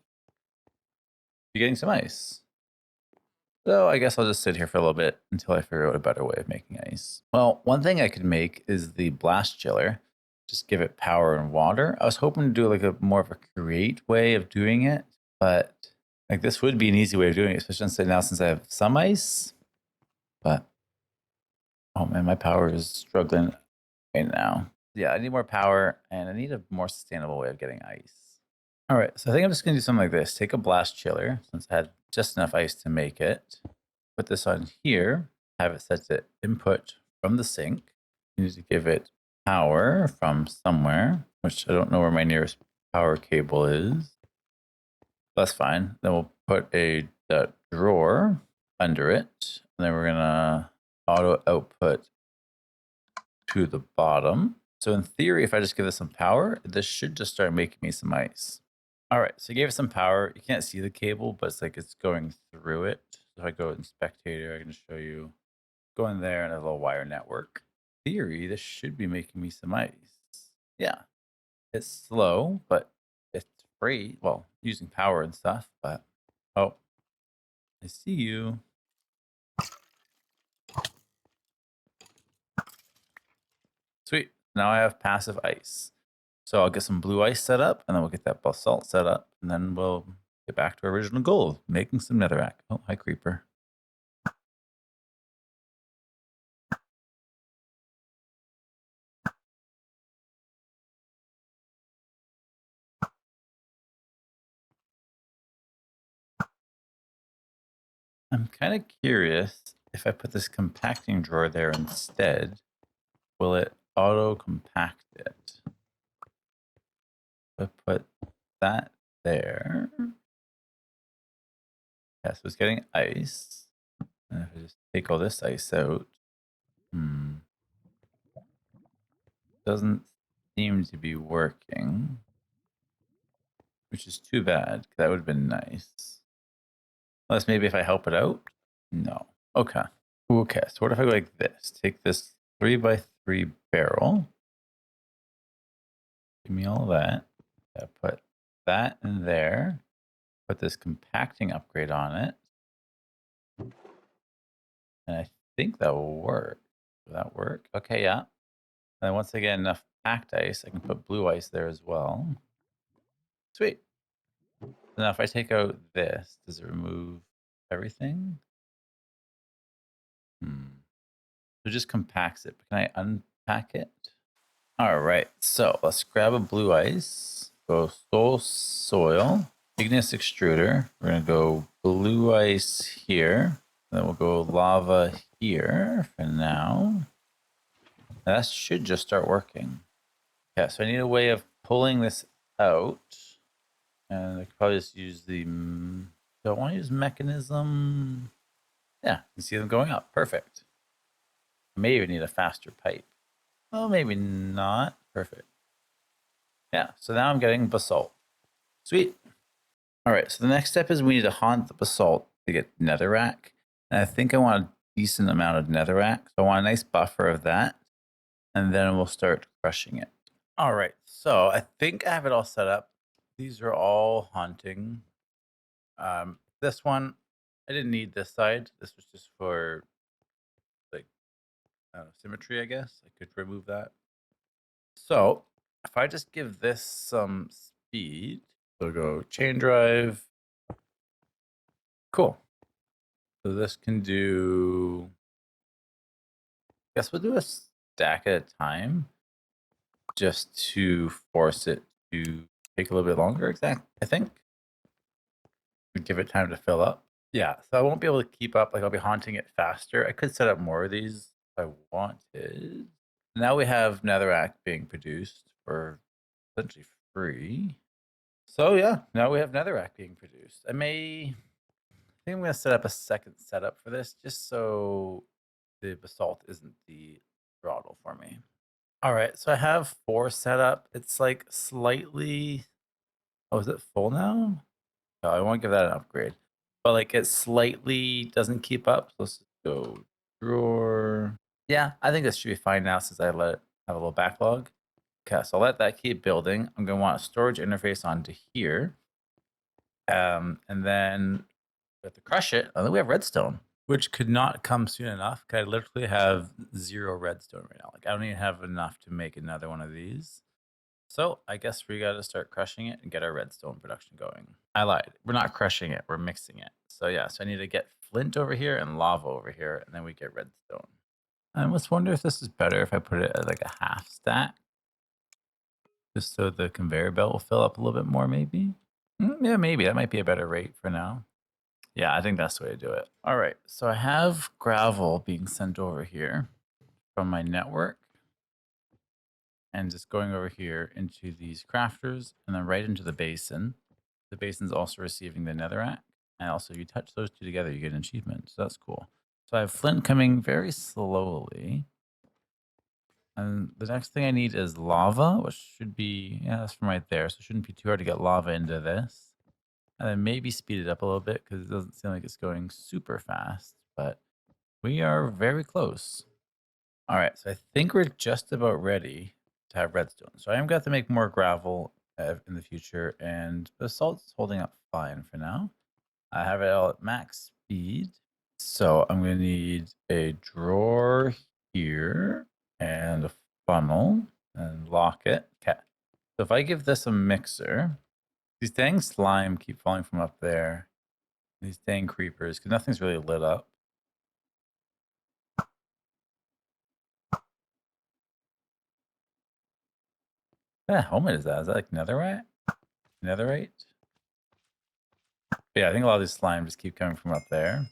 be getting some ice. So I guess I'll just sit here for a little bit until I figure out a better way of making ice. Well, one thing I could make is the blast chiller. Just give it power and water. I was hoping to do like a more of a create way of doing it, but like this would be an easy way of doing it, especially now since I have some ice. But oh man, my power is struggling right now. Yeah, I need more power and I need a more sustainable way of getting ice. All right, so I think I'm just gonna do something like this. Take a blast chiller, since I had just enough ice to make it. Put this on here, have it set to input from the sink. You need to give it power from somewhere, which I don't know where my nearest power cable is. That's fine. Then we'll put a drawer under it. And then we're gonna auto output to the bottom. So in theory, if I just give this some power, this should just start making me some ice. All right, so you gave it some power. You can't see the cable, but it's like it's going through it. So if I go in spectator, I can show you going there and a little wire network. In theory, this should be making me some ice. Yeah, it's slow, but it's free. Well, using power and stuff, but oh, I see you. Sweet. Now I have passive ice. So I'll get some blue ice set up, and then we'll get that basalt set up, and then we'll get back to our original goal, making some netherrack. Oh, hi, creeper. I'm kind of curious if I put this compacting drawer there instead, will it auto compact it? If I put that there. Yeah, so it's getting ice. And if I just take all this ice out, doesn't seem to be working, which is too bad. That would have been nice. Unless maybe if I help it out. No. Okay. Okay. So what if I go like this? Take this 3x3 barrel. Give me all that. Yeah, put that in there. Put this compacting upgrade on it. And I think that will work. Will that work? Okay, yeah. And once I get enough packed ice, I can put blue ice there as well. Sweet. So now if I take out this, does it remove everything? So it just compacts it. But can I unpack it? All right. So let's grab a blue ice. Go soul soil. Igneous extruder. We're gonna go blue ice here. Then we'll go lava here for now. That should just start working. Yeah, so I need a way of pulling this out. And I could probably just use the, do I want to use mechanism? Yeah, you can see them going up. Perfect. May even need a faster pipe. Well, maybe not. Perfect. Yeah, so now I'm getting basalt. Sweet. All right, so the next step is we need to haunt the basalt to get netherrack. And I think I want a decent amount of netherrack. So I want a nice buffer of that. And then we'll start crushing it. All right, so I think I have it all set up. These are all haunting. This one, I didn't need this side. This was just for like, I don't know, symmetry, I guess. I could remove that. So if I just give this some speed, so go chain drive. Cool. So this can do, I guess we'll do a stack at a time just to force it to take a little bit longer, exact, I think. Give it time to fill up. Yeah, so I won't be able to keep up. Like I'll be haunting it faster. I could set up more of these if I wanted. Now we have netherrack being produced for essentially free. So yeah, now we have netherrack being produced. I think I'm gonna set up a second setup for this just so the basalt isn't the throttle for me. All right, so I have 4 set up. It's like slightly. Oh, is it full now? No, I won't give that an upgrade. But like it slightly doesn't keep up. So let's just go drawer. Yeah, I think this should be fine now since I let it have a little backlog. Okay, so I'll let that keep building. I'm gonna want a storage interface onto here. And then we have to crush it. And then we have redstone, which could not come soon enough. Cause I literally have 0 redstone right now. Like I don't even have enough to make another one of these. So I guess we got to start crushing it and get our redstone production going. I lied. We're not crushing it. We're mixing it. So yeah, so I need to get flint over here and lava over here, and then we get redstone. I almost wonder if this is better if I put it at like a half stack, just so the conveyor belt will fill up a little bit more. Maybe. Yeah, maybe that might be a better rate for now. Yeah, I think that's the way to do it. All right, so I have gravel being sent over here from my network. And just going over here into these crafters and then right into the basin. The basin's also receiving the netherrack. And also, you touch those two together, you get an achievement. So that's cool. So I have flint coming very slowly. And the next thing I need is lava, which should be, yeah, that's from right there. So it shouldn't be too hard to get lava into this. And then maybe speed it up a little bit because it doesn't seem like it's going super fast. But we are very close. All right, so I think we're just about ready to have redstone. So I am going to have to make more gravel in the future, and basalt's holding up fine for now. I have it all at max speed. So I'm going to need a drawer here and a funnel and lock it. Okay. So if I give this a mixer, these dang slime keep falling from up there. These dang creepers, because nothing's really lit up. What kind of helmet is that? Is that like netherite? Netherite? Yeah, I think a lot of these slime just keep coming from up there.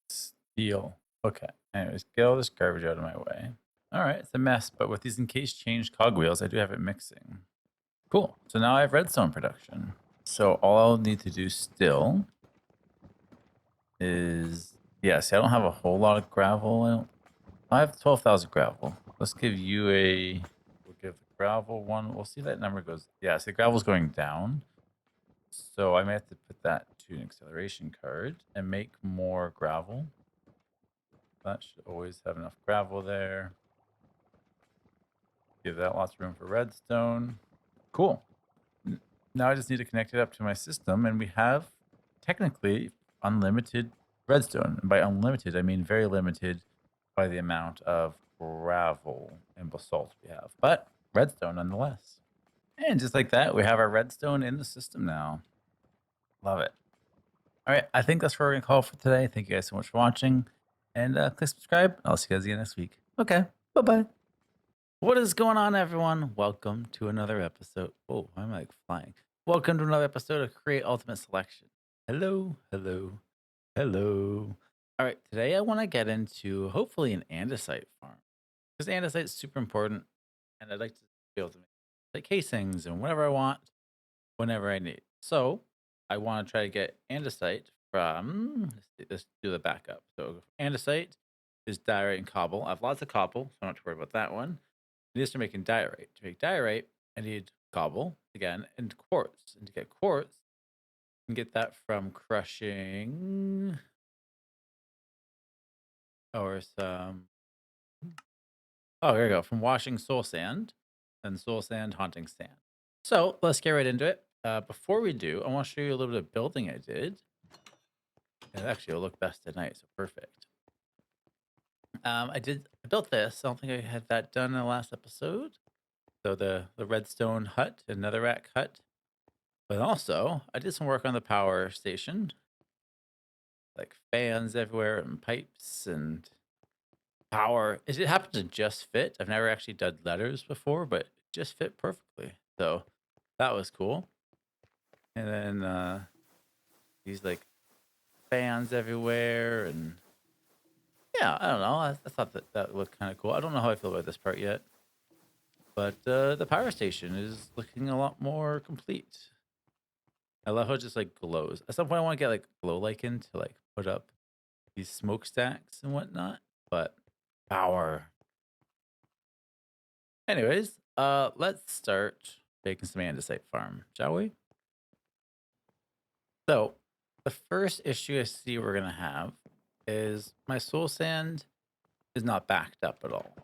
Steel. Okay. Anyways, get all this garbage out of my way. All right, it's a mess, but with these encased changed cogwheels, I do have it mixing. Cool. So now I have redstone production. So all I'll need to do still is, yeah, see, I don't have a whole lot of gravel. I have 12,000 gravel. Let's give you we'll give the gravel one. We'll see if that number goes, yeah, see, gravel's going down. So I may have to put that to an acceleration card and make more gravel. That should always have enough gravel there. Give that lots of room for redstone. Cool. Now I just need to connect it up to my system, and we have technically unlimited redstone. And by unlimited, I mean very limited by the amount of gravel and basalt we have, but redstone nonetheless. And just like that, we have our redstone in the system now. Love it. All right, I think that's where we're going to call for today. Thank you guys so much for watching. And click subscribe. I'll see you guys again next week. Okay, bye-bye. What is going on, everyone? Welcome to another episode. Oh, I'm like flying. Welcome to another episode of Create Ultimate Selection. Hello, hello, hello. All right, today I want to get into hopefully an andesite farm because andesite is super important, and I'd like to be able to make like casings and whatever I want, whenever I need. So I want to try to get andesite from. Let's do the backup. So andesite is diorite and cobble. I have lots of cobble, so I don't have to worry about that one. I need to start making diorite. To make diorite, I need cobble again and quartz. And to get quartz, I can get that from crushing or some. Oh, here we go. From washing soul sand and soul sand haunting sand. So let's get right into it. Before we do, I want to show you a little bit of building I did. And actually, it'll look best at night, so perfect. I built this. I don't think I had that done in the last episode. So the redstone hut, and netherrack hut. But also, I did some work on the power station, like fans everywhere and pipes and power. It happened to just fit. I've never actually done letters before, but it just fit perfectly. So that was cool. And then these like fans everywhere, and yeah, I don't know. I thought that that looked kind of cool. I don't know how I feel about this part yet, but the power station is looking a lot more complete. I love how it just like glows. At some point, I want to get like glow lichen to like put up these smokestacks and whatnot, but power. Anyways, let's start making some andesite farm, shall we? So, the first issue I see we're gonna have is my soul sand is not backed up at all.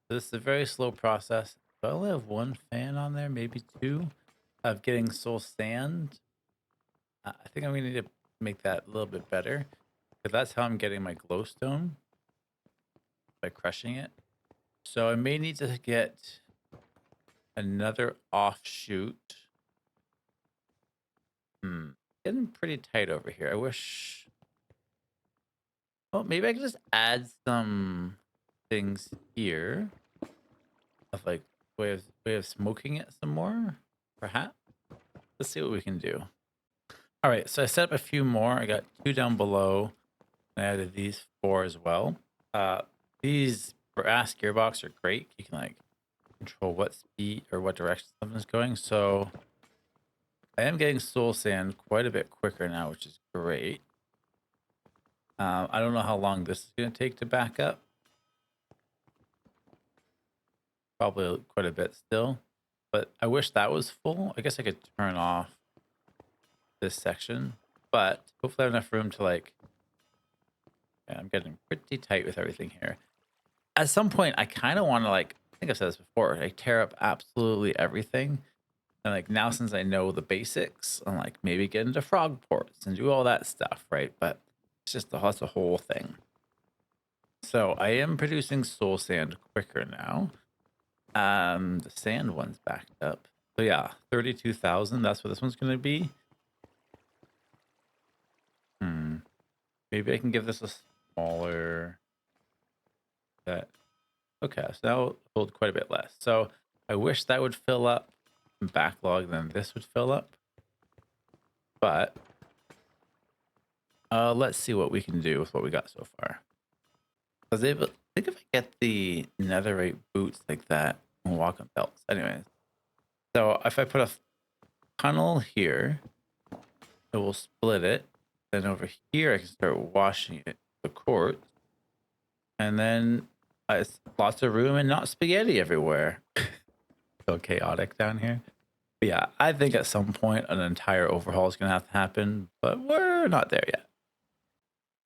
This is a very slow process. I only have one fan on there, maybe two, of getting soul sand. I think I'm gonna need to make that a little bit better because that's how I'm getting my glowstone by crushing it. So I may need to get another offshoot. Getting pretty tight over here. I wish. Well, maybe I could just add some things here of like way of smoking it some more, perhaps. Let's see what we can do. All right, so I set up a few more. I got two down below. I added these four as well. These brass gearbox are great. You can like control what speed or what direction something's going. So I am getting soul sand quite a bit quicker now, which is great. I don't know how long this is going to take to back up. Probably quite a bit still, but I wish that was full. I guess I could turn off this section, but hopefully I have enough room to like, yeah, I'm getting pretty tight with everything here. At some point, I kind of want to like, I think I've said this before, like tear up absolutely everything. And like now, since I know the basics, I'm like maybe get into frog ports and do all that stuff, right? But it's just that's a whole thing. So I am producing soul sand quicker now. The sand one's backed up. So yeah, 32,000. That's what this one's gonna be. Maybe I can give this a smaller. That okay. So that'll hold quite a bit less. So I wish that would fill up backlog, then this would fill up. But let's see what we can do with what we got so far. I was able. Think if I get the netherite boots like that and walk on belts. Anyways, so if I put a tunnel here, it will split it. Then over here, I can start washing it, the quartz, and then it's lots of room and not spaghetti everywhere. So chaotic down here. But yeah, I think at some point an entire overhaul is gonna have to happen, but we're not there yet.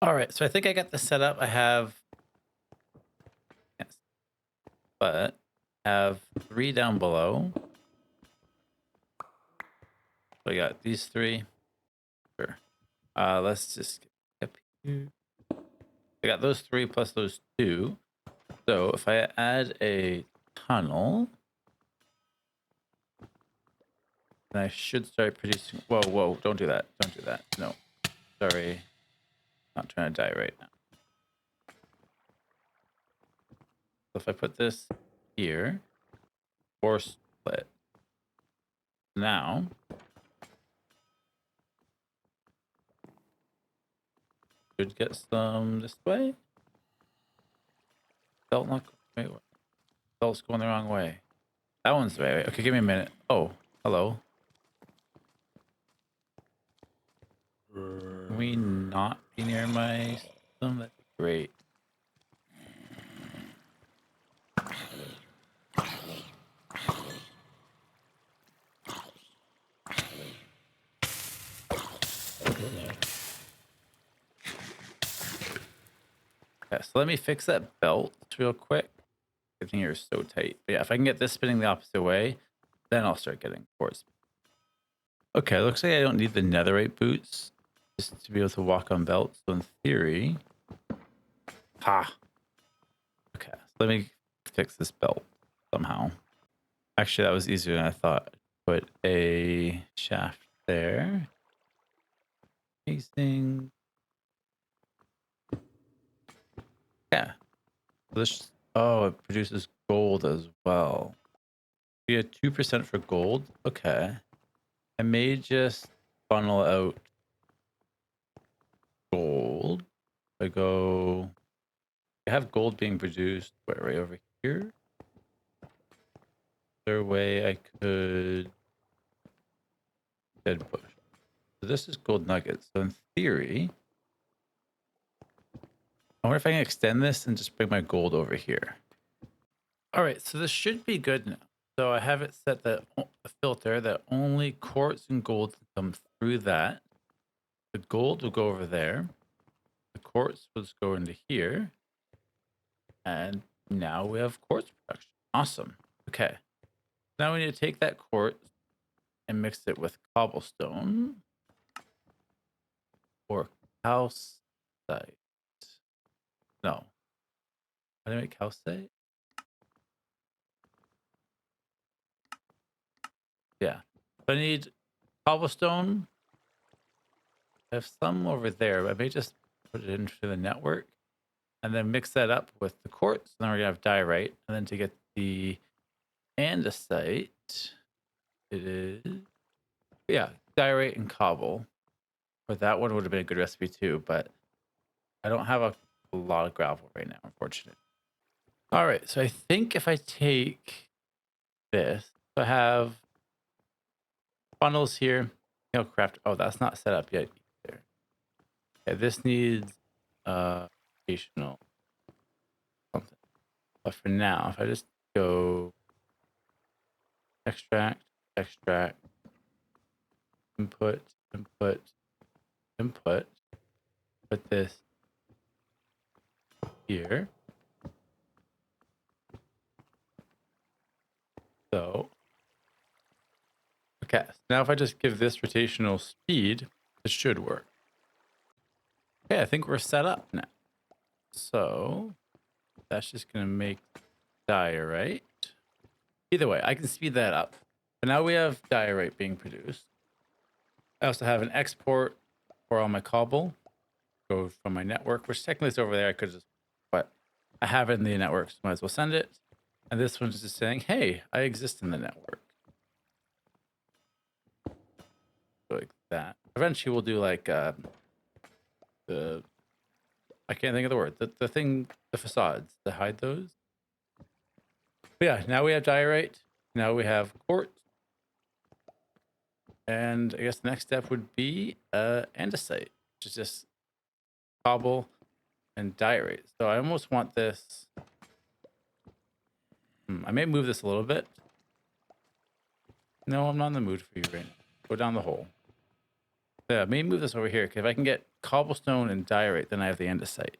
All right, so I think I got this set up. I have yes, but I have three down below. So I got these three. Sure. Let's just get up here. I got those three plus those two. So if I add a tunnel, then I should start producing. Whoa, whoa! Don't do that! Don't do that! No, sorry, not trying to die right now. So if I put this here, or split now, should get some this way. Belt not. Wait, what? Belt's going the wrong way. That one's the way. Okay, give me a minute. Oh, hello. Can we not be near my system? That'd be great. Okay, so let me fix that belt real quick. I think you're so tight. But yeah, if I can get this spinning the opposite way, then I'll start getting quartz. Okay, looks like I don't need the netherite boots just to be able to walk on belts. So in theory, ha. Okay, so let me fix this belt somehow. Actually, that was easier than I thought. Put a shaft there. Casing. Yeah. This. Oh, it produces gold as well. We had 2% for gold. Okay. I may just funnel out gold. I go. I have gold being produced right over here. There way I could dead bush. So this is gold nuggets. So in theory, I wonder if I can extend this and just bring my gold over here. All right, so this should be good now. So I have it set that a filter that only quartz and gold can come through that. The gold will go over there. The quartz will just go into here. And now we have quartz production. Awesome. Okay. Now we need to take that quartz and mix it with cobblestone or calcite. No. How do I make calcite? Yeah. So I need cobblestone. I have some over there, but I may just put it into the network and then mix that up with the quartz. And then we're gonna have diorite. And then to get the andesite, it is diorite and cobble. But that one would have been a good recipe too, but I don't have a lot of gravel right now, unfortunately. All right, so I think if I take this, I have funnels here. Craft. Oh, that's not set up yet either. Okay, this needs additional something. But for now, if I just go extract, extract, input, input, input, put this here. So, okay, so now if I just give this rotational speed, it should work. Okay, I think we're set up now. So that's just gonna make diorite. Either way, I can speed that up. But now we have diorite being produced. I also have an export for all my cobble. Go from my network, which technically is over there. I could just, but I have it in the network, so might as well send it. And this one's just saying, hey, I exist in the network. Like that. Eventually we'll do like the I can't think of the word. The thing, the facades to hide those. But yeah, now we have diorite. Now we have quartz. And I guess the next step would be andesite, which is just cobble and diorite. So I almost want this. I may move this a little bit. No, I'm not in the mood for you right now. Go down the hole. Yeah, I may move this over here because if I can get cobblestone and diorite, then I have the andesite.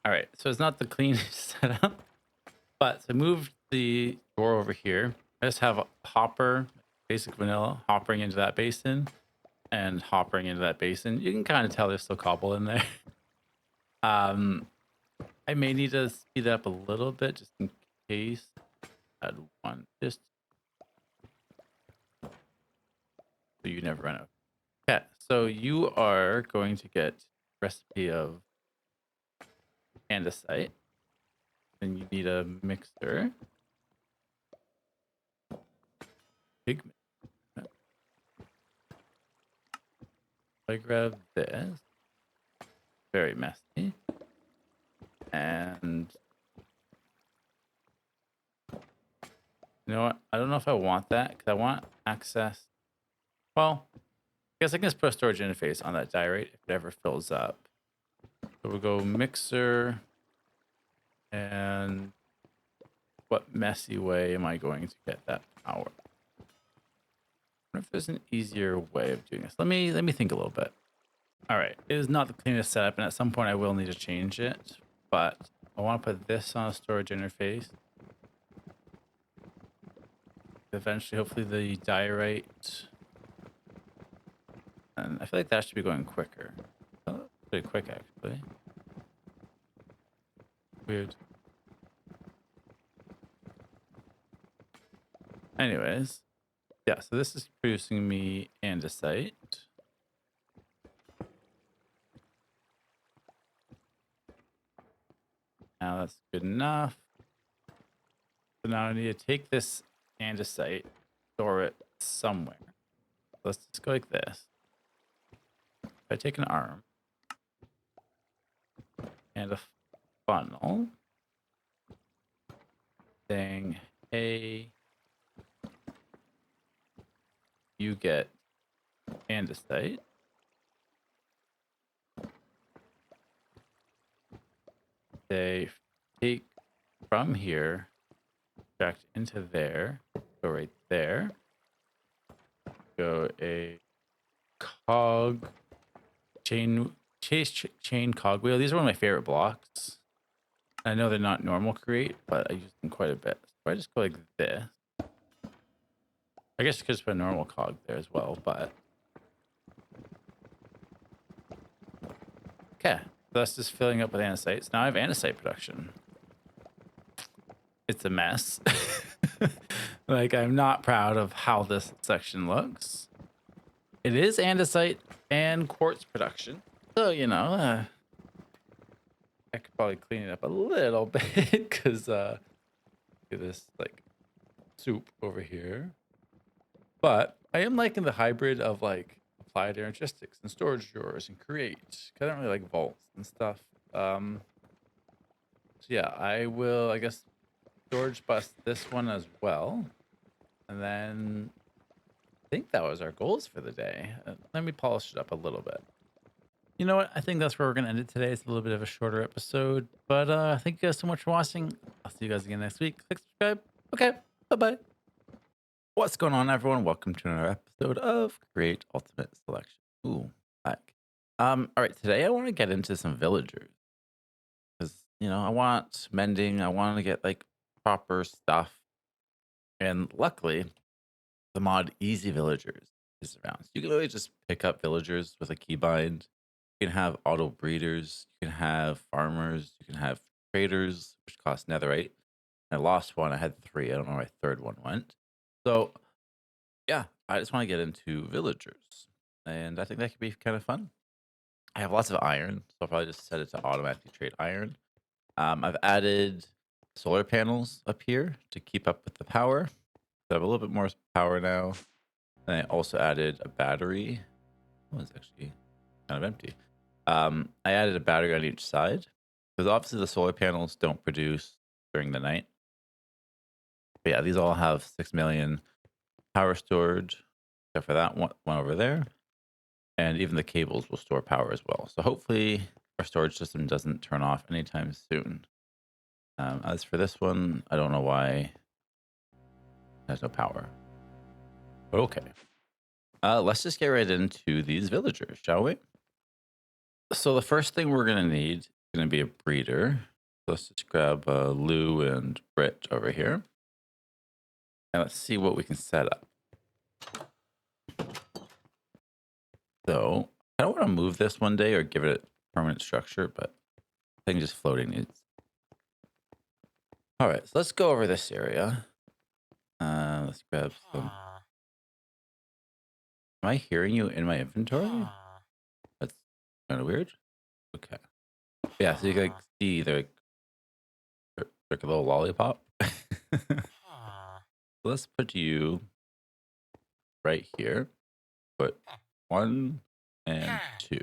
All right, so it's not the cleanest setup, but to move the door over here, I just have a hopper, basic vanilla, hoppering into that basin and hoppering into that basin. You can kind of tell there's still cobble in there. I may need to speed it up a little bit just in case. Add one, just so you never run out. Okay, so you are going to get recipe of andesite. Then you need a mixer. Pigment. I grab this. Very messy. And you know what? I don't know if I want that because I want access. Well, I guess I can just put a storage interface on that diorite if it ever fills up. So we'll go mixer. And what messy way am I going to get that power? I wonder if there's an easier way of doing this. Let me think a little bit. All right, it is not the cleanest setup, and at some point I will need to change it. But I want to put this on a storage interface. Eventually, hopefully, the diorite. And I feel like that should be going quicker. Oh, pretty quick, actually. Weird. Anyways, yeah, so this is producing me andesite. Now that's good enough. So now I need to take this andesite, store it somewhere. Let's just go like this. If I take an arm, and a funnel saying, hey, you get andesite. They take from here, back into there, go right there, go a cog chain cogwheel. These are one of my favorite blocks. I know they're not normal create, but I use them quite a bit. So I just go like this. I guess you could just put a normal cog there as well, but okay. So that's just filling up with andesite. So now I have andesite production. It's a mess. Like, I'm not proud of how this section looks. It is andesite and quartz production. So, I could probably clean it up a little bit because look at this like soup over here. But I am liking the hybrid of like applied energistics and storage drawers and create. 'Cause I don't really like vaults and stuff. So yeah, I will, I guess, storage bust this one as well. And then I think that was our goals for the day. Let me polish it up a little bit. You know what? I think that's where we're going to end it today. It's a little bit of a shorter episode, but thank you guys so much for watching. I'll see you guys again next week. Click subscribe. Okay. Bye bye. What's going on, everyone? Welcome to another episode of Create Ultimate Selection. Ooh, back. All right. Today I want to get into some villagers because, I want mending. I want to get like proper stuff. And luckily, the mod Easy Villagers is around. So you can really just pick up villagers with a keybind. You can have auto breeders. You can have farmers. You can have traders, which cost netherite. I lost one. I had three. I don't know where my third one went. So yeah, I just want to get into villagers, and I think that could be kind of fun. I have lots of iron, so I'll probably just set it to automatically trade iron. I've added solar panels up here to keep up with the power. So I have a little bit more power now. And I also added a battery. Oh, it's actually kind of empty. I added a battery on each side because obviously the solar panels don't produce during the night. But yeah, these all have 6 million power storage, except for that one over there. And even the cables will store power as well. So hopefully our storage system doesn't turn off anytime soon. As for this one, I don't know why it has no power. But okay. Let's just get right into these villagers, shall we? So the first thing we're going to need is going to be a breeder. Let's just grab Lou and Britt over here. And let's see what we can set up. So I don't want to move this one day or give it a permanent structure, but I think just floating needs. All right, so let's go over this area. Let's grab some. Am I hearing you in my inventory? That's kind of weird. Okay. Yeah, so you can like, see they're like a little lollipop. So let's put you right here. Put 1 and 2.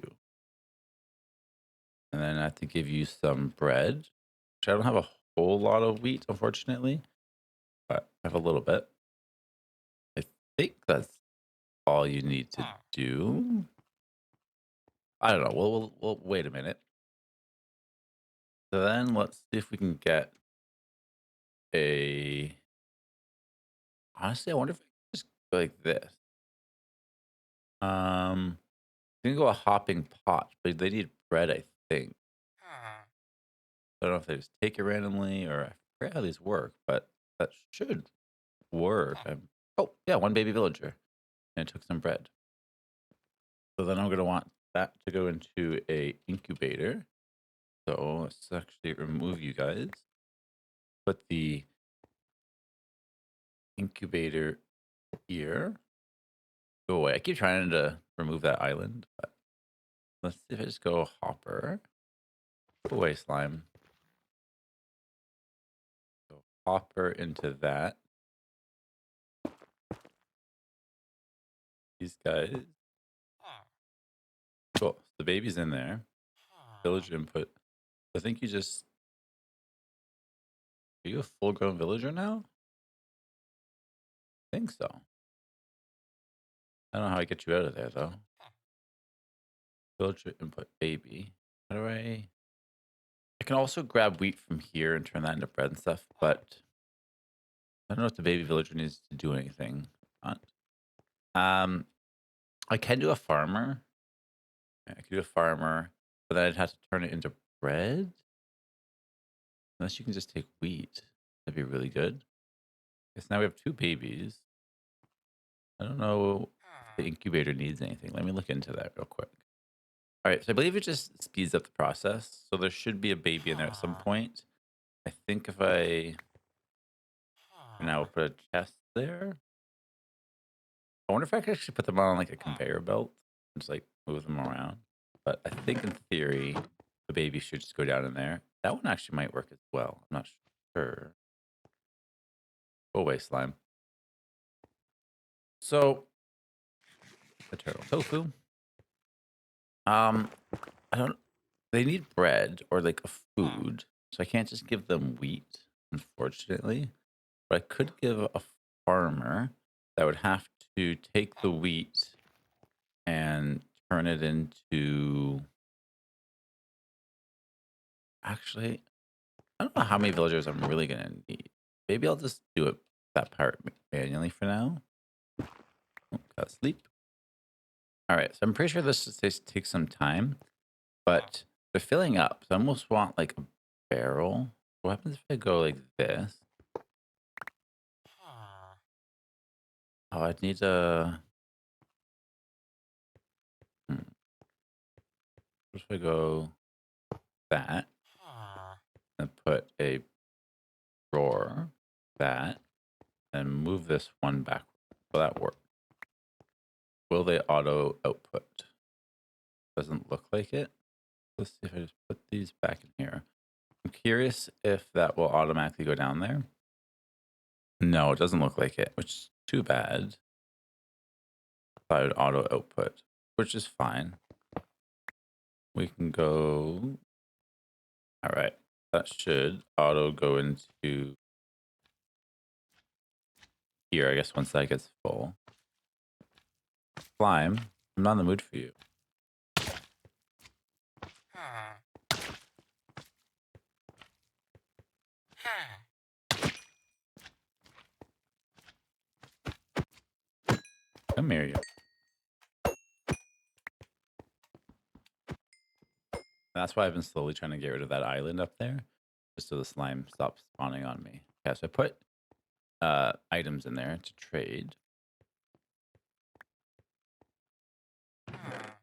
And then I have to give you some bread, which I don't have a whole lot of wheat, unfortunately, but I have a little bit. I think that's all you need to do. I don't know. We'll wait a minute. So then let's see if we can get a. Honestly, I wonder if I can just go like this. You can go a hopping pot, but they need bread, I think. I don't know if they just take it randomly or I forget how these work, but that should work. Oh, yeah, one baby villager. And it took some bread. So then I'm going to want that to go into a incubator. So let's actually remove you guys. Put the incubator here. Go away. I keep trying to remove that island, but let's see if I just go hopper. Go away, slime. Go hopper into that. These guys. Cool. The baby's in there. Village input. I think you just are you a full grown villager now? I think so. I don't know how I get you out of there though. Villager input baby. How do I can also grab wheat from here and turn that into bread and stuff, but I don't know if the baby villager needs to do anything. Not. Um, I can do a farmer. I could do a farmer, but then I'd have to turn it into bread. Unless you can just take wheat, that'd be really good. Guess now we have two babies. I don't know if the incubator needs anything. Let me look into that real quick. All right, so I believe it just speeds up the process. So there should be a baby in there at some point. I think if I now put a chest there. I wonder if I could actually put them on like a conveyor belt and just like move them around. But I think in theory, the baby should just go down in there. That one actually might work as well. I'm not sure. Go away, slime. So, eternal tofu. Um, I don't. They need bread or like a food, so I can't just give them wheat, unfortunately. But I could give a farmer that would have to take the wheat and turn it into. Actually, I don't know how many villagers I'm really gonna need. Maybe I'll just do it that part manually for now. Oh, gotta sleep. All right, so I'm pretty sure this takes some time, but they're filling up. So I almost want like a barrel. What happens if I go like this? Oh, I'd need a. What if I go that and put a drawer that and move this one back? Will that work? Will they auto output? Doesn't look like it. Let's see if I just put these back in here. I'm curious if that will automatically go down there. No, it doesn't look like it, which is too bad. I thought it would auto output, which is fine. We can go. All right. That should auto go into here, I guess, once that gets full. Slime, I'm not in the mood for you. Come here, you. That's why I've been slowly trying to get rid of that island up there, just so the slime stops spawning on me. Yeah, so I put items in there to trade.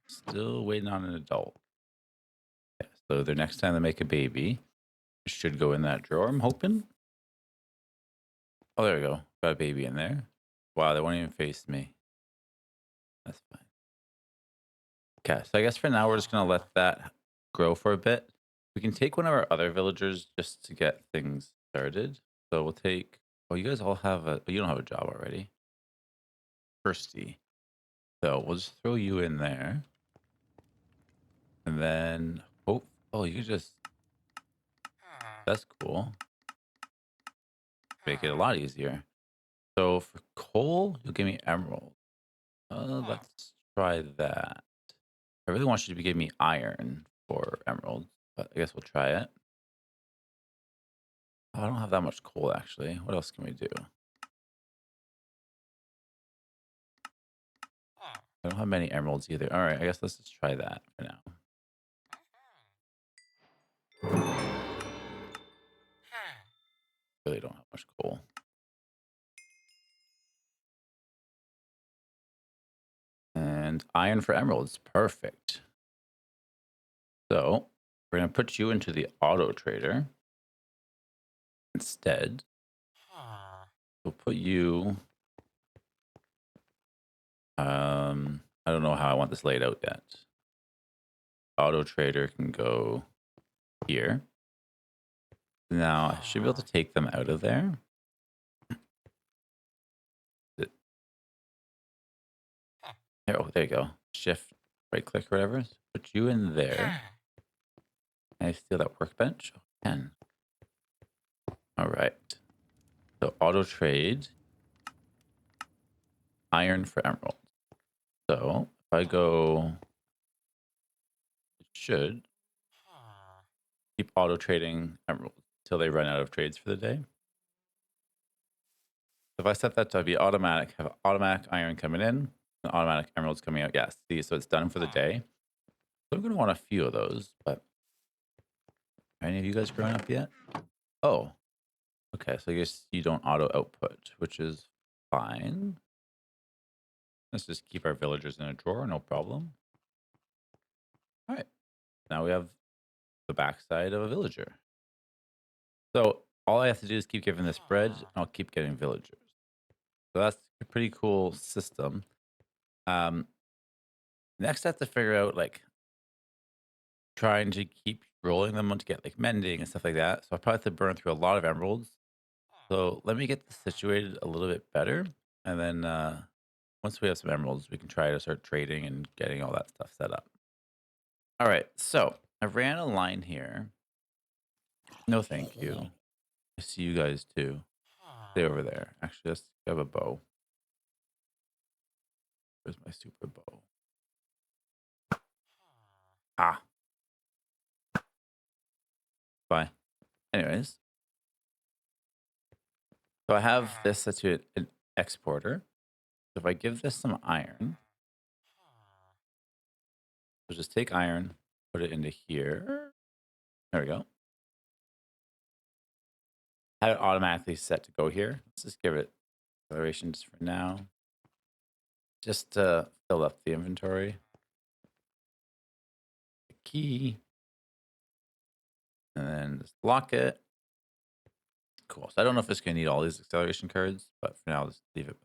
Still waiting on an adult. Yeah, so the next time they make a baby, it should go in that drawer, I'm hoping. Oh, there we go. Got a baby in there. Wow, they won't even face me. That's fine. Okay, so I guess for now we're just gonna let that grow for a bit. We can take one of our other villagers just to get things started. So we'll take. Oh, you guys all have a. You don't have a job already. Kirsty. So we'll just throw you in there, and then oh, oh, you just. That's cool. Make it a lot easier. So for coal, you'll give me emerald. Let's try that. I really want you to give me iron for emerald, but I guess we'll try it. Oh, I don't have that much coal actually. What else can we do? I don't have many emeralds either. All right, I guess let's just try that for now. Really don't have much coal. And iron for emeralds. Perfect. So we're going to put you into the auto trader instead. We'll put you. I don't know how I want this laid out yet. Auto trader can go here. Now I should be able to take them out of there. Here, oh, there you go. Shift, right click, or whatever. Put you in there. Can I steal that workbench? Oh, I can. All right. So auto trade iron for emerald. So if I go, it should keep auto trading emeralds until they run out of trades for the day. If I set that to be automatic, have automatic iron coming in and automatic emeralds coming out. Yes, see, so it's done for the day. So I'm going to want a few of those, but are any of you guys growing up yet? Oh, okay. So I guess you don't auto output, which is fine. Let's just keep our villagers in a drawer, no problem. All right. Now we have the backside of a villager. So all I have to do is keep giving this bread, and I'll keep getting villagers. So that's a pretty cool system. Um, next, I have to figure out like trying to keep rolling them to get like mending and stuff like that. So I probably have to burn through a lot of emeralds. So let me get this situated a little bit better, and then once we have some emeralds, we can try to start trading and getting all that stuff set up. All right, so I ran a line here. No, thank you. I see you guys too. Stay over there. Actually, let's grab a bow. Where's my super bow? Ah, bye. Anyways, so I have this set to an exporter. So if I give this some iron, we'll just take iron, put it into here. There we go. Have it automatically set to go here. Let's just give it acceleration just for now. Just to fill up the inventory. The key. And then just lock it. Cool. So I don't know if it's going to need all these acceleration cards, but for now, just leave it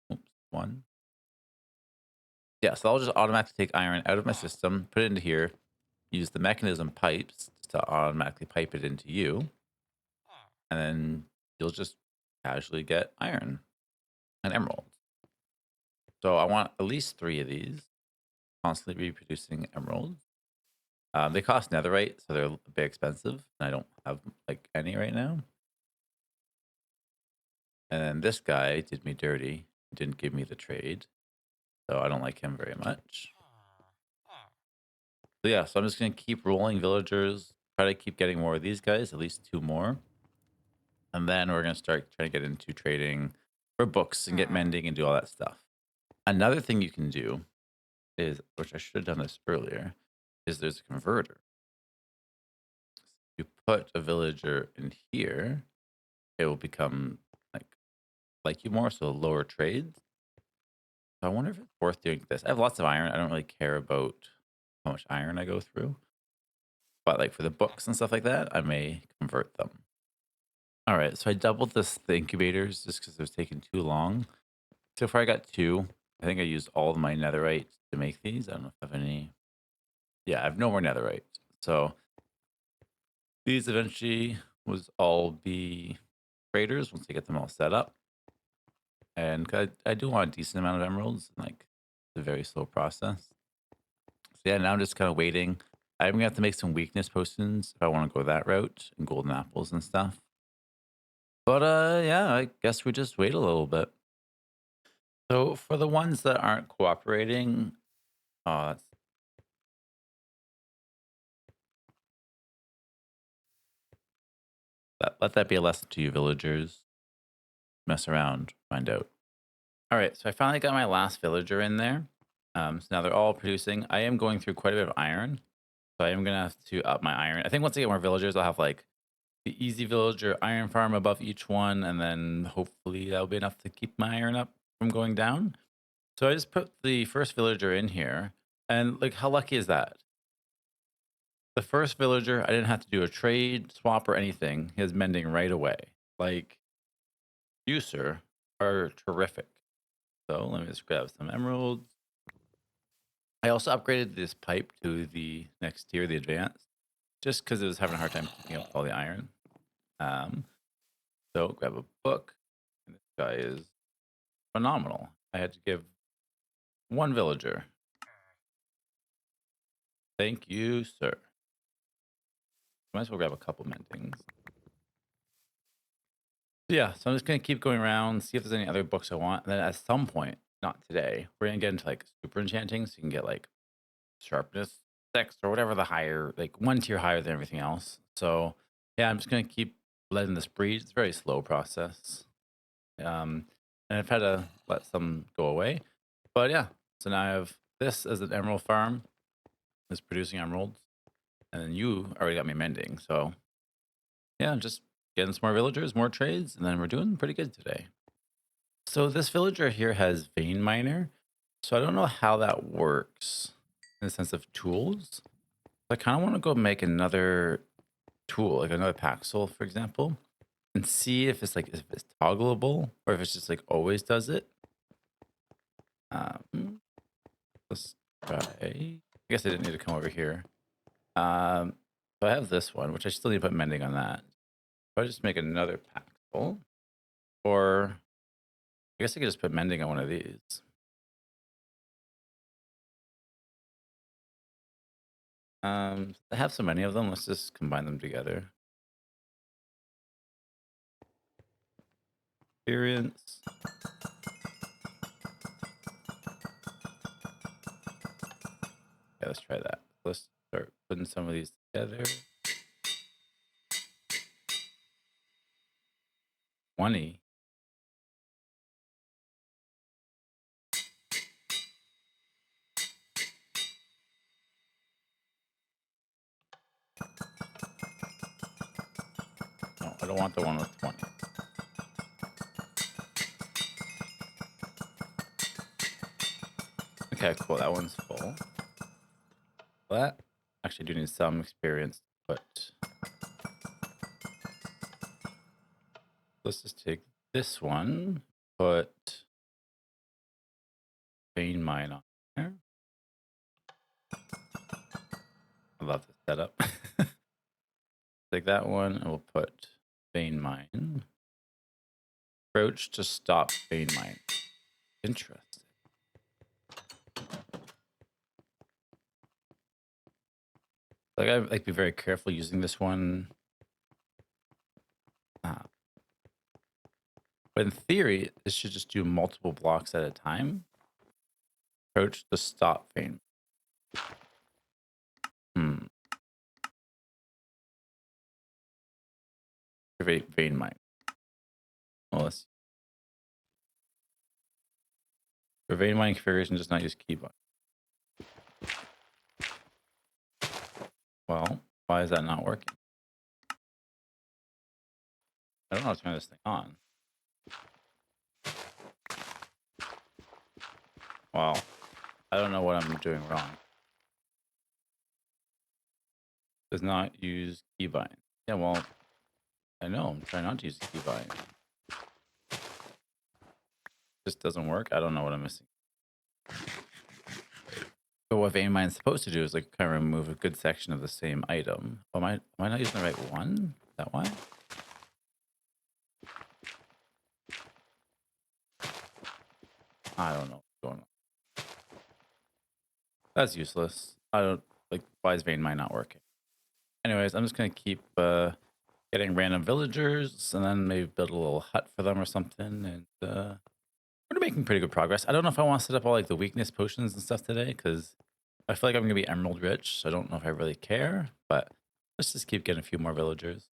with one. Yeah, so I'll just automatically take iron out of my system, put it into here, use the mechanism pipes to automatically pipe it into you, and then you'll just casually get iron and emeralds. So I want at least 3 of these, constantly reproducing emeralds. They cost netherite, so they're a bit expensive, and I don't have like any right now. And then this guy did me dirty, didn't give me the trade, so I don't like him very much. So yeah, so I'm just gonna keep rolling villagers, try to keep getting more of these guys, at least 2 more. And then we're gonna start trying to get into trading for books and get mending and do all that stuff. Another thing you can do is, which I should have done this earlier, is there's a converter. You put a villager in here, it will become like you more, so lower trades. So I wonder if it's worth doing this. I have lots of iron. I don't really care about how much iron I go through. But like for the books and stuff like that, I may convert them. All right, so I doubled the incubators just because it was taking too long. So far I got 2. I think I used all of my netherite to make these. I don't know if I have any. Yeah, I have no more netherite. So these eventually was all be traders once I get them all set up. And I do want a decent amount of emeralds. Like it's a very slow process. So yeah, now I'm just kind of waiting. I'm gonna have to make some weakness potions if I want to go that route and golden apples and stuff. But yeah, I guess we just wait a little bit. So for the ones that aren't cooperating, uh, let that be a lesson to you, villagers. Mess around, find out. All right, so I finally got my last villager in there. So now they're all producing. I am going through quite a bit of iron, so I am gonna have to up my iron. I think once I get more villagers, I'll have like the easy villager iron farm above each one, and then hopefully that'll be enough to keep my iron up from going down. So I just put the first villager in here, and like, how lucky is that? The first villager, I didn't have to do a trade, swap, or anything. He has mending right away. Like, you, sir, are terrific. So let me just grab some emeralds. I also upgraded this pipe to the next tier, the advanced, just because it was having a hard time keeping up with all the iron. Um, so grab a book. And this guy is phenomenal. I had to give 1 villager. Thank you, sir. Might as well grab a couple mendings. Yeah, so I'm just gonna keep going around, see if there's any other books I want. And then at some point, not today, we're gonna get into like super enchanting, so you can get like sharpness 6 or whatever the higher, like one tier higher than everything else. So yeah, I'm just gonna keep letting this breed. It's a very slow process. Um, and I've had to let some go away. But yeah, so now I have this as an emerald farm, is producing emeralds, and then you already got me mending. So yeah, just getting some more villagers, more trades, and then we're doing pretty good today. So this villager here has vein miner. So I don't know how that works in the sense of tools. I kind of want to go make another tool, like another Paxel, for example, and see if it's like if it's toggleable or if it's just like always does it. Let's try. I guess I didn't need to come over here. So I have this one, which I still need to put mending on that. If I just make another Paxel, or I guess I could just put mending on one of these. I have so many of them. Let's just combine them together. Experience. Yeah, let's try that. Let's start putting some of these together. 20. No, I don't want the one with 20. Okay, cool. That one's full. That actually do need some experience, but let's just take this one, put vein mine on there. I love this setup. Take that one and we'll put vein mine. Approach to stop vein mine. Interesting. Like I like be very careful using this one. But in theory, this should just do multiple blocks at a time. Approach to stop vein. Activate vein mine. Well, let's. For vein mine configuration, just not use keybot. Well, why is that not working? I don't know how to turn this thing on. Well, I don't know what I'm doing wrong. Does not use keybind. Yeah, well, I know. I'm trying not to use keybind. Just doesn't work. I don't know what I'm missing. But what vein mine's supposed to do is like kind of remove a good section of the same item. Oh, am I not using the right one? Is that why? I don't know what's going on. That's useless. I don't like why is vein mine not working? Anyways, I'm just gonna keep getting random villagers and then maybe build a little hut for them or something. And we're making pretty good progress. I don't know if I want to set up all like the weakness potions and stuff today because I feel like I'm gonna be emerald rich. So I don't know if I really care, but let's just keep getting a few more villagers.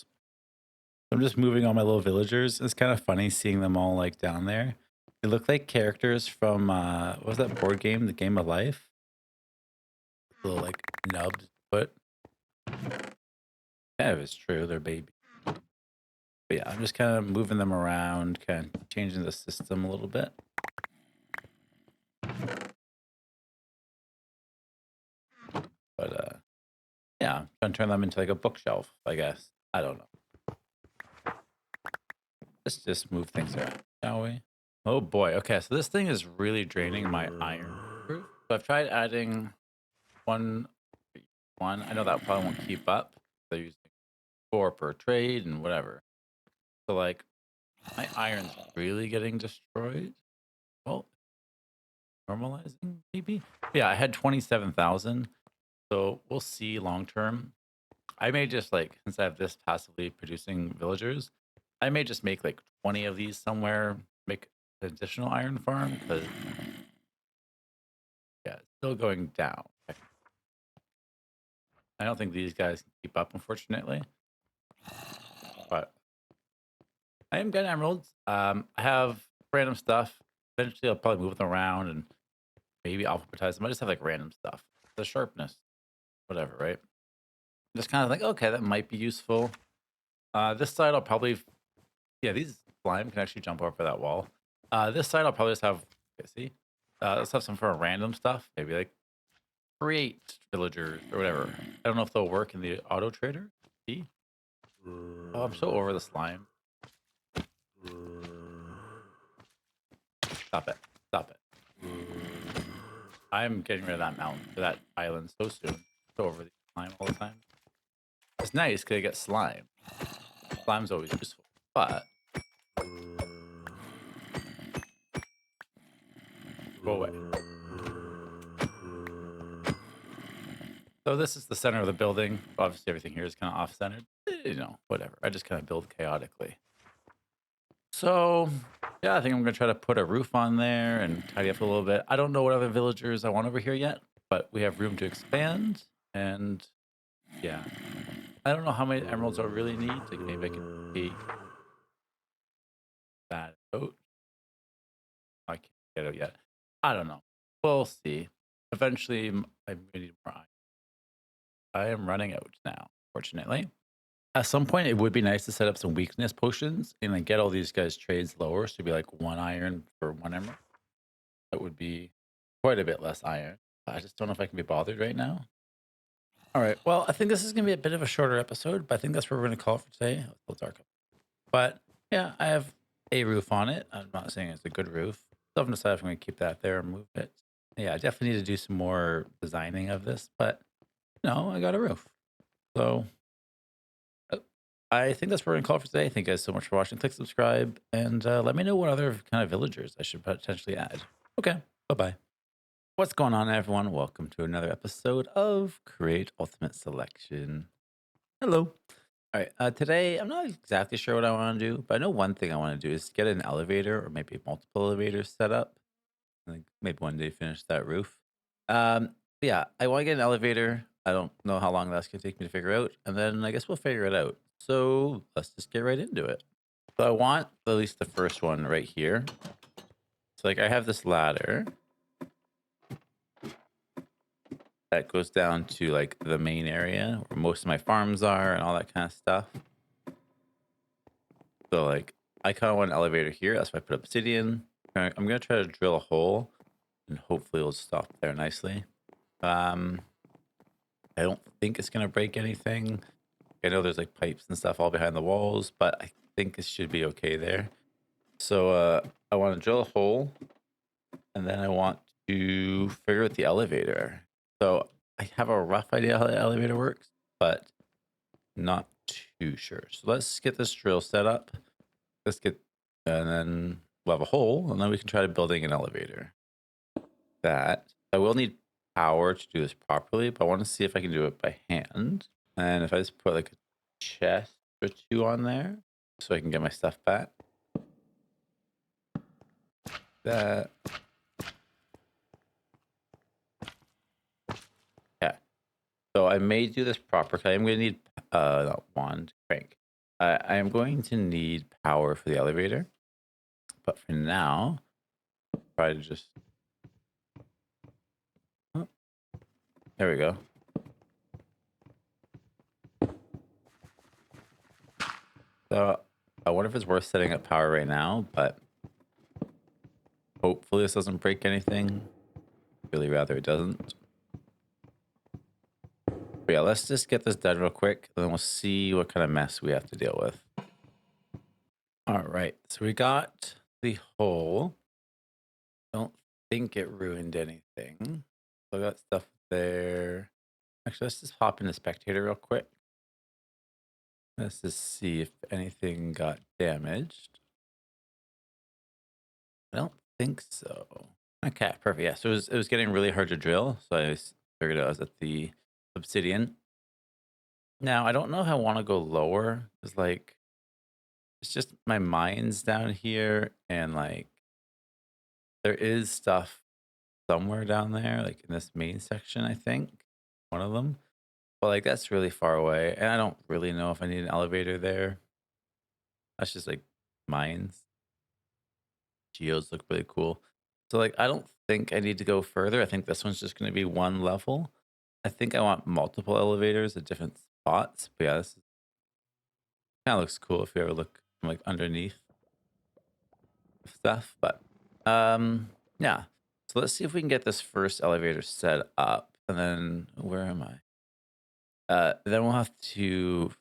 I'm just moving all my little villagers. It's kind of funny seeing them all like down there. They look like characters from what was that board game, The Game of Life? Little like nubbed foot. Yeah, if it's true, they're baby. But yeah, I'm just kind of moving them around, kind of changing the system a little bit. But yeah, I'm trying to turn them into like a bookshelf, I guess. I don't know. Let's just move things around, shall we? Oh boy. Okay, so this thing is really draining my iron. So I've tried adding one. I know that probably won't keep up. They're using 4 per trade and whatever. So like my iron's really getting destroyed. Well, normalizing maybe. Yeah, I had 27,000. So we'll see long term I may just like since I have this passively producing villagers, I may just make like 20 of these somewhere, make an additional iron farm because yeah, it's still going down. I don't think these guys can keep up, unfortunately. But I am getting emeralds. I have random stuff. Eventually, I'll probably move them around and maybe alphabetize them. I just have like random stuff. The sharpness, whatever, right? Just kind of like, okay, that might be useful. This side, I'll probably, yeah, these slime can actually jump over that wall. This side, I'll probably just have, okay, see, let's have some for random stuff. Maybe like create villagers or whatever. I don't know if they'll work in the auto trader. See? Oh, I'm so over the slime. Stop it. Stop it. I'm getting rid of that mountain or that island so soon. So over the slime all the time. It's nice because I get slime. Slime's always useful, but go away. So this is the center of the building. Obviously, everything here is kind of off-centered. You know, whatever. I just kind of build chaotically. So yeah, I think I'm gonna try to put a roof on there and tidy up a little bit. I don't know what other villagers I want over here yet, but we have room to expand. And yeah, I don't know how many emeralds I really need. Like maybe I can take that out. I can't get it yet. I don't know. We'll see. Eventually, I'm gonna need more iron. I am running out now, fortunately. At some point, it would be nice to set up some weakness potions and then get all these guys' trades lower. So it'd be like 1 iron for 1 emerald. That would be quite a bit less iron. I just don't know if I can be bothered right now. All right. Well, I think this is going to be a bit of a shorter episode, but I think that's what we're going to call it for today. It's a little dark. But yeah, I have a roof on it. I'm not saying it's a good roof. Still haven't decided if I'm going to keep that there or move it. Yeah, I definitely need to do some more designing of this, but no, I got a roof. So I think that's what we're going to call it for today. Thank you guys so much for watching. Click subscribe and let me know what other kind of villagers I should potentially add. Okay. Bye bye. What's going on, everyone? Welcome to another episode of Create Ultimate Selection. Hello. All right. Today, I'm not exactly sure what I want to do, but I know one thing I want to do is get an elevator or maybe multiple elevators set up. Like maybe one day finish that roof. Yeah, I want to get an elevator. I don't know how long that's going to take me to figure out. And then I guess we'll figure it out. So let's just get right into it. So I want at least the first one right here. So like I have this ladder that goes down to like the main area where most of my farms are and all that kind of stuff. So like I kind of want an elevator here. That's why I put obsidian. I'm gonna try to drill a hole and hopefully it'll stop there nicely. I don't think it's gonna break anything. I know there's like pipes and stuff all behind the walls, but I think it should be okay there. So I want to drill a hole and then I want to figure out the elevator. So I have a rough idea how the elevator works, but not too sure. So let's get this drill set up. Let's get, and then we'll have a hole, and then we can try building an elevator. That I will need power to do this properly, but I want to see if I can do it by hand. And if I just put like a chest or two on there, so I can get my stuff back. That. Yeah. So I may do this proper. I'm going to need not wand, crank. I am going to need power for the elevator, but for now, try to just. Oh, there we go. So I wonder if it's worth setting up power right now, but hopefully this doesn't break anything. Really rather it doesn't. But yeah, let's just get this done real quick, and then we'll see what kind of mess we have to deal with. All right, so we got the hole. Don't think it ruined anything. So I got stuff there. Actually, let's just hop into spectator real quick. Let's just see if anything got damaged. I don't think so. Okay, perfect. Yeah, so it was getting really hard to drill, so I figured I was at the obsidian. Now, I don't know if I want to go lower because, like, it's just my mind's down here, and like, there is stuff somewhere down there, like in this main section, I think, one of them. But like, that's really far away, and I don't really know if I need an elevator there. That's just like mines. Geodes look really cool. So like, I don't think I need to go further. I think this one's just going to be one level. I think I want multiple elevators at different spots. But yeah, this kind of looks cool if you ever look from, like underneath stuff. But yeah. So let's see if we can get this first elevator set up, and then where am I? Then we'll have to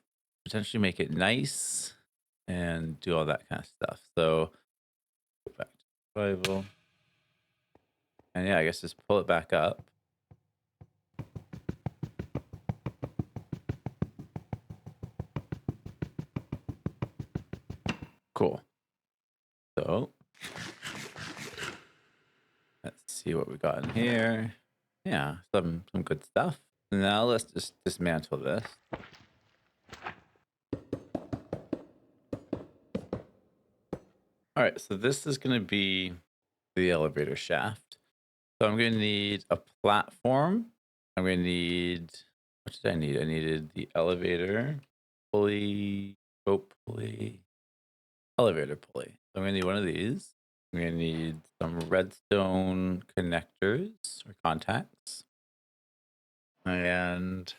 potentially make it nice and do all that kind of stuff. So go back to survival, and yeah, I guess just pull it back up. Cool. So let's see what we got in here. Yeah, some good stuff. Now let's just dismantle this. All right, so this is going to be the elevator shaft. So I'm going to need a platform. I'm going to need, what did I need? I needed the elevator pulley, rope pulley, elevator pulley. So I'm going to need one of these. I'm going to need some redstone connectors or contacts. And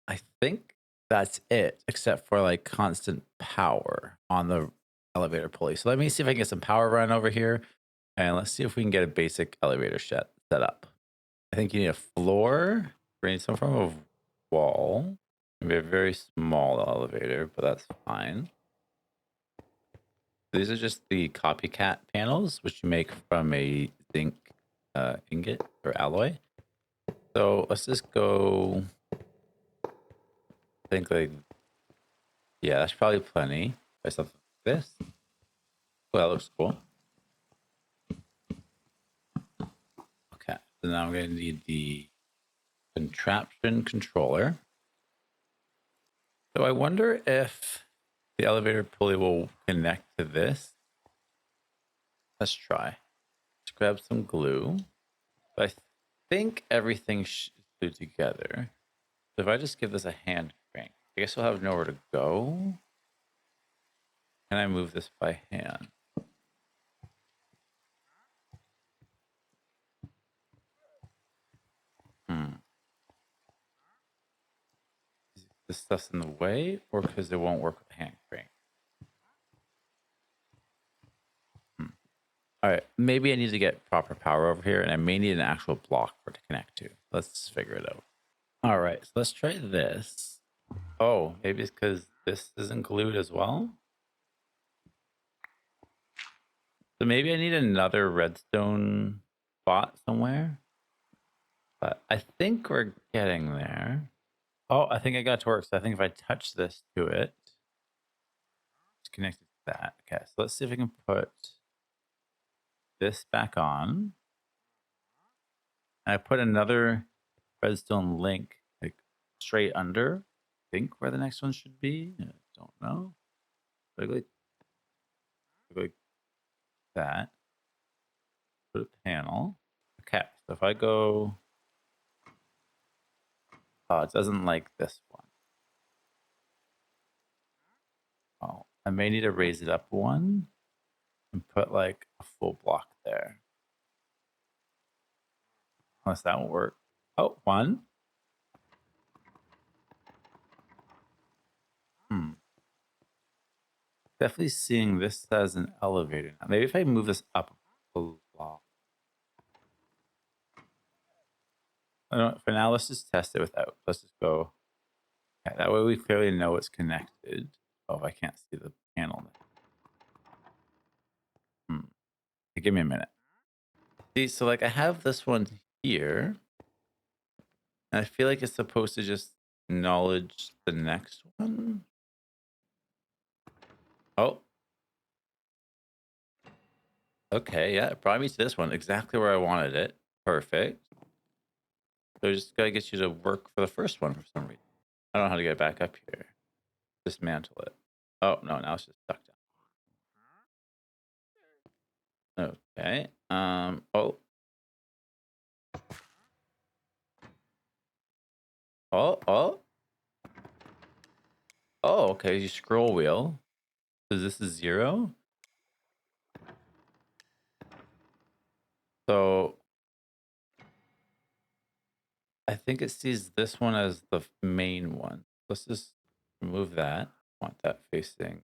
I think that's it, except for like constant power on the elevator pulley. So let me see if I can get some power run over here. And let's see if we can get a basic elevator set up. I think you need a floor. We need some form of wall. Maybe a very small elevator, but that's fine. These are just the copycat panels, which you make from a zinc ingot or alloy. So let's just go. I think like, yeah, that's probably plenty. Try something like this. Well, that looks cool. Okay, so now I'm going to need the contraption controller. So I wonder if the elevator pulley will connect to this. Let's try. Let's grab some glue. I think everything should glue together. So if I just give this a hand crank, I guess we'll have nowhere to go. Can I move this by hand? Hmm. This stuff's in the way, or because it won't work with a hand crank? Hmm. All right, maybe I need to get proper power over here, and I may need an actual block for it to connect to. Let's figure it out. All right, so let's try this. Oh, maybe it's because this isn't glued as well. So maybe I need another redstone spot somewhere. But I think we're getting there. Oh, I think I got it to work. So I think if I touch this to it, it's connected to that. Okay, so let's see if I can put this back on. And I put another redstone link like straight under. I think where the next one should be. I don't know. But like that. Put a panel. Okay, so if I go, oh, it doesn't like this one. Oh, I may need to raise it up one and put like a full block there. Unless that won't work. Oh, one. Hmm. Definitely seeing this as an elevator now. Maybe if I move this up a block. I don't know. For now, let's just test it without. Let's just go. Okay, that way we clearly know it's connected. Oh, I can't see the panel. Hmm. Okay, give me a minute. See, so like I have this one here. And I feel like it's supposed to just acknowledge the next one. Oh. Okay, yeah, it brought me to this one. Exactly where I wanted it. Perfect. So I just gotta get you to work for the first one for some reason. I don't know how to get back up here. Dismantle it. Oh, no, now it's just stuck down. Okay. Oh. Oh, oh. Oh, okay. You scroll wheel. So this is 0. So I think it sees this one as the main one. Let's just remove that. I want that facing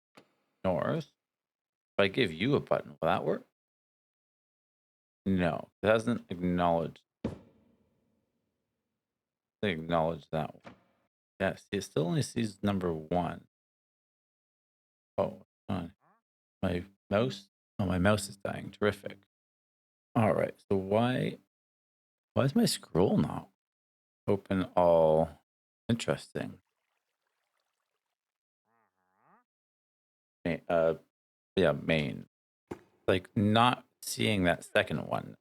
north. If I give you a button, will that work? No, it hasn't acknowledged. Acknowledge that one. Yeah, see, it still only sees number 1. Oh, on. My mouse. Oh, my mouse is dying. Terrific. All right. So why is my scroll not open all? Interesting. Uh, yeah, main. Like not seeing that second one.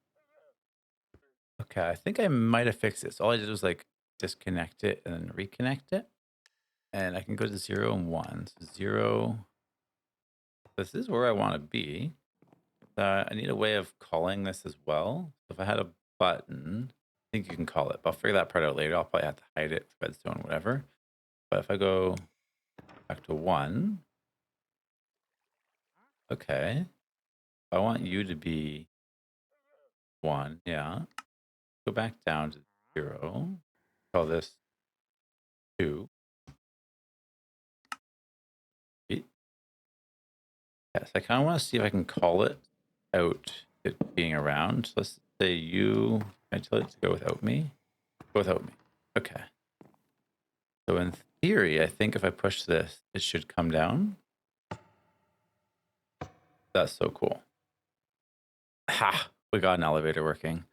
Okay, I think I might have fixed it. So all I did was like disconnect it and then reconnect it. And I can go to 0 and 1. So 0. This is where I want to be. I need a way of calling this as well. So if I had a button, I think you can call it, but I'll figure that part out later. I'll probably have to hide it, redstone, whatever. But if I go back to 1, okay. I want you to be 1, yeah. Go back down to 0. Call this 2. Yes, I kind of want to see if I can call it out it being around. So let's say you, I tell it to go without me? Go without me. Okay. So in theory, I think if I push this, it should come down. That's so cool. Ha! We got an elevator working.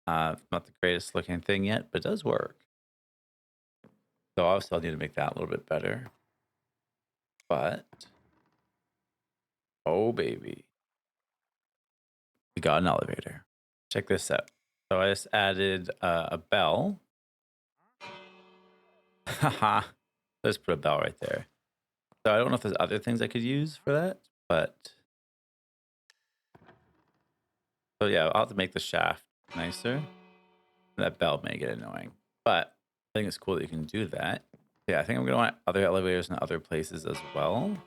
Not the greatest looking thing yet, but it does work. So obviously I'll need to make that a little bit better. But, oh baby. We got an elevator. Check this out. So I just added a bell. Haha. Let's put a bell right there. So I don't know if there's other things I could use for that, but so yeah, I'll have to make the shaft nicer. That bell may get annoying, but I think it's cool that you can do that. Yeah, I think I'm gonna want other elevators in other places as well.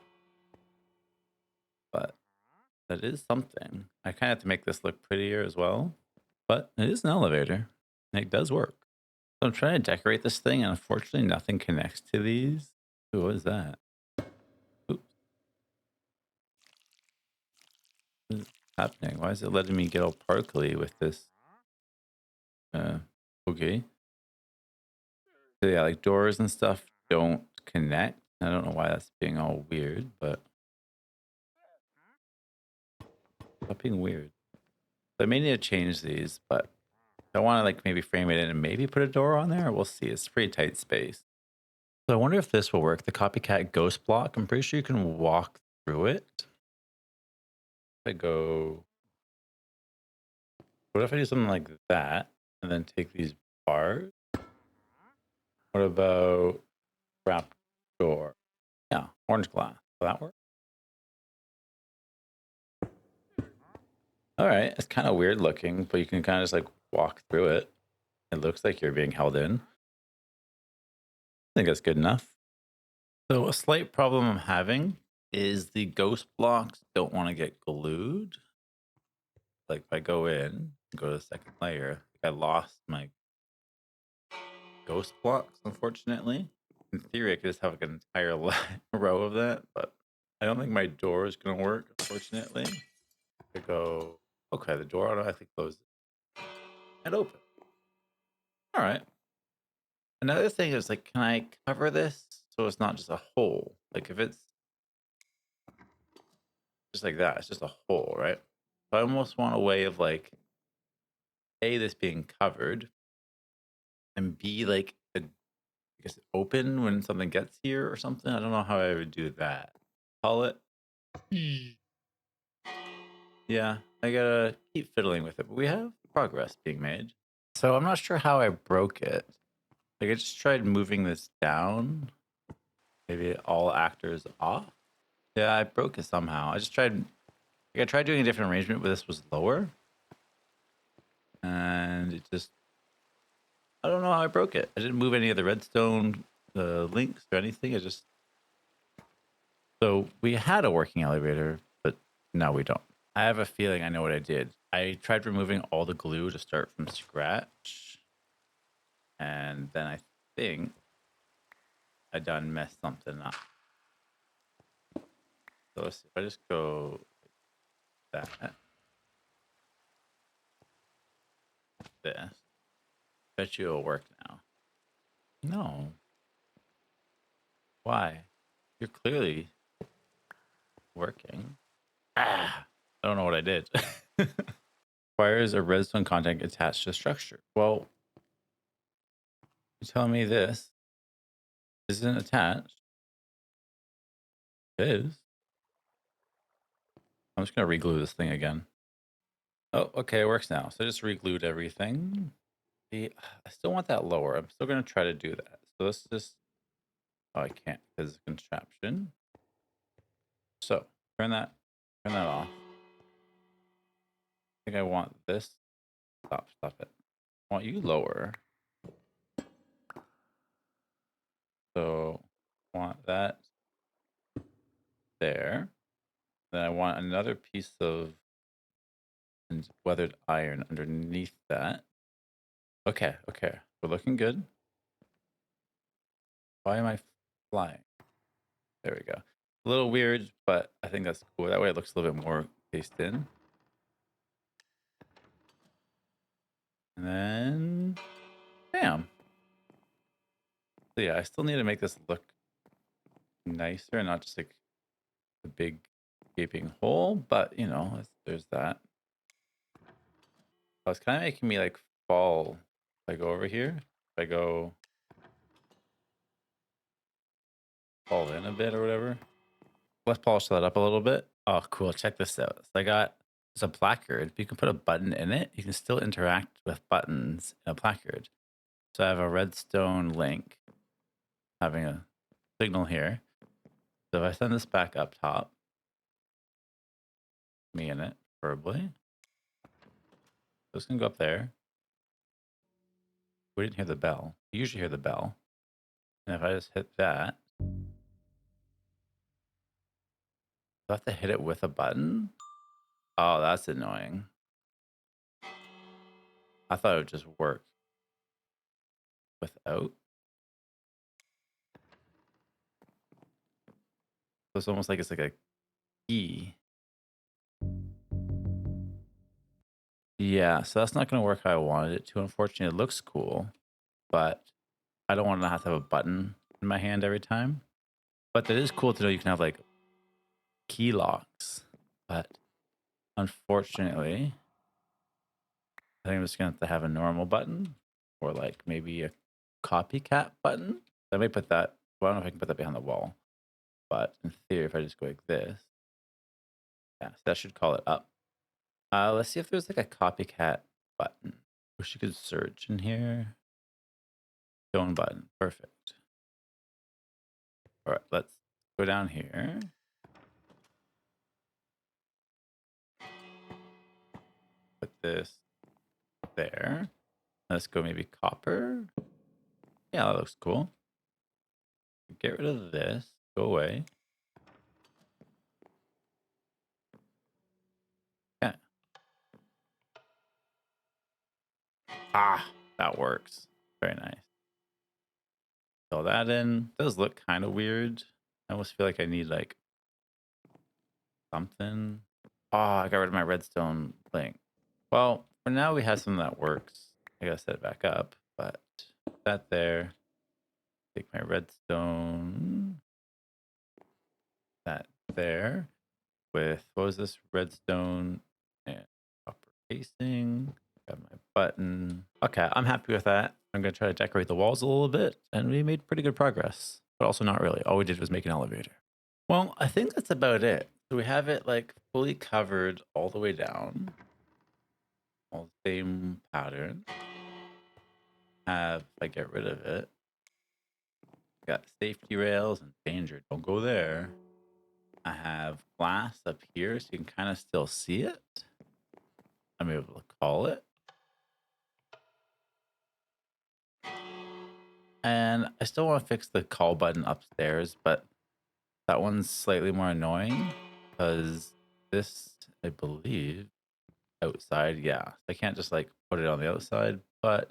But that is something. I kind of have to make this look prettier as well. But it is an elevator. And it does work. So I'm trying to decorate this thing, and unfortunately nothing connects to these. Ooh, what is that? Oops. What is happening? Why is it letting me get all parkly with this? Okay. So yeah, like doors and stuff don't connect. I don't know why that's being all weird, but stop being weird. So I may need to change these, but I want to like maybe frame it in and maybe put a door on there. We'll see. It's pretty tight space. So I wonder if this will work. The copycat ghost block. I'm pretty sure you can walk through it. If I go, what if I do something like that and then take these bars? What about wrap door? Yeah, orange glass. Will that work? All right, it's kind of weird looking, but you can kind of just like walk through it. It looks like you're being held in. I think that's good enough. So a slight problem I'm having is the ghost blocks don't want to get glued. Like if I go in, go to the second layer, I lost my ghost blocks, unfortunately. In theory, I could just have like an entire row of that, but I don't think my door is going to work, unfortunately. I go, okay, the door automatically closes and open. All right. Another thing is like, can I cover this so it's not just a hole? Like if it's just like that, it's just a hole, right? So I almost want a way of like, A, this being covered, and B, like, I guess open when something gets here or something. I don't know how I would do that. Call it. Yeah, I gotta keep fiddling with it, but we have progress being made. So I'm not sure how I broke it. Like I just tried moving this down. Maybe all actors off. Yeah, I broke it somehow. I just tried. Like I tried doing a different arrangement, but this was lower, and it just. I don't know how I broke it. I didn't move any of the redstone links or anything. I just. So we had a working elevator, but now we don't. I have a feeling I know what I did. I tried removing all the glue to start from scratch, and then I think I done messed something up. So let's see if I just go like that. This. Bet you it'll work now. No. Why? You're clearly working. Ah, I don't know what I did. Requires a redstone contact attached to structure. Well, you're telling me this isn't attached. It is. I'm just gonna reglue this thing again. Oh, okay, it works now. So I just reglued everything. I still want that lower. I'm still gonna try to do that. So let's just. Oh, I can't because it's contraption. So turn that off. I think I want this. Stop it. I want you lower. So I want that there. Then I want another piece of weathered iron underneath that. Okay. We're looking good. Why am I flying? There we go. A little weird, but I think that's cool. That way it looks a little bit more cased in. And then, bam. So yeah, I still need to make this look nicer, not just like a big gaping hole, but you know, there's that. Oh, it's kind of making me like fall. If I go over here, if I go fall in a bit or whatever. Let's polish that up a little bit. Oh, cool. Check this out. So I got it's a placard. If you can put a button in it, you can still interact with buttons in a placard. So I have a redstone link having a signal here. So if I send this back up top, me in it, preferably. So it's gonna go up there. We didn't hear the bell. You usually hear the bell. And if I just hit that, do I have to hit it with a button? Oh, that's annoying. I thought it would just work without. So it's almost like it's like a key. Yeah, so that's not going to work how I wanted it to. Unfortunately, it looks cool, but I don't want to have a button in my hand every time. But that is cool to know you can have like key locks. But unfortunately, I think I'm just going to have a normal button or like maybe a copycat button. I may put that, well, I don't know if I can put that behind the wall. But in theory, if I just go like this, yeah, so that should call it up. Let's see if there's like a copycat button. Wish you could search in here. Stone button. Perfect. All right, let's go down here. Put this there. Let's go maybe copper. Yeah, that looks cool. Get rid of this. Go away. Yeah. Ah, that works. Very nice. Fill that in. Does look kind of weird. I almost feel like I need like something. Oh, I got rid of my redstone link. Well, for now we have something that works. I gotta set it back up, but that there. Take my redstone. That there. With what was this? Redstone and copper casing. Got my button. Okay, I'm happy with that. I'm gonna try to decorate the walls a little bit, and we made pretty good progress, but also not really. All we did was make an elevator. Well, I think that's about it. So we have it like fully covered all the way down. All the same pattern. have, if I get rid of it, got safety rails and danger. Don't go there. I have glass up here so you can kind of still see it. I'm able to call it. And I still want to fix the call button upstairs, but that one's slightly more annoying because this, I believe, outside, yeah. I can't just like put it on the outside, but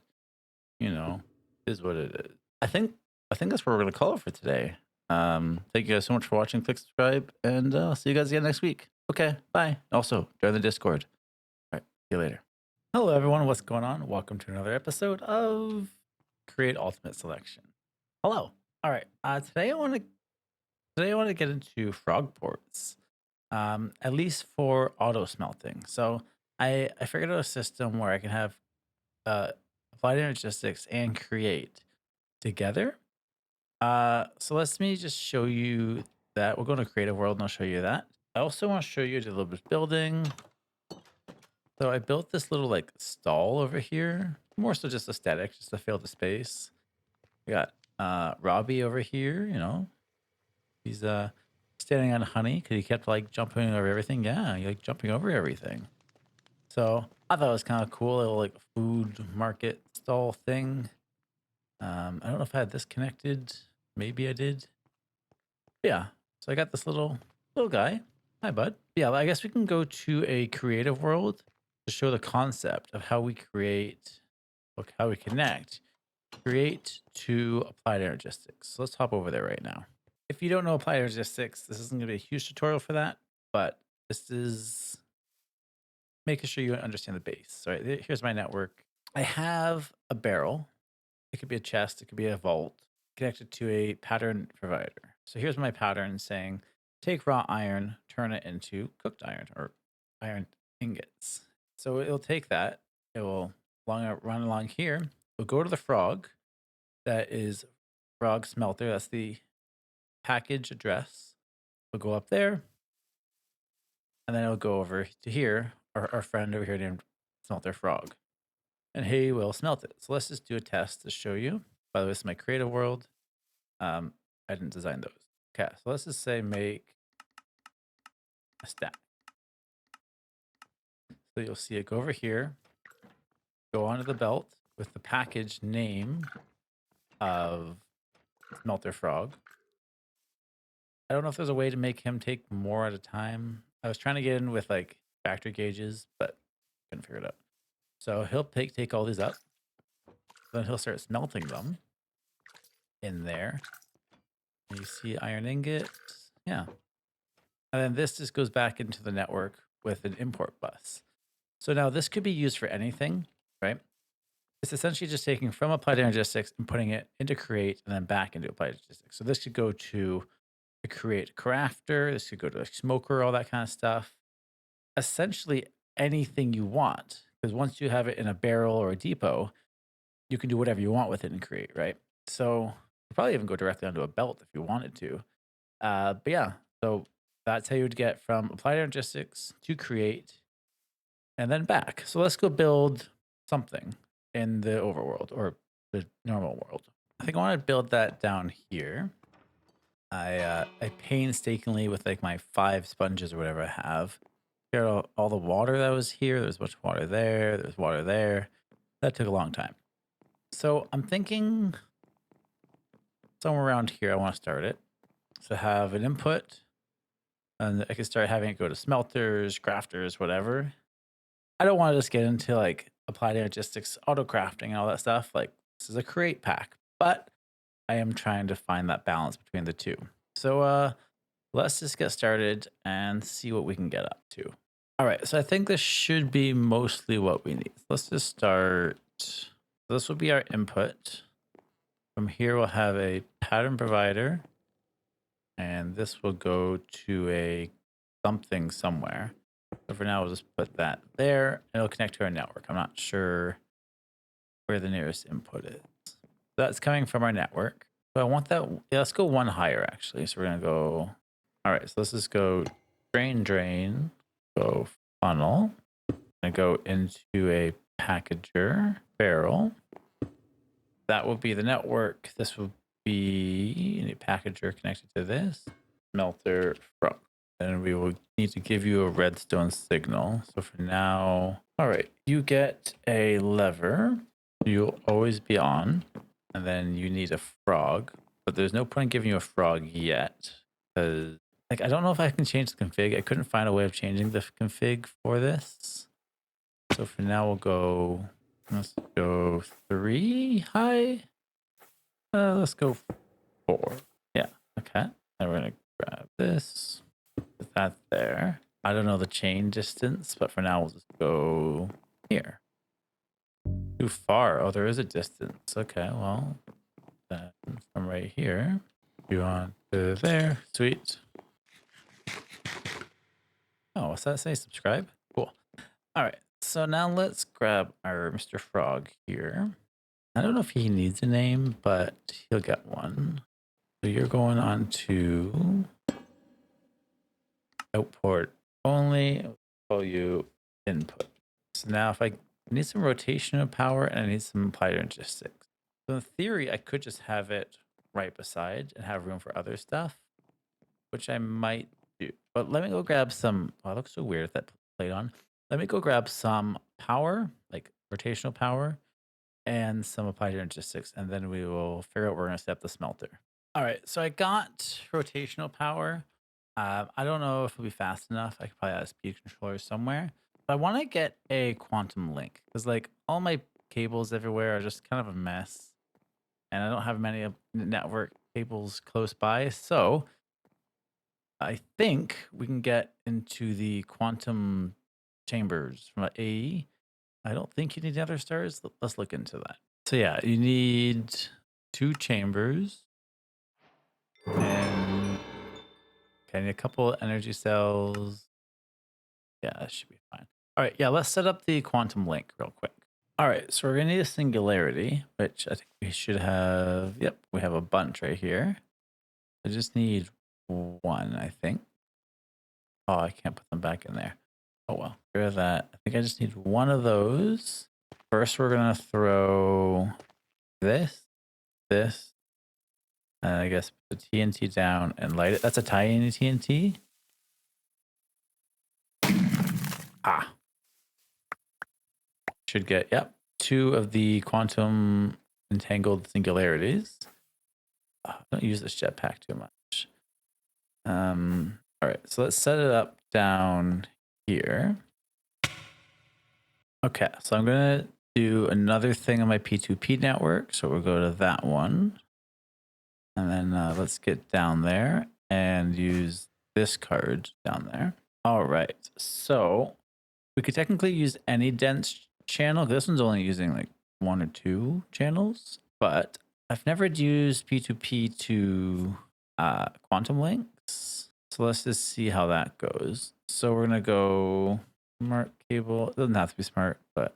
you know, is what it is. I think that's what we're gonna call it for today. Thank you guys so much for watching. Click subscribe, and I'll see you guys again next week. Okay, bye. Also, join the Discord. All right, see you later. Hello, everyone. What's going on? Welcome to another episode of Create Ultimate Selection. Hello. All right. Today I want to get into frog ports, at least for auto smelting. So I figured out a system where I can have applied energistics and create together. So let me just show you that. We'll go to creative world and I'll show you that. I also want to show you a little bit of building. So I built this little like stall over here, more so just aesthetic, just to fill the space. We got Robbie over here, he's standing on honey because he kept like jumping over everything. Yeah, he like jumping over everything. So I thought it was kind of cool, little like food market stall thing. I don't know if I had this connected. Maybe I did. Yeah. So I got this little guy. Hi, bud. Yeah, I guess we can go to a creative world to show the concept of how we create, look, how we connect, create to applied energistics. So let's hop over there right now. If you don't know applied energistics, this isn't going to be a huge tutorial for that, but this is making sure you understand the base. All right, here's my network. I have a barrel. It could be a chest. It could be a vault connected to a pattern provider. So here's my pattern saying, take raw iron, turn it into cooked iron or iron ingots. So it'll take that. It will run along here. We'll go to the frog. That is frog smelter. That's the package address. We'll go up there. And then it'll go over to here, our friend over here named Smelter Frog. And he will smelt it. So let's just do a test to show you. By the way, this is my creative world. I didn't design those. Okay, so let's just say make a stack. So you'll see it go over here, go onto the belt with the package name of Smelter Frog. I don't know if there's a way to make him take more at a time. I was trying to get in with like factory gauges, but couldn't figure it out. So he'll take all these up. Then he'll start smelting them in there. And you see iron ingots. Yeah. And then this just goes back into the network with an import bus. So now this could be used for anything, right? It's essentially just taking from applied energistics and putting it into create and then back into applied energistics. So this could go to a create crafter. This could go to a smoker, all that kind of stuff. Essentially anything you want. Because once you have it in a barrel or a depot, you can do whatever you want with it and create, right? So you probably even go directly onto a belt if you wanted to. But yeah, so that's how you would get from applied energistics to create and then back. So let's go build something in the overworld or the normal world. I think I want to build that down here. I painstakingly with like my 5 sponges or whatever I have. Here all the water that was here. There's a bunch of water there. There's water there. That took a long time. So I'm thinking somewhere around here I want to start it. So have an input and I can start having it go to smelters, crafters, whatever. I don't want to just get into like applied energistics, auto crafting, and all that stuff. Like this is a create pack, but I am trying to find that balance between the two. So let's just get started and see what we can get up to. All right, so I think this should be mostly what we need. Let's just start. So this will be our input. From here, we'll have a pattern provider, and this will go to a something somewhere. So for now, we'll just put that there, and it'll connect to our network. I'm not sure where the nearest input is. That's coming from our network. So I want that. Yeah, let's go one higher, actually. So we're going to go. All right, so let's just go drain, go funnel, and go into a packager barrel. that will be the network. This will be a packager connected to this smelter from. And we will need to give you a redstone signal. So for now, all right, you get a lever. You'll always be on. And then you need a frog. But there's no point in giving you a frog yet. Because like I don't know if I can change the config. I couldn't find a way of changing the config for this. So for now let's go 3 high. Let's go 4. Yeah, okay. And we're gonna grab this. Put that there. I don't know the chain distance, but for now we'll just go here. Too far. Oh, there is a distance. Okay, well, then from right here, you on to there. Sweet. Oh, what's that say? Subscribe? Cool. All right. So now let's grab our Mr. Frog here. I don't know if he needs a name, but he'll get one. So you're going on to output only. I'll call you input. So now if I need some rotational power and I need some applied logistics. So in theory, I could just have it right beside and have room for other stuff, which I might do. But let me go grab some. Oh, it looks so weird with that plate on. Let me go grab some power, like rotational power, and some applied logistics, and then we will figure out where we're going to set up the smelter. All right, so I got rotational power. I don't know if it'll be fast enough. I could probably add a speed controller somewhere. But I want to get a quantum link because like all my cables everywhere are just kind of a mess. And I don't have many network cables close by. So I think we can get into the quantum chambers from AE. I don't think you need other stars. Let's look into that. So yeah, you need 2 chambers and okay, a couple energy cells. Yeah, that should be fine. All right, yeah, let's set up the quantum link real quick. All right, so we're gonna need a singularity, which I think we should have. Yep, we have a bunch right here. I just need 1, I think. Oh, I can't put them back in there. Oh well, get rid of that. I think I just need 1 of those. First, we're gonna throw this, and I guess put the TNT down and light it. That's a tiny TNT. Ah, should get, yep, 2 of the quantum entangled singularities. Don't use this jetpack too much. All right, so let's set it up down here. Okay, so I'm gonna do another thing on my P2P network. So we'll go to that one. And then let's get down there and use this card down there. All right, so we could technically use any dense channel. This one's only using like 1 or 2 channels, but I've never used P2P to quantum links. So let's just see how that goes. So we're gonna go smart cable. It doesn't have to be smart, but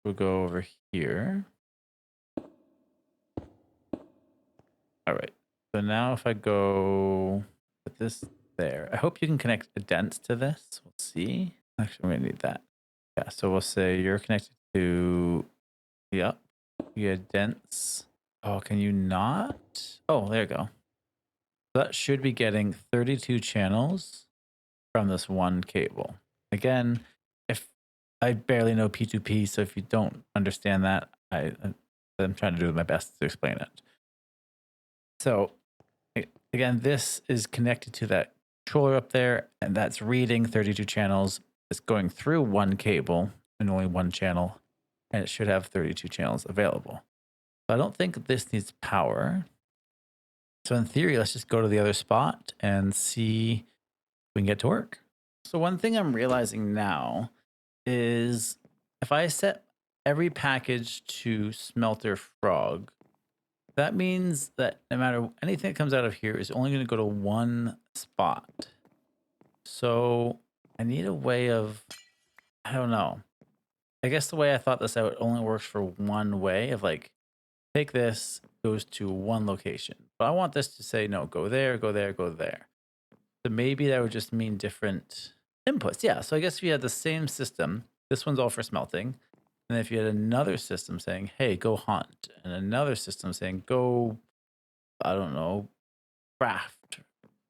we'll go over here. All right. So now if I go put this there, I hope you can connect a dense to this. We'll see. Actually, I'm gonna need that. Yeah. So we'll say you're connected to, yep. You get dense. Oh, can you not? Oh, there you go. That should be getting 32 channels from this 1 cable. Again, if I barely know P2P, so if you don't understand that, I'm trying to do my best to explain it. So again, this is connected to that controller up there, and that's reading 32 channels. It's going through 1 cable and only 1 channel, and it should have 32 channels available. But I don't think this needs power. So in theory, let's just go to the other spot and see if we can get to work. So one thing I'm realizing now is if I set every package to smelter frog, that means that no matter anything that comes out of here is only going to go to 1 spot. So I need a way of, I don't know. I guess the way I thought this out only works for 1 way of like, take this, goes to 1 location. But I want this to say, no, go there, go there, go there. So maybe that would just mean different inputs. Yeah, so I guess if you had the same system, this one's all for smelting. And if you had another system saying, hey, go hunt, and another system saying, go, I don't know, craft.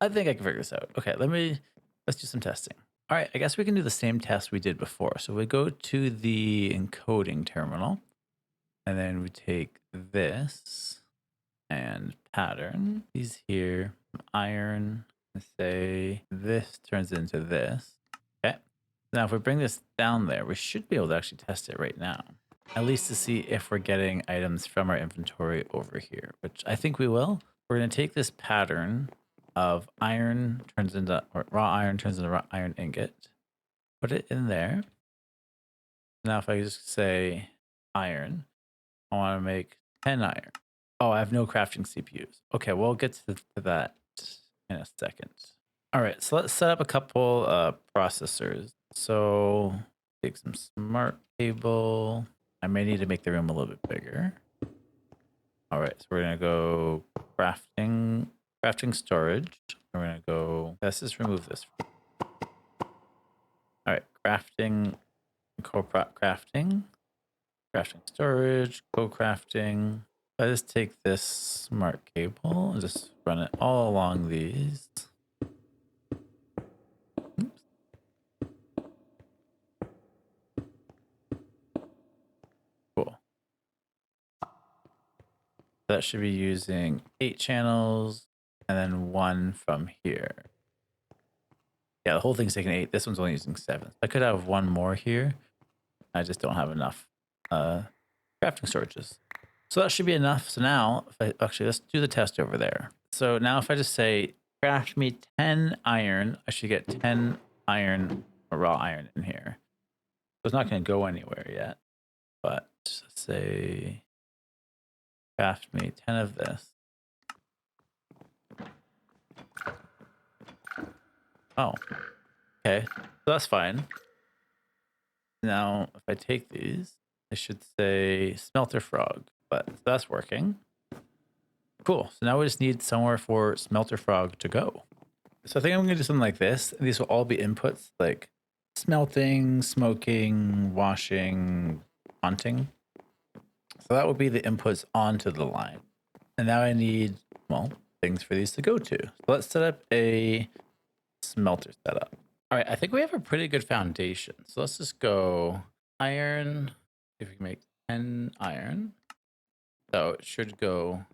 I think I can figure this out. Okay, let's do some testing. All right, I guess we can do the same test we did before. So we go to the encoding terminal, and then we take this and pattern these here, iron, and say this turns into this. Okay. Now, if we bring this down there, we should be able to actually test it right now, at least to see if we're getting items from our inventory over here, which I think we will. We're going to take this pattern of iron turns into, or raw iron turns into raw iron ingot, put it in there. Now, if I just say iron, I want to make 10 iron. Oh, I have no crafting CPUs. Okay, we'll get to that in a second. All right, so let's set up a couple processors. So take some smart cable. I may need to make the room a little bit bigger. All right, so we're gonna go crafting storage. We're gonna go, let's just remove this. All right, crafting storage, co-crafting. I just take this smart cable and just run it all along these. Oops. Cool. That should be using 8 channels and then 1 from here. Yeah, the whole thing's taking 8. This one's only using 7. I could have 1 more here. I just don't have enough crafting storages. So that should be enough. So now, let's do the test over there. So now if I just say, craft me 10 iron, I should get 10 iron, or raw iron in here. So it's not going to go anywhere yet. But say, craft me 10 of this. Oh, okay. So that's fine. Now, if I take these, I should say smelter frog, but that's working. Cool. So now we just need somewhere for smelter frog to go. So I think I'm going to do something like this. These will all be inputs like smelting, smoking, washing, hunting. So that would be the inputs onto the line. And now I need, well, things for these to go to. So let's set up a smelter setup. All right, I think we have a pretty good foundation. So let's just go iron. If we can make 10 iron. So it should go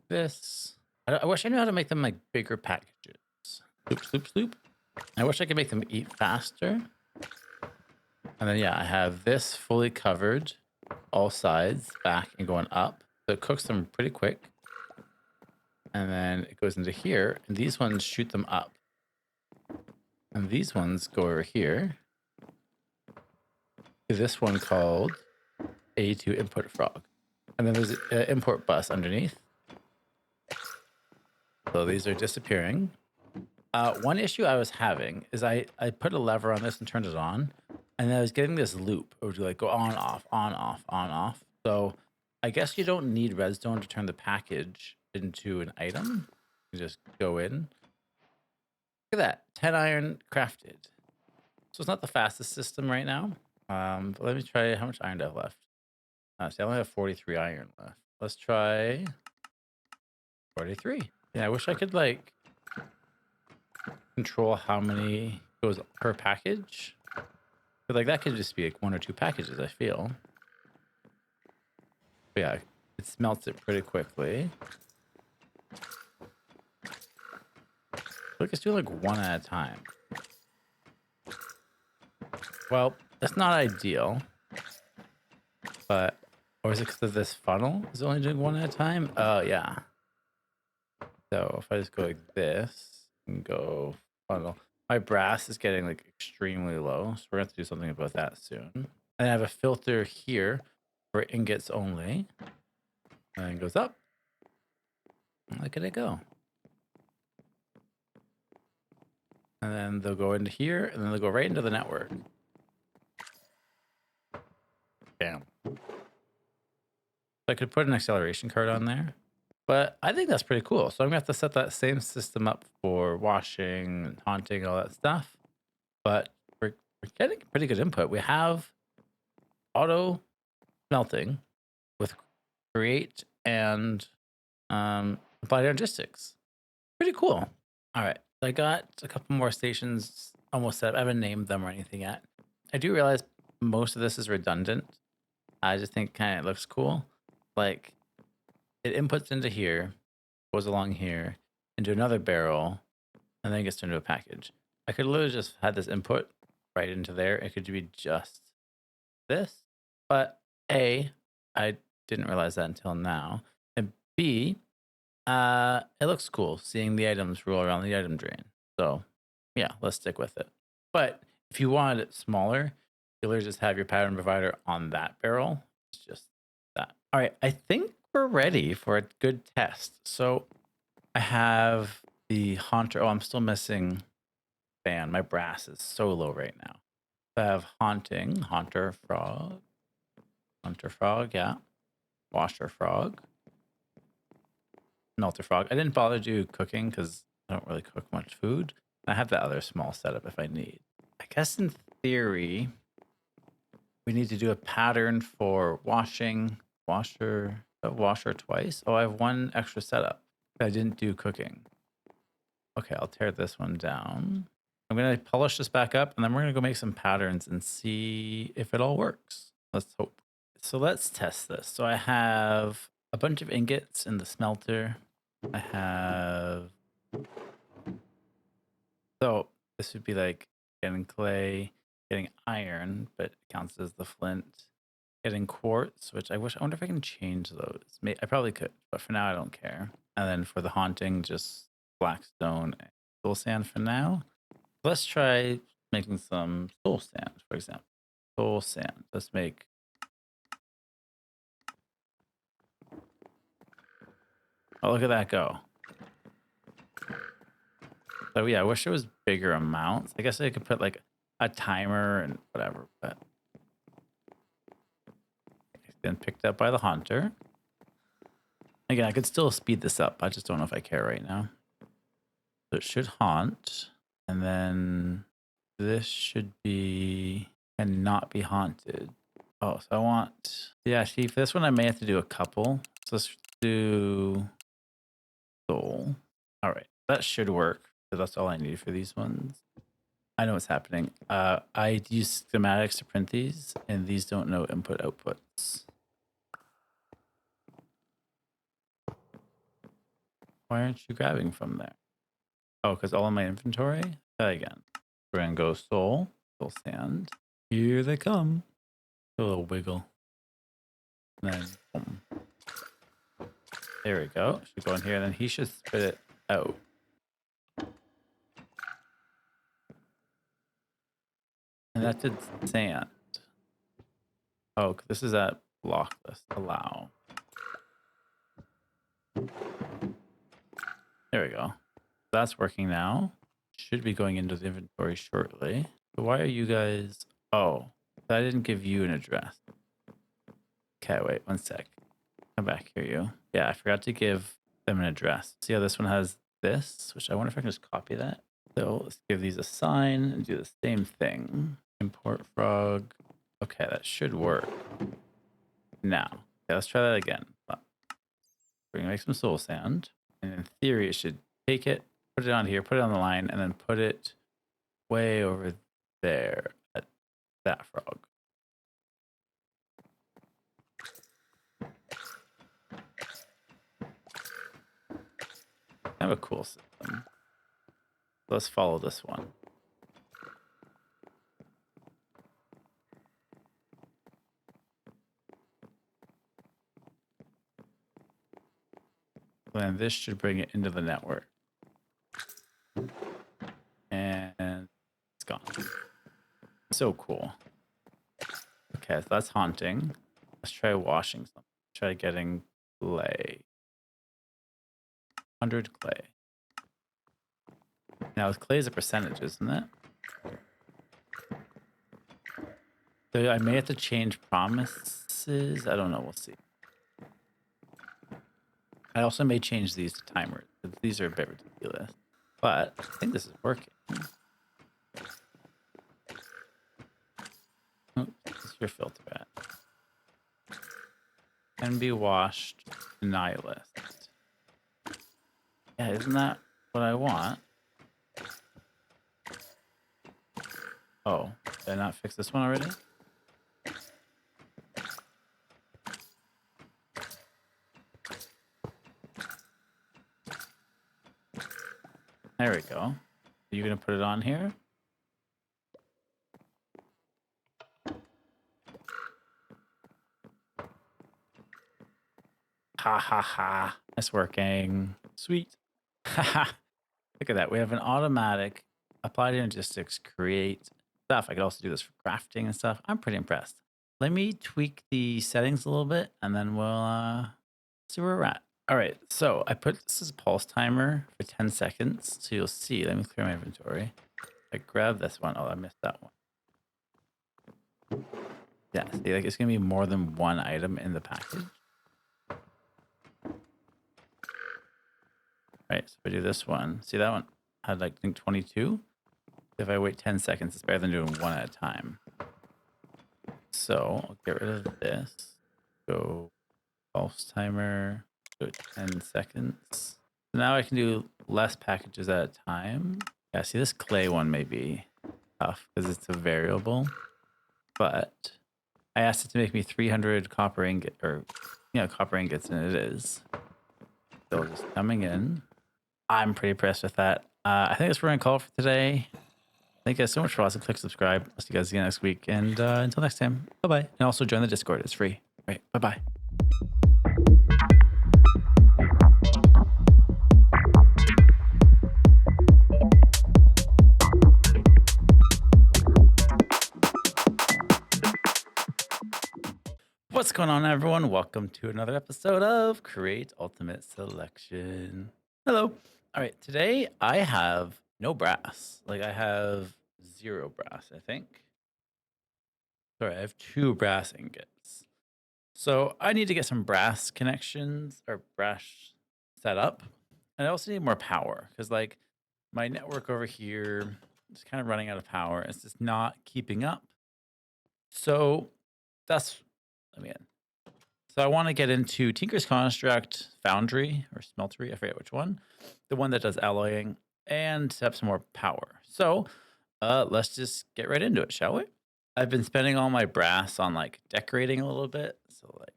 this. I wish I knew how to make them like bigger packages. Sloop, sloop, sloop. I wish I could make them eat faster. And then, yeah, I have this fully covered, all sides, back and going up. So it cooks them pretty quick. And then it goes into here, and these ones shoot them up. And these ones go over here to this one called A2 input frog. And then there's an import bus underneath. So these are disappearing. One issue I was having is I put a lever on this and turned it on, and I was getting this loop. It would like go on, off, on, off, on, off. So I guess you don't need redstone to turn the package into an item. You just go in. Look at that, 10 iron crafted. So it's not the fastest system right now. But let me try, how much iron do I have left? See, I only have 43 iron left. Let's try 43. Yeah, I wish I could like control how many goes per package. But like that could just be like 1 or 2 packages, I feel. But yeah, it smelts it pretty quickly. Look, it's doing like 1 at a time. Well, that's not ideal. But, or is it because of this funnel? Is it only doing 1 at a time? Oh, yeah. So if I just go like this and go funnel, my brass is getting like extremely low. So we're going to have to do something about that soon. And I have a filter here for ingots only. And it goes up. Look at it go. And then they'll go into here, and then they'll go right into the network. Bam. I could put an acceleration card on there, but I think that's pretty cool. So I'm gonna have to set that same system up for washing and haunting, all that stuff. But we're getting pretty good input. We have auto smelting with create and applied logistics. Pretty cool. All right. I got a couple more stations almost set up. I haven't named them or anything yet. I do realize most of this is redundant. I just think kind of looks cool. Like it inputs into here, goes along here, into another barrel, and then gets turned into a package. I could literally just had this input right into there. It could be just this, but A, I didn't realize that until now. And B, it looks cool seeing the items roll around the item drain. So yeah, let's stick with it. But if you wanted it smaller, you'll literally just have your pattern provider on that barrel. It's just that. All right, I think we're ready for a good test. So I have the Haunter. Oh, I'm still missing fan. My brass is so low right now. I have Haunting, Haunter Frog, yeah. Washer Frog, Melter Frog. I didn't bother to do cooking because I don't really cook much food. I have that other small setup if I need. I guess in theory, we need to do a pattern for washing, washer twice. Oh, I have one extra setup. I didn't do cooking. Okay, I'll tear this one down. I'm going to polish this back up, and then we're going to go make some patterns and see if it all works. Let's hope. So let's test this. So I have a bunch of ingots in the smelter. I have... So this would be like getting clay, getting iron, but it counts as the flint. Getting quartz, which I wonder if I can change those. I probably could, but for now I don't care. And then for the haunting, just blackstone and soul sand for now. Let's try making some soul sand, for example. Soul sand. Let's make... Oh, look at that go. So yeah, I wish it was bigger amounts. I guess I could put like a timer and whatever, but it's been picked up by the hunter. Again, I could still speed this up. I just don't know if I care right now. So it should haunt. And then this should be and not be haunted. Oh, so I want... Yeah, see, for this one, I may have to do a couple. So let's do soul. All right, that should work. So that's all I need for these ones. I know what's happening. I use schematics to print these, and these don't know input outputs. Why aren't you grabbing from there? Oh, because all in my inventory? Try again. We're going to go soul sand. Here they come. A little wiggle. And then boom. There we go. Should go in here, and then he should spit it out. And that did sand. Oh, this is at block list. Allow. There we go. That's working now. Should be going into the inventory shortly. So why are you guys... Oh, I didn't give you an address. Okay, wait, one sec. Come back here, you. Yeah, I forgot to give them an address. See how this one has this? Which I wonder if I can just copy that. So let's give these a sign and do the same thing. Import frog. Okay, that should work. Now, okay, let's try that again. We're gonna make some soul sand. And in theory, it should take it, put it on here, put it on the line, and then put it way over there at that frog. Kind of a cool system. Let's follow this one. Then this should bring it into the network. And it's gone. So cool. Okay, so that's haunting. Let's try washing something. Try getting clay. 100 clay. Now, clay is a percentage, isn't it? So I may have to change promises. I don't know. We'll see. I also may change these to timers. These are a bit ridiculous. But I think this is working. Oh, where's your filter at? can be washed nihilist. Yeah, isn't that what I want? Oh, did I not fix this one already? There we go. Are you gonna put it on here? Ha ha ha. It's working. Sweet. Haha. Look at that. We have an automatic apply to logistics, create stuff. I could also do this for crafting and stuff. I'm pretty impressed. Let me tweak the settings a little bit and then we'll see where we're at. All right. So I put this as a pulse timer for 10 seconds. So you'll see. Let me clear my inventory. I grab this one. Oh, I missed that one. Yeah. See, like it's going to be more than one item in the package. Right, so if I do this one, see that one had like I think 22. If I wait 10 seconds, it's better than doing one at a time. So I'll get rid of this. Go pulse timer. Go 10 seconds. So now I can do less packages at a time. Yeah, see this clay one may be tough because it's a variable, but I asked it to make me 300 copper ingot or copper ingots, and it is. So just coming in. I'm pretty impressed with that. I think that's where we're going to call it for today. Thank you guys so much for watching. Click subscribe. I'll see you guys again next week. And until next time, bye-bye. And also join the Discord. It's free. All right, bye-bye. What's going on, everyone? Welcome to another episode of Create Ultimate Selection. Hello. All right, today I have no brass. Like I have 0 brass, I think. Sorry, I have 2 brass ingots. So I need to get some brass connections or brass set up. And I also need more power because like my network over here is kind of running out of power. It's just not keeping up. So that's, let me in. So I want to get into Tinker's Construct, Foundry, or Smeltery, I forget which one. The one that does alloying and set up some more power. So let's just get right into it, shall we? I've been spending all my brass on like decorating a little bit. So like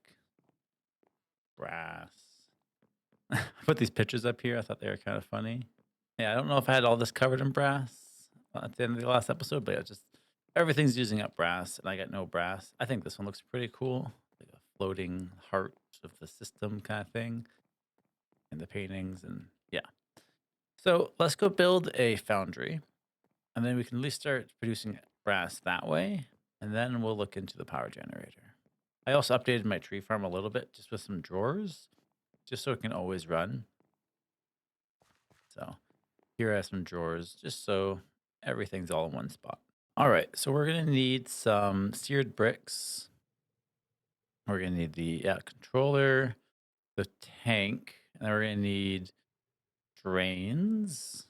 brass. I put these pictures up here. I thought they were kind of funny. Yeah, I don't know if I had all this covered in brass at the end of the last episode, but yeah, just everything's using up brass and I got no brass. I think this one looks pretty cool. Like a floating heart of the system kind of thing. And the paintings and yeah. So let's go build a foundry and then we can at least start producing brass that way. And then we'll look into the power generator. I also updated my tree farm a little bit just with some drawers, just so it can always run. So here I have some drawers just so everything's all in one spot. All right, so we're gonna need some seared bricks. We're gonna need the controller, the tank, and then we're gonna need drains,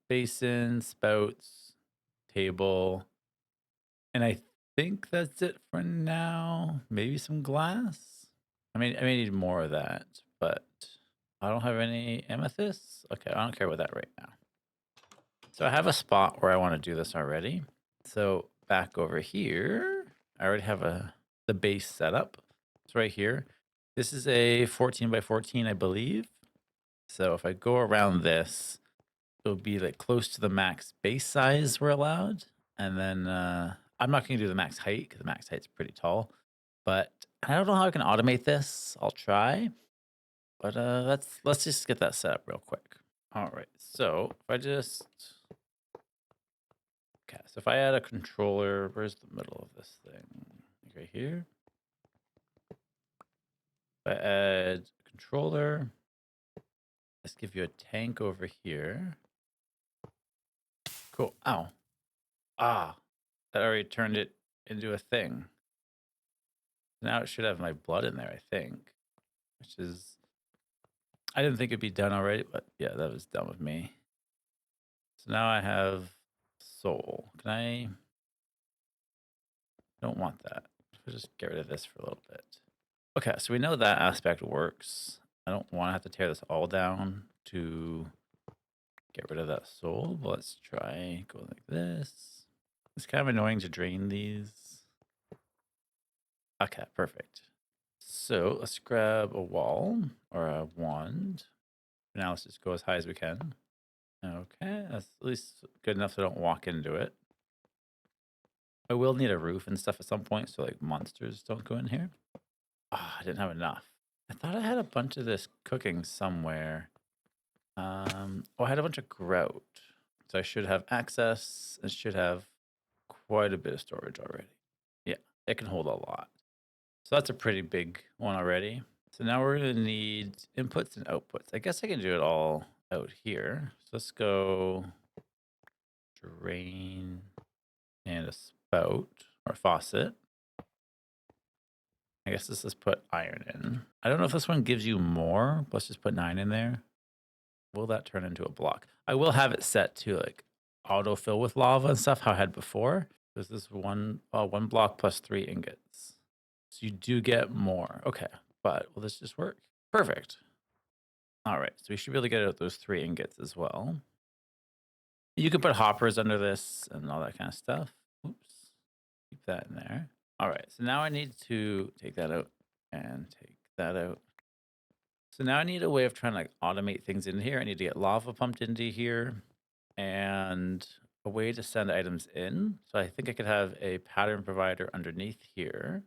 basin, spouts, table, and I think that's it for now. Maybe some glass. I mean, I may need more of that, but I don't have any amethysts. Okay, I don't care about that right now. So I have a spot where I want to do this already. So back over here, I already have the base set up. It's right here. This is a 14 by 14, I believe. So if I go around this, it'll be like close to the max base size we're allowed. And then I'm not going to do the max height because the max height's pretty tall. But I don't know how I can automate this. I'll try. But let's just get that set up real quick. All right. So if I just so if I add a controller, where's the middle of this thing? Right here. If I add a controller, let's give you a tank over here. Cool. Ow. Ah, that already turned it into a thing. Now it should have my blood in there, I think. Which is, I didn't think it'd be done already, but yeah, that was done with me. So now I have soul. Can I don't want that. I'll just get rid of this for a little bit. Okay, so we know that aspect works. I don't want to have to tear this all down to get rid of that soul, but let's try go like this. It's kind of annoying to drain these. Okay, perfect. So let's grab a wall or a wand. Now let's just go as high as we can. Okay, that's at least good enough so I don't walk into it. I will need a roof and stuff at some point so like monsters don't go in here. Ah, I didn't have enough. I thought I had a bunch of this cooking somewhere. Oh, I had a bunch of grout. So I should have access. It should have quite a bit of storage already. Yeah, it can hold a lot. So that's a pretty big one already. So now we're gonna need inputs and outputs. I guess I can do it all out here. So let's go drain and a spout or faucet. I guess let's just put iron in. I don't know if this one gives you more. Let's just put 9 in there. Will that turn into a block? I will have it set to like autofill with lava and stuff, how I had before. There's this one block plus 3 ingots. So you do get more. Okay, but will this just work? Perfect. All right, so we should be able to get out those 3 ingots as well. You can put hoppers under this and all that kind of stuff. Oops, keep that in there. All right, so now I need to take that out and take that out. So now I need a way of trying to like automate things in here. I need to get lava pumped into here and a way to send items in. So I think I could have a pattern provider underneath here.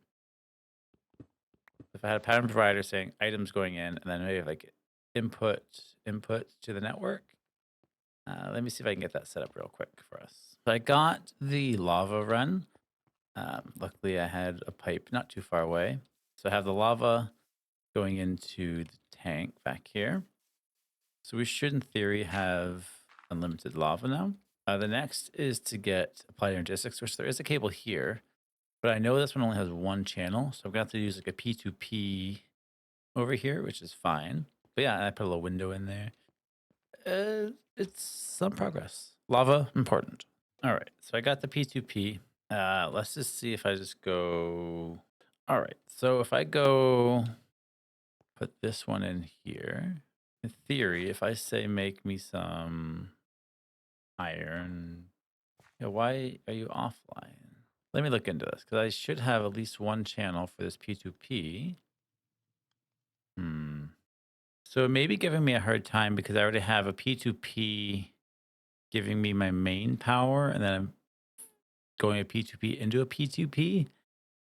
If I had a pattern provider saying items going in and then maybe like input to the network. Let me see if I can get that set up real quick for us. So I got the lava run. Luckily I had a pipe not too far away. So I have the lava going into the tank back here. So we should, in theory, have unlimited lava now. The next is to get applied energistics, which there is a cable here, but I know this one only has one channel, so I'm gonna have to use like a P2P over here, which is fine. But yeah, I put a little window in there. It's some progress. Lava, important. All right, so I got the P2P. Let's just see if I just go. All right, so if I go put this one in here, in theory, if I say make me some iron, yeah, why are you offline? Let me look into this because I should have at least one channel for this P2P. Hmm. So it may be giving me a hard time because I already have a P2P giving me my main power and then I'm going a P2P into a P2P.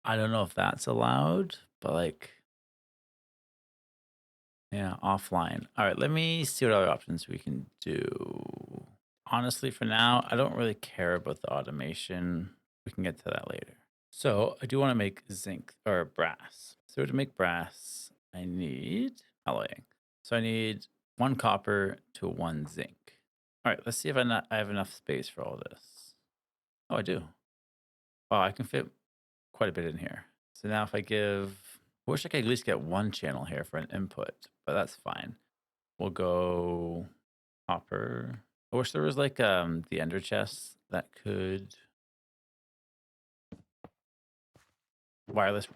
I don't know if that's allowed, but like, yeah, offline. All right, let me see what other options we can do. Honestly, for now, I don't really care about the automation. We can get to that later. So I do want to make zinc or brass. So to make brass, I need alloying. So I need 1 copper to 1 zinc. All right, let's see if I have enough space for all this. Oh, I do. Oh, I can fit quite a bit in here. So now if I give, I wish I could at least get 1 channel here for an input, but that's fine. We'll go copper. I wish there was like the ender chest that could wireless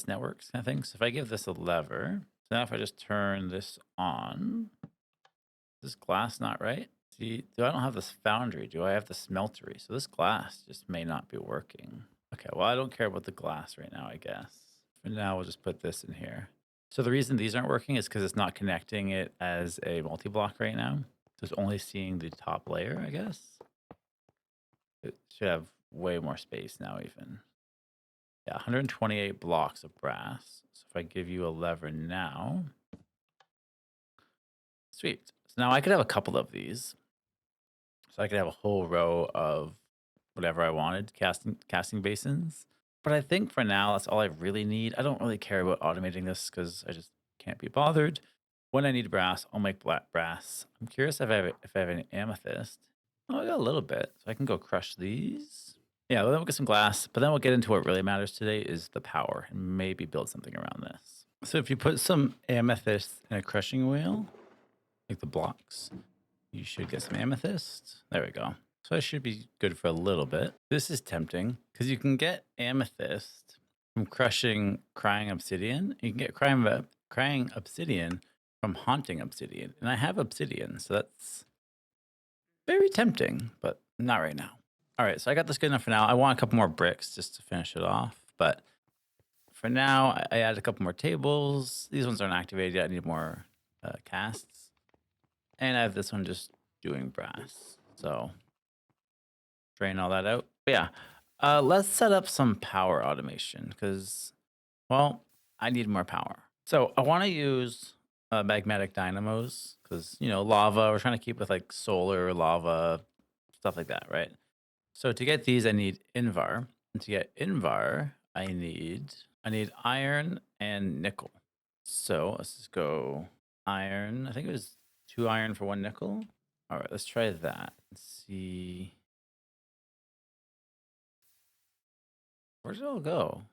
networks kind of thing. So if I give this a lever, so now if I just turn this on, is this glass not right? See, I don't have this foundry? Do I have the smeltery? So this glass just may not be working. Okay, well, I don't care about the glass right now, I guess. For now, we'll just put this in here. So the reason these aren't working is because it's not connecting it as a multi-block right now. So it's only seeing the top layer, I guess. It should have way more space now even. Yeah, 128 blocks of brass. So if I give you a lever now, sweet. So now I could have a couple of these. So I could have a whole row of whatever I wanted, casting basins. But I think for now, that's all I really need. I don't really care about automating this because I just can't be bothered. When I need brass, I'll make black brass. I'm curious if I have any amethyst. Oh, I got a little bit. So I can go crush these. Yeah, well, then we'll get some glass, but then we'll get into what really matters today is the power and maybe build something around this. So if you put some amethyst in a crushing wheel, like the blocks, you should get some amethyst. There we go. So I should be good for a little bit. This is tempting because you can get amethyst from crying obsidian. You can get crying obsidian from haunting obsidian. And I have obsidian, so that's very tempting, but not right now. All right, so I got this good enough for now. I want a couple more bricks just to finish it off, but for now, I added a couple more tables. These ones aren't activated yet. I need more casts. And I have this one just doing brass. So drain all that out. But yeah, let's set up some power automation because, well, I need more power. So I want to use magmatic dynamos because, lava, we're trying to keep with like solar, lava, stuff like that, right? So to get these, I need Invar. And to get Invar, I need iron and nickel. So let's just go iron. I think it was 2 iron for 1 nickel. All right, let's try that. Let's see. Where did it all go?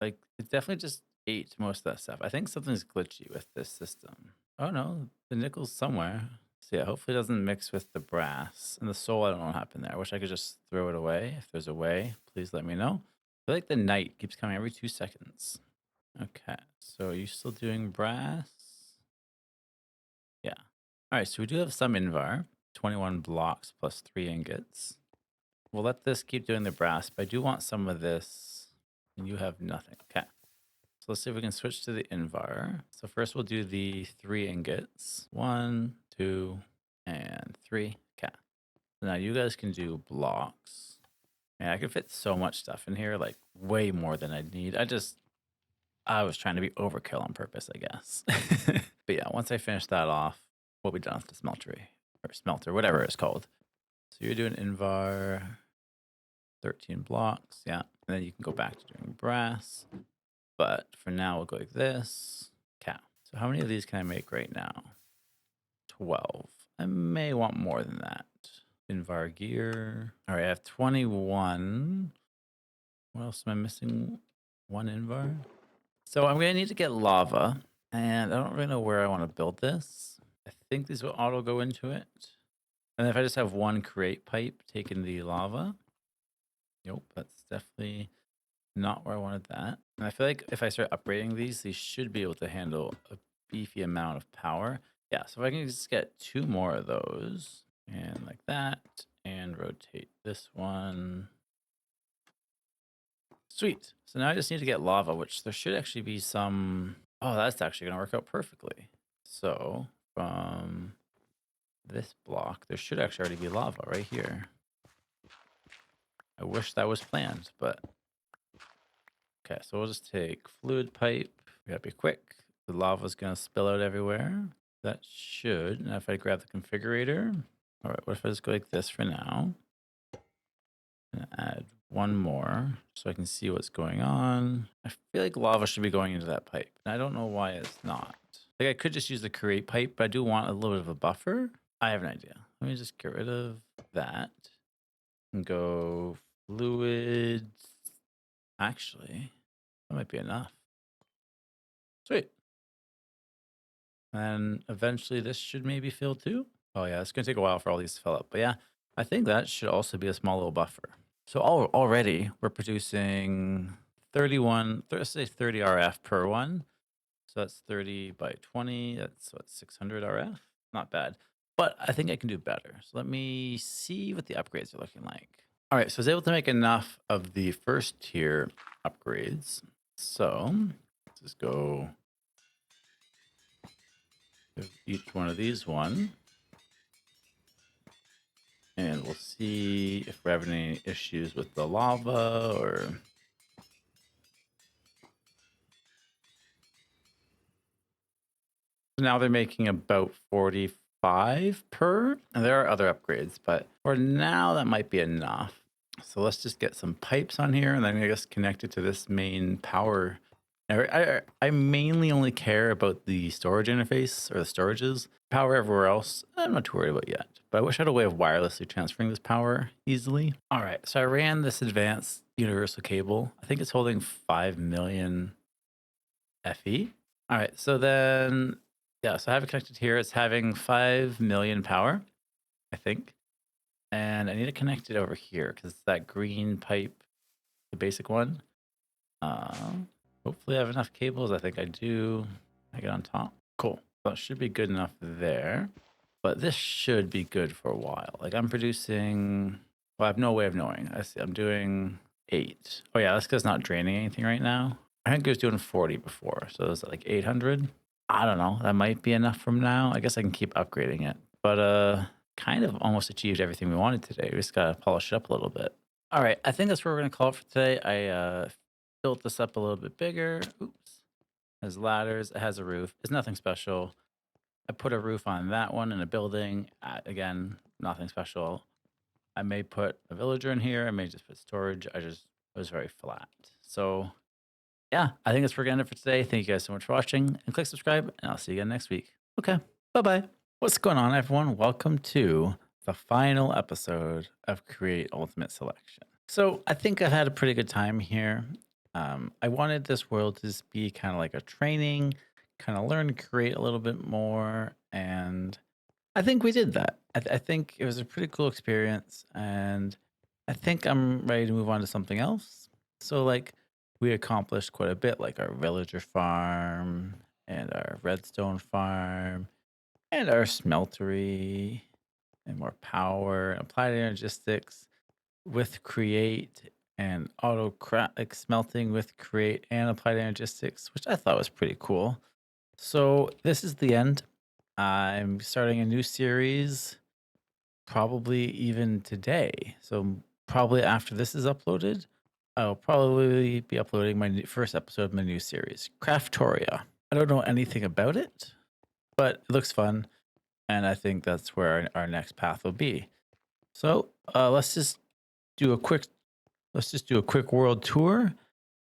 Like, it definitely just ate most of that stuff. I think something's glitchy with this system. Oh no, the nickel's somewhere. So yeah, hopefully it doesn't mix with the brass. And the soul, I don't know what happened there. I wish I could just throw it away. If there's a way, please let me know. I feel like the night keeps coming every 2 seconds. Okay, so are you still doing brass? Yeah. All right, so we do have some Invar, 21 blocks plus 3 ingots. We'll let this keep doing the brass, but I do want some of this, and you have nothing. Okay. So let's see if we can switch to the Invar. So first we'll do the 3 ingots. 1, 2, and 3. Okay. So now you guys can do blocks. Man, I can fit so much stuff in here, like way more than I need. I was trying to be overkill on purpose, I guess. But yeah, once I finish that off, we'll be done with the smelter, whatever it's called. So you're doing Invar, 13 blocks, yeah. And then you can go back to doing brass. But for now, we'll go like this. Cow. So how many of these can I make right now? 12. I may want more than that. Invar gear. All right, I have 21. What else am I missing? 1 Invar. So I'm going to need to get lava. And I don't really know where I want to build this. I think these will auto go into it. And if I just have 1 create pipe taking the lava. Nope, that's definitely not where I wanted that. And I feel like if I start upgrading these should be able to handle a beefy amount of power. Yeah, so if I can just get 2 more of those and like that and rotate this one. Sweet. So now I just need to get lava, which there should actually be some. Oh, that's actually going to work out perfectly. So from this block, there should actually already be lava right here. I wish that was planned, but okay, so we'll just take fluid pipe. We gotta be quick. The lava's gonna spill out everywhere. That should. Now if I grab the configurator. All right, what if I just go like this for now? And add 1 more so I can see what's going on. I feel like lava should be going into that pipe. And I don't know why it's not. Like I could just use the create pipe, but I do want a little bit of a buffer. I have an idea. Let me just get rid of that and go fluids. Actually, that might be enough. Sweet. And eventually this should maybe fill too. Oh yeah, it's gonna take a while for all these to fill up. But yeah, I think that should also be a small little buffer. So already we're producing 31, let's say 30 RF per one. So that's 30 by 20. That's what, 600 RF? Not bad. But I think I can do better. So let me see what the upgrades are looking like. All right, so I was able to make enough of the first tier upgrades. So let's just go give each one of these one. And we'll see if we're having any issues with the lava or. Now they're making about 45 per. And there are other upgrades, but for now that might be enough. So let's just get some pipes on here and then I guess connect it to this main power. I mainly only care about the storage interface or the storages. Power everywhere else, I'm not too worried about yet. But I wish I had a way of wirelessly transferring this power easily. All right, so I ran this advanced universal cable. I think it's holding 5 million FE. All right, so then, yeah, so I have it connected here. It's having 5 million power, I think. And I need to connect it over here because it's that green pipe, the basic one. Uh, Hopefully I have enough cables. I think I do. I get on top. Cool. That should be good enough there. But this should be good for a while. Like I'm producing. Well, I have no way of knowing. I see. I'm doing 8. Oh yeah, that's because it's not draining anything right now. I think it was doing 40 before, so it's like 800. I don't know. That might be enough from now. I guess I can keep upgrading it. But kind of almost achieved everything we wanted today. We just gotta polish it up a little bit. All right, I think that's where we're gonna call it for today. I built this up a little bit bigger. Oops. It has ladders. It has a roof. It's nothing special. I put a roof on that one in a building. Again, nothing special. I may put a villager in here. I may just put storage. It was very flat. So yeah, I think that's where we're gonna end it for today. Thank you guys so much for watching, and click subscribe, and I'll see you again next week. Okay, bye bye. What's going on, everyone? Welcome to the final episode of Create Ultimate Selection. So I think I've had a pretty good time here. I wanted this world to just be kind of like a training, kind of learn, create a little bit more, and I think we did that. I think it was a pretty cool experience, and I think I'm ready to move on to something else. So, like, we accomplished quite a bit, like our villager farm and our redstone farm and our smeltery and more power and applied energistics with create and like smelting with create and applied energistics, which I thought was pretty cool. So, this is the end. I'm starting a new series probably even today. So probably after this is uploaded, I'll probably be uploading my first episode of my new series, Craftoria. I don't know anything about it, but it looks fun, and I think that's where our next path will be. So do a quick let's just do a quick world tour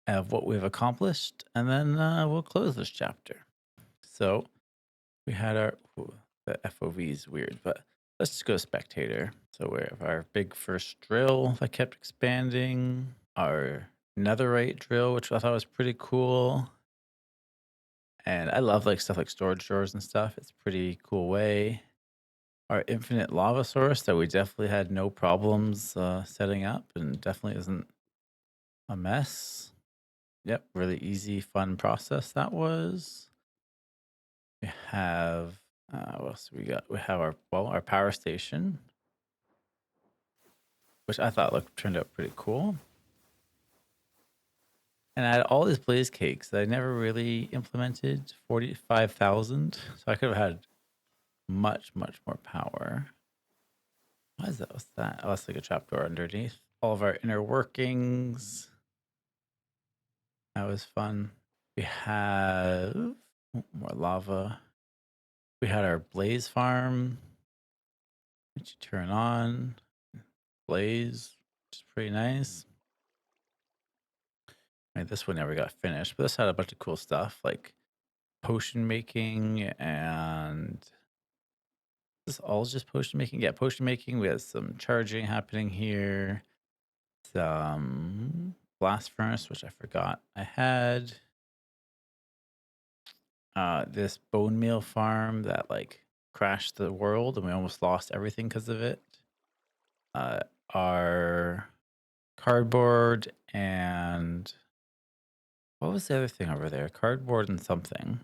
of what we've accomplished, and then we'll close this chapter. So we had the FOV is weird, but let's just go spectator. So we have our big first drill that kept expanding, our netherite drill, which I thought was pretty cool. And I love like stuff like storage drawers and stuff. It's a pretty cool way. Our infinite lava source that we definitely had no problems setting up and definitely isn't a mess. Yep, really easy, fun process that was. We have what else we got? We have our power station, which I thought turned out pretty cool. And I had all these blaze cakes that I never really implemented. 45,000, so I could have had much more power. Why is that? What's that? Oh, that's like a trapdoor underneath. All of our inner workings. That was fun. We have more lava. We had our blaze farm, which you turn on. Blaze, which is pretty nice. I mean, this one never got finished, but this had a bunch of cool stuff like potion making and this all just potion making. Yeah, potion making. We had some charging happening here. Some blast furnace, which I forgot I had. This bone meal farm that like crashed the world and we almost lost everything because of it. Our cardboard and what was the other thing over there? Cardboard and something.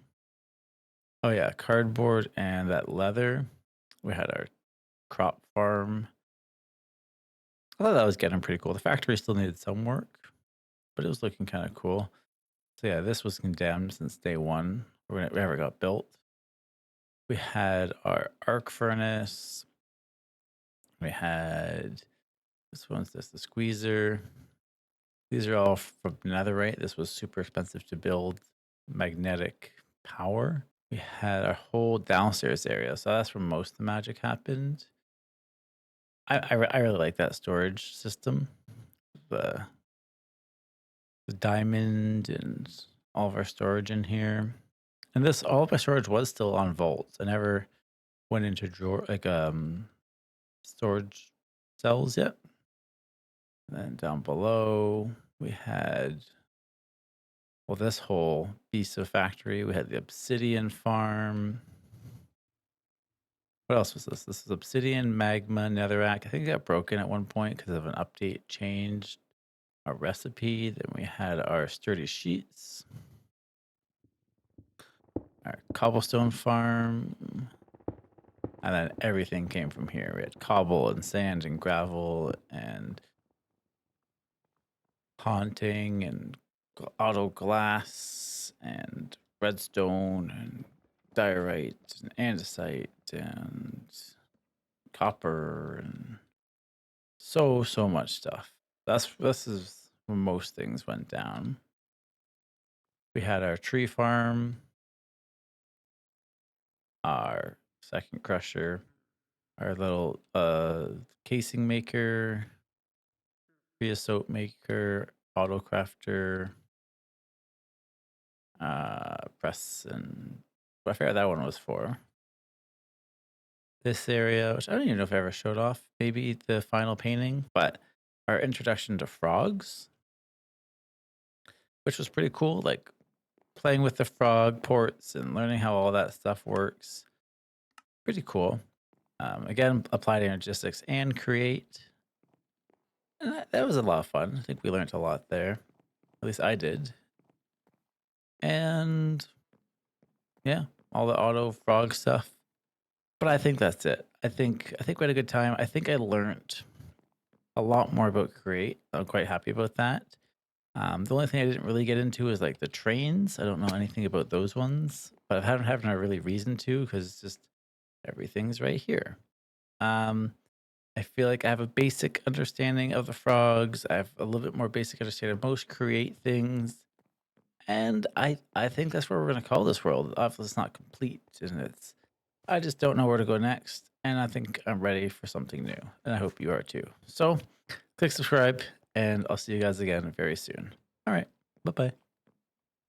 Oh yeah, cardboard and that leather. We had our crop farm. I thought that was getting pretty cool. The factory still needed some work, but it was looking kind of cool. So yeah, this was condemned since day one. We never got built. We had our arc furnace. We had this one's just the squeezer. These are all from netherite. This was super expensive to build. Magnetic power. We had our whole downstairs area, so that's where most of the magic happened. I really like that storage system. The diamond and all of our storage in here. And this all of my storage was still on vaults. I never went into drawer like storage cells yet. And then down below we had this whole beast of factory. We had the obsidian farm. What else was this? This is obsidian, magma, netherrack. I think it got broken at one point because of an update change. our recipe. Then we had our sturdy sheets, our cobblestone farm, and then everything came from here. We had cobble and sand and gravel and haunting and auto glass and redstone and diorite and andesite and copper and so much stuff. This is where most things went down. We had our tree farm, our second crusher, our little casing maker, creosote maker, auto crafter, press, and I forgot what that one was for. This area, which I don't even know if I ever showed off, maybe the final painting, but our introduction to frogs, which was pretty cool, like playing with the frog ports and learning how all that stuff works. Pretty cool. Again, applied energistics and create. And that was a lot of fun. I think we learned a lot there. At least I did. And yeah, all the auto frog stuff. But I think that's it. I think we had a good time. I think I learned a lot more about create. I'm quite happy about that. The only thing I didn't really get into is like the trains. I don't know anything about those ones, but I haven't had a really reason to because it's just everything's right here. I feel like I have a basic understanding of the frogs. I have a little bit more basic understanding of most create things. And I think that's where we're going to call this world. Obviously, it's not complete, and I just don't know where to go next. And I think I'm ready for something new, and I hope you are too. So, click subscribe, and I'll see you guys again very soon. All right, bye bye.